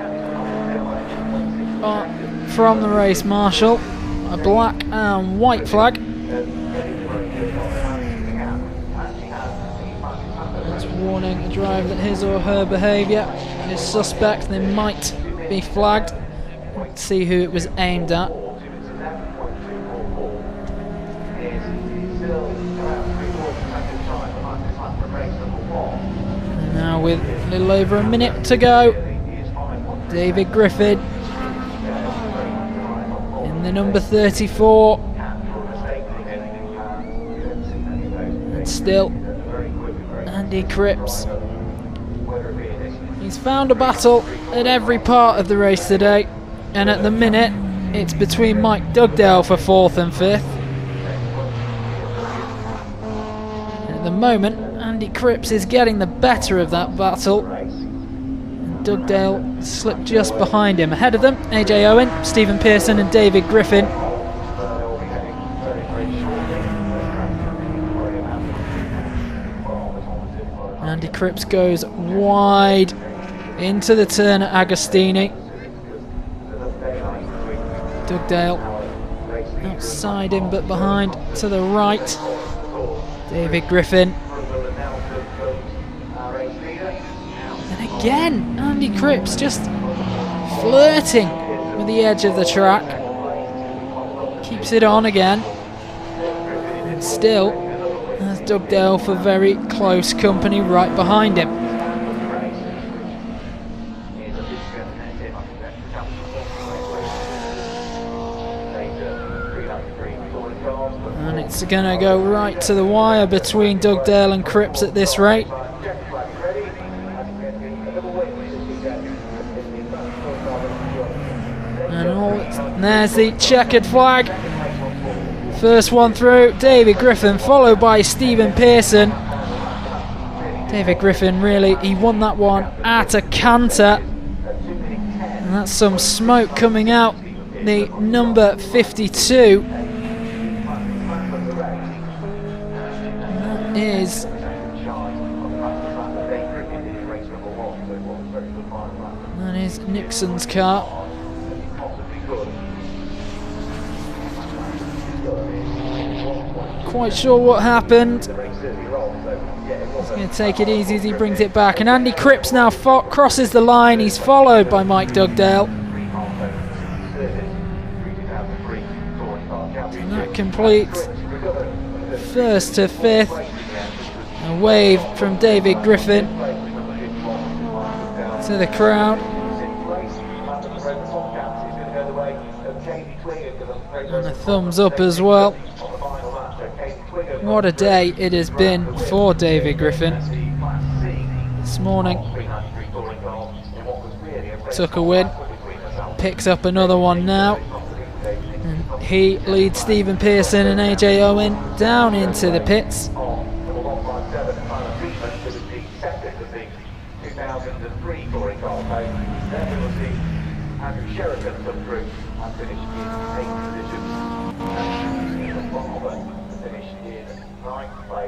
from the race marshal, a black and white flag. It's warning a driver that his or her behaviour is suspect. They might be flagged. Let's see who it was aimed at. Now with a little over a minute to go, David Griffin in the number 34. And still Andy Cripps. He's found a battle at every part of the race today, and at the minute it's between Mike Dugdale for 4th and 5th. And at the moment Andy Cripps is getting the better of that battle. Dugdale slipped just behind him. Ahead of them, AJ Owen, Stephen Pearson and David Griffin. Andy Cripps goes wide into the turn at Agostini. Dugdale outside him but behind to the right. David Griffin. Again, Andy Cripps just flirting with the edge of the track. Keeps it on again. And still has Dugdale for very close company right behind him. And it's going to go right to the wire between Dugdale and Cripps at this rate. And there's the checkered flag. First one through, David Griffin, followed by Stephen Pearson. David Griffin really, he won that one at a canter. And that's some smoke coming out the number 52. And that is Nixon's car. quite sure what happened. He's going to take it easy as he brings it back. And Andy Cripps now crosses the line. He's followed by Mike Dugdale. And that completes first to fifth. A wave from David Griffin to the crowd. And a thumbs up as well. What a day it has been for David Griffin. This morning took a win, picks up another one now, and he leads Stephen Pearson and AJ Owen down into the pits.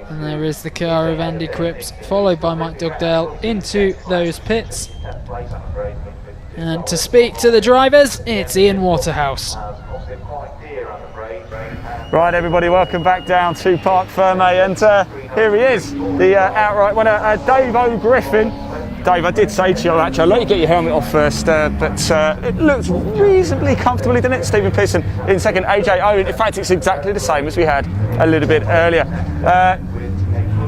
And there is the car of Andy Cripps, followed by Mike Dugdale into those pits. And to speak to the drivers, it's Ian Waterhouse. Right, everybody, welcome back down to Parc Ferme, and here he is, the outright winner, Dave O'Griffin. Dave, I did say to you, actually, I'll let you get your helmet off first, but it looked reasonably comfortable, didn't it? Stephen Pearson in second, AJ Owen. In fact, it's exactly the same as we had a little bit earlier.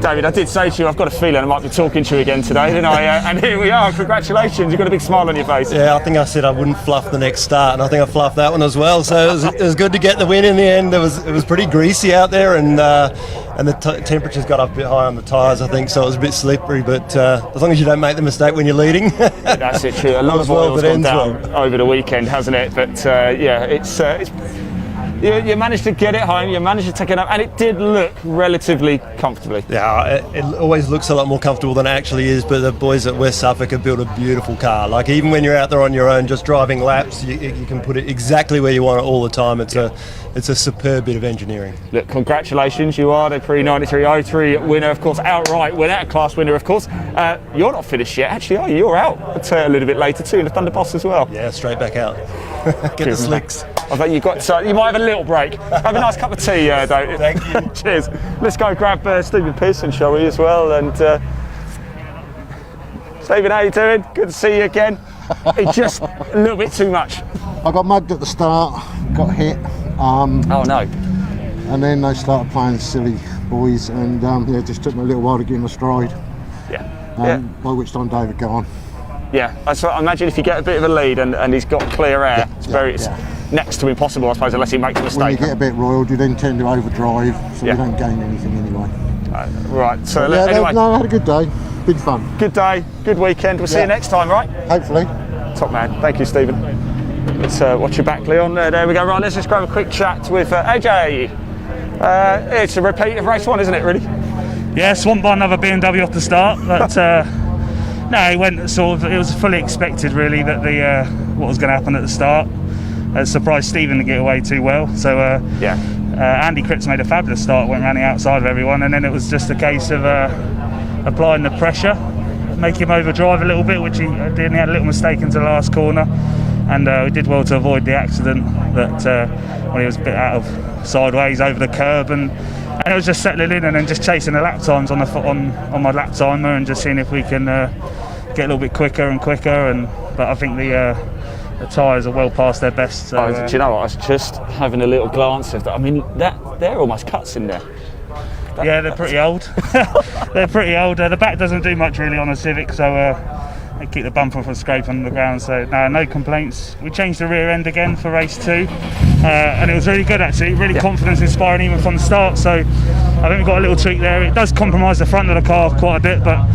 David, I did say to you, I've got a feeling I might be talking to you again today, didn't I? And here we are, congratulations, you've got a big smile on your face. Yeah, I think I said I wouldn't fluff the next start, and I think I fluffed that one as well, so it was good to get the win in the end. It was pretty greasy out there, and the temperatures got up a bit high on the tyres, I think, so it was a bit slippery, but as long as you don't make the mistake when you're leading. That's it, true. A lot of oil's gone down over the weekend, hasn't it? But yeah, it's you managed to get it home, you managed to take it up, and it did look relatively comfortably. Yeah, it always looks a lot more comfortable than it actually is, but the boys at West Suffolk have built a beautiful car. Like, even when you're out there on your own just driving laps, you can put it exactly where you want it all the time. It's a superb bit of engineering. Look, congratulations, you are the Prix 9303 winner, of course, outright winner, class winner, of course. You're not finished yet, actually, are you? You're out a little bit later too, in the Thunder Boss as well. Yeah, straight back out. Get the slicks. I bet you've got, you might have a little break. Have a nice cup of tea, David. Thank you. Cheers. Let's go grab Stephen Pearson, shall we, as well? And Stephen, how you doing? Good to see you again. It's just a little bit too much. I got mugged at the start, got hit. Oh no. And then they started playing silly boys, and it just took me a little while to get in my stride. Yeah. By which time David got on. Yeah, I imagine if you get a bit of a lead and he's got clear air, it's next to impossible, I suppose, unless he makes a mistake. When you get a bit roiled, you then tend to overdrive, so you don't gain anything anyway. Right, so anyway. I had a good day, big fun. Good day, good weekend. We'll see you next time, right? Hopefully. Top man, thank you, Stephen. Let's watch your back, Leon. There we go. Right, let's just grab a quick chat with AJ. It's a repeat of race one, isn't it, really? Yeah, swamped by another BMW off the start, but no, it went it was fully expected, really, that what was going to happen at the start. It surprised Stephen to get away too well. So Andy Cripps made a fabulous start, went round the outside of everyone, and then it was just a case of applying the pressure, make him overdrive a little bit, which he did. He had a little mistake into the last corner, and we did well to avoid the accident that when he was a bit out of sideways over the curb, and it was just settling in and then just chasing the lap times on my lap timer and just seeing if we can get a little bit quicker and quicker. But I think the tyres are well past their best. So, do you know what? I was just having a little glance at that. I mean, they're almost cuts in there. Yeah, they're pretty old. They're pretty old. The back doesn't do much really on a Civic, so they keep the bumper from scraping the ground. So no complaints. We changed the rear end again for race 2, and it was really good actually. Really confidence inspiring even from the start. So I think we've got a little tweak there. It does compromise the front of the car quite a bit, but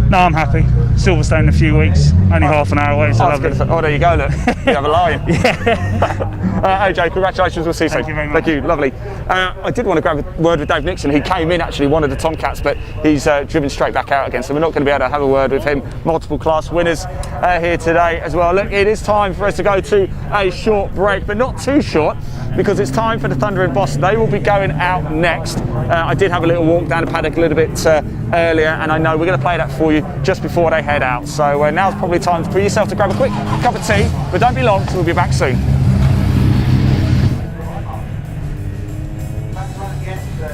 no, I'm happy. Silverstone in a few weeks, only half an hour away, so lovely. There you go, look. You have a lion. AJ, congratulations, we'll see you soon. Thank you very much. Thank you, lovely. I did want to grab a word with Dave Nixon. He came in actually, one of the Tomcats, but he's driven straight back out again, so we're not going to be able to have a word with him. Multiple class winners here today as well. Look, it is time for us to go to a short break, but not too short, because it's time for the Thunder in Boston. They will be going out next. I did have a little walk down the paddock a little bit earlier, and I know we're going to play that for you just before they head out. So now's probably time for yourself to grab a quick cup of tea, but don't be long, so we'll be back soon. Yes, the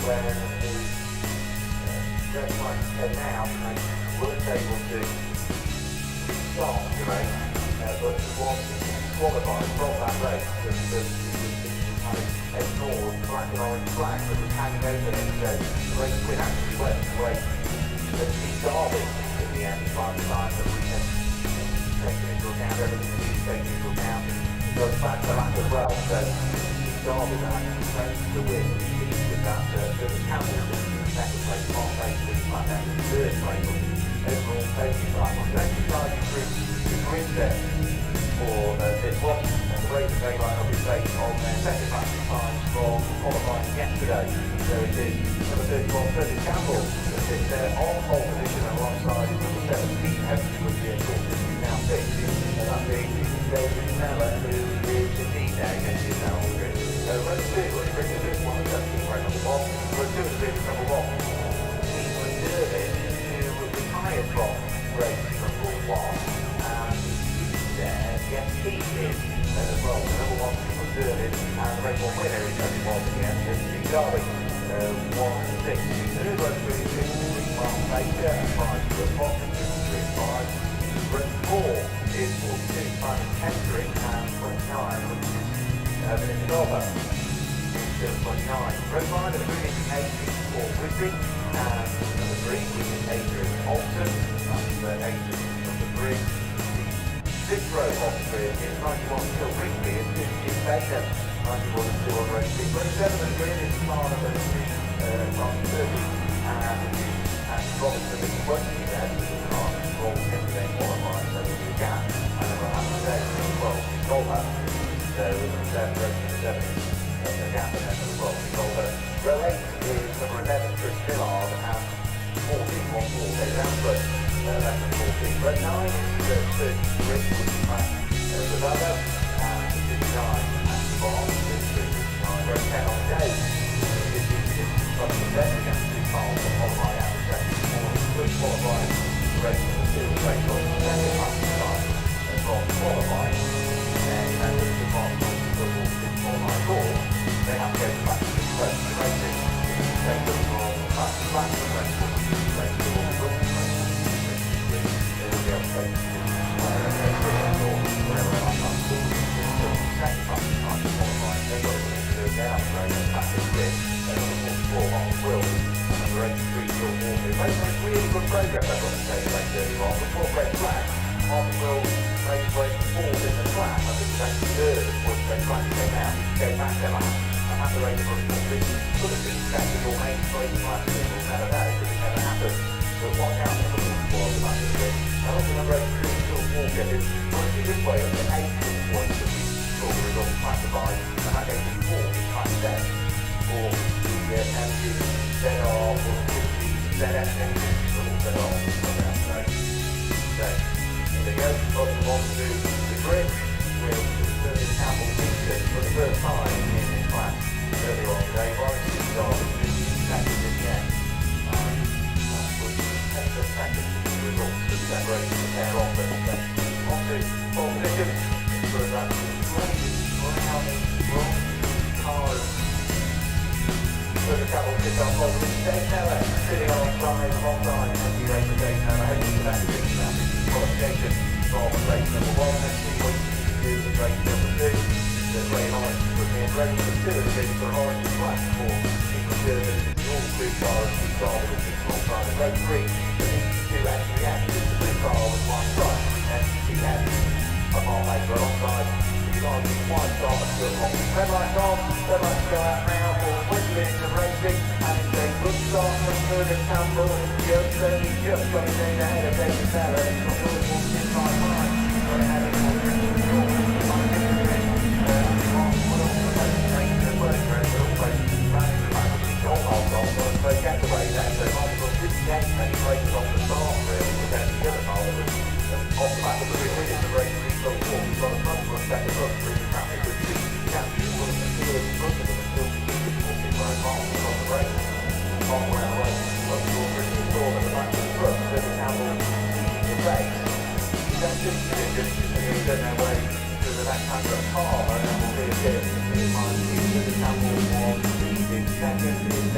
when the red flag came out and weren't able to start the race, but was qualified from that race and ignored the black and orange flag that was hanging over him. So the race win actually went away to Derby in the end by the time that we had taken into account everything that he's taken into account. It goes back to that as well. So Derby that actually to win with that the Campbell in second place, Mark Bates with flat down in third place. Overall safety time on the driving through the grid there for this one. And the race they line up is based on their second fastest times from qualifying yesterday. So it is number 31, Curtis Campbell, that sits there on pole position alongside his number 17, Heavy European Courses, who's now 6. And that being David Miller, who is indeed there against his now grid. So race 2, let's bring this one, 17, right number 1. Race 2 is number 1. Stephen Derby, who retired from race number 1. And there, yes, he is as well. The number 1 was Derby, and the race 1 winner is only 1 against Steve Derby. 1-6. Third race 3 miles later, 5 to the bottom, 3-5. Race 4 is 42 Simon Kendrick and 29, which is Vinny Silva. Still 29. Race 5 is 3-80 for Whitby, and number 3 is Adrian Alton. That's Adrian number 3. The 6th row of the grid is 91 Phil Rigby and 50 Baker. 91 and 2 on race 6. Race 7 of the grid is Clara Bernstein, Martin 30, and Robinson is 20, and Roll yesterday qualified, so there's a gap. And then we'll have to say, well, Golda, so race 7 is a gap, and then as well, Golda. Row 8 is number 11, Chris Millard, and 14, 1-4, Dave Ambrose, less than 14. Row 9 is 33, which is Ronaldo, and 59, and Bond, 59. Row 10 on day, is against 2 cars, and qualify out of second. Quick qualifying race number 2, race on the second fastest time, and from qualifying, and with the Barc qualify 4, they have to go back to the first racing. They look from back to back to race 1, race 2, or they will be able to go to wherever they finish or wherever they are up to. Second fastest time to qualify, they've got to do again upgrade and back to grid. They're on the 44 on the wheel, and number 83 Phil Walker. They made really good progress, I've got to say, late early on. Before red flag, Martin will make break 4th in the flat. I think it's actually third before the red flag came out. Go back there, I have to rate the run for this. Could have been second or maybe break flag, we'll never know, because it never happened. But watch out for the ball at the back of the grid. And also number 83 Phil Walker is working this way up to 8 points that we saw the result classified, and that gave him 4th in class 10 for the MG ZR or 50 ZS engine, but also on the so there we go, welcome on to the grid with Curtis Campbell featured for the first time in his class earlier on today. Boris is second in the end, and would take the second results to separate the pair off, but on to pole position for that great round cars. Curtis Campbell sits on pole position. Dave Teller sitting alongside as he races Dave Teller, hoping for that qualification from race number 1. Let's see what you can do with race number 2. The Ray Lawrence would be in race number 2 of the bid for Lawrence is flat for Stephen Derby. It's all blue car and blue car with a 6 alongside of race 3. The two actually acted. The blue car with white stripe and two heads. A mile later alongside the car with white car and blue car. Red lights on, red lights go out now for 20 minutes of racing, and it's a good start from Curtis Campbell. Just got his name ahead of David Teller. It's not really walking in 5 miles. Got ahead of so he gets away there, so Michael didn't get many races off the start really, but then the other car that was off the back of the rig in the race 3 so 4, he's got a front run, second run through the traffic with 2 captures, but it's still in front of them and still continues to walk in where Martin was on the race. Martin went away, once he was Richard Thorne at the back of the front, Curtis Campbell leading the race. Then just position, and he don't know where to the left-hand of the car, and then we'll see a bit in mind Curtis Campbell was leading second in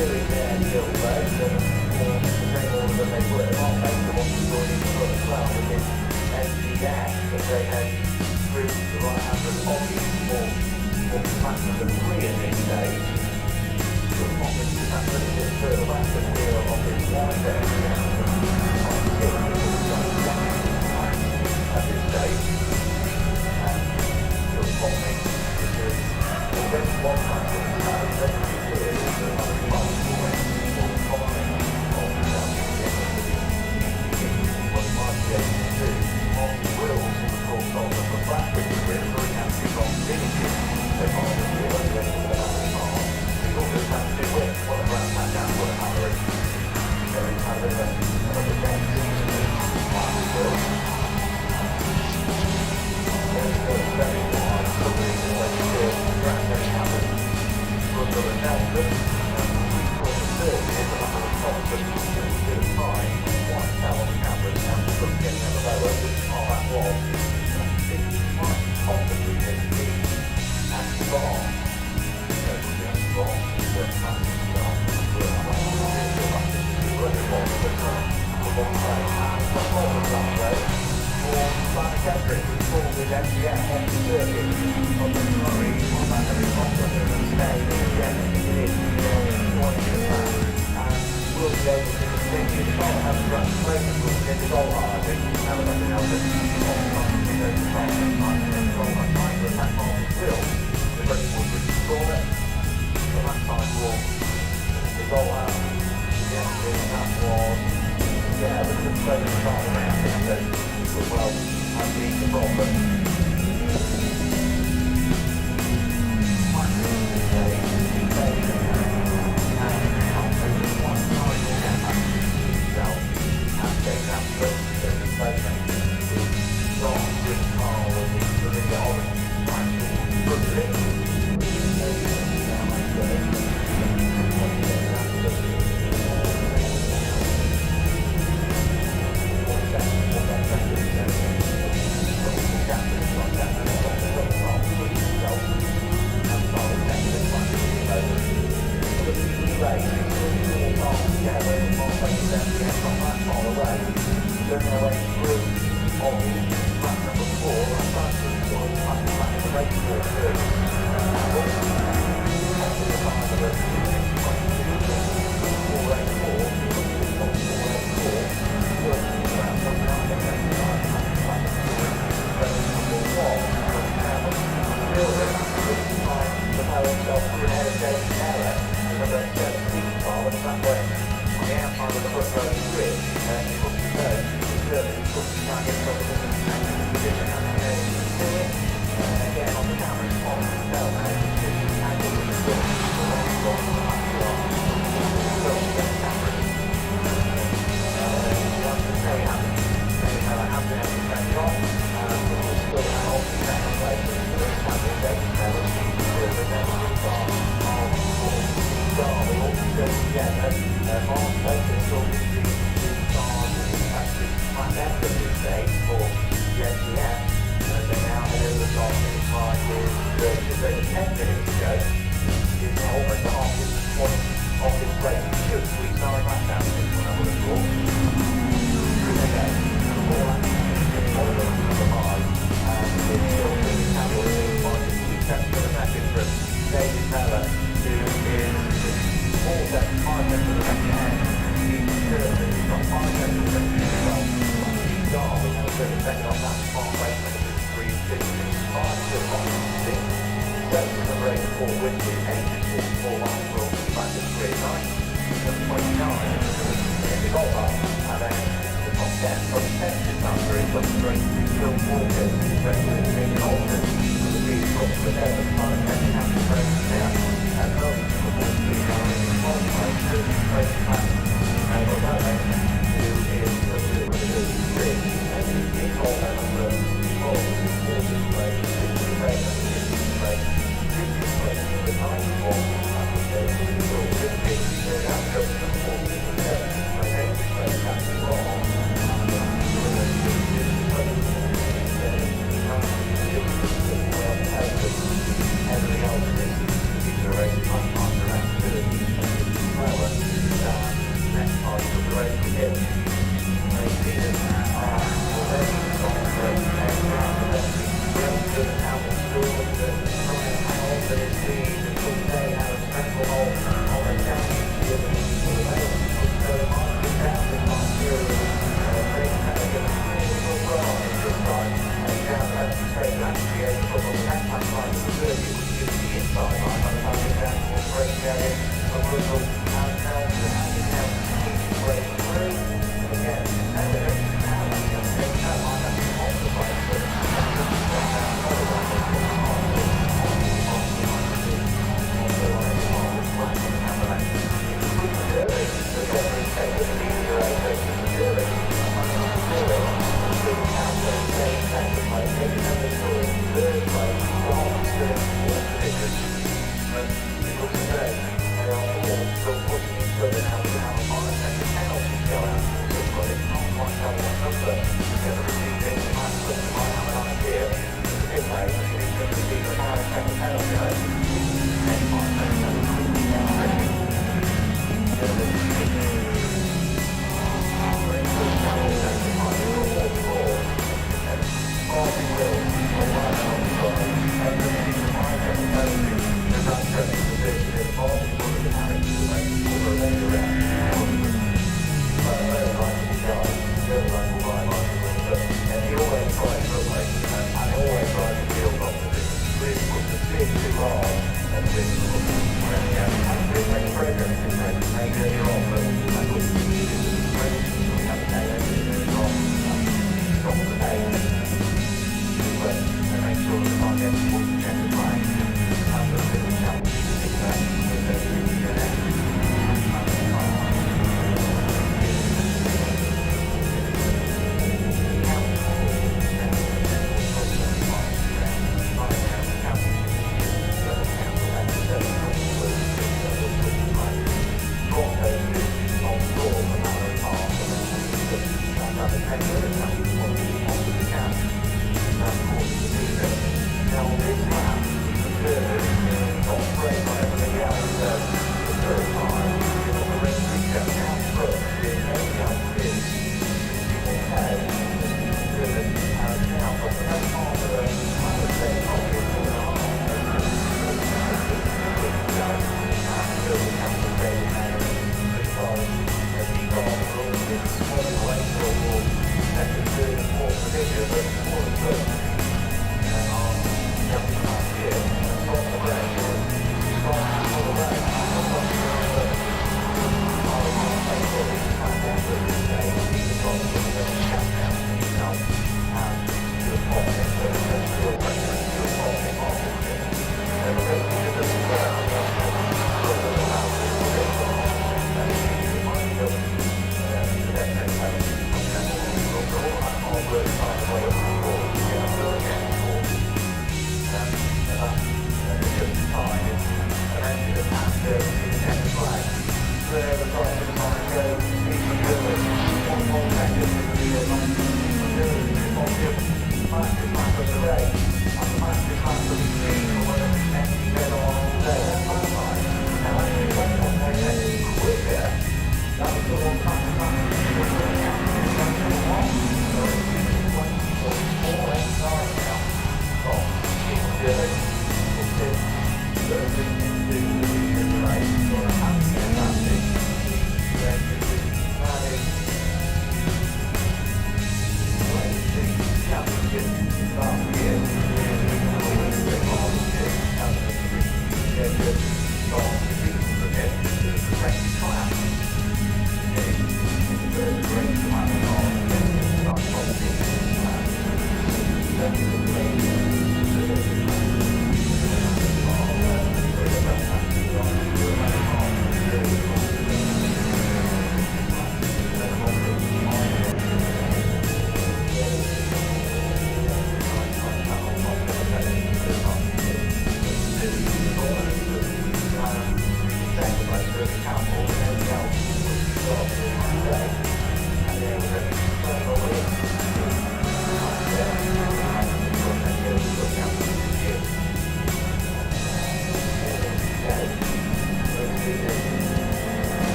doing their deal though, the same order that they put them on, based on what you saw in the as well, which is empty gas, that they had through the right hand of the body more faster than 3 at this stage. So the bottom is faster a bit further back than here on this wide there. At this stage. And the bottom is because already one faster than that, then you hear the other one more following of the what it might be able to do on the wheels in the full stop of the back with the wheel, so it has to be from finishing the car with the wheel over the other car. You also have to do with what a brand back down, what a hammer is. So it's kind of another game season on the wheel. There's very wide, so the reason why you feel brand very happy. Runs on the Nelson, we call the third hit on the top, but you do it fine. One tell on the camera, and the look getting at the lower, which all that was. Possibly hit the and bar. So it would be a bar, but that's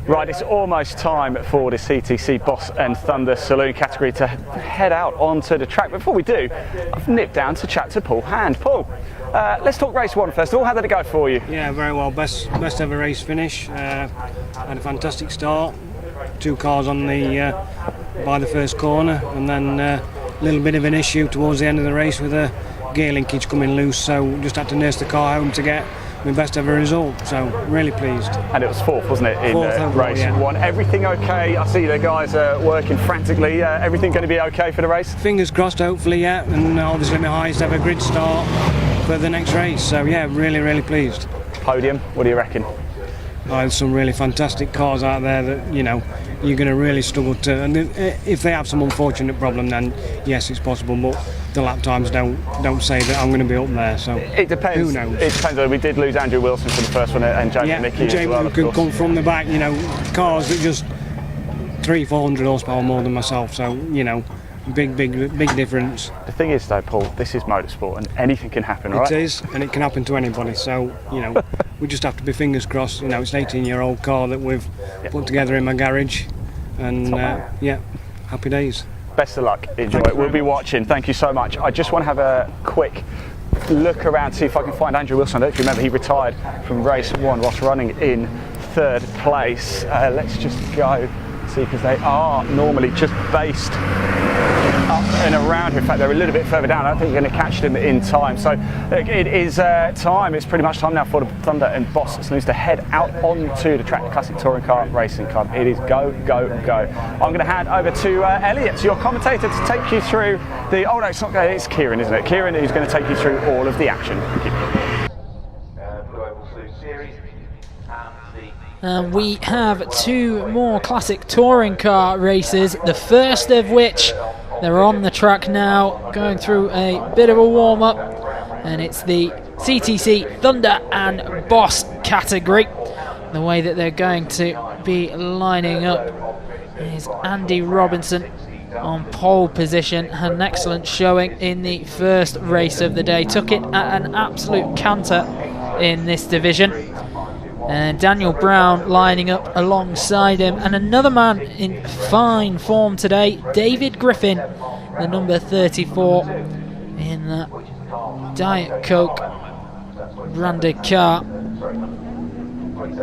Right, it's almost time for the CTC Boss and Thunder Saloon category to head out onto the track. Before we do, I've nipped down to chat to Paul Hand. Paul, let's talk race one first of all. How did it go for you? Yeah, very well. Best ever race finish. Had a fantastic start. 2 cars on the by the first corner, and then a little bit of an issue towards the end of the race with a gear linkage coming loose. So just had to nurse the car home to get my best ever result, so really pleased. And it was 4th, wasn't it, in Fourth race yeah. 1? Everything okay? I see the guys are working frantically. Everything going to be okay for the race? Fingers crossed, hopefully, yeah. And obviously my highest ever grid start for the next race, so yeah, really pleased. Podium, what do you reckon? There's some really fantastic cars out there that, you know, you're going to really struggle to, and if they have some unfortunate problem, then yes, it's possible, but the lap times don't say that I'm going to be up there, so it depends. Who knows? It depends. We did lose Andrew Wilson for the first one, and James Mickey as well, of could course. come from the back, you know, cars that just 300-400 horsepower more than myself, so, you know, big difference. The thing is though, Paul, this is motorsport and anything can happen, right? It is, and it can happen to anybody, so, you know, we just have to be fingers crossed. You know, it's an 18-year-old car that we've put together in my garage, and yeah, happy days. Best of luck, enjoy it. We'll be watching. Thank you so much. I just want to have a quick look around, see if I can find Andrew Wilson. I don't know if you remember, he retired from race 1 whilst running in 3rd place. Let's just go see, because they are normally just based up and around here. In fact, they're a little bit further down. I don't think you're going to catch them in time. So it is time. It's pretty much time now for the Thunder and Boss Saloons to head out onto the track, the Classic Touring Car Racing Club. It is go. I'm going to hand over to Elliot, your commentator, to take you through the. Oh no, it's not. It's Kieran, isn't it? Kieran, who's going to take you through all of the action. Thank you. We have 2 more Classic Touring Car races, the first of which they're on the track now, going through a bit of a warm-up, and it's the CTC Thunder and Boss category. The way that they're going to be lining up is Andy Robinson on pole position, had an excellent showing in the first race of the day, took it at an absolute canter in this division. And Daniel Brown lining up alongside him, and another man in fine form today, David Griffin, the number 34 in that Diet Coke branded car,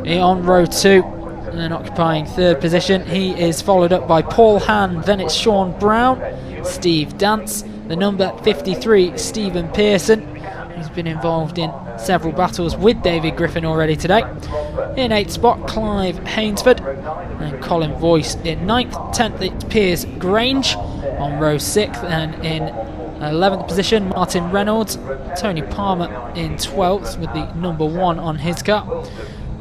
on row 2 and occupying 3rd position. He is followed up by Paul Hand, then it's Sean Brown, Steve Dance, the number 53 Stephen Pearson. He's been involved in several battles with David Griffin already today. In 8th spot, Clive Hainsford, and Colin Voice in 9th. 10th, it's Piers Grange on row 6th, and in 11th position, Martin Reynolds. Tony Palmer in 12th with the number 1 on his car.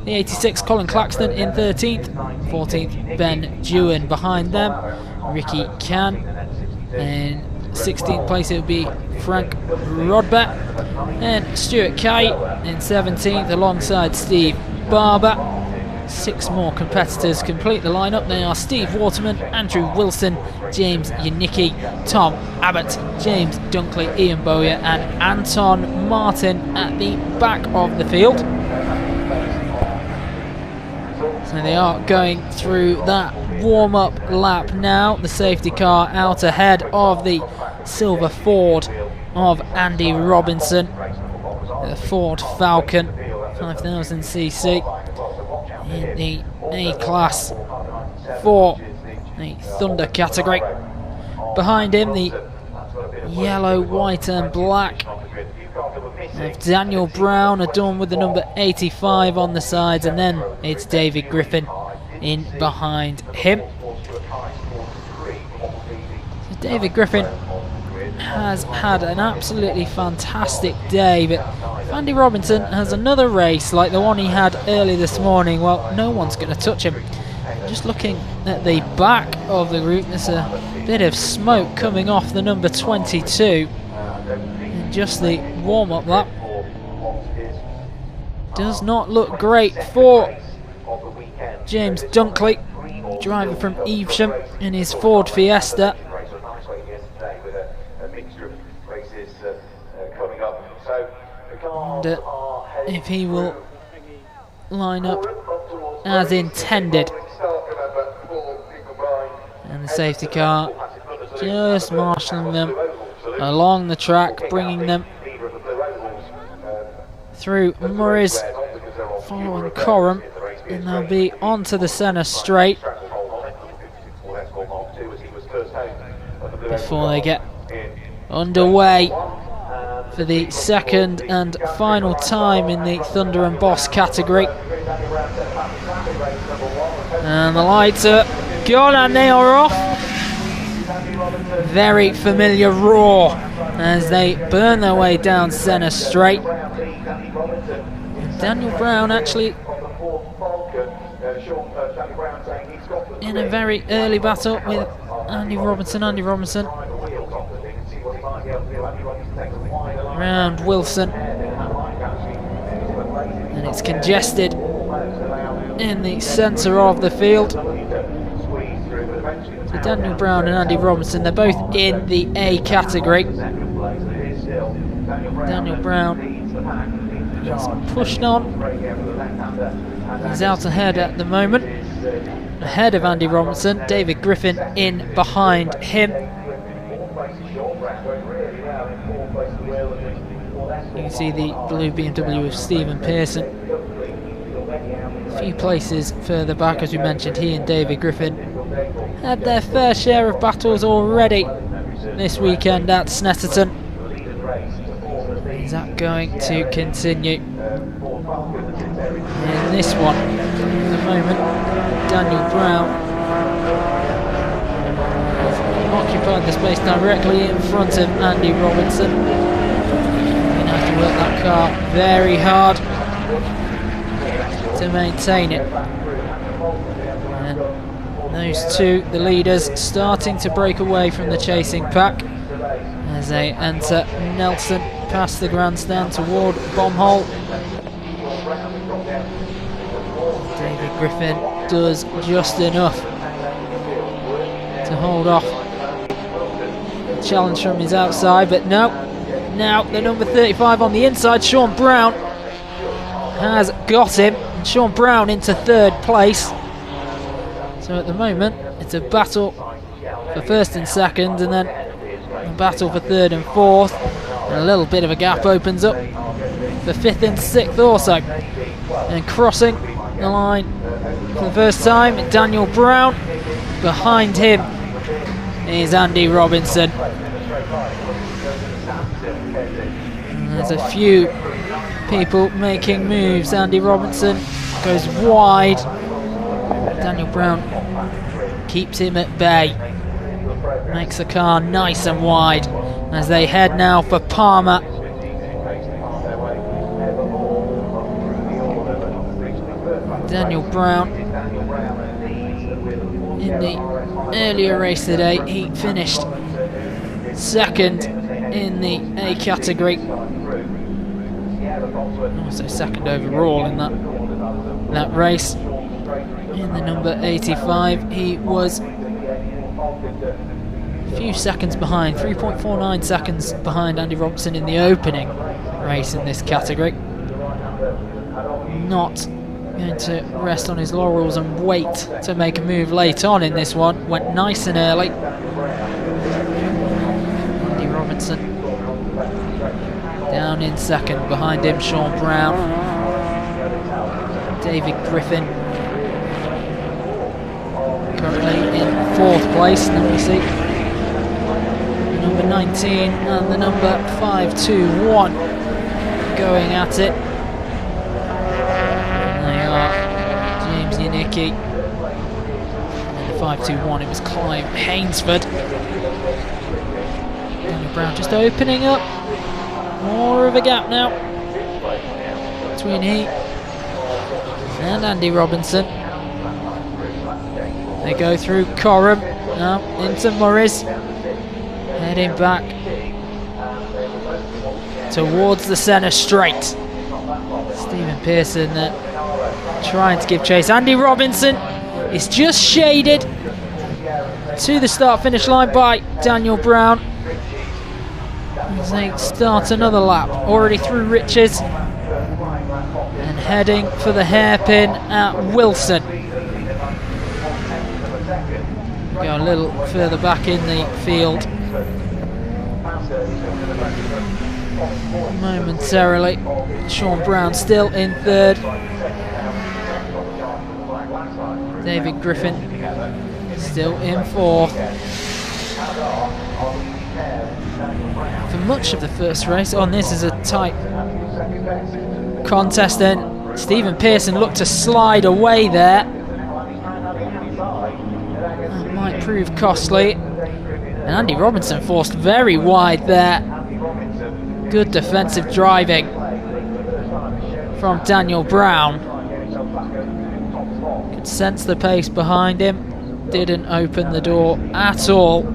The 86, Colin Claxton in 13th. 14th, Ben Dewan behind them. Ricky Can. In 16th place, it would be Frank Rodbeck, and Stuart Kay in 17th alongside Steve Barber. 6 more competitors complete the lineup. They are Steve Waterman, Andrew Wilson, James Yanicki, Tom Abbott, James Dunkley, Ian Bowyer and Anton Martin at the back of the field. So they are going through that warm-up lap now. The safety car out ahead of the silver Ford of Andy Robinson. The Ford Falcon 5000cc in the A-Class for the Thunder category. Behind him, the yellow, white and black of Daniel Brown, adorned with the number 85 on the sides, and then it's David Griffin in behind him. So David Griffin has had an absolutely fantastic day, but if Andy Robinson has another race like the one he had early this morning, well, no one's going to touch him. Just looking at the back of the group, there's a bit of smoke coming off the number 22 in just the warm-up lap. Does not look great for James Dunkley, driver from Evesham in his Ford Fiesta. And if he will line up as intended. And the safety car just marshalling them along the track, bringing them through Murray's, following Coram, and they'll be onto the centre straight before they get underway for the second and final time in the Thunder and Boss category. And the lights are gone and they are off. Very familiar roar as they burn their way down centre straight. Daniel Brown actually in a very early battle with Andy Robinson. Around Wilson, and it's congested in the centre of the field. So Daniel Brown and Andy Robinson, they're both in the A category. Daniel Brown is pushed on. He's out ahead at the moment, ahead of Andy Robinson. David Griffin in behind him. You can see the blue BMW of Stephen Pearson. A few places further back, as we mentioned, he and David Griffin had their fair share of battles already this weekend at Snetterton. Is that going to continue in this one? At the moment, Daniel Brown has occupied the space directly in front of Andy Robinson. Have to work that car very hard to maintain it. And those two, the leaders, starting to break away from the chasing pack as they enter Nelson past the grandstand toward Bombhole. David Griffin does just enough to hold off the challenge from his outside, but no. Now the number 35 on the inside, Sean Brown, has got him. And Sean Brown into third place. So at the moment it's a battle for first and second, and then a battle for third and fourth. And a little bit of a gap opens up for fifth and sixth also. And crossing the line for the first time, Daniel Brown. Behind him is Andy Robinson. There's a few people making moves. Andy Robinson goes wide. Daniel Brown keeps him at bay. Makes the car nice and wide as they head now for Palmer. Daniel Brown, in the earlier race today, he finished second in the A category. Also second overall in that race. in the number 85. He was a few seconds behind, 3.49 seconds behind Andy Robinson in the opening race in this category. Not going to rest on his laurels and wait to make a move late on in this one. Went nice and early. Andy Robinson down in second, behind him Sean Brown, David Griffin currently in 4th place. Let me see, number 19 and the number 521 going at it. And they are James Yanicki, and the 521 it was Clive Hainsford. Daniel Brown just opening up more of a gap now between he and Andy Robinson. They go through Coram, now into Murray's, heading back towards the centre straight. Stephen Pearson trying to give chase. Andy Robinson is just shaded to the start-finish line by Daniel Brown as they start another lap, already through Riches and heading for the hairpin at Wilson. Go a little further back in the field momentarily. Sean Brown still in 3rd. David Griffin still in 4th. For much of the first race, this is a tight contest then. Stephen Pearson looked to slide away there. That might prove costly. And Andy Robinson forced very wide there. Good defensive driving from Daniel Brown. Could sense the pace behind him. Didn't open the door at all.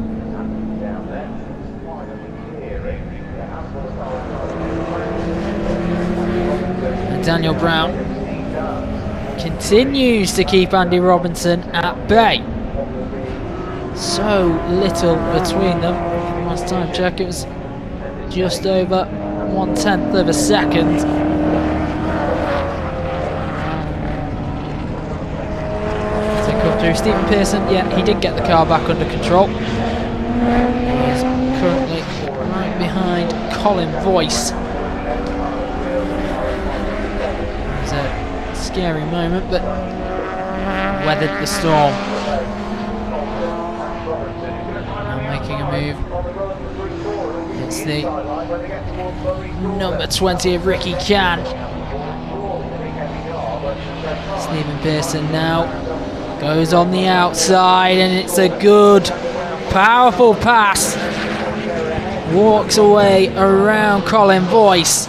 And Daniel Brown continues to keep Andy Robinson at bay. So little between them. Last time check it was just over 1/10 of a second. As they come through, Stephen Pearson, yeah, he did get the car back under control. He's currently right behind Colin Voice. It was a scary moment, but weathered the storm. Now making a move. It's the number 20 of Ricky Can. Stephen Pearson now goes on the outside, and it's a good, powerful pass. Walks away around Colin Voice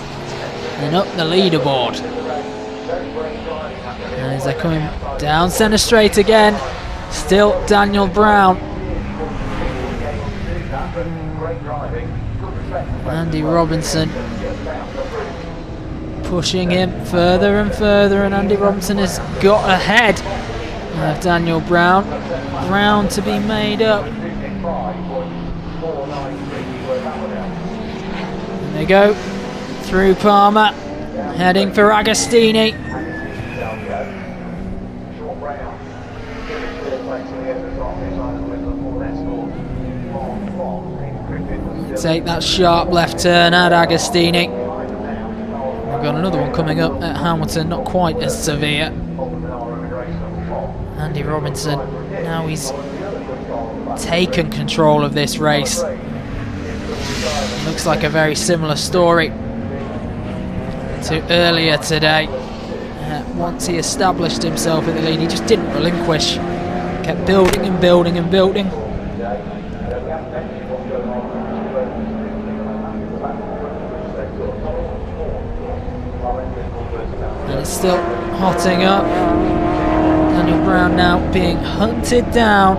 and up the leaderboard. And as they're coming down centre straight again, still Daniel Brown. Andy Robinson pushing him further and further, and Andy Robinson has got ahead of Daniel Brown. Ground to be made up. And they go through Palmer, heading for Agostini. Take that sharp left turn at Agostini. We've got another one coming up at Hamilton, not quite as severe. Andy Robinson, now he's taken control of this race. Looks like a very similar story to earlier today. Once he established himself in the lead, he just didn't relinquish. Kept building and building and building. And it's still hotting up. Daniel Brown now being hunted down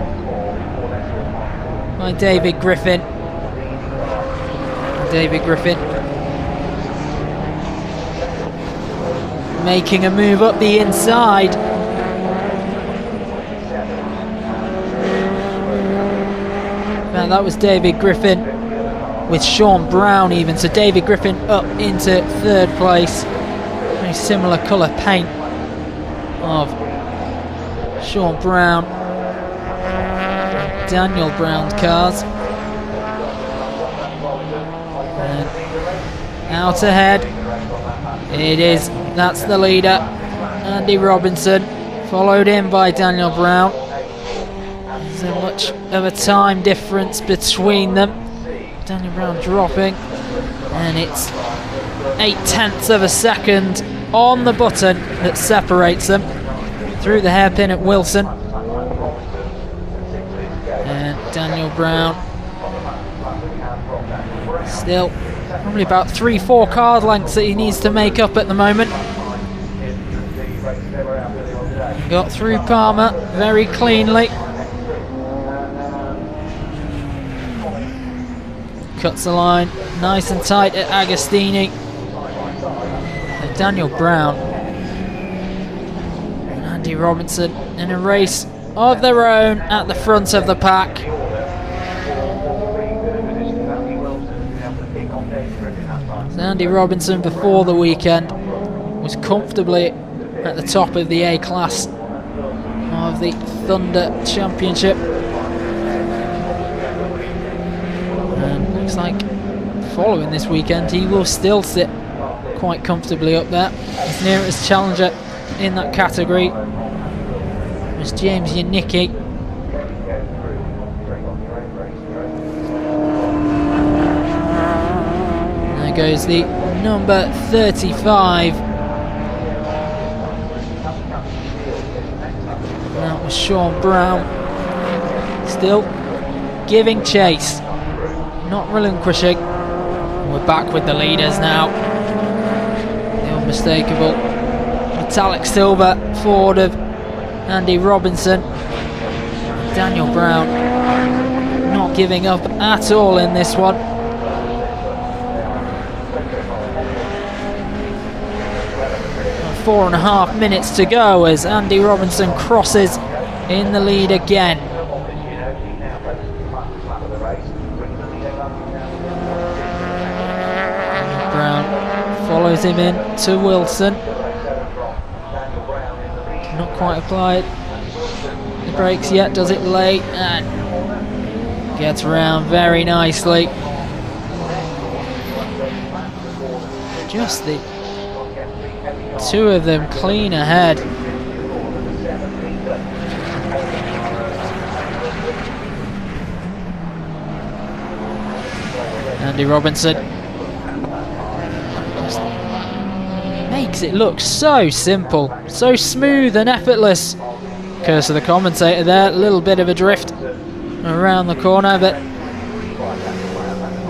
by David Griffin. David Griffin making a move up the inside. Now that was David Griffin with Sean Brown even. So David Griffin up into third place. Very similar colour paint of Sean Brown, Daniel Brown's cars. And out ahead, it is, that's the leader, Andy Robinson, followed in by Daniel Brown. There's not much of a time difference between them. Daniel Brown dropping, and it's 0.8 of a second on the button that separates them through the hairpin at Wilson. And Daniel Brown still probably about 3-4 car lengths that he needs to make up at the moment. Got through Palmer very cleanly. Cuts the line nice and tight at Agostini. And Daniel Brown and Andy Robinson in a race of their own at the front of the pack. So Andy Robinson before the weekend was comfortably at the top of the A class of the Thunder Championship. And looks like following this weekend he will still sit quite comfortably up there. His nearest challenger in that category was James Janicki. There goes the number 35. That was Sean Brown. Still giving chase, not relinquishing. We're back with the leaders now. The unmistakable metallic silver Ford of Andy Robinson. Daniel Brown not giving up at all in this one. 4.5 minutes to go as Andy Robinson crosses in the lead again. Brown follows him in to Wilson. Not quite applied the brakes yet, does it late, and gets around very nicely. Just the two of them clean ahead. Andy Robinson just makes it look so simple, so smooth and effortless. Curse of the commentator there, a little bit of a drift around the corner, but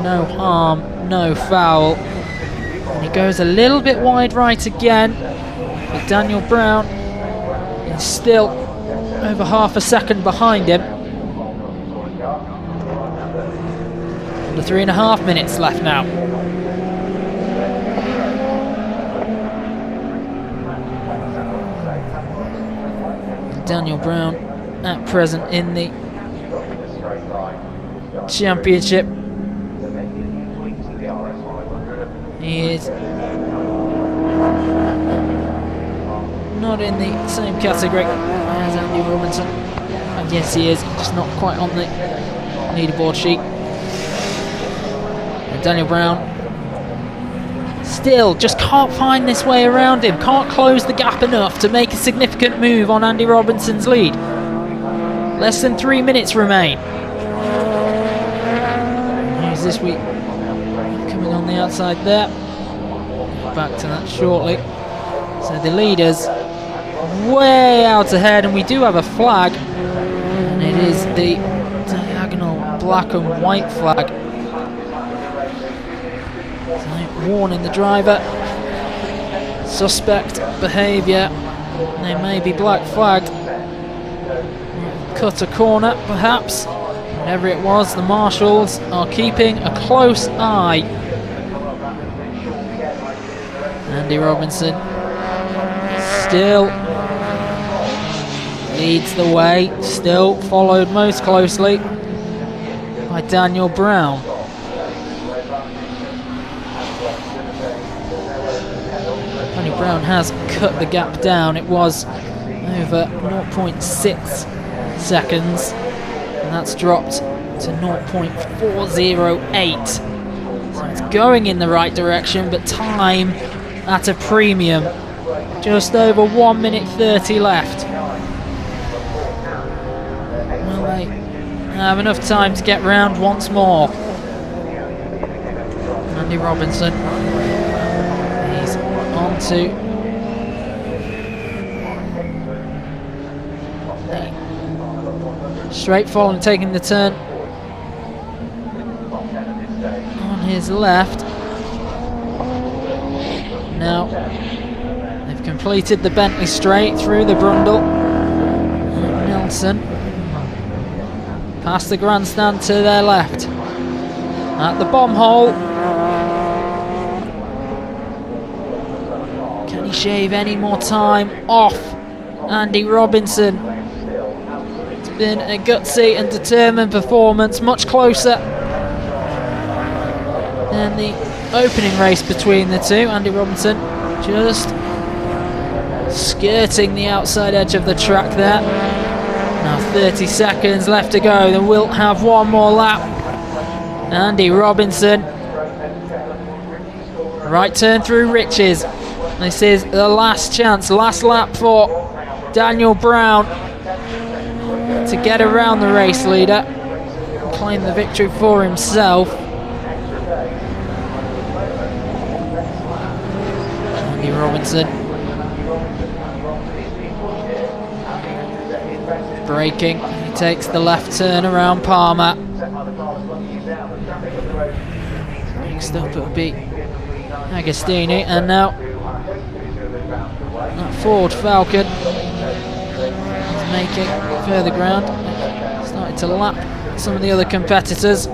no harm, no foul. And he goes a little bit wide right again, but Daniel Brown is still over half a second behind him. Under 3.5 minutes left now. Daniel Brown at present in the championship. He is not in the same category as Andy Robinson. And yes, he is, just not quite on the leaderboard sheet. And Daniel Brown still just can't find this way around him, can't close the gap enough to make a significant move on Andy Robinson's lead. Less than 3 minutes remain. Who's this week? Coming on the outside there. Back to that shortly. So the leaders way out ahead, and we do have a flag, and it is the diagonal black and white flag. So warning the driver, suspect behaviour, they may be black flagged. Cut a corner perhaps. Whatever it was, the marshals are keeping a close eye. Andy Robinson still leads the way, still followed most closely by Daniel Brown. Daniel Brown has cut the gap down. It was over 0.6 seconds, and that's dropped to 0.408. So it's going in the right direction, but time at a premium. Just over 1 minute 30 left. Will they have enough time to get round once more? Andy Robinson. He's on to straight following, taking the turn on his left. Now they've completed the Bentley straight through the Brundle. Nelson past the grandstand to their left at the bomb hole. Can he shave any more time off Andy Robinson? It's been a gutsy and determined performance, much closer than the opening race between the two. Andy Robinson just skirting the outside edge of the track there. Now 30 seconds left to go. Then we'll have one more lap. Andy Robinson. Right turn through Riches. This is the last chance, last lap for Daniel Brown to get around the race leader and claim the victory for himself. Andy Robinson braking. He takes the left turn around Palmer. Next up it'll be Agostini, and now that Ford Falcon is making further ground, starting to lap some of the other competitors.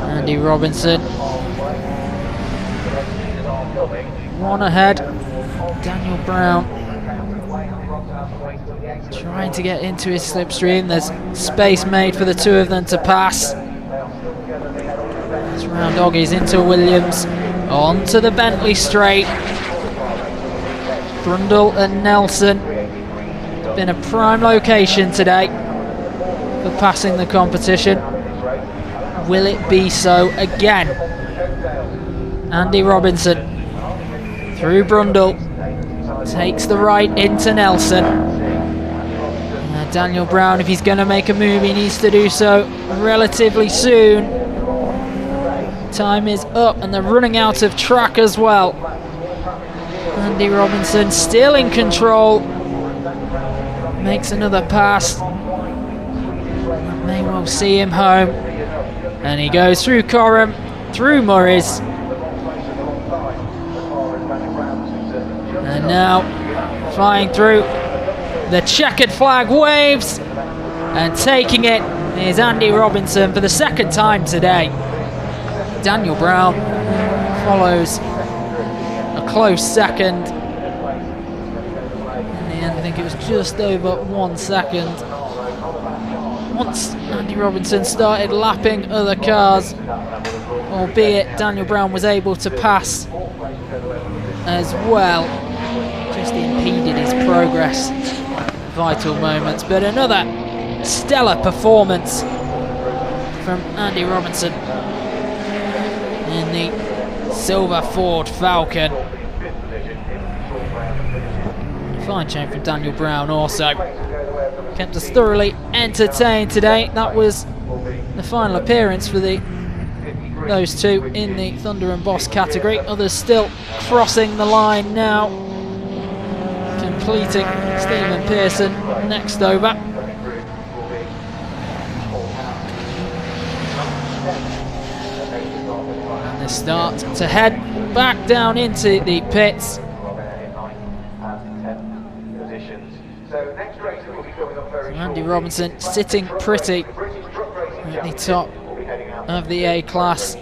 Andy Robinson one ahead. Daniel Brown trying to get into his slipstream. There's space made for the two of them to pass. It's round doggies into Williams, onto the Bentley straight. Brundle and Nelson. It's been a prime location today for passing the competition. Will it be so again? Andy Robinson through Brundle, takes the right into Nelson. Daniel Brown, if he's going to make a move, he needs to do so relatively soon. Time is up and they're running out of track as well. Andy Robinson still in control. Makes another pass. May well see him home. And he goes through Coram, through Murray's. And now flying through, the checkered flag waves, and taking it is Andy Robinson for the second time today. Daniel Brown follows a close second. In the end, I think it was just over 1 second. Once Andy Robinson started lapping other cars, albeit Daniel Brown was able to pass as well, just impeded his progress. Vital moments, but another stellar performance from Andy Robinson in the silver Ford Falcon. Fine change from Daniel Brown also. Kept us thoroughly entertained today. That was the final appearance for those two in the Thunder and Boss category. Others still crossing the line now. Completing Stephen Pearson next over. And they start to head back down into the pits. So Andy Robinson sitting pretty at the top of the A class.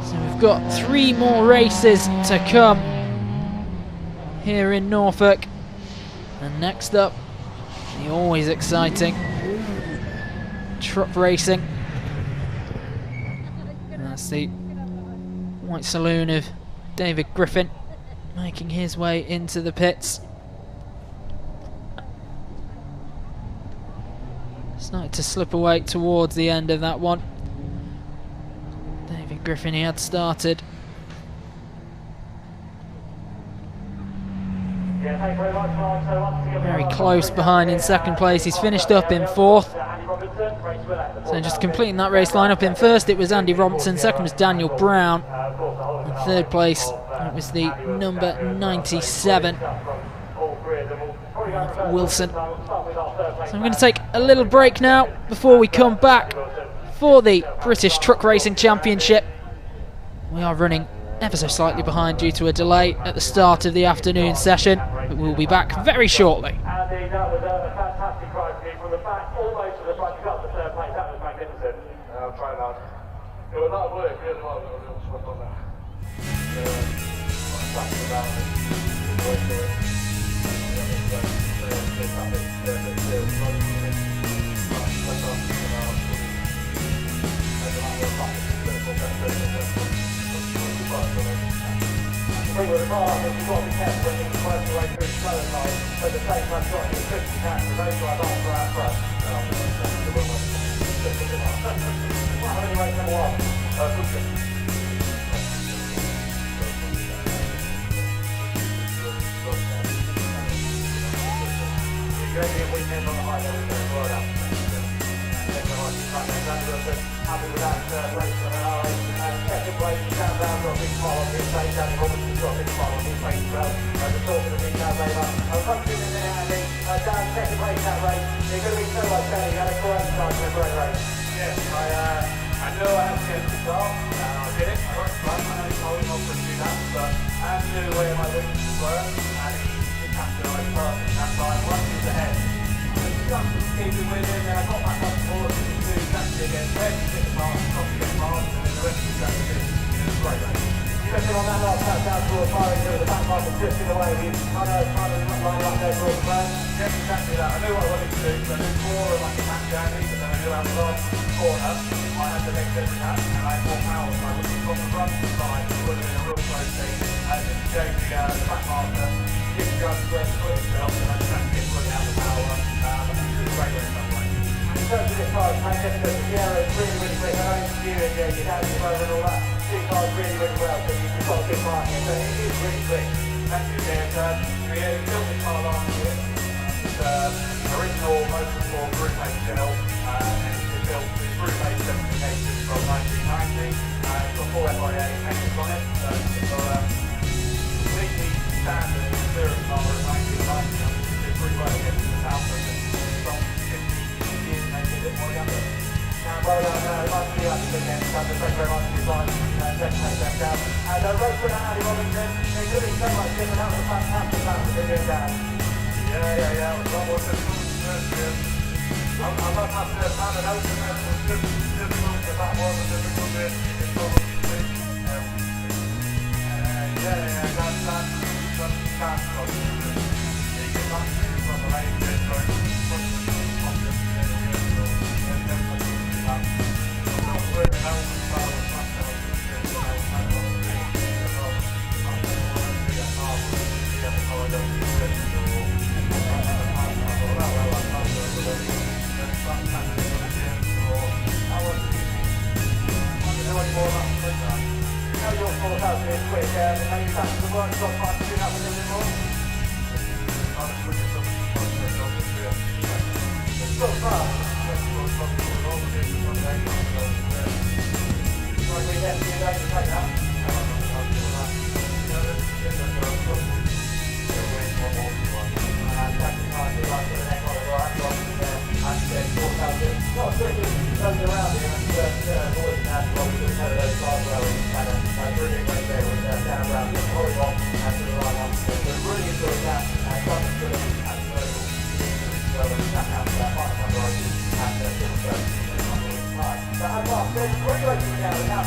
So we've got 3 more races to come here in Norfolk. And next up, the always exciting truck racing. And that's the White Saloon of David Griffin making his way into the pits. Started to slip away towards the end of that one. David Griffin, he had started. Very close behind in second place. He's finished up in 4th. So just completing that race lineup. In first it was Andy Robinson, second was Daniel Brown, and third place it was the number 97 Wilson. So I'm going to take a little break now before we come back for the British Truck Racing Championship. We are running ever so slightly behind due to a delay at the start of the afternoon session, but we'll be back very shortly. Andy, that was a fantastic ride for you from the back, almost to the front. You got the third place, that was magnificent. I'm trying hard. It was a lot of work, really, a little swap on that. With the car, you've got to be careful when you work your way through slower cars, but the same time got as quick as you can, so those drive off for our front. How many race number 1? You're going to be a weekend on the highway, so well done. Happy with that race for an hour. Second place, down got a big smile on his face. Danny Robinson's got a big smile on his face as well. The talk of the details later. Punching in there, Andy. Down second place that race. You're going to be so much better. You had a great start to a great race. Yes, I knew I had to get to the start. I did it. I worked hard. I know it's hard not to do that, but I knew where my weaknesses were, and he capitalised perfect that time. Once he was ahead, just keeping with him, then I got back up to board and do exactly again. Where did you get the pass, top to get the pass, and then the rest of the track is great race. Looking on that last lap down towards Barc, there was a back marker drifting away. He's trying to line up there for all the plans. Yes, exactly that. I knew what I wanted to do, so I knew 4 of like a match Andy, but then I knew out the last corner, I had the next every lap, and I had more power, so I was on the front side, it would have been a real close thing. Just changed the back marker, didn't just where to put himself, and I just had to get putting out the power. Great race that way. In terms of this car, Manchester, Sierra is really, really quick. I know it's you and your dad is over and all that. Two cars really, really well, so you've got a good market. So it is really quick. Thank you, James. We built this car last year. It's original motorsport Group 8 shell, and it's built with Group 8 certification from 1990. It's got 4 FIA engines on it, so it's got completely standard clearance number of 1990. It's pretty well against the south of it. Well done, nice to be up again. Thank you very much for your time. Take them down. And race winner Andy Robinson, it could be so much different. That was a fantastic lap for him down. Yeah. It was a lot more difficult than first year. I must have to have an open that was difficult, but that wasn't difficult. It's probably big. That's fantastic. You get back to it from the lane,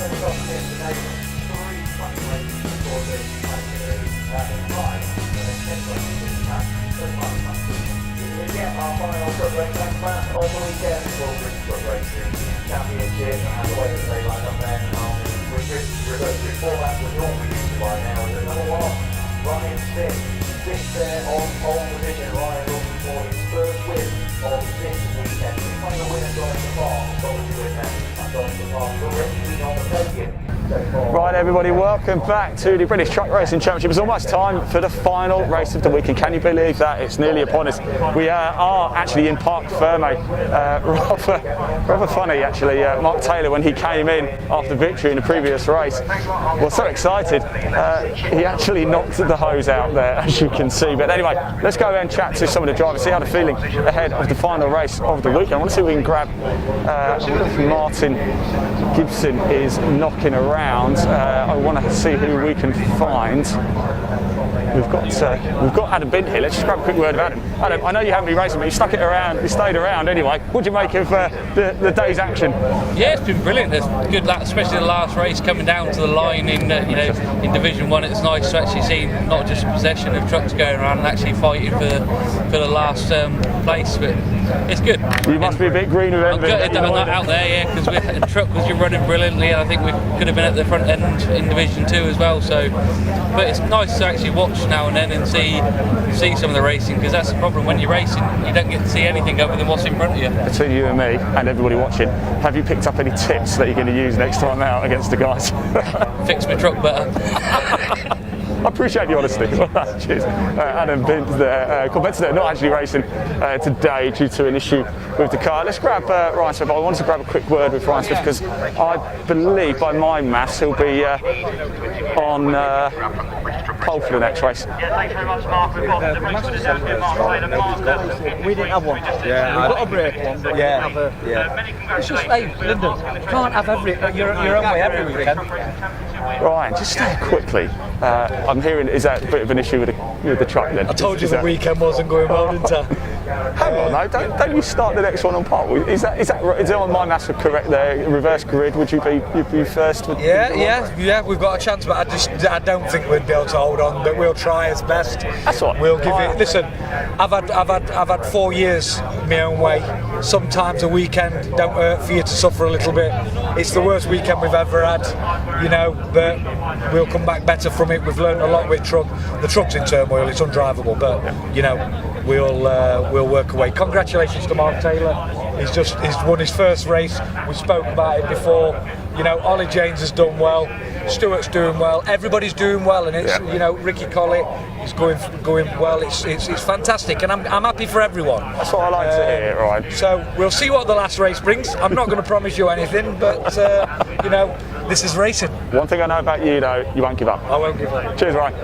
Congratulations again. Our final truck race class on the weekend will be truck racing championship, and the way that they line up then, we're going through 4 laps with all we used to by now. There's number 1, Ryan sixth there on pole position. Ryan looking for his first win of this weekend. The final winner, Jonathan Barc, obviously with that. Jonathan Barc already on the podium. Right, everybody, welcome back to the British Truck Racing Championship. It's almost time for the final race of the weekend. Can you believe that? It's nearly upon us. We are actually in Parc Ferme. Rather funny, actually. Mark Taylor, when he came in after victory in the previous race, was so excited. He actually knocked the hose out there, as you can see. But anyway, let's go and chat to some of the drivers, see how they're feeling ahead of the final race of the weekend. I want to see if we can grab Martin Gibson is knocking around. I want to see who we can find. We've got Adam Bint here. Let's just grab a quick word about him. Adam, I know you haven't been racing, but you stuck it around. You stayed around anyway. What do you make of the day's action? Yeah, it's been brilliant. It's good, especially the last race coming down to the line in in Division 1. It's nice to actually see not just possession of trucks going around and actually fighting for the last place. But it's good. You must be a bit green with envy. I'm not out there, yeah, because the truck was running brilliantly. I think we could have been at the front end in Division 2 as well. So, but it's nice to actually watch now and then and see some of the racing, because that's the problem when you're racing, you don't get to see anything other than what's in front of you. Between you and me and everybody watching, have you picked up any tips that you're going to use next time out against the guys? Fix my truck better. I appreciate the honesty. Cheers. Adam Bint there, competitor, not actually racing today due to an issue with the car. Let's grab Ryan Smith. I wanted to grab a quick word with Ryan Smith because I believe, by my maths, he'll be on pole for the next race. Yeah, thanks very much, Mark. We've got the race with the We didn't have one. Yeah, we've got a brake one, but we didn't have a. It's just, hey, Lyndon, you can't have your own way every weekend. Ryan, just quickly. I'm hearing, is that a bit of an issue with the truck then? I told you the weekend wasn't going well, didn't I? Hang on, no, don't you start the next one on pole? Is it on my maths correct there? Reverse grid, would you be first? Yeah, we've got a chance, but I don't think we'd be able to hold on. But we'll try as best. That's what we'll give it. Listen, I've had 4 years my own way. Sometimes a weekend don't hurt for you to suffer a little bit. It's the worst weekend we've ever had, but we'll come back better from it. We've learned a lot with truck. The truck's in turmoil. It's undrivable, but we'll work away. Congratulations to Mark Taylor. He's won his first race. We spoke about it before. Ollie James has done well. Stuart's doing well. Everybody's doing well, and it's Ricky Collett is going well. It's fantastic, and I'm happy for everyone. That's what I like to hear, right? So we'll see what the last race brings. I'm not going to promise you anything, but this is racing. One thing I know about you, though, you won't give up. I won't give up. Cheers, Ryan.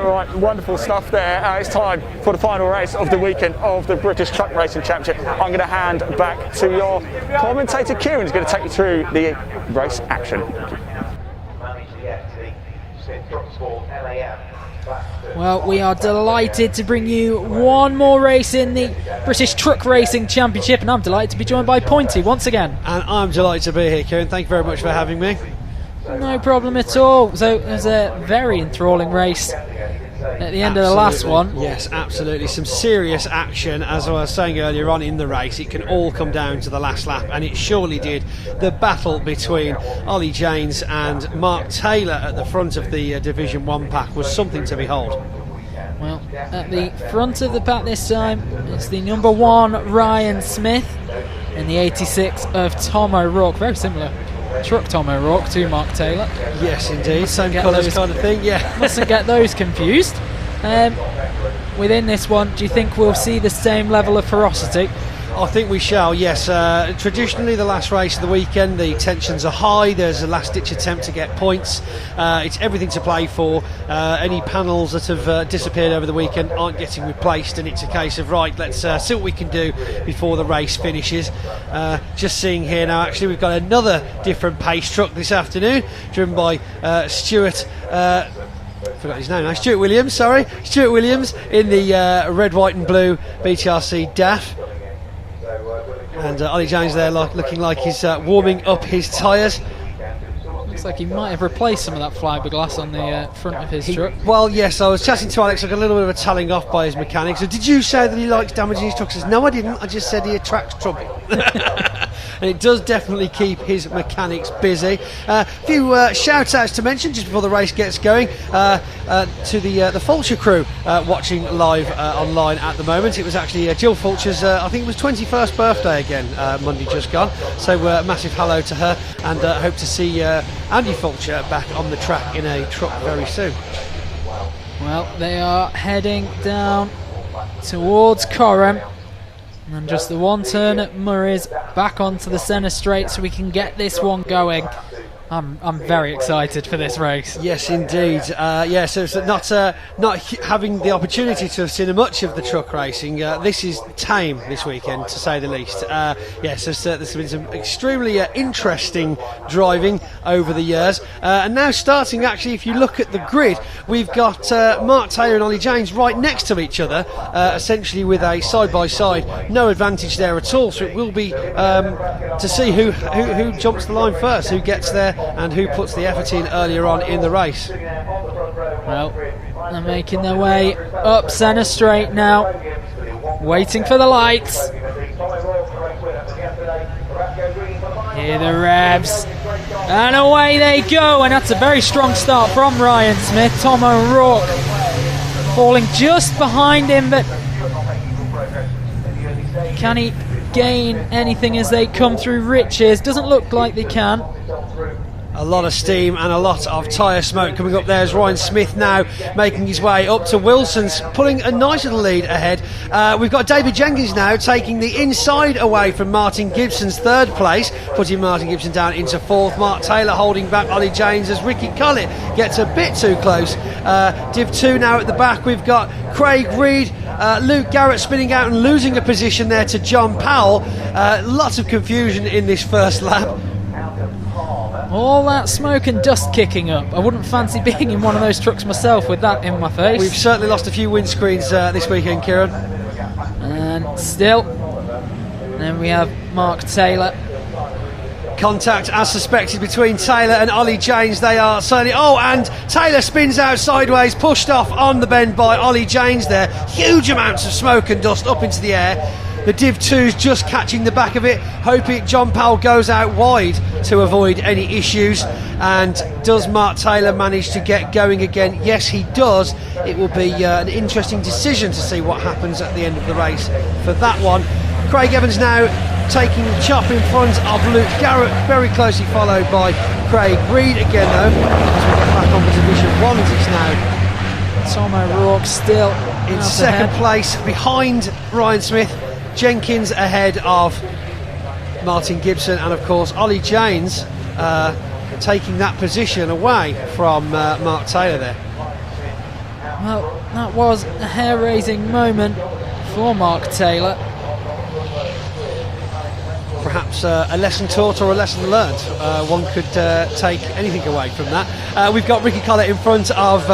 Right, wonderful stuff there. It's time for the final race of the weekend of the British Truck Racing Championship. I'm going to hand back to your commentator, Kieran, who's going to take you through the race action. Well, we are delighted to bring you one more race in the British Truck Racing Championship, and I'm delighted to be joined by Pointy once again. And I'm delighted to be here, Kieran. Thank you very much for having me. No problem at all. So it was a very enthralling race at the end of the last one. Yes, absolutely. Some serious action, as I was saying earlier on in the race. It can all come down to the last lap, and it surely did. The battle between Ollie James and Mark Taylor at the front of the Division 1 pack was something to behold. Well, at the front of the pack this time, it's the number 1 Ryan Smith and the 86 of Tom O'Rourke. Very similar truck, Tom O'Rourke, to Mark Taylor. Yes, indeed. Same colours kind of thing, yeah. Mustn't get those confused. Within this one, do you think we'll see the same level of ferocity? I think we shall, yes. Traditionally, the last race of the weekend, the tensions are high. There's a last-ditch attempt to get points. It's everything to play for. Any panels that have disappeared over the weekend aren't getting replaced, and it's a case of, right, let's see what we can do before the race finishes. Just seeing here now, actually, we've got another different pace truck this afternoon, driven by Stuart... forgot his name now. Stuart Williams, in the red, white and blue BTRC DAF. And Ollie James there looking like he's warming up his tyres. Looks like he might have replaced some of that fiberglass on the front of his truck. Well, yes, I was chatting to Alex, like a little bit of a telling off by his mechanic. So, did you say that he likes damaging his trucks? He says, no, I didn't. I just said he attracts trouble. And it does definitely keep his mechanics busy. A few shout outs to mention just before the race gets going to the Fulcher crew watching live online at the moment. It was actually Jill Fulcher's, I think it was 21st birthday again, Monday just gone. So massive hello to her, and hope to see Andy Fulcher back on the track in a truck very soon. Well, they are heading down towards Coram. And just the one turn at Murray's, back onto the centre straight so we can get this one going. I'm very excited for this race. Yes, indeed. So not having the opportunity to have seen much of the truck racing. This is tame this weekend, to say the least. There's been some extremely interesting driving over the years. And now starting, actually, if you look at the grid, we've got Mark Taylor and Ollie James right next to each other, essentially with a side-by-side. No advantage there at all. So it will be to see who jumps the line first, who gets there, and who puts the effort in earlier on in the race. Well, they're making their way up centre straight now, waiting for the lights. Here the revs, and away they go, and that's a very strong start from Ryan Smith. Tom O'Rourke falling just behind him, but can he gain anything as they come through Riches? Doesn't look like they can. A lot of steam and a lot of tyre smoke coming up there as Ryan Smith now making his way up to Wilson's, pulling a nice little lead ahead. We've got David Jenkins now taking the inside away from Martin Gibson's third place, putting Martin Gibson down into fourth. Mark Taylor holding back Ollie James as Ricky Collett gets a bit too close. Div 2 now at the back. We've got Craig Reed, Luke Garrett spinning out and losing a position there to John Powell. Lots of confusion in this first lap. All that smoke and dust kicking up. I wouldn't fancy being in one of those trucks myself with that in my face. We've certainly lost a few windscreens this weekend, Kieran. And still. Then we have Mark Taylor. Contact as suspected between Taylor and Ollie James. They are certainly... Oh, and Taylor spins out sideways, pushed off on the bend by Ollie James there. Huge amounts of smoke and dust up into the air. The Div 2's just catching the back of it, hoping John Powell goes out wide to avoid any issues. And does Mark Taylor manage to get going again? Yes, he does. It will be an interesting decision to see what happens at the end of the race for that one. Craig Evans now taking the chop in front of Luke Garrett, very closely followed by Craig Reed again though, as we get back on to Division 1s. It's now Tom O'Rourke still in second place behind Ryan Smith. Jenkins ahead of Martin Gibson, and of course Ollie James taking that position away from Mark Taylor there. Well, that was a hair-raising moment for Mark Taylor. Perhaps a lesson taught or a lesson learned. One could take anything away from that. We've got Ricky Collett in front of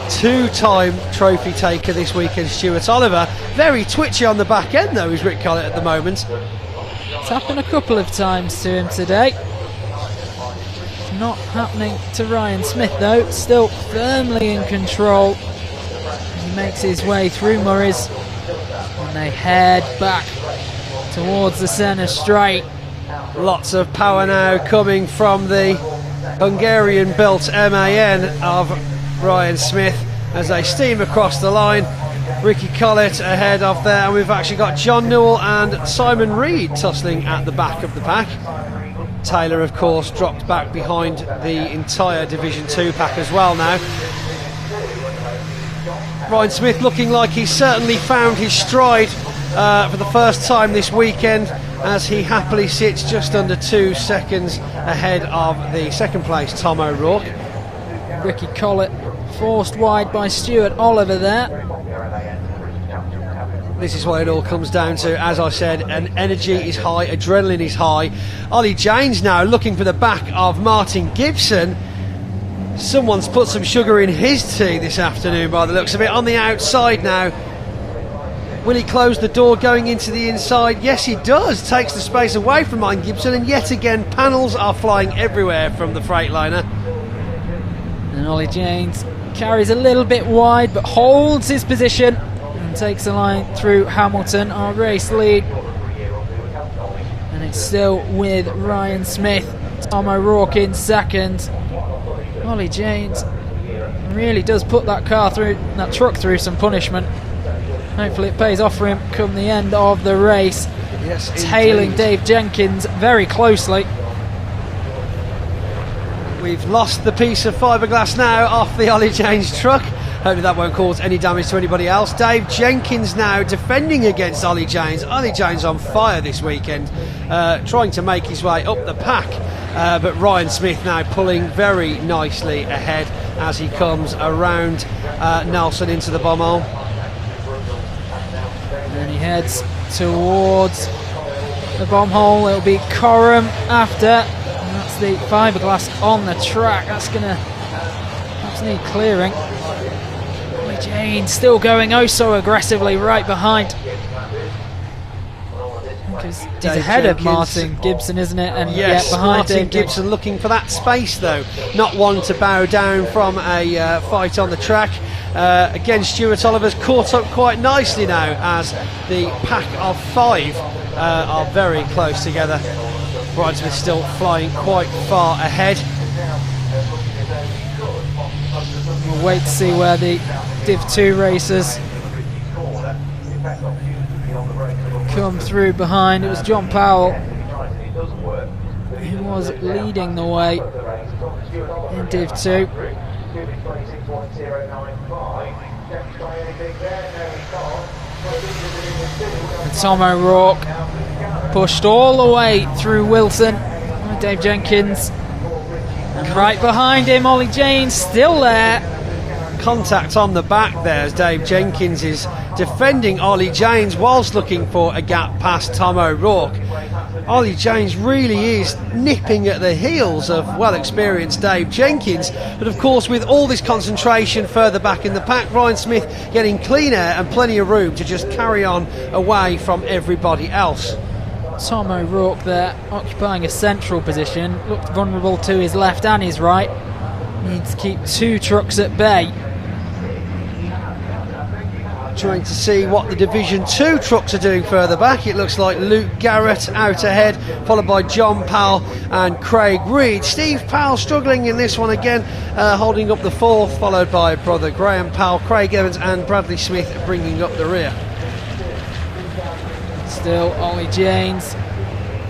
two-time trophy taker this weekend, Stuart Oliver. Very twitchy on the back end though is Rick Collett at the moment. It's happened a couple of times to him today. Not happening to Ryan Smith though, still firmly in control. He makes his way through Murray's and they head back towards the centre straight. Lots of power now coming from the Hungarian-built MAN of Ryan Smith as they steam across the line. Ricky Collett ahead of there, and we've actually got John Newell and Simon Reed tussling at the back of the pack. Taylor, of course, dropped back behind the entire Division 2 pack as well now. Ryan Smith looking like he's certainly found his stride for the first time this weekend, as he happily sits just under 2 seconds ahead of the second place Tom O'Rourke. Ricky Collett forced wide by Stuart Oliver there. This is what it all comes down to, as I said, and energy is high, adrenaline is high. Ollie James now looking for the back of Martin Gibson. Someone's put some sugar in his tea this afternoon by the looks of it. On the outside now, Will he close the door going into the inside? Yes, he does. Takes the space away from Ryan Gibson, and yet again, panels are flying everywhere from the Freightliner. And Ollie James carries a little bit wide, but holds his position and takes a line through Hamilton, our race lead. And it's still with Ryan Smith, Tom O'Rourke in second. Ollie James really does put that truck through some punishment. Hopefully it pays off for him come the end of the race. Yes, tailing indeed. Dave Jenkins very closely. We've lost the piece of fiberglass now off the Ollie James truck. Hopefully that won't cause any damage to anybody else. Dave Jenkins now defending against Ollie James. Ollie James on fire this weekend, trying to make his way up the pack. But Ryan Smith now pulling very nicely ahead as he comes around Nelson into the bomb hole. And he heads towards the bomb hole. It'll be Coram after. And that's the fiberglass on the track. That's going to perhaps need clearing. Ollie James still going oh so aggressively right behind. Because he's ahead of Martin Gibson, isn't it? And yes, behind Martin Gibson looking for that space though, not one to bow down from a fight on the track. Again, Stuart Oliver's caught up quite nicely now as the pack of 5 are very close together. Ryan Smith still flying quite far ahead. We'll wait to see where the Div 2 racers come through behind. It was John Powell who was leading the way in Div 2. And Tom O'Rourke pushed all the way through Wilson by Dave Jenkins. And right behind him, Ollie James still there. Contact on the back there as Dave Jenkins is defending Ollie James whilst looking for a gap past Tom O'Rourke. Ollie James really is nipping at the heels of well-experienced Dave Jenkins, but of course with all this concentration further back in the pack, Ryan Smith getting clean air and plenty of room to just carry on away from everybody else. Tom O'Rourke there occupying a central position, looked vulnerable to his left and his right, needs to keep 2 trucks at bay. Trying to see what the Division 2 trucks are doing further back. It looks like Luke Garrett out ahead, followed by John Powell and Craig Reed. Steve Powell struggling in this one again, holding up the 4th, followed by brother Graham Powell, Craig Evans and Bradley Smith bringing up the rear. Still Ollie James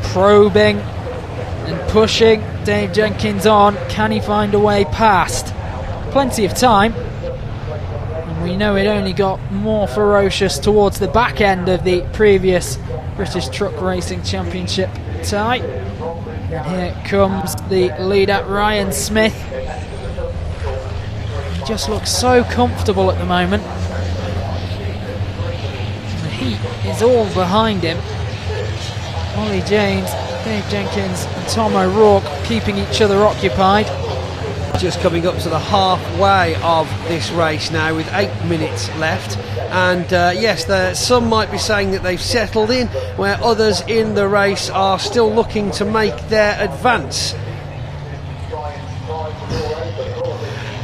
probing and pushing Dave Jenkins on. Can he find a way past? Plenty of time. We know it only got more ferocious towards the back end of the previous British Truck Racing Championship tie. And here comes the leader, Ryan Smith. He just looks so comfortable at the moment. The heat is all behind him. Ollie James, Dave Jenkins and Tom O'Rourke keeping each other occupied. Just coming up to the halfway of this race now with 8 minutes left, and yes, some might be saying that they've settled in, where others in the race are still looking to make their advance.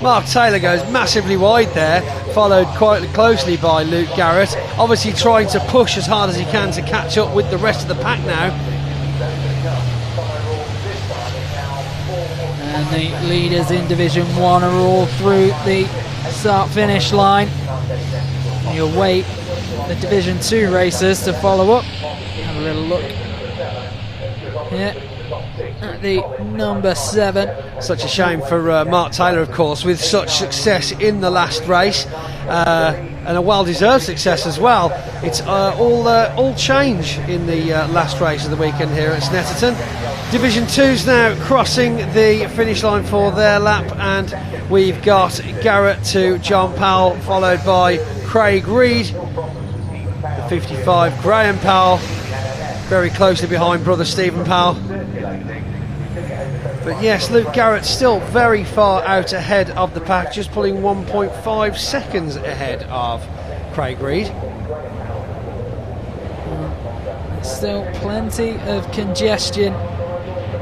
Mark Taylor goes massively wide there, followed quite closely by Luke Garrett, obviously trying to push as hard as he can to catch up with the rest of the pack now. And the leaders in Division 1 are all through the start-finish line. You'll wait the Division 2 racers to follow up. Have a little look here at the number 7. Such a shame for Mark Taylor, of course, with such success in the last race, and a well-deserved success as well. It's all change in the last race of the weekend here at Snetterton. Division 2's now crossing the finish line for their lap, and we've got Garrett to John Powell, followed by Craig Reed, the 55 Graham Powell, very closely behind brother Stephen Powell. But yes, Luke Garrett still very far out ahead of the pack, just pulling 1.5 seconds ahead of Craig Reed. Still plenty of congestion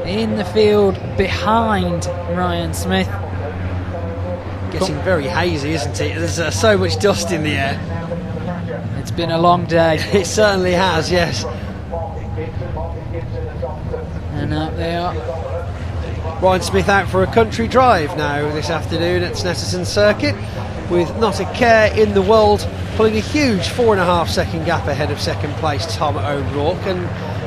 in the field behind Ryan Smith. Getting very hazy, isn't it? There's so much dust in the air. It's been a long day. It certainly has, yes. And up they are. Ryan Smith out for a country drive now this afternoon at Snetterton Circuit, with not a care in the world, pulling a huge 4.5 second gap ahead of second place Tom O'Rourke, and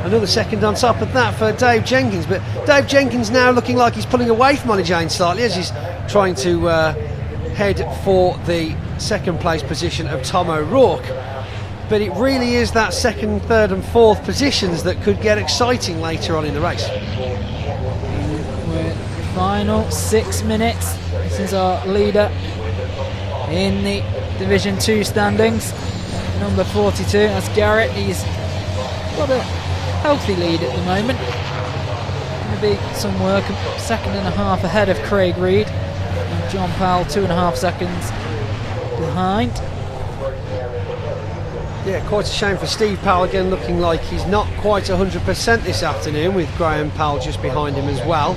another second on top of that for Dave Jenkins. But Dave Jenkins now looking like he's pulling away from Ollie James slightly as he's trying to head for the second place position of Tom O'Rourke. But it really is that second, third and fourth positions that could get exciting later on in the race. Final 6 minutes. This is our leader in the Division 2 standings, number 42. That's Garrett. He's got a healthy lead at the moment. Going to be some work. 2.5 ahead of Craig Reed, and John Powell 2.5 seconds behind. Yeah, quite a shame for Steve Powell again, looking like he's not quite 100% this afternoon, with Graham Powell just behind him as well.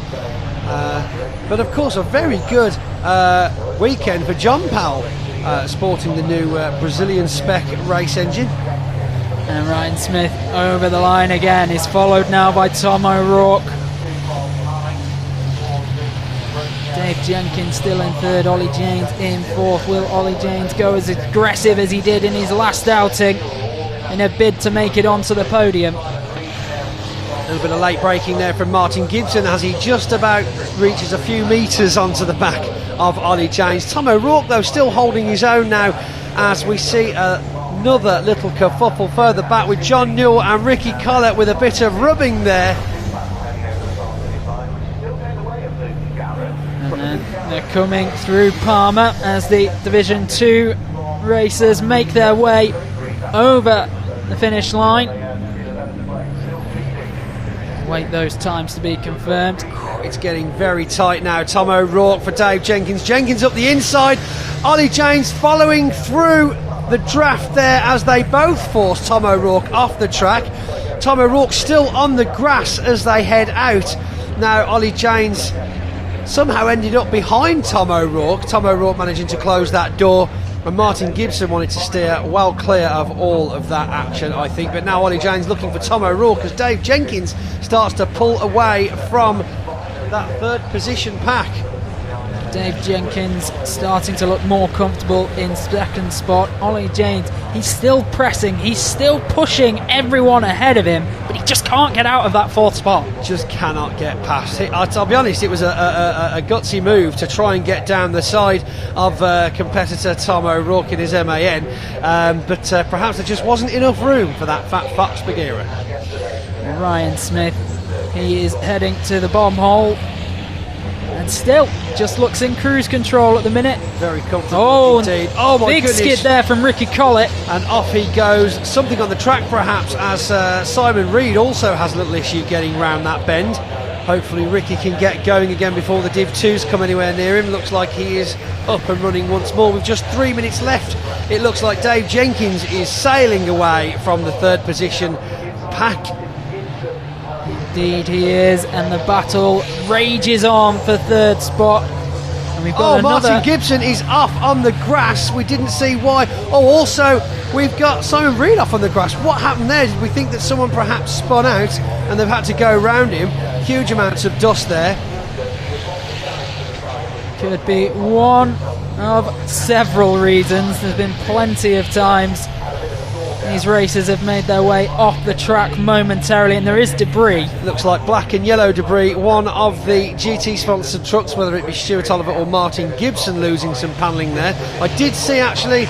But of course a very good weekend for John Powell, sporting the new Brazilian spec race engine. And Ryan Smith over the line again. He's followed now by Tom O'Rourke. Dave Jenkins still in third, Ollie James in fourth. Will Ollie James go as aggressive as he did in his last outing in a bid to make it onto the podium? A little bit of late braking there from Martin Gibson as he just about reaches a few metres onto the back of Ollie James. Tom O'Rourke though still holding his own now, as we see another little kerfuffle further back with John Newell and Ricky Collett with a bit of rubbing there. And then they're coming through Palmer as the Division 2 racers make their way over the finish line. Wait those times to be confirmed. It's getting very tight now. Tom O'Rourke for Dave Jenkins. Jenkins up the inside. Ollie James following through the draft there as they both force Tom O'Rourke off the track. Tom O'Rourke still on the grass as they head out. Now Ollie James somehow ended up behind Tom O'Rourke. Tom O'Rourke managing to close that door, and Martin Gibson wanted to steer well clear of all of that action, I think. But now Ollie James looking for Tom O'Rourke as Dave Jenkins starts to pull away from that third position pack. Dave Jenkins starting to look more comfortable in second spot. Ollie James, he's still pressing, he's still pushing everyone ahead of him, but he just can't get out of that fourth spot. Just cannot get past it. I'll be honest, it was a gutsy move to try and get down the side of competitor Tom O'Rourke in his MAN, but perhaps there just wasn't enough room for that fat fox Bagheera. Ryan Smith, he is heading to the bomb hole, and still just looks in cruise control at the minute. Very comfortable indeed. Oh my big goodness. skid there from Ricky Collett. And off he goes. Something on the track perhaps, as Simon Reed also has a little issue getting round that bend. Hopefully Ricky can get going again before the Div 2s come anywhere near him. Looks like he is up and running once more with just 3 minutes left. It looks like Dave Jenkins is sailing away from the third position pack. Indeed he is, and the battle rages on for third spot. And we've got another... Martin Gibson is off on the grass. We didn't see why. Oh, also we've got Simon Reed off on the grass. What happened there? Did we think that someone perhaps spun out and they've had to go around him? Huge amounts of dust there. Could be one of several reasons. There's been plenty of times these racers have made their way off the track momentarily, and there is debris. Looks like black and yellow debris. One of the GT sponsored trucks, whether it be Stuart Oliver or Martin Gibson, losing some panelling there. I did see actually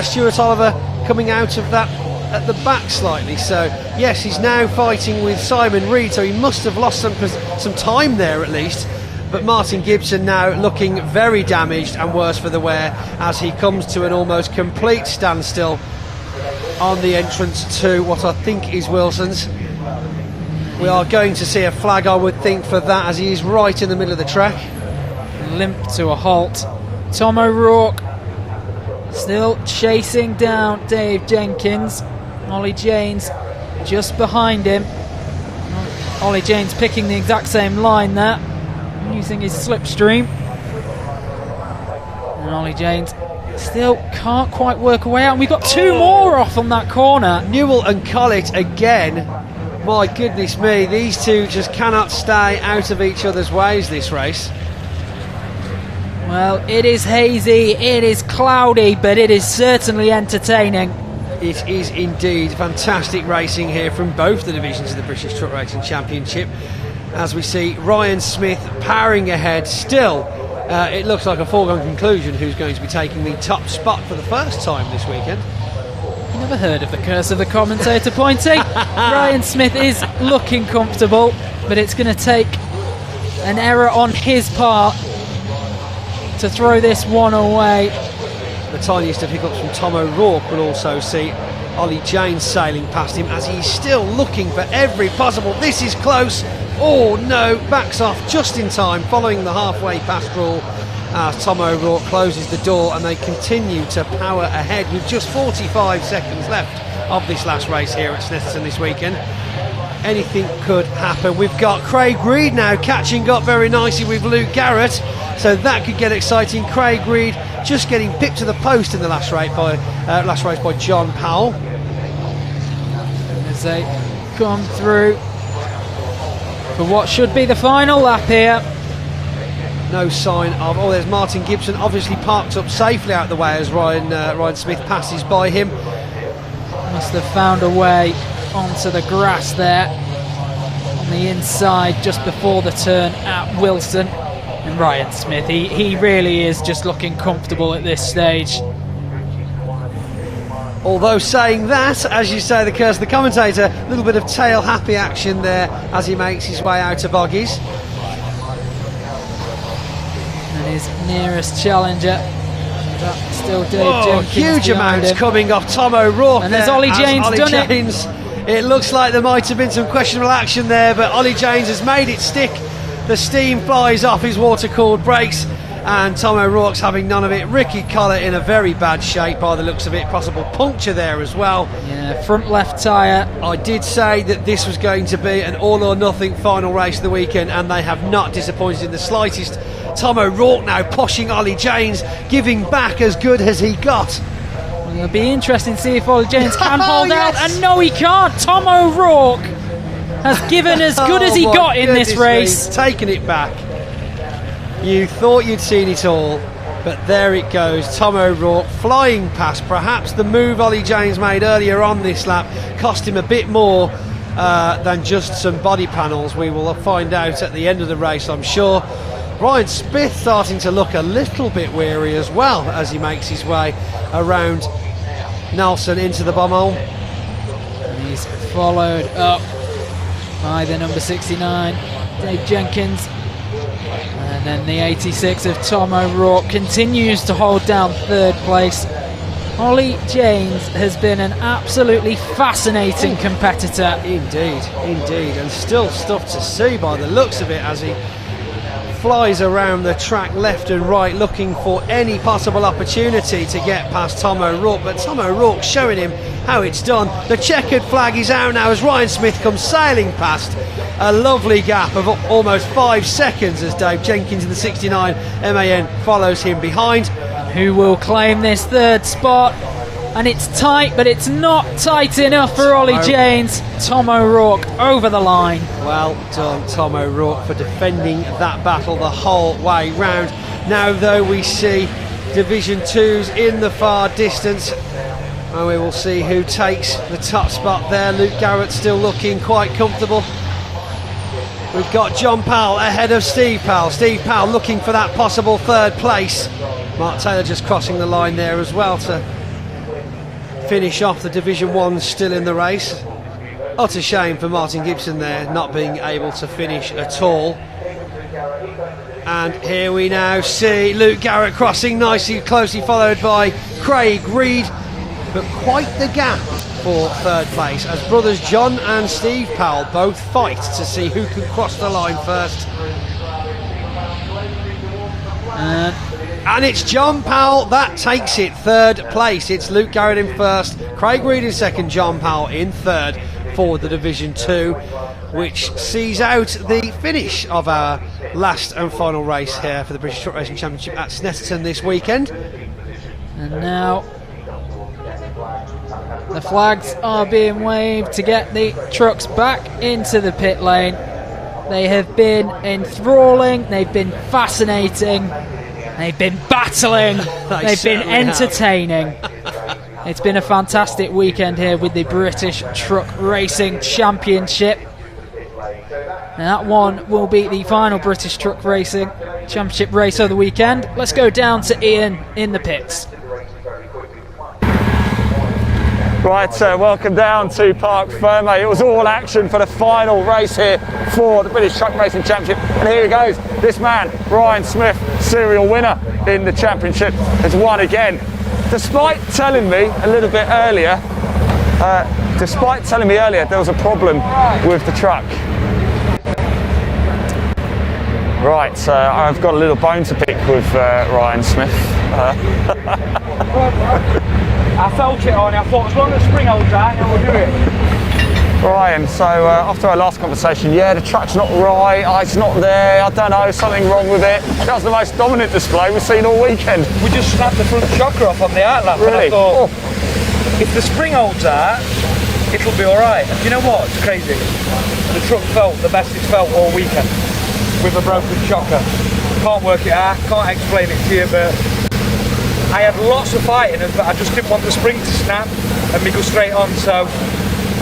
Stuart Oliver coming out of that at the back slightly, so yes, he's now fighting with Simon Reed, so he must have lost some time there at least. But Martin Gibson now looking very damaged and worse for the wear as he comes to an almost complete standstill on the entrance to what I think is Wilson's. We are going to see a flag, I would think, for that, as he is right in the middle of the track. Limp to a halt. Tom O'Rourke still chasing down Dave Jenkins. Ollie James just behind him. Ollie James picking the exact same line there, using his slipstream. And Ollie James still can't quite work a way out. And we've got two more off on that corner. Newell and Collett again. My goodness me, these two just cannot stay out of each other's ways this race. Well, it is hazy, it is cloudy, but it is certainly entertaining. It is indeed fantastic racing here from both the divisions of the British Truck Racing Championship. As we see Ryan Smith powering ahead still. It looks like a foregone conclusion who's going to be taking the top spot for the first time this weekend. Never heard of the curse of the commentator, Pointy. Ryan Smith is looking comfortable, but it's going to take an error on his part to throw this one away. The tiniest of hiccups from Tom O'Rourke will also see Ollie James sailing past him as he's still looking for every possible. This is close. Oh no, backs off just in time following the halfway past rule as Tom O'Rourke closes the door, and they continue to power ahead with just 45 seconds left of this last race here at Snetterton this weekend. Anything could happen. We've got Craig Reed now catching up very nicely with Luke Garrett, so that could get exciting. Craig Reed just getting pipped to the post in the last race by John Powell. As they come through for what should be the final lap here. No sign of... Oh, there's Martin Gibson, obviously parked up safely out the way as Ryan Smith passes by him. Must have found a way onto the grass there on the inside just before the turn at Wilson. And Ryan Smith, he really is just looking comfortable at this stage. Although saying that, as you say, the curse of the commentator, a little bit of tail happy action there as he makes his way out of Boggies. And his nearest challenger, that's still Dave Jenkins. Huge amounts him. coming off Tom O'Rourke. And there's Ollie James done it. It looks like there might have been some questionable action there, but Ollie James has made it stick. The steam flies off his water-cooled brakes, and Tom O'Rourke's having none of it. Ricky Collett in a very bad shape by the looks of it. Possible puncture there as well. Yeah, front left tyre. I did say that this was going to be an all-or-nothing final race of the weekend, and they have not disappointed in the slightest. Tom O'Rourke now pushing Ollie James, giving back as good as he got. Well, it'll be interesting to see if Ollie James can hold out. And no, he can't. Tom O'Rourke has given as good as he got in this race. Taking it back. You thought you'd seen it all, but there it goes. Tom O'Rourke flying past. Perhaps the move Ollie James made earlier on this lap cost him a bit more than just some body panels. We will find out at the end of the race, I'm sure. Ryan Smith starting to look a little bit weary as well as he makes his way around Nelson into the bomb-hole. He's followed up by the number 69, Dave Jenkins. And then the 86 of Tom O'Rourke continues to hold down third place. Ollie James has been an absolutely fascinating competitor. Indeed, and still stuff to see by the looks of it as he flies around the track left and right looking for any possible opportunity to get past Tom O'Rourke, but Tom O'Rourke showing him how it's done. The checkered flag is out now as Ryan Smith comes sailing past. A lovely gap of almost 5 seconds as Dave Jenkins in the 69 MAN follows him behind. Who will claim this third spot? And it's tight, but it's not tight enough for Ollie James. Tom O'Rourke over the line. Well done, Tom O'Rourke, for defending that battle the whole way round. Now, though, we see Division 2s in the far distance, and we will see who takes the top spot there. Luke Garrett still looking quite comfortable. We've got John Powell ahead of Steve Powell. Steve Powell looking for that possible third place. Mark Taylor just crossing the line there as well to finish off the Division 1 still in the race. Utter shame for Martin Gibson there not being able to finish at all. And here we now see Luke Garrett crossing nicely, closely followed by Craig Reed, but quite the gap for third place as brothers John and Steve Powell both fight to see who can cross the line first. And it's John Powell that takes it, third place. It's Luke Garrett in first, Craig Reed in second, John Powell in third. for the Division 2, which sees out the finish of our last and final race here for the British Truck Racing Championship at Snetterton this weekend. And now the flags are being waved to get the trucks back into the pit lane. They have been enthralling, they've been fascinating, they've been battling, they've been entertaining. It's been a fantastic weekend here with the British Truck Racing Championship. And that one will be the final British Truck Racing Championship race of the weekend. Let's go down to Ian in the pits. Right, welcome down to Parc Ferme. It was all action for the final race here for the British Truck Racing Championship. And here he goes, this man, Ryan Smith, serial winner in the championship, has won again. Despite telling me a little bit earlier, there was a problem with the truck. Right, I've got a little bone to pick with Ryan Smith. I felt it on it. I thought as long as the spring holds out, then we'll do it. Ryan, so after our last conversation, yeah, the truck's not right, it's not there, I don't know, something wrong with it. That was the most dominant display we've seen all weekend. We just snapped the front shocker off on the outlap. Really? And I thought, if the spring holds out, it'll be all right. And you know what? It's crazy. The truck felt the best it's felt all weekend with a broken shocker. Can't work it out, can't explain it to you, but I had lots of fight in it, but I just didn't want the spring to snap and me go straight on, so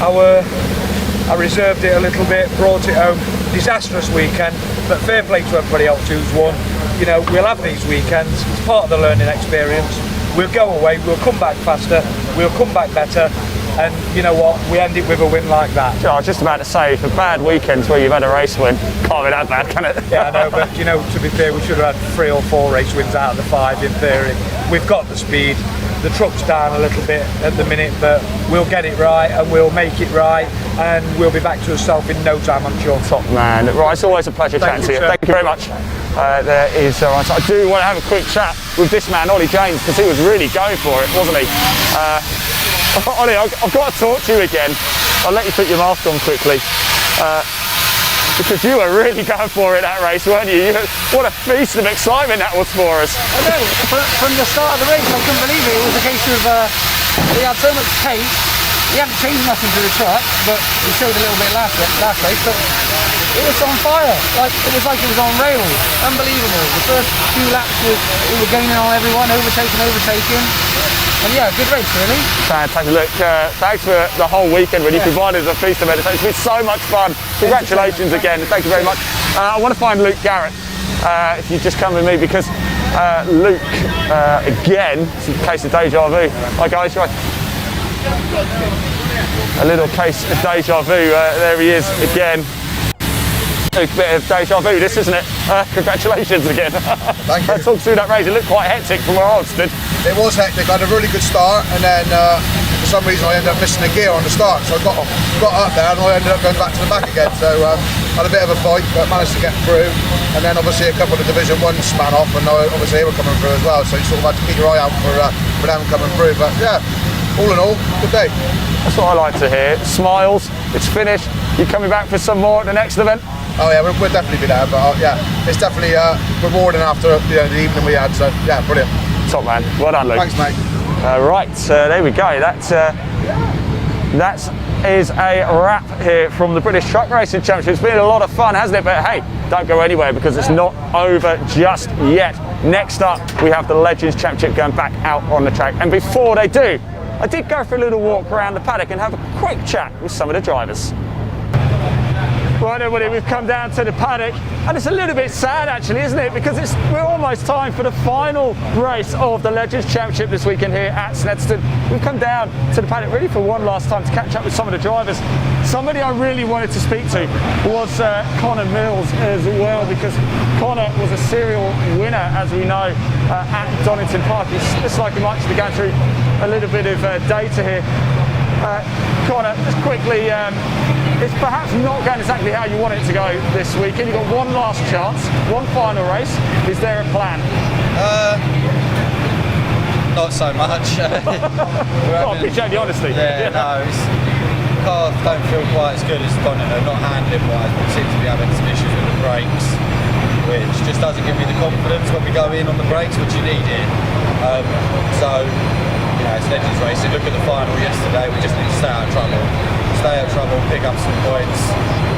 I reserved it a little bit, brought it home. Disastrous weekend, but fair play to everybody else who's won. You know, we'll have these weekends, it's part of the learning experience. We'll go away, we'll come back faster, we'll come back better, and you know what, we end it with a win like that. I was just about to say, for bad weekends where you've had a race win, can't be that bad, can it? Yeah, I know, but you know, to be fair, we should have had 3 or 4 race wins out of the 5 in theory. We've got the speed, the truck's down a little bit at the minute, but we'll get it right and we'll make it right, and we'll be back to ourselves in no time, I'm sure. Top man. Right, it's always a pleasure chatting to you. Thank you very much. There is I do want to have a quick chat with this man, Ollie James, because he was really going for it, wasn't he? Ollie, I've got to talk to you again. I'll let you put your mask on quickly. Because you were really going for it that race, weren't you? What a feast of excitement that was for us. I know, from the start of the race, I couldn't believe it. It was a case of, he had so much pace, he hadn't changed nothing to the truck, but he showed a little bit last race, but it was on fire. It was like it was on rails. Unbelievable. The first few laps we were gaining on everyone, overtaking. And yeah, good race, really. Fantastic. Look, thanks for the whole weekend when you provided us a feast of entertainment. It's been so much fun. Congratulations again. Thank you very much. I want to find Luke Garrett, if you just come with me, because Luke, again, it's a case of deja vu. Hi guys, right. A little case of deja vu. There he is again. A bit of deja vu, this, isn't it? Congratulations again. Thank you. I talked through that race. It looked quite hectic from where I stood. It was hectic. I had a really good start, and then for some reason I ended up missing a gear on the start, so I got up there and I ended up going back to the back again. So had a bit of a fight, but managed to get through. And then obviously a couple of Division 1s span off, and obviously they were coming through as well. So you sort of had to keep your eye out for them coming through. But yeah, all in all, good day. That's what I like to hear. Smiles. It's finished. You coming back for some more at the next event? Oh yeah, we'll definitely be there, but yeah, it's definitely rewarding after the evening we had, so yeah, brilliant. Top man, well done Luke. Thanks mate. Right, there we go, that is a wrap here from the British Truck Racing Championship. It's been a lot of fun, hasn't it? But hey, don't go anywhere because it's not over just yet. Next up, we have the Legends Championship going back out on the track, and before they do, I did go for a little walk around the paddock and have a quick chat with some of the drivers. Right everybody, we've come down to the paddock, and it's a little bit sad actually, isn't it? Because we're almost time for the final race of the Legends Championship this weekend here at Snetterton. We've come down to the paddock really for one last time to catch up with some of the drivers. Somebody I really wanted to speak to was Connor Mills as well, because Connor was a serial winner, as we know, at Donington Park. It's like he might be going through a little bit of data here. Connor, just quickly, it's perhaps not going exactly how you want it to go this weekend. You've got one last chance, one final race. Is there a plan? Not so much. I appreciate the honesty. Yeah, no, cars don't feel quite as good as Donino, not handling wise, but seem to be having some issues with the brakes, which just doesn't give me the confidence when we go in on the brakes, which you need it. So, you know, it's Legends racing. Look at the final yesterday, we just need to stay out of trouble. Pick up some points.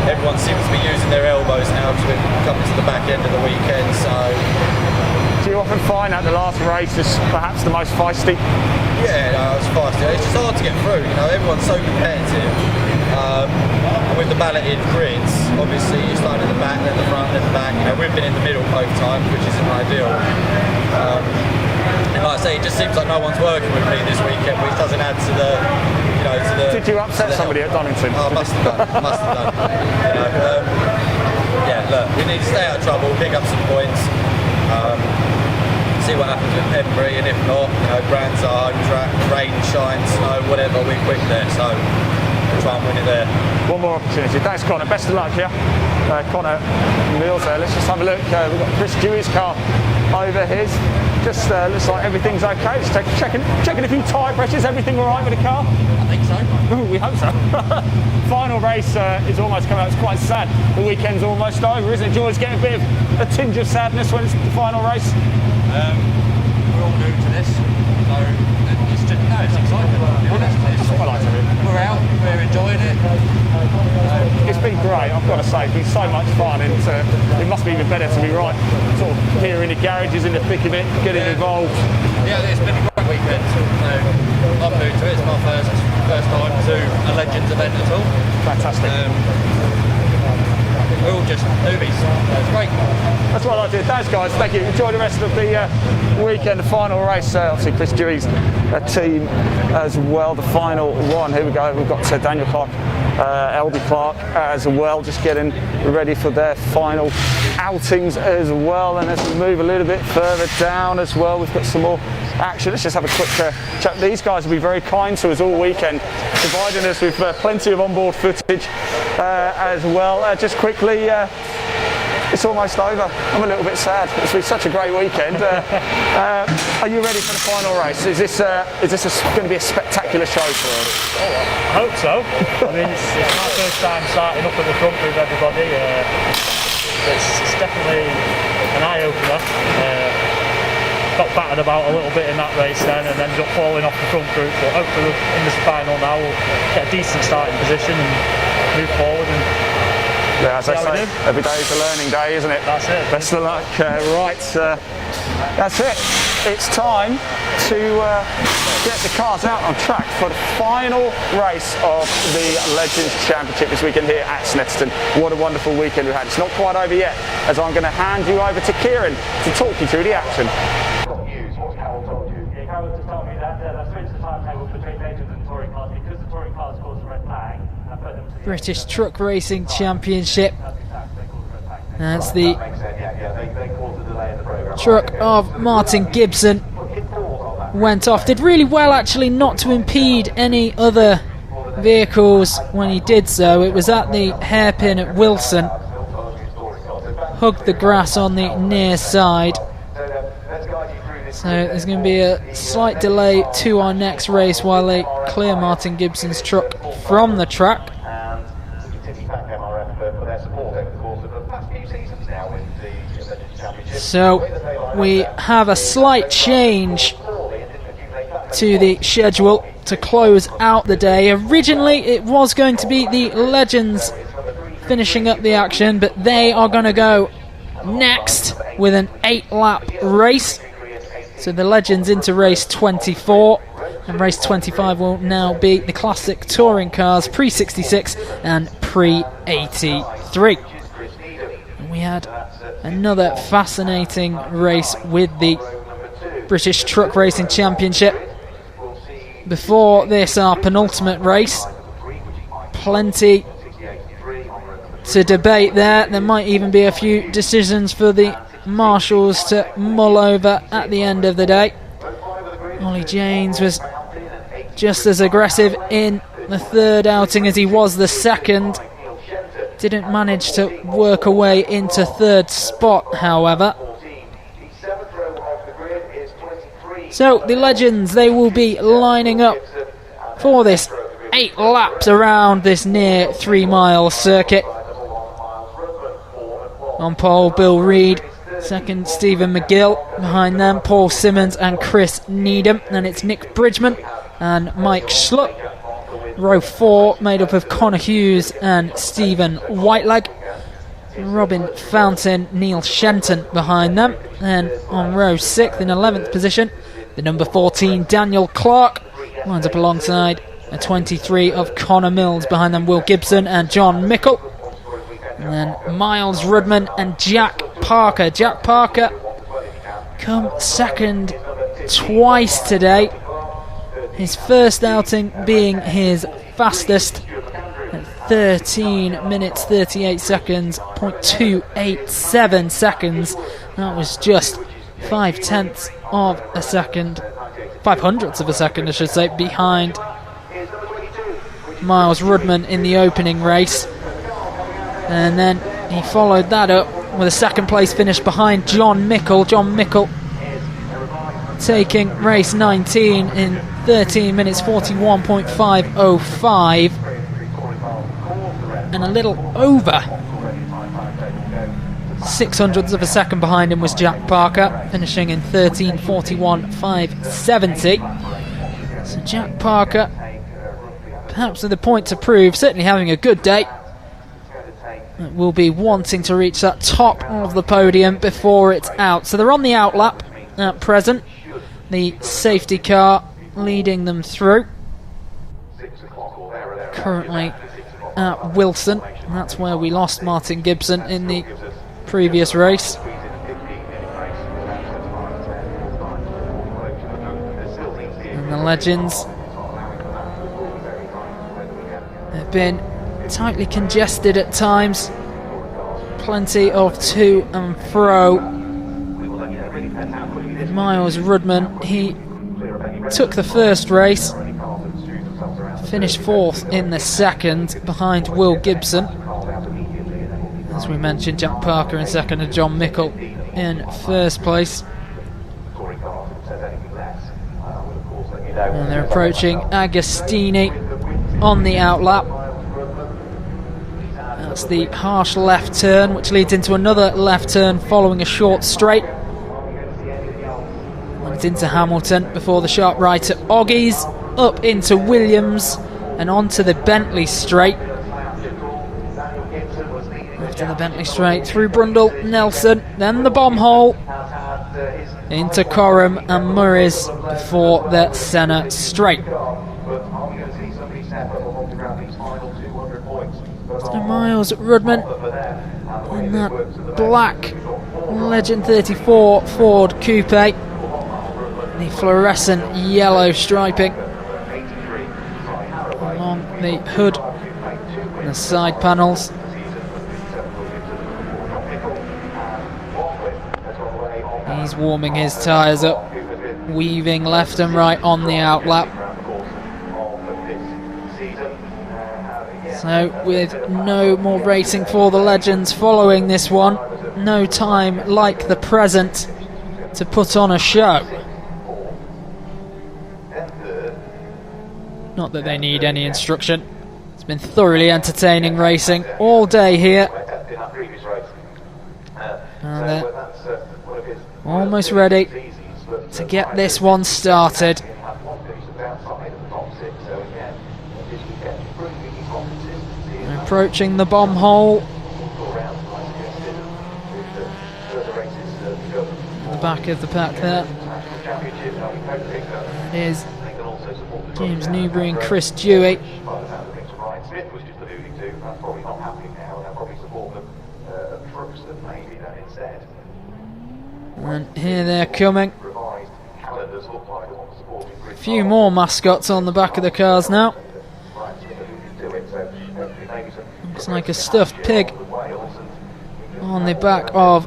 Everyone seems to be using their elbows now because we're coming to the back end of the weekend, so... Do you often find that the last race is perhaps the most feisty? Yeah, no, it's feisty. It's just hard to get through, you know, everyone's so competitive. And with the balloted grids, obviously you start in the back, then the front, then the back. You know, we've been in the middle both times, which isn't ideal. And like I say, it just seems like no one's working with me this weekend, which doesn't add to the, you know, to the... Did you upset somebody at Donington? Oh, must have done. You know, yeah, look, we need to stay out of trouble, pick up some points, see what happens with Pembury, and if not, you know, Brands are home track, rain, shine, snow, whatever, we're quick there, so we'll try and win it there. One more opportunity. Thanks, Connor. Best of luck here. Connor Mills there. Let's just have a look. We've got Chris Dewey's car over his. Just looks like everything's okay. Just checking a few tyre pressures. Everything all right with the car? I think so. We hope so. Final race is almost coming up. It's quite sad. The weekend's almost over, isn't it? Do you always get a bit of a tinge of sadness when it's the final race? We're all new to this, so it's just, no, it's exciting, to be honest. We're out, we're enjoying it. It's been great, I've got to say. It's been so much fun, and it must be even better to be right sort of here in the garages, in the thick of it, getting involved. Yeah, it's been a great weekend. I'm new to it, it's my first time to a Legends event at all. Fantastic. We're all just newbies, so it's great. That's what I do. Thanks, guys. Thank you. Enjoy the rest of the weekend. The final race, obviously Chris Dewey's team as well. The final one. Here we go. We've got Daniel Clark, LB Clark as well, just getting ready for their final outings as well. And as we move a little bit further down as well, we've got some more action. Let's just have a quick chat. These guys will be very kind to us all weekend, providing us with plenty of onboard footage as well. Just quickly, it's almost over. I'm a little bit sad. It's been such a great weekend. Are you ready for the final race? Is this going to be a spectacular show for us? Oh, I hope so. I mean, it's my first time starting up at the front with everybody. It's definitely an eye-opener. Got battered about a little bit in that race then, and ended up falling off the front group, but hopefully in this final now we'll get a decent starting position and move forward. And yeah, as I say, every day is a learning day, isn't it? That's it. Best of luck. Right, that's it. It's time to get the cars out on track for the final race of the Legends Championship this weekend here at Snetterton. What a wonderful weekend we had. It's not quite over yet, as I'm going to hand you over to Kieran to talk you through the action. British Truck Racing Championship. That's the truck of Martin Gibson. Went off. Did really well actually not to impede any other vehicles when he did so. It was at the hairpin at Wilson. Hugged the grass on the near side. So there's going to be a slight delay to our next race while they clear Martin Gibson's truck from the track. So we have a slight change to the schedule to close out the day. Originally it was going to be the Legends finishing up the action, but they are going to go next with an 8-lap race. So the Legends into race 24, and race 25 will now be the classic touring cars, pre-66 and pre-83. We had another fascinating race with the British Truck Racing Championship. Before this, our penultimate race. Plenty to debate there. There might even be a few decisions for the marshals to mull over at the end of the day. Ollie Janes was just as aggressive in the third outing as he was the second. Didn't manage to work a way into third spot, however. So the Legends, they will be lining up for this 8 laps around this near 3 mile circuit. On pole, Bill Reed. Second, Stephen McGill. Behind them, Paul Simmons and Chris Needham. Then it's Nick Bridgman and Mike Schlupp. Row 4 made up of Connor Hughes and Stephen Whiteleg. Robin Fountain, Neil Shenton behind them. Then on row 6 in 11th position, the number 14 Daniel Clark lines up alongside a 23 of Connor Mills. Behind them, Will Gibson and John Mickle. And then Miles Rudman and Jack Parker. Jack Parker come second twice today. His first outing being his fastest at 13 minutes 38 seconds, 0.287 seconds. That was just 5/10 of a second, 5/100ths of a second I should say, behind Miles Rudman in the opening race. And then he followed that up with a second place finish behind John Mickle. John Mickle taking race 19 in 13 minutes 41.505, and a little over 6/100ths of a second behind him was Jack Parker, finishing in 13:41.570. So Jack Parker, perhaps with a point to prove, certainly having a good day. Will be wanting to reach that top of the podium before it's out. So they're on the out lap at present. The safety car leading them through. Currently at Wilson. And that's where we lost Martin Gibson in the previous race. And the Legends have been tightly congested at times, plenty of to and fro. Miles Rudman, he took the first race, finished 4th in the second behind Will Gibson. As we mentioned, Jack Parker in second and John Mickle in first place. And they're approaching Agostini on the outlap. That's the harsh left turn, which leads into another left turn following a short straight. And it's into Hamilton before the sharp right at Oggies, up into Williams and onto the Bentley straight. After the Bentley straight, through Brundle, Nelson, then the bomb hole, into Coram and Murray's before the Senna straight. So Miles Rudman in that black Legend 34 Ford Coupe, the fluorescent yellow striping along the hood and the side panels. He's warming his tyres up, weaving left and right on the outlap. So with no more racing for the Legends following this one, no time like the present to put on a show. Not that they need any instruction. It's been thoroughly entertaining racing all day here. And they're almost ready to get this one started. Approaching the bomb hole. The back of the pack there is James Newbury and Chris Dewey. And here they're coming. A few more mascots on the back of the cars now. Looks like a stuffed pig on the back of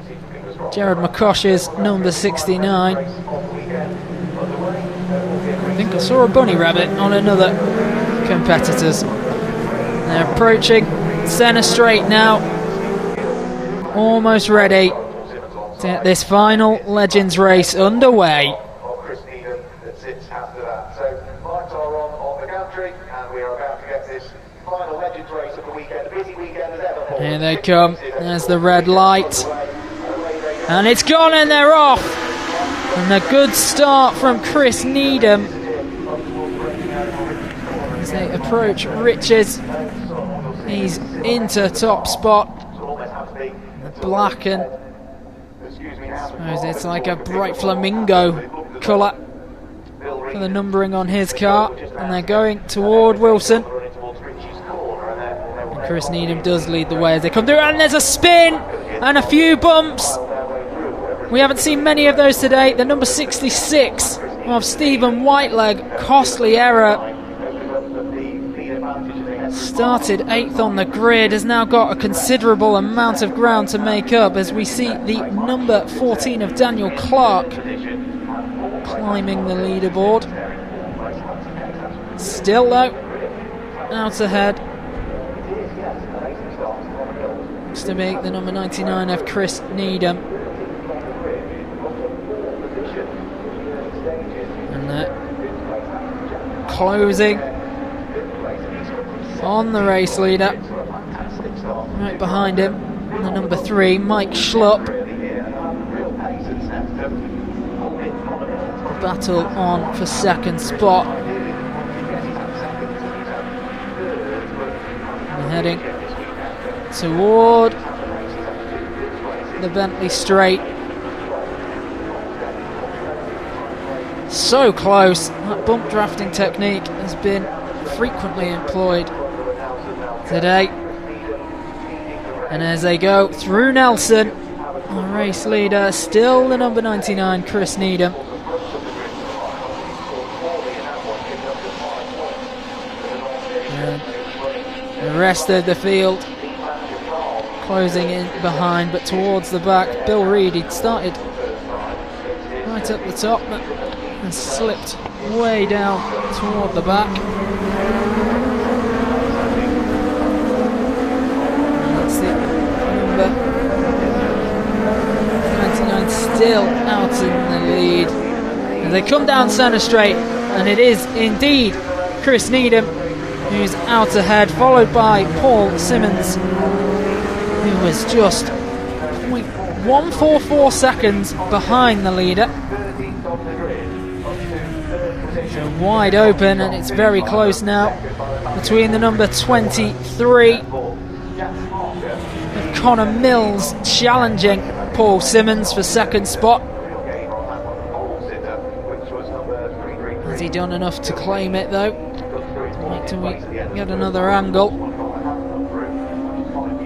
Jared McCosh's number 69. I think I saw a bunny rabbit on another competitor's. They're approaching Senna straight now. Almost ready to get this final Legends race underway. Chris Needham that sits after that. So lights are on the country and we are about to Here they come. There's the red light. And it's gone and they're off. And a good start from Chris Needham as they approach Riches. He's into top spot. The black and I suppose it's like a bright flamingo colour for the numbering on his car. And they're going toward Wilson. And Chris Needham does lead the way as they come through. And there's a spin and a few bumps. We haven't seen many of those today. The number 66 of Stephen Whiteleg, costly error. Started 8th on the grid, has now got a considerable amount of ground to make up as we see the number 14 of Daniel Clark climbing the leaderboard. Still though, out ahead. Looks to be the number 99 of Chris Needham. And they're closing on the race leader. Right behind him, the number 3, Mike Schlupp. Battle on for second spot. And heading toward the Bentley Straight. So close. That bump drafting technique has been frequently employed today. And as they go through Nelson, the race leader still the number 99, Chris Needham. And the rest of the field closing in behind, but towards the back. Bill Reed, he'd started right up the top, but has slipped way down toward the back. And that's the number 99 still out in the lead as they come down centre straight, and it is indeed Chris Needham who's out ahead, followed by Paul Simmons, who was just 0.144 seconds behind the leader. So wide open, and it's very close now between the number 23 of Connor Mills challenging Paul Simmons for second spot. Has he done enough to claim it though? Wait till we get another angle.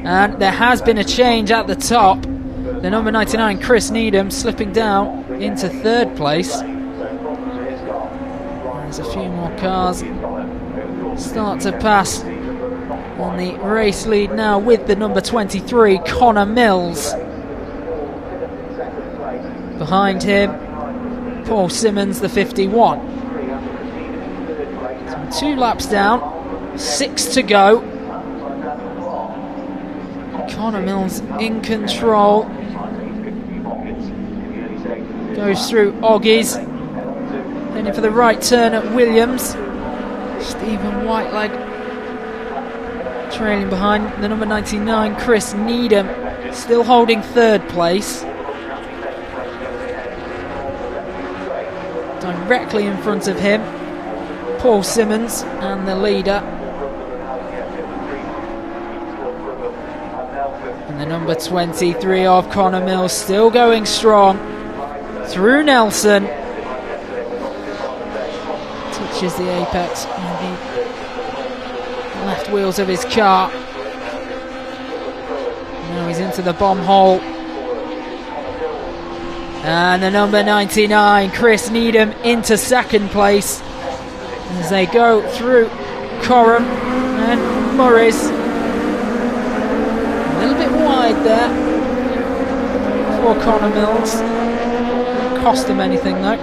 And there has been a change at the top. The number 99 Chris Needham slipping down into third place. There's a few more cars start to pass on the race lead now with the number 23 Connor Mills. Behind him Paul Simmons, the 51. So 2 laps down, 6 to go. Connor Mills in control. Goes through Oggies. Heading for the right turn at Williams. Stephen Whiteleg trailing behind the number 99 Chris Needham, still holding third place. Directly in front of him Paul Simmons and the leader. And the number 23 of Connor Mills still going strong through Nelson. Touches the apex on the left wheels of his car. Now he's into the bomb hole. And the number 99 Chris Needham into second place as they go through Coram and Murray's. A little bit wide there for Connor Mills. Didn't cost him anything though.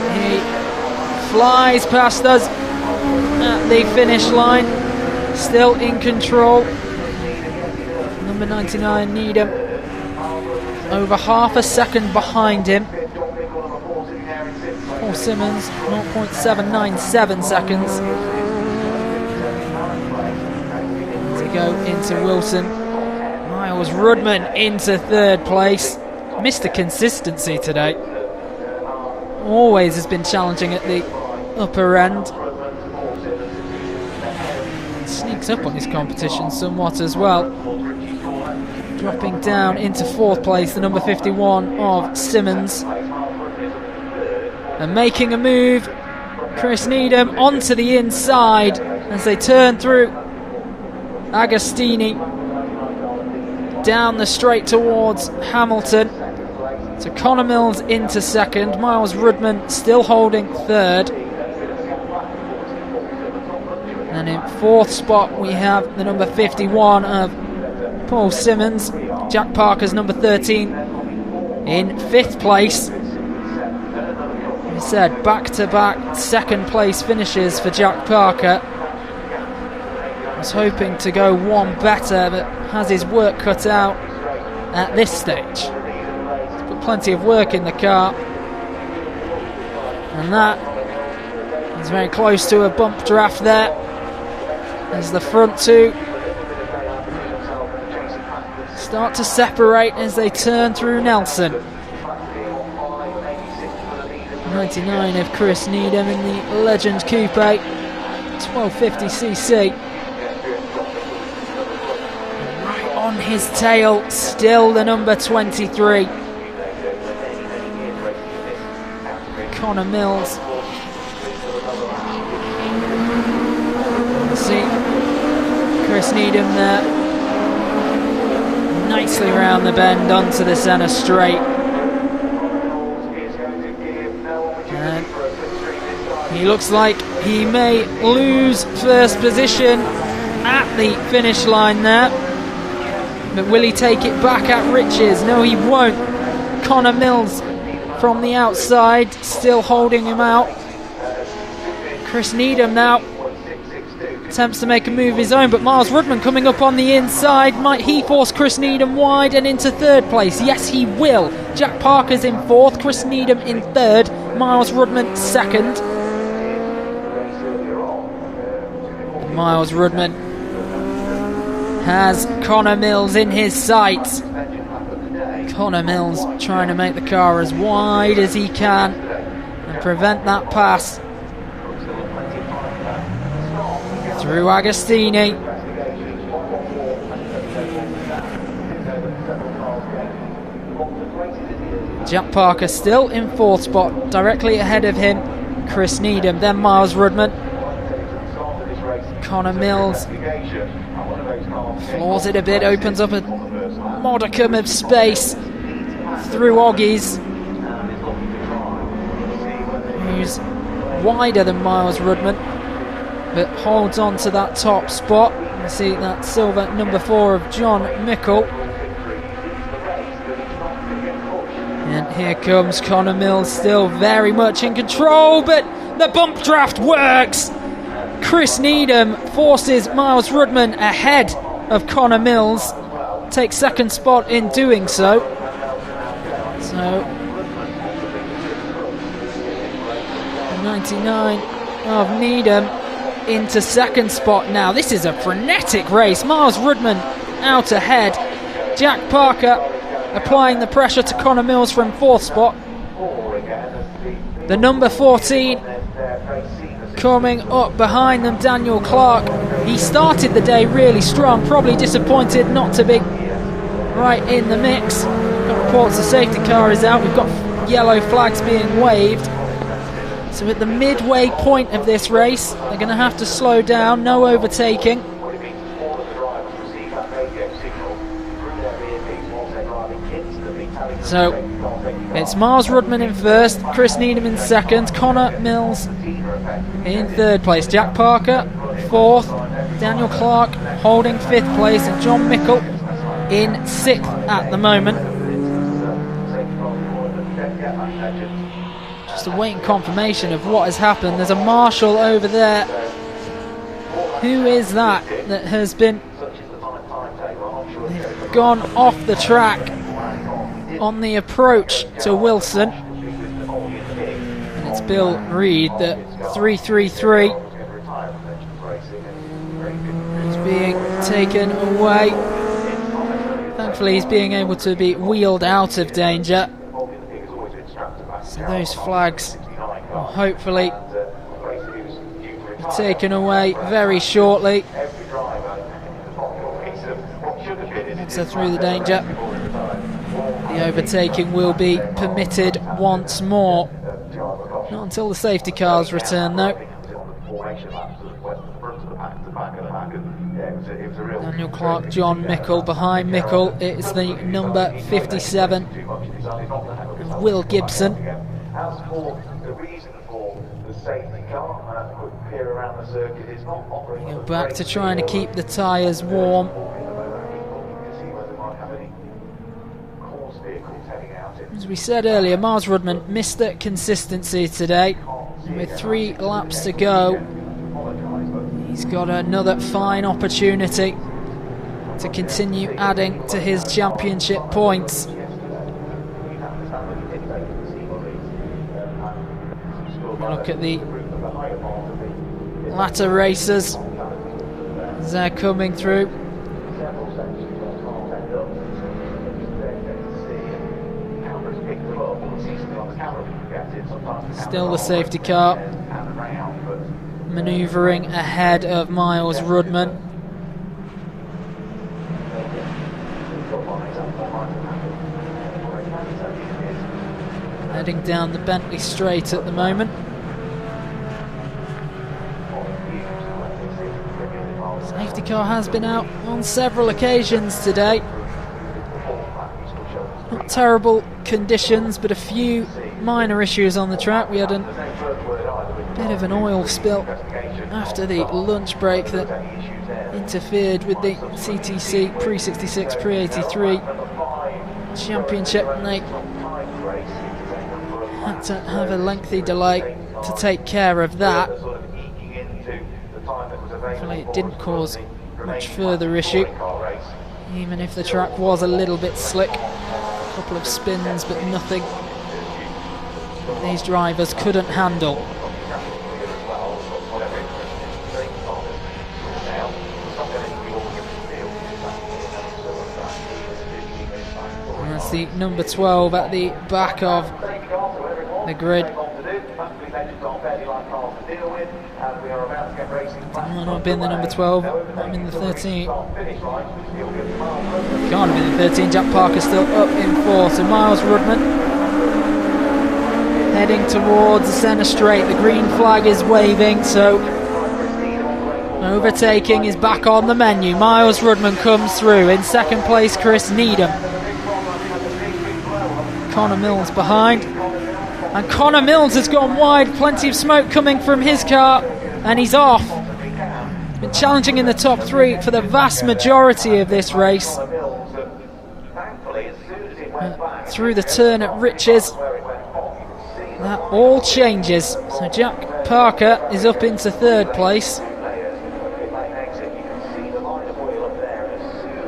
And he flies past us at the finish line, still in control. Number 99 Needham over half a second behind him. Paul Simmons 0.797 seconds. go into Wilson. Miles Rudman into third place. Mr. Consistency today. Always has been challenging at the upper end. Sneaks up on this competition somewhat as well. Dropping down into fourth place, the number 51 of Simmons. And making a move, Chris Needham onto the inside as they turn through Agostini down the straight towards Hamilton. So Connor Mills into second, Miles Rudman still holding third. And in fourth spot we have the number 51 of Paul Simmons. Jack Parker's number 13 in fifth place. As I said, back-to-back second place finishes for Jack Parker. I was hoping to go one better, but has his work cut out at this stage. He's put plenty of work in the car, and that is very close to a bump draft there, as the front two start to separate as they turn through Nelson. 99 of Chris Needham in the Legend Coupe 1250cc. Right on his tail, still the number 23. Connor Mills. See Chris Needham there. Nicely round the bend onto the centre straight. And he looks like he may lose first position at the finish line there. But will he take it back at Riches? No, he won't. Connor Mills from the outside, still holding him out. Chris Needham now attempts to make a move of his own, but Miles Rudman coming up on the inside. Might he force Chris Needham wide and into third place? Yes, he will. Jack Parker's in fourth, Chris Needham in third, Miles Rudman second. Miles Rudman has Connor Mills in his sights. Connor Mills trying to make the car as wide as he can and prevent that pass through Agostini. Jack Parker still in fourth spot, directly ahead of him Chris Needham, then Miles Rudman. Connor Mills floors it a bit, opens up a modicum of space through Oggies, who's wider than Miles Rudman, but holds on to that top spot. You see that silver number 4 of John Mickle. And here comes Connor Mills, still very much in control, but the bump draft works. Chris Needham forces Miles Rudman ahead of Connor Mills, takes second spot in doing so. So 99 of Needham into second spot now. This is a frenetic race. Miles Rudman out ahead. Jack Parker applying the pressure to Connor Mills from fourth spot. The number 14 coming up behind them, Daniel Clark. He started the day really strong, probably disappointed not to be right in the mix. Got reports the safety car is out. We've got yellow flags being waved. So at the midway point of this race, they're going to have to slow down, no overtaking. So it's Miles Rudman in first, Chris Needham in second, Connor Mills in third place, Jack Parker fourth, Daniel Clark holding fifth place, and John Mickle in sixth at the moment. Just awaiting confirmation of what has happened. There's a marshal over there. Who is that has been gone off the track on the approach to Wilson? And it's Bill Reed, that 333 is being taken away. Thankfully he's being able to be wheeled out of danger. So those flags will hopefully be taken away very shortly. Once they're through the danger, the overtaking will be permitted once more. Not until the safety cars return though. Daniel Clark, John Mickle. Behind Mickle it's the number 57 of Will Gibson. As for the reason for the safety car, quick peer around the circuit is not offering. Go back to trying to keep the tyres warm. As we said earlier, Miles Rudman missed the consistency today. And with 3 laps to go, he's got another fine opportunity to continue adding to his championship points. Look at the latter racers as they're coming through. Still the safety car manoeuvring ahead of Miles Rudman. Heading down the Bentley Straight at the moment. Safety car has been out on several occasions today. Not terrible conditions, but a few minor issues on the track. We had a bit of an oil spill after the lunch break that interfered with the CTC Pre-66, Pre-83 championship, and they had to have a lengthy delay to take care of that. Hopefully it didn't cause much further issue, even if the track was a little bit slick. A couple of spins, but nothing these drivers couldn't handle. And that's the number 12 at the back of the grid. Might not have been the number 12, might have been the 13. Can't have been the 13. Jack Parker still up in 4th. So Miles Rudman heading towards the centre straight. The green flag is waving, so overtaking is back on the menu. Miles Rudman comes through. In second place, Chris Needham. Connor Mills behind. And Connor Mills has gone wide. Plenty of smoke coming from his car, and he's off. Been challenging in the top 3 for the vast majority of this race. Through the turn at Riches, that all changes. So Jack Parker is up into 3rd place.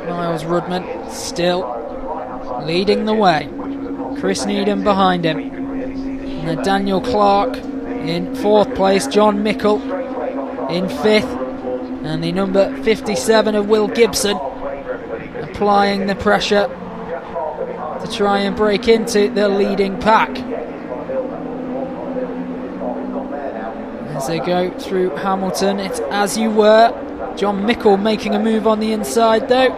Miles Rudman still leading the way. Chris Needham behind him. And then Daniel Clark in 4th place. John Mickle in 5th. And the number 57 of Will Gibson applying the pressure to try and break into the leading pack. As they go through Hamilton, it's as you were. John Mickle making a move on the inside though.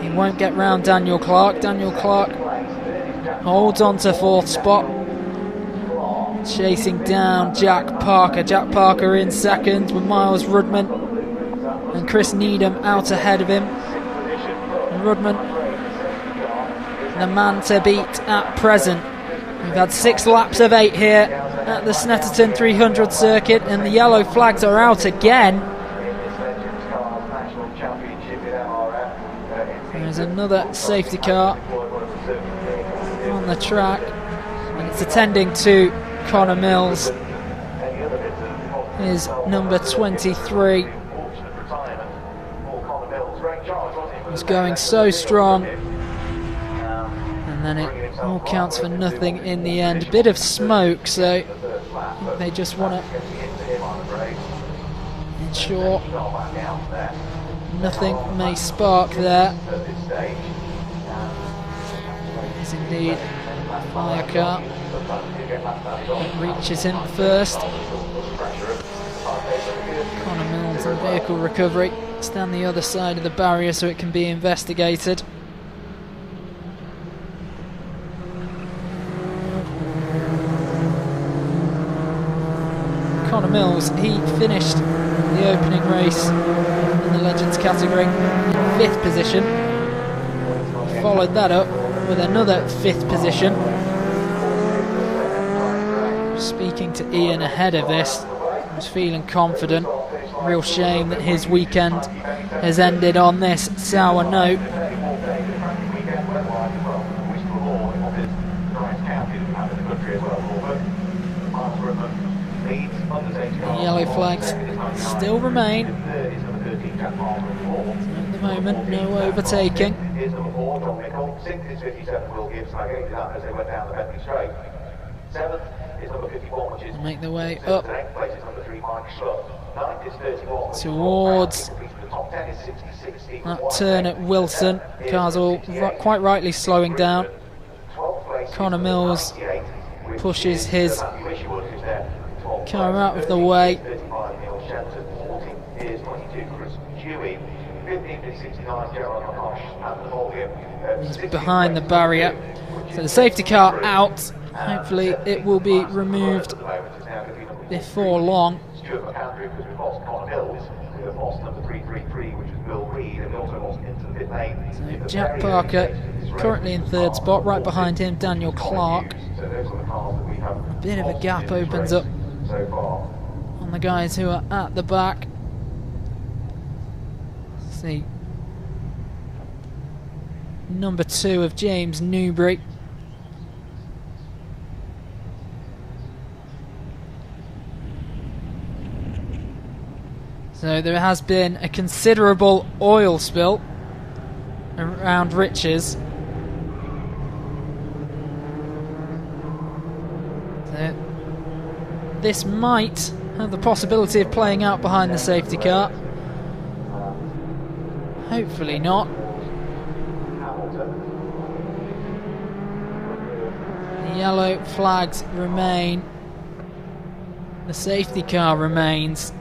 He won't get round Daniel Clark. Daniel Clark holds on to 4th spot. Chasing down Jack Parker. Jack Parker in 2nd with Miles Rudman and Chris Needham out ahead of him. And Rudman, the man to beat at present. We've had 6 laps of 8 here at the Snetterton 300 circuit, and the yellow flags are out again. There's another safety car on the track, and it's attending to Connor Mills, is number 23. He's going so strong, and then it all counts for nothing in the end. Bit of smoke, so they just want to ensure nothing may spark there. It's indeed a fire car that reaches him first. Connor Mills and vehicle recovery stand the other side of the barrier so it can be investigated. Connor Mills, he finished the opening race in the Legends category in 5th position. He followed that up with another 5th position. Speaking to Ian ahead of this, he was feeling confident. Real shame that his weekend has ended on this sour note. The yellow flags still remain. At the moment, no overtaking. They make their way up towards that turn at Wilson. Cars all quite rightly slowing down. Connor Mills pushes his car out of the way. He's behind the barrier. So the safety car out. Hopefully it will be removed before long. So Jack Parker currently in 3rd spot, right behind him Daniel Clark. A bit of a gap opens up on the guys who are at the back. Let's see, number 2 of James Newbury. So there has been a considerable oil spill around Riches. So this might have the possibility of playing out behind the safety car. Hopefully not. The yellow flags remain. The safety car remains.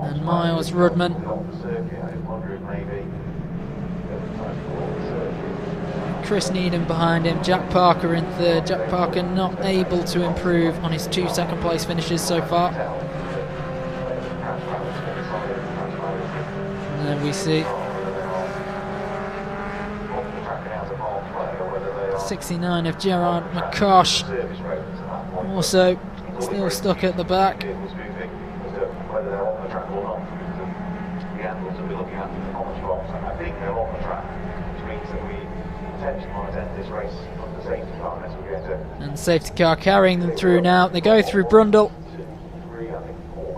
And Miles Rudman Chris Needham behind him, Jack Parker in 3rd. Jack Parker not able to improve on his 2 second place finishes so far. And then we see 69 of Gerard McCosh also still stuck at the back. And safety car carrying them through now. They go through Brundle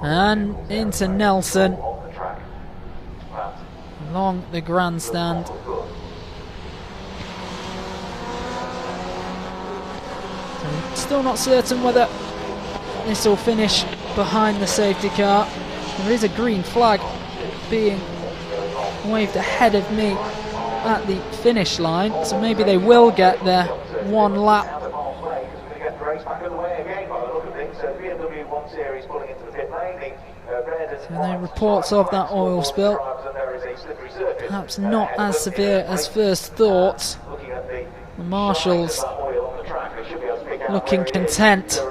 and into Nelson along the grandstand. So still not certain whether this will finish behind the safety car. There is a green flag being waved ahead of me at the finish line, so maybe they will get their 1 lap. So there are reports of that oil spill, perhaps not as severe as first thought. The marshals looking content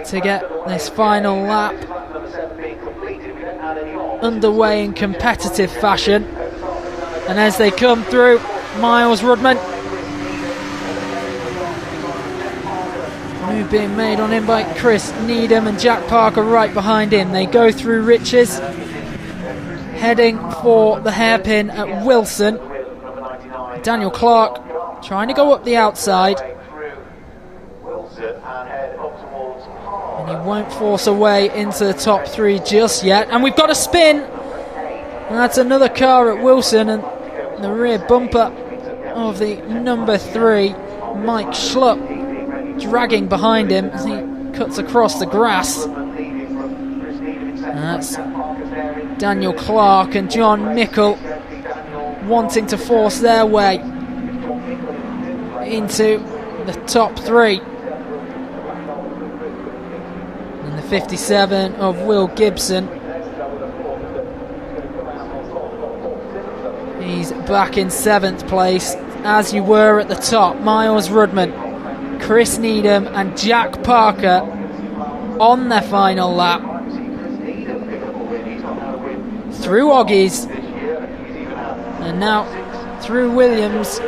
to get this final lap underway in competitive fashion. And as they come through, Miles Rudman, move being made on him by Chris Needham and Jack Parker right behind him. They go through Riches, heading for the hairpin at Wilson. Daniel Clark trying to go up the outside, and he won't force a way into the top 3 just yet. And we've got a spin, and that's another car at Wilson, and the rear bumper of the number 3, Mike Schlupp, dragging behind him as he cuts across the grass. And that's Daniel Clark and John Mickle wanting to force their way into the top 3. And the 57 of Will Gibson. He's back in 7th place, as you were at the top. Miles Rudman, Chris Needham and Jack Parker on their final lap. Through Oggies, and now through Williams,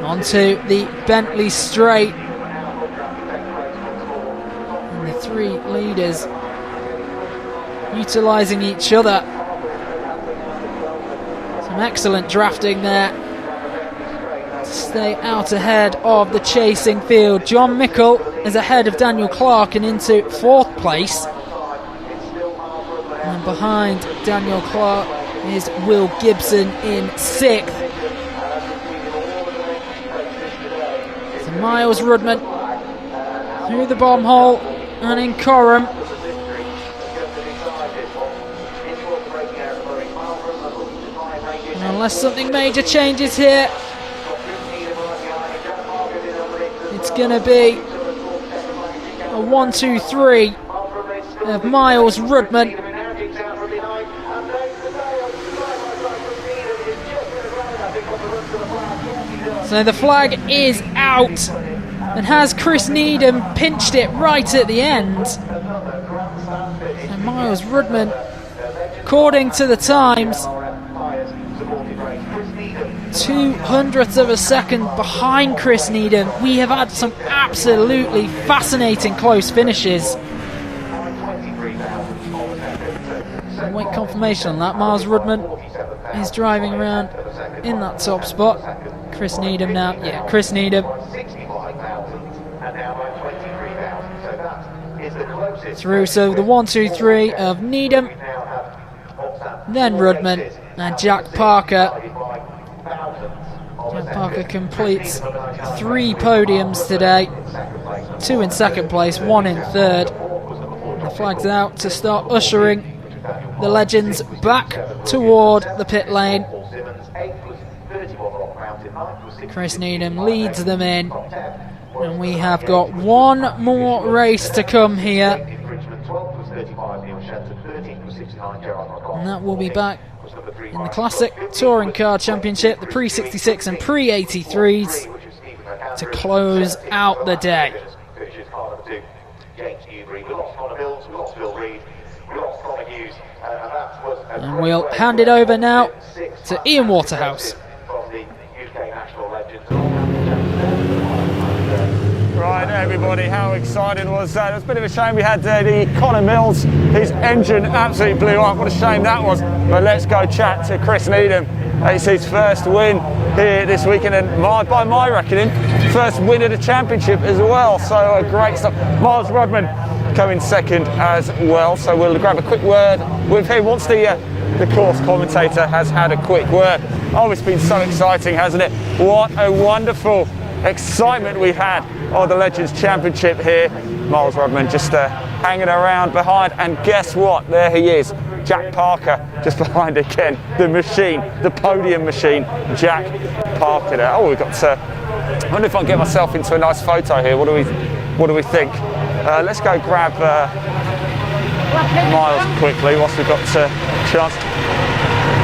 onto the Bentley Straight. And the 3 leaders utilising each other. Some excellent drafting there to stay out ahead of the chasing field. John Mickle is ahead of Daniel Clark and into 4th place. And behind Daniel Clark is Will Gibson in 6th. So Miles Rudman through the bomb hole and in Coram. And unless something major changes here, it's going to be a 1-2-3 of Miles Rudman. So the flag is out, and has Chris Needham pinched it right at the end. And Miles Rudman, according to the times, 0.02 of a second behind Chris Needham. We have had some absolutely fascinating close finishes. And wait confirmation on that. Miles Rudman is driving around in that top spot. Chris Needham now. Yeah, Chris Needham. Through, so the 1-2-3 of Needham, then Rudman and Jack Parker. Jack Parker completes 3 podiums today. 2 in 2nd place, 1 in 3rd. The flag's out to start ushering the legends back toward the pit lane. Chris Needham leads them in, and we have got one more race to come here, and that will be back in the Classic Touring Car Championship, the pre-66 and pre-83s, to close out the day. And we'll hand it over now to Ian Waterhouse. Right, everybody, how exciting was that? It was a bit of a shame we had the Connor Mills, his engine absolutely blew up. What a shame that was. But let's go chat to Chris Needham. It's his first win here this weekend, and by my reckoning, first win of the championship as well. So great stuff. Miles Rudman coming 2nd as well. So we'll grab a quick word with him once the course commentator has had a quick word. Oh, it's been so exciting, hasn't it? What a wonderful excitement we've had on the Legends Championship here. Miles Rudman just hanging around behind, and guess what? There he is, Jack Parker, just behind again. The machine, the podium machine, Jack Parker there. Oh, we've got I wonder if I can get myself into a nice photo here. What do we think? Let's go grab Miles quickly whilst we've got a chance.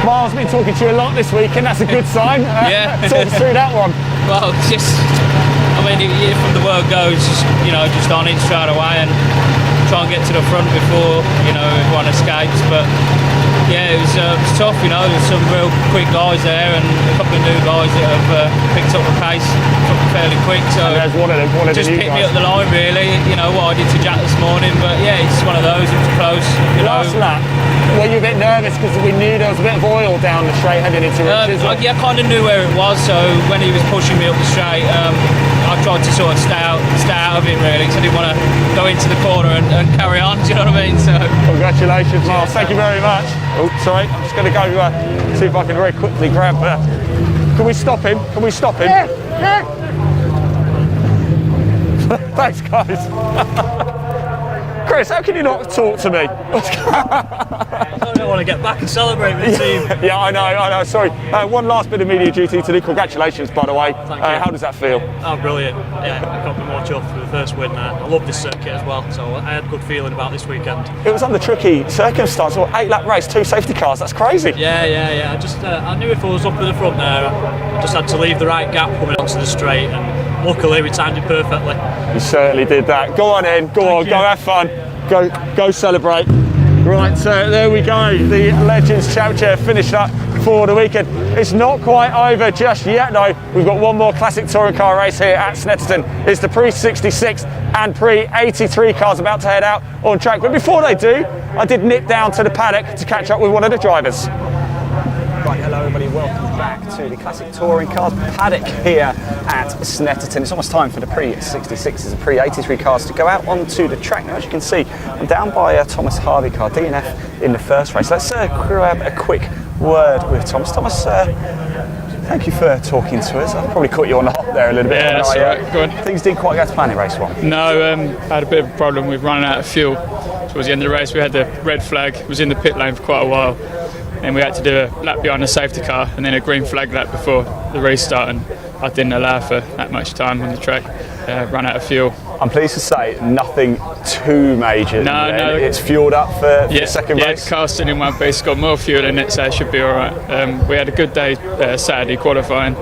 Miles, been talking to you a lot this week, and that's a good sign. Yeah. Talk us through that one. Well, just, I mean, from the word goes, just on it straight away and try and get to the front before, everyone escapes. But yeah, it was tough, there's some real quick guys there and a couple of new guys that have picked up the pace fairly quick. So and there's one of just the new picked guys. me up the line, really, what I did to Jack this morning. But yeah, it's one of those, it was close. Last lap, were you a bit nervous because we knew there was a bit of oil down the straight heading into Richards? I kind of knew where it was, so when he was pushing me up the straight, I tried to sort of stay out of it really, because I didn't want to go into the corner and carry on, do you know what I mean? So congratulations, Miles, thank you very much. Oh, sorry, I'm just going to go see if I can very quickly grab can we stop him? Can we stop him? Yeah. Thanks, guys. Chris, how can you not talk to me? I don't want to get back and celebrate with the team. Yeah, I know. Sorry. One last bit of media duty to do. Congratulations, by the way. Thank you. How does that feel? Oh, brilliant. Yeah, I can't be more chuffed for the first win there. I love this circuit as well, so I had a good feeling about this weekend. It was under tricky circumstances. 8-lap race, 2 safety cars. That's crazy. Yeah. I knew if I was up in the front there, I just had to leave the right gap coming onto the straight, and luckily we timed it perfectly. You certainly did that. Go on in. Go have fun. Go celebrate. Right, so there we go. The Legends Championship finished up for the weekend. It's not quite over just yet though. We've got one more classic touring car race here at Snetterton. It's the pre-66 and pre-83 cars about to head out on track. But before they do, I did nip down to the paddock to catch up with one of the drivers. Right, hello everybody, welcome back to the Classic Touring Cars paddock here at Snetterton. It's almost time for the pre-66s and pre-83 cars to go out onto the track. Now, as you can see, I'm down by Thomas Harvey car, DNF in the first race. Let's grab a quick word with Thomas. Thomas, thank you for talking to us. I probably caught you on the hop there a little bit. Yeah, that's all right. Go on. Things didn't quite go to plan in race one. No, I had a bit of a problem with running out of fuel. Towards the end of the race, we had the red flag. It was in the pit lane for quite a while. Then we had to do a lap behind the safety car and then a green flag lap before the restart, and I didn't allow for that much time on the track. Ran out of fuel. I'm pleased to say nothing too major. No. It's fueled up for the second race. Yeah, the car's still in one piece, got more fuel in it, so it should be all right. We had a good day Saturday qualifying.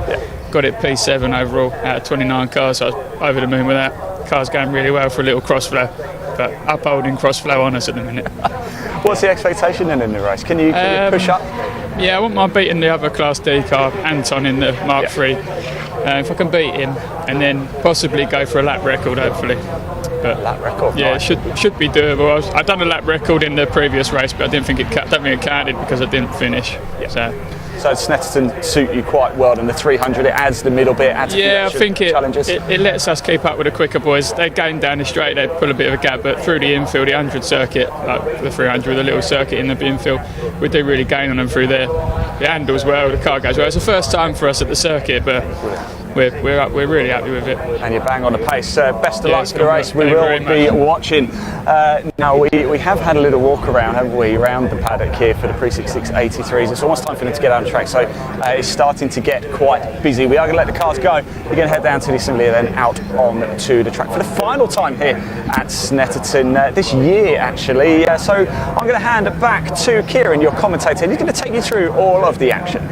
Got it P7 overall out of 29 cars, so I was over the moon with that. Car's going really well for a little cross flow, but upholding cross flow on us at the minute. What's the expectation then in the race? Can you push up? Yeah, I wouldn't mind beating the other Class D car, Anton, in the Mark III. If I can beat him, and then possibly go for a lap record, hopefully. But lap record? Yeah, nice. it should be doable. I've done a lap record in the previous race, but I don't think it counted because I didn't finish. Yeah. So Snetterton suit you quite well, and the 300 it adds the middle bit, adds I think challenges. It lets us keep up with the quicker boys. They're going down the straight, they pull a bit of a gap, but through the infield, the 100 circuit, like the 300, the little circuit in the infield, we do really gain on them through there. The handles well, the car goes well. It's the first time for us at the circuit, but we're really happy with it. And you're bang on the pace. Best of luck for the race. We will be watching. Now we have had a little walk around, haven't we, around the paddock here for the pre-66 83s. It's almost time for them to get out on track, so it's starting to get quite busy. We are going to let the cars go. We're going to head down to the assembly and then out on to the track for the final time here at Snetterton this year, actually. So I'm going to hand it back to Kieran, your commentator, and he's going to take you through all of the action.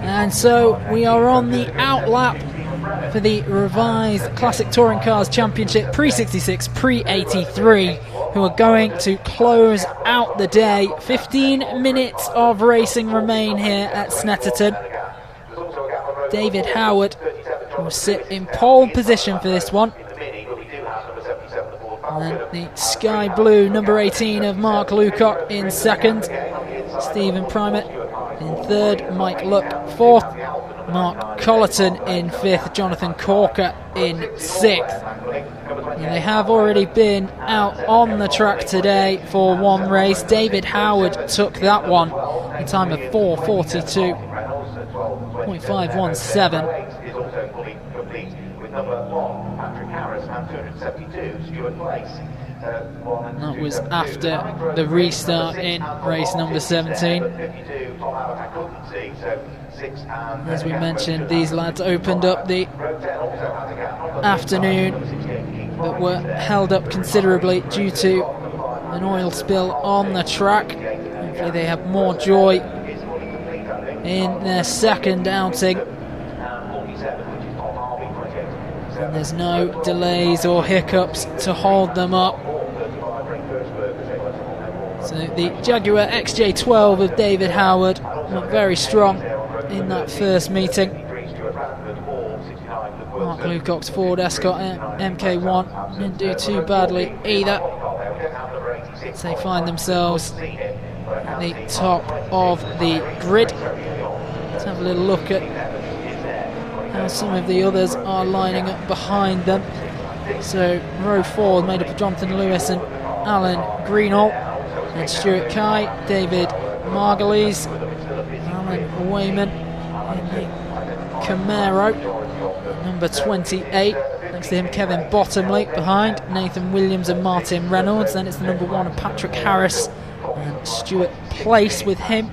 And so we are on the out lap for the revised Classic Touring Cars Championship pre-66, pre-83, who are going to close out the day. 15 minutes of racing remain here at Snetterton. David Howard will sit in pole position for this one. And the sky blue number 18 of Mark Lucock in second. Stephen Primate in third, Mike Luck fourth, Mark Collerton in fifth, Jonathan Corker in sixth. And they have already been out on the track today for one race. David Howard took that one, a time of 4:42.517. And that was after the restart in race number 17. As we mentioned, these lads opened up the afternoon, but were held up considerably due to an oil spill on the track. Hopefully they have more joy in their second outing. And there's no delays or hiccups to hold them up. So the Jaguar XJ12 of David Howard went very strong in that first meeting. Mark Lucock's Ford Escort MK1 didn't do too badly either. So they find themselves at the top of the grid. Let's have a little look at how some of the others are lining up behind them. So row 4 made up of Jonathan Lewis and Alan Greenall, and Stuart Kye, David Margulies, Alan Wayman in the Camaro, number 28. Next to him, Kevin Bottomley. Behind, Nathan Williams and Martin Reynolds. Then it's the number 1 of Patrick Harris and Stuart Place with him.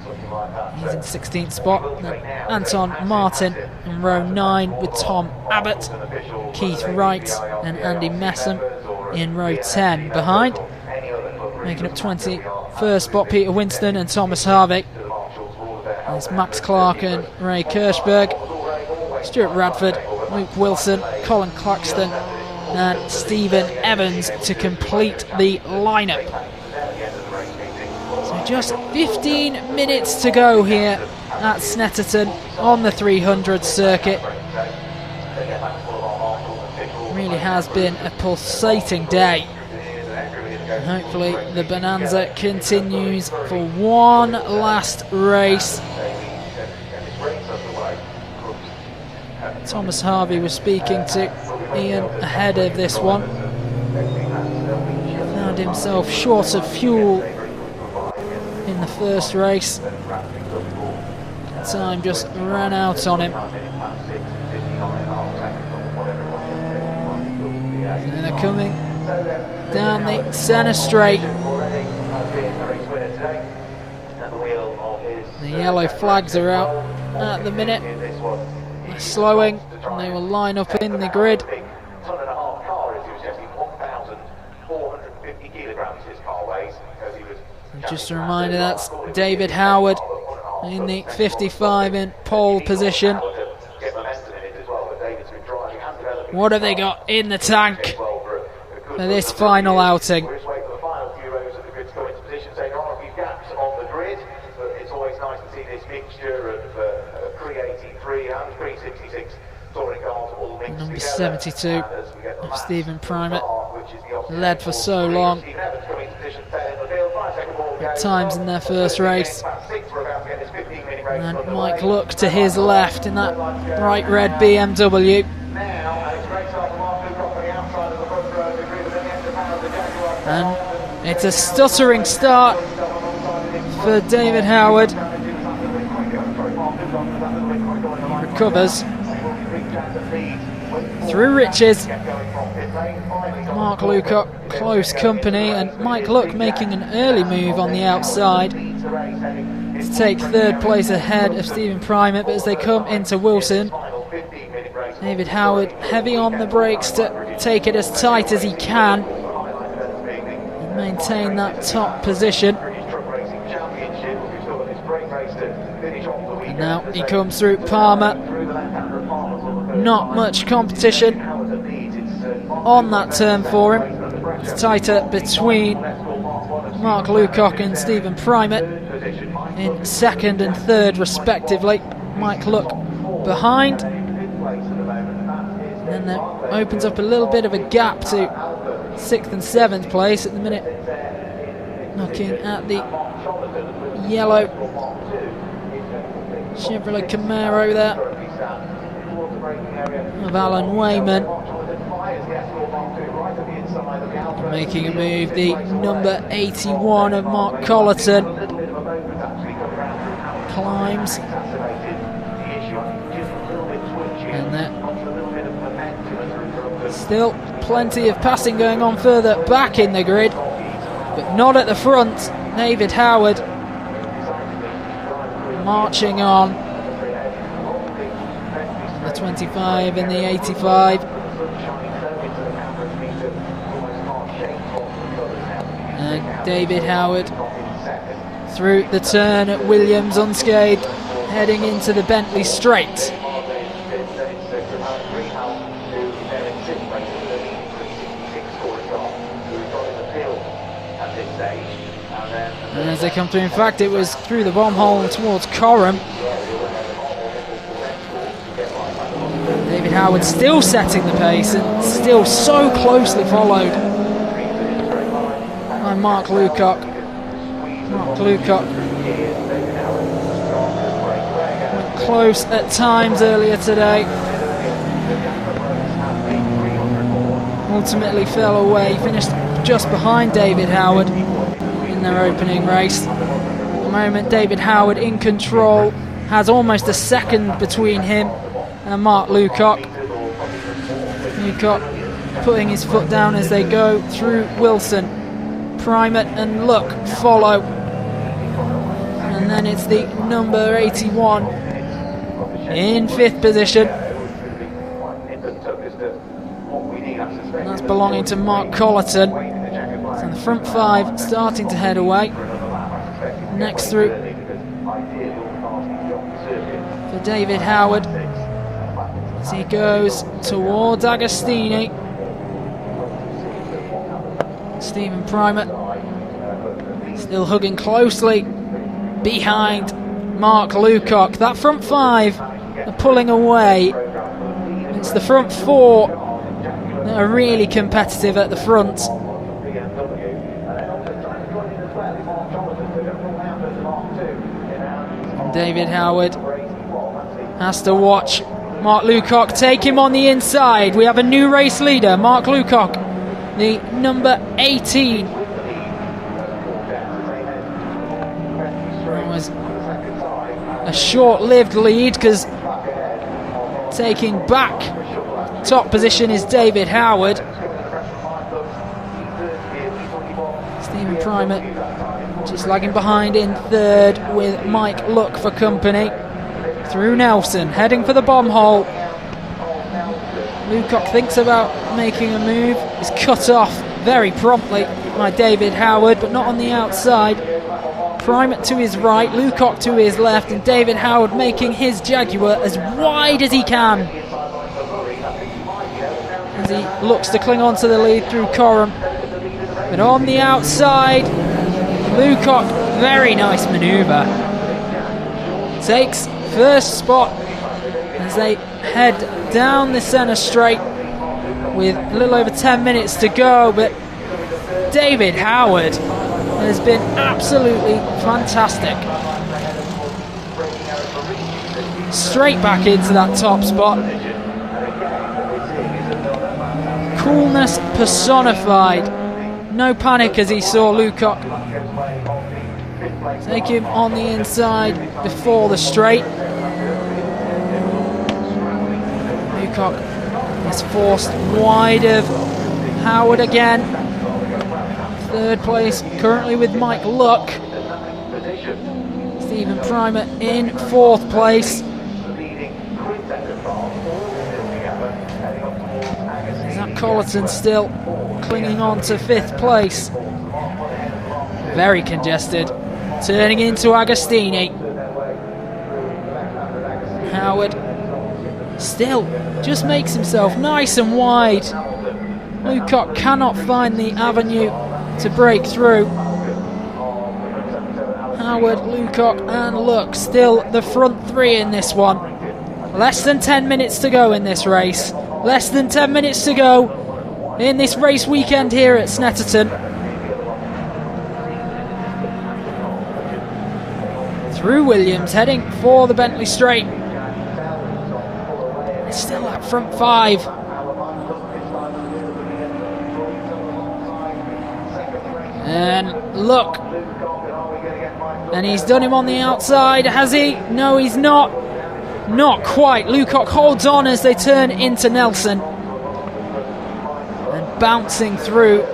He's in 16th spot. Then Anton Martin in row 9 with Tom Abbott, Keith Wright and Andy Messam in row 10. Behind, making up 21st spot, Peter Winston and Thomas Harvey. There's Max Clark and Ray Kirschberg, Stuart Radford, Luke Wilson, Colin Claxton and Stephen Evans to complete the lineup. So just 15 minutes to go here at Snetterton on the 300 circuit. Really has been a pulsating day. And hopefully the bonanza continues for one last race. Thomas Harvey was speaking to Ian ahead of this one. Found himself short of fuel in the first race. Time just ran out on him. And they're coming down the centre straight. The yellow flags are out at the minute. They're slowing and they will line up in the grid. And just a reminder, that's David Howard in the 55 in pole position. What have they got in the tank for this final outing? Number 72 of Stephen Primate, led for so long at times in their first race. And Mike Luck to his left in that bright red BMW. And it's a stuttering start for David Howard. He recovers through Riches. Mark Lucock close company, and Mike Luck making an early move on the outside to take third place ahead of Stephen Primate. But as they come into Wilson, David Howard heavy on the brakes to take it as tight as he can and maintain that top position. And now he comes through Palmer. Not much competition on that turn for him. It's tighter between Mark Lucock and Stephen Primate in second and third respectively. Mike Luck behind. And then that opens up a little bit of a gap to 6th and 7th place at the minute. Looking at the yellow Chevrolet Camaro there of Alan Wayman. Making a move, the number 81 of Mark Collerton climbs. And there still plenty of passing going on further back in the grid, but not at the front. David Howard marching on. The 25 and the 85. And David Howard through the turn at Williams unscathed, heading into the Bentley straight. And as they come through, in fact, it was through the bomb hole towards Coram. David Howard still setting the pace and still so closely followed by Mark Lucock. Mark Lucock went close at times earlier today. Ultimately fell away, finished just behind David Howard in their opening race. At the moment, David Howard in control, has almost a second between him and Mark Lucock. Lucock putting his foot down as they go through Wilson. Primate and Luck follow. And then it's the number 81 in 5th position. And that's belonging to Mark Collerton. So the front 5 starting to head away. Next through for David Howard as he goes towards Agostini. Stephen Primate still hugging closely behind Mark Lucock. That front 5 are pulling away. It's the front 4 that are really competitive at the front. David Howard has to watch Mark Lucock take him on the inside. We have a new race leader, Mark Lucock, the number 18. It was a short-lived lead because taking back top position is David Howard. Stephen Primate just lagging behind in 3rd with Mike Luck for company. Through Nelson, heading for the bomb hole. Lucock thinks about making a move. Is cut off very promptly by David Howard, but not on the outside. Primate to his right, Lucock to his left, and David Howard making his Jaguar as wide as he can as he looks to cling on to the lead through Coram. But on the outside, Lucock, very nice manoeuvre, takes first spot as they head down the centre straight with a little over 10 minutes to go. But David Howard has been absolutely fantastic. Straight back into that top spot. Coolness personified. No panic as he saw Lucock take him on the inside before the straight. Lucock is forced wide of Howard again. 3rd place currently with Mike Luck. Stephen Primate in 4th place. Zach Collerton still clinging on to 5th place. Very congested. Turning into Agostini. Howard still just makes himself nice and wide. Lucock cannot find the avenue to break through. Howard, Lucock and Luck still the front 3 in this one. Less than 10 minutes to go in this race. Less than 10 minutes to go in this race weekend here at Snetterton. Through Williams, heading for the Bentley Straight. It's still that front 5. And look, and he's done him on the outside, has he? No, he's not. Not quite. Lucock holds on as they turn into Nelson. And bouncing through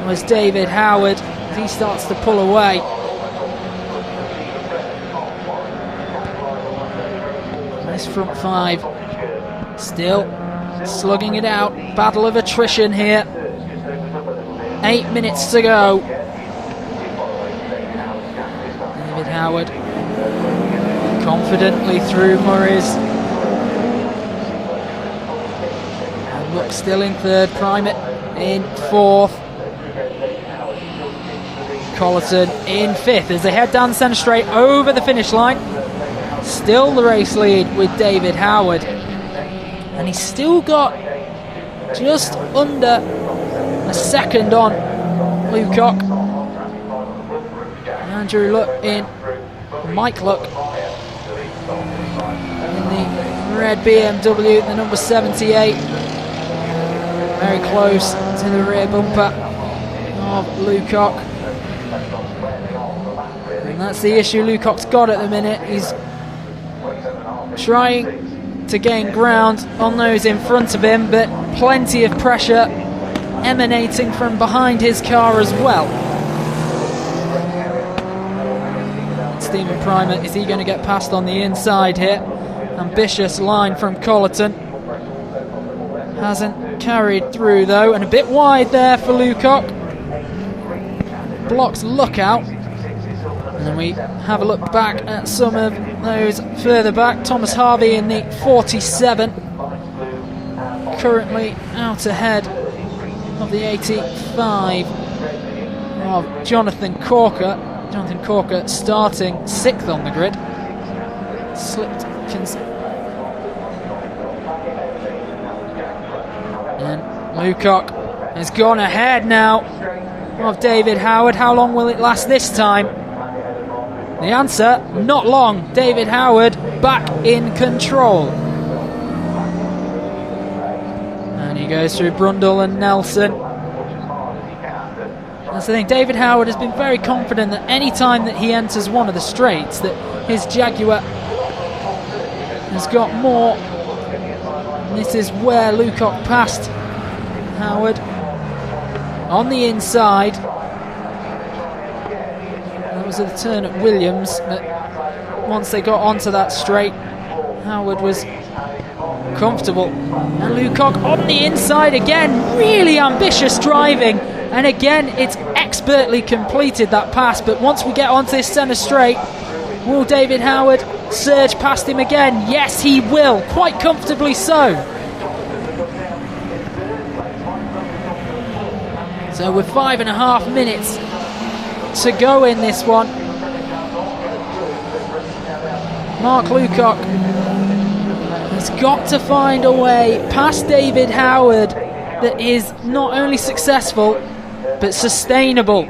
was David Howard as he starts to pull away. This front 5 still slugging it out. Battle of attrition here. 8 minutes to go. David Howard confidently through Murray's. And Luck still in 3rd. Primate in 4th. Collerton in 5th as they head down the centre straight over the finish line. Still the race lead with David Howard. And he's still got just under a second on Lucock. Andrew Luck in, Mike Luck in the red BMW, the number 78. Very close to the rear bumper of Lucock. And that's the issue Lucock's got at the minute. He's trying to gain ground on those in front of him, but plenty of pressure emanating from behind his car as well. Stephen Primer, is he going to get past on the inside here? Ambitious line from Collerton. Hasn't carried through though, and a bit wide there for Lucock. Blocks Lookout. And then we have a look back at some of those further back. Thomas Harvey in the 47, currently out ahead of the 85 of Jonathan Corker. Jonathan Corker starting 6th on the grid. Slipped. And Lucock has gone ahead now of David Howard. How long will it last this time? The answer, not long. David Howard back in control. And he goes through Brundle and Nelson. That's the thing, David Howard has been very confident that any time that he enters one of the straights that his Jaguar has got more. And this is where Lucock passed Howard on the inside. That was a turn at Williams, but once they got onto that straight, Howard was comfortable. And Lucock on the inside again, really ambitious driving, and again it's expertly completed, that pass. But once we get onto this centre straight, will David Howard surge past him again? Yes, he will, quite comfortably so. So with 5.5 minutes to go in this one, Mark Lucock has got to find a way past David Howard that is not only successful but sustainable.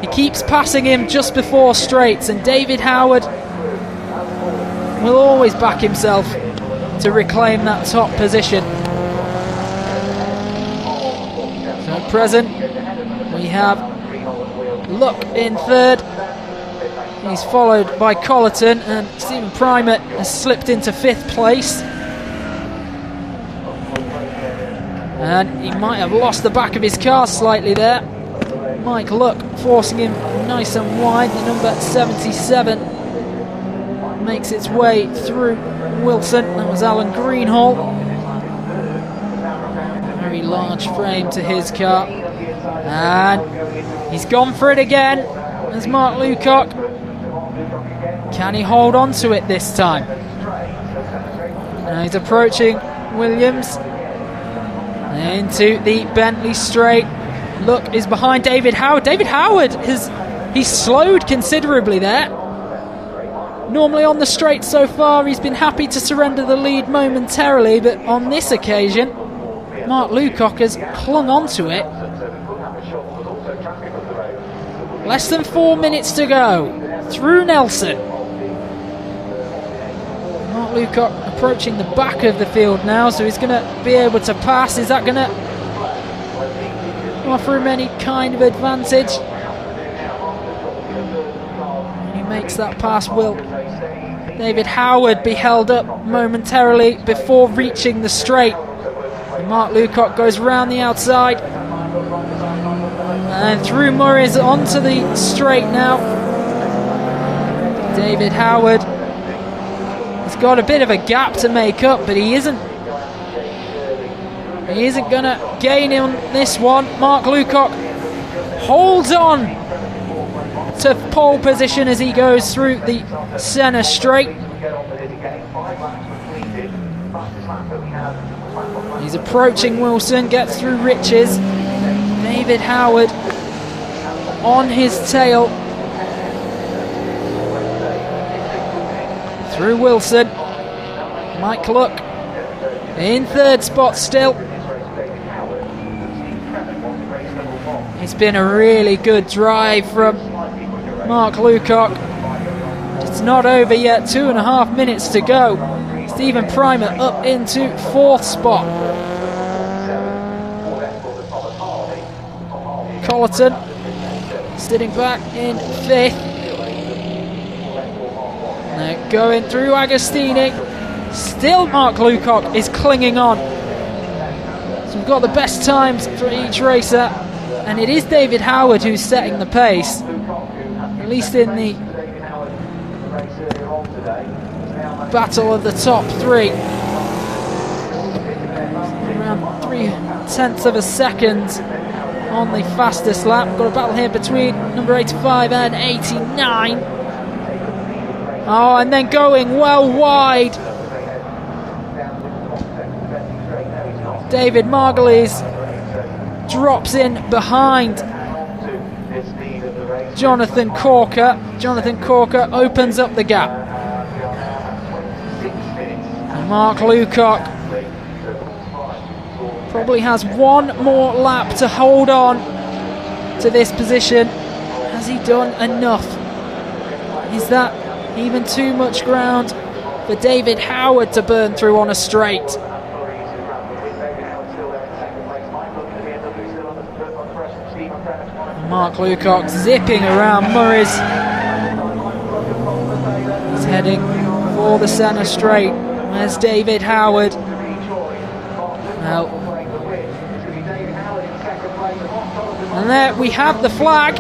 He keeps passing him just before straights, and David Howard will always back himself to reclaim that top position. So at present we have Luck in 3rd. He's followed by Collerton, and Stephen Primer has slipped into 5th place. And he might have lost the back of his car slightly there. Mike Luck forcing him nice and wide. The number 77 makes its way through Wilson. That was Alan Greenhall. Very large frame to his car. And he's gone for it again as Mark Lucock. Can he hold on to it this time? Now he's approaching Williams into the Bentley straight. Luck is behind David Howard. David Howard he's slowed considerably there. Normally on the straight so far he's been happy to surrender the lead momentarily, but on this occasion Mark Lucock has clung on to it. Less than 4 minutes to go through Nelson. Mark Lucock approaching the back of the field now, so he's going to be able to pass. Is that going to offer him any kind of advantage? When he makes that pass, will David Howard be held up momentarily before reaching the straight? And Mark Lucock goes round the outside and through Murray's onto the straight now. David Howard has got a bit of a gap to make up, but he isn't going to gain on this one. Mark Lucock holds on to pole position as he goes through the centre straight. He's approaching Wilson, gets through Riches. David Howard on his tail. Through Wilson. Mike Luck in 3rd spot still. It's been a really good drive from Mark Lucock. It's not over yet, 2.5 minutes to go. Stephen Primer up into 4th spot. Collerton sitting back in 5th. Now going through Agostini. Still Mark Lucock is clinging on. So we've got the best times for each racer, and it is David Howard who's setting the pace, at least in the battle of the top three. Around 0.3 of a second on the fastest lap. Got a battle here between number 85 and 89. Oh, and then going well wide. David Margulies drops in behind Jonathan Corker. Jonathan Corker opens up the gap. And Mark Lucock probably has one more lap to hold on to this position. Has he done enough? Is that even too much ground for David Howard to burn through on a straight? Mark Lucock zipping around Murray's. He's heading for the centre straight. There's David Howard. Well, and there we have the flag.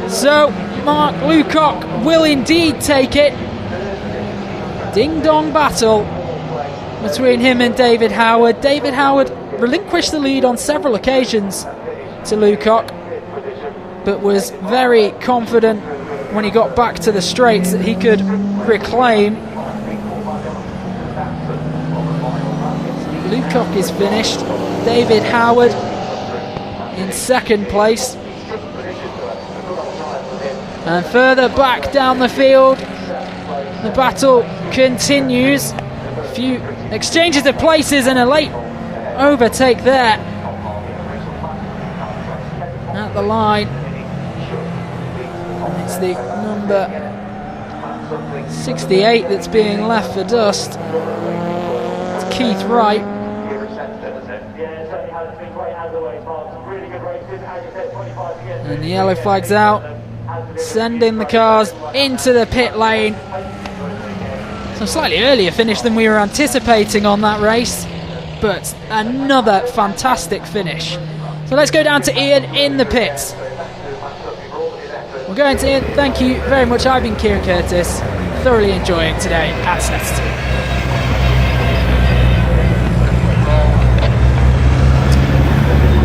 So Mark Lucock will indeed take it. Ding dong battle between him and David Howard. David Howard relinquished the lead on several occasions to Lucock, but was very confident when he got back to the straights that he could reclaim. Lucock is finished. David Howard in second place. And further back down the field, the battle continues. A few exchanges of places and a late overtake there at the line. And it's the number 68 that's being left for dust. It's Keith Wright. And the yellow flag's out, sending the cars into the pit lane. So slightly earlier finish than we were anticipating on that race, but another fantastic finish. So let's go down to Ian in the pits. We're going to Ian. Thank you very much. I've been Kieran Curtis. Thoroughly enjoying today at Snetterton.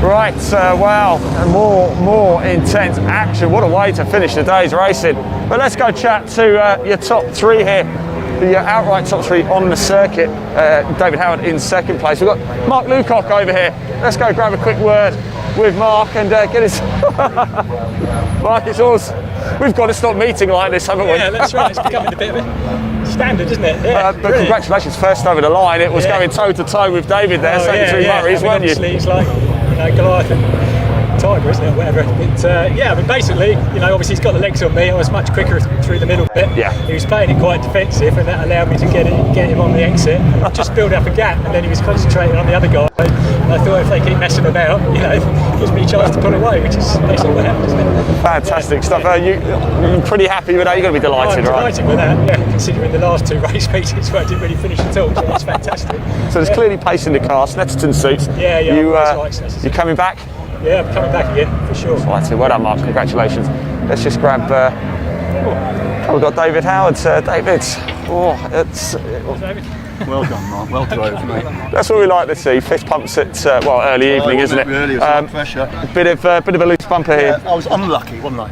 Right, wow, more intense action. What a way to finish the day's racing. But let's go chat to your top three here, your outright top three on the circuit. David Howard in second place. We've got Mark Lucock over here. Let's go grab a quick word with Mark and get his... Mark, it's always... We've got to stop meeting like this, haven't we? Yeah, that's right. It's becoming a bit of a standard, isn't it? Yeah, but congratulations, first over the line. It was going toe-to-toe with David there, second Murray's, weren't you? It's like, Goliath and Tiger, isn't it, or whatever. But basically, obviously he's got the legs on me. I was much quicker through the middle bit. Yeah. He was playing it quite defensive, and that allowed me to get him on the exit. And just build up a gap, and then he was concentrating on the other guy. And I thought if they keep messing about, it gives me a chance to pull away, which is basically what happened, isn't it? Fantastic stuff. You're pretty happy with that? You're going to be delighted, right? I'm delighted with that, yeah, considering the last two race meetings where I didn't really finish at all, so that's fantastic. So there's clearly pace in the car, Snetterton suits. Yeah, You coming back? Yeah, I'm coming back again, for sure. Righty, well done, Mark, congratulations. Let's just grab, we've got David Howard. David, well done, Mark, well drove, mate. That's what we like to see, fist pumps at, early evening, isn't it? Early, it was high pressure. Bit of a loose bumper here. I was unlucky, wasn't I?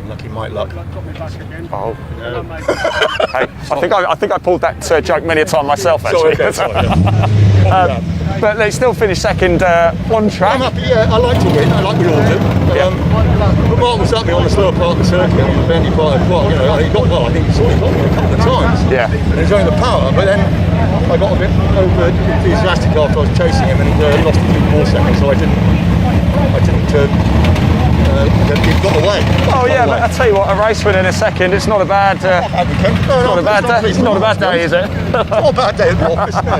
Unlucky, Mike Luck. Oh. Hey, I think I pulled that joke many a time myself, actually. But they still finished second on track. I'm happy, yeah, I like to win, I like we all do. But Mark was at me on the slower part of the circuit, on the bendy part as well. He got well, I think he got me a couple of times. Yeah. And he was showing the power, but then I got a bit over enthusiastic after I was chasing him and lost a few more seconds, so I didn't he got away. Oh yeah, but I tell you what, a race win in a second, it's not a bad not a bad day, is it? It's not a bad day at the office, no.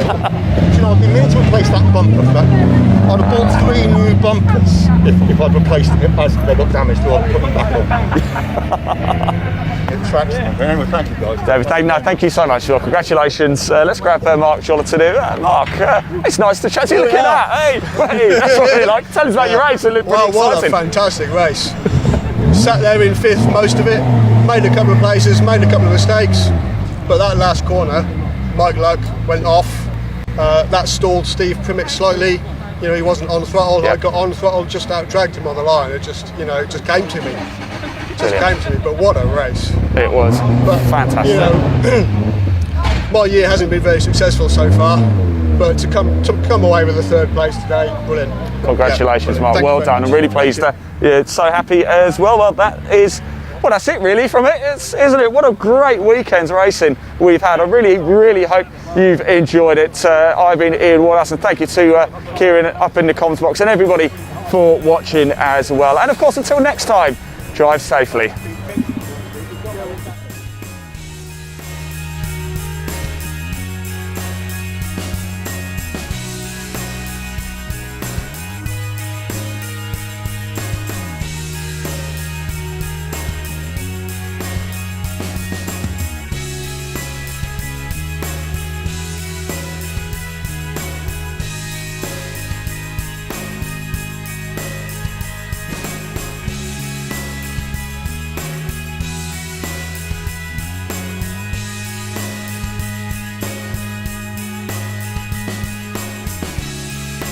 I've been meaning to replace that bumper. I'd have bought 3 new bumpers if I'd replaced them as they got damaged, or I'd put them back on. It tracks me. Anyway, thank you guys. David, thank you so much. Well, congratulations. Let's grab Mark Jollitanu. Mark, it's nice to chat to you. Look at that. Hey, that's what we like. Tell us about your race. It looked pretty What exciting. a fantastic race. Sat there in 5th most of it, made a couple of places, made a couple of mistakes, but that last corner, Mike Luck went off. That stalled Steve Primmett slightly. You know, he wasn't on throttle. Yep. I got on throttle, just out dragged him on the line. It just, you know, it just came to me. But what a race. It was fantastic. You know, my year hasn't been very successful so far, but to come away with a 3rd place today, brilliant. Congratulations, Mark. Well done. I'm really pleased. So happy as well. Well, that's it really from it, isn't it? What a great weekend's racing we've had. I really hope you've enjoyed it. I've been Ian Wallace, and thank you to Kieran up in the comms box and everybody for watching as well. And of course, until next time, drive safely.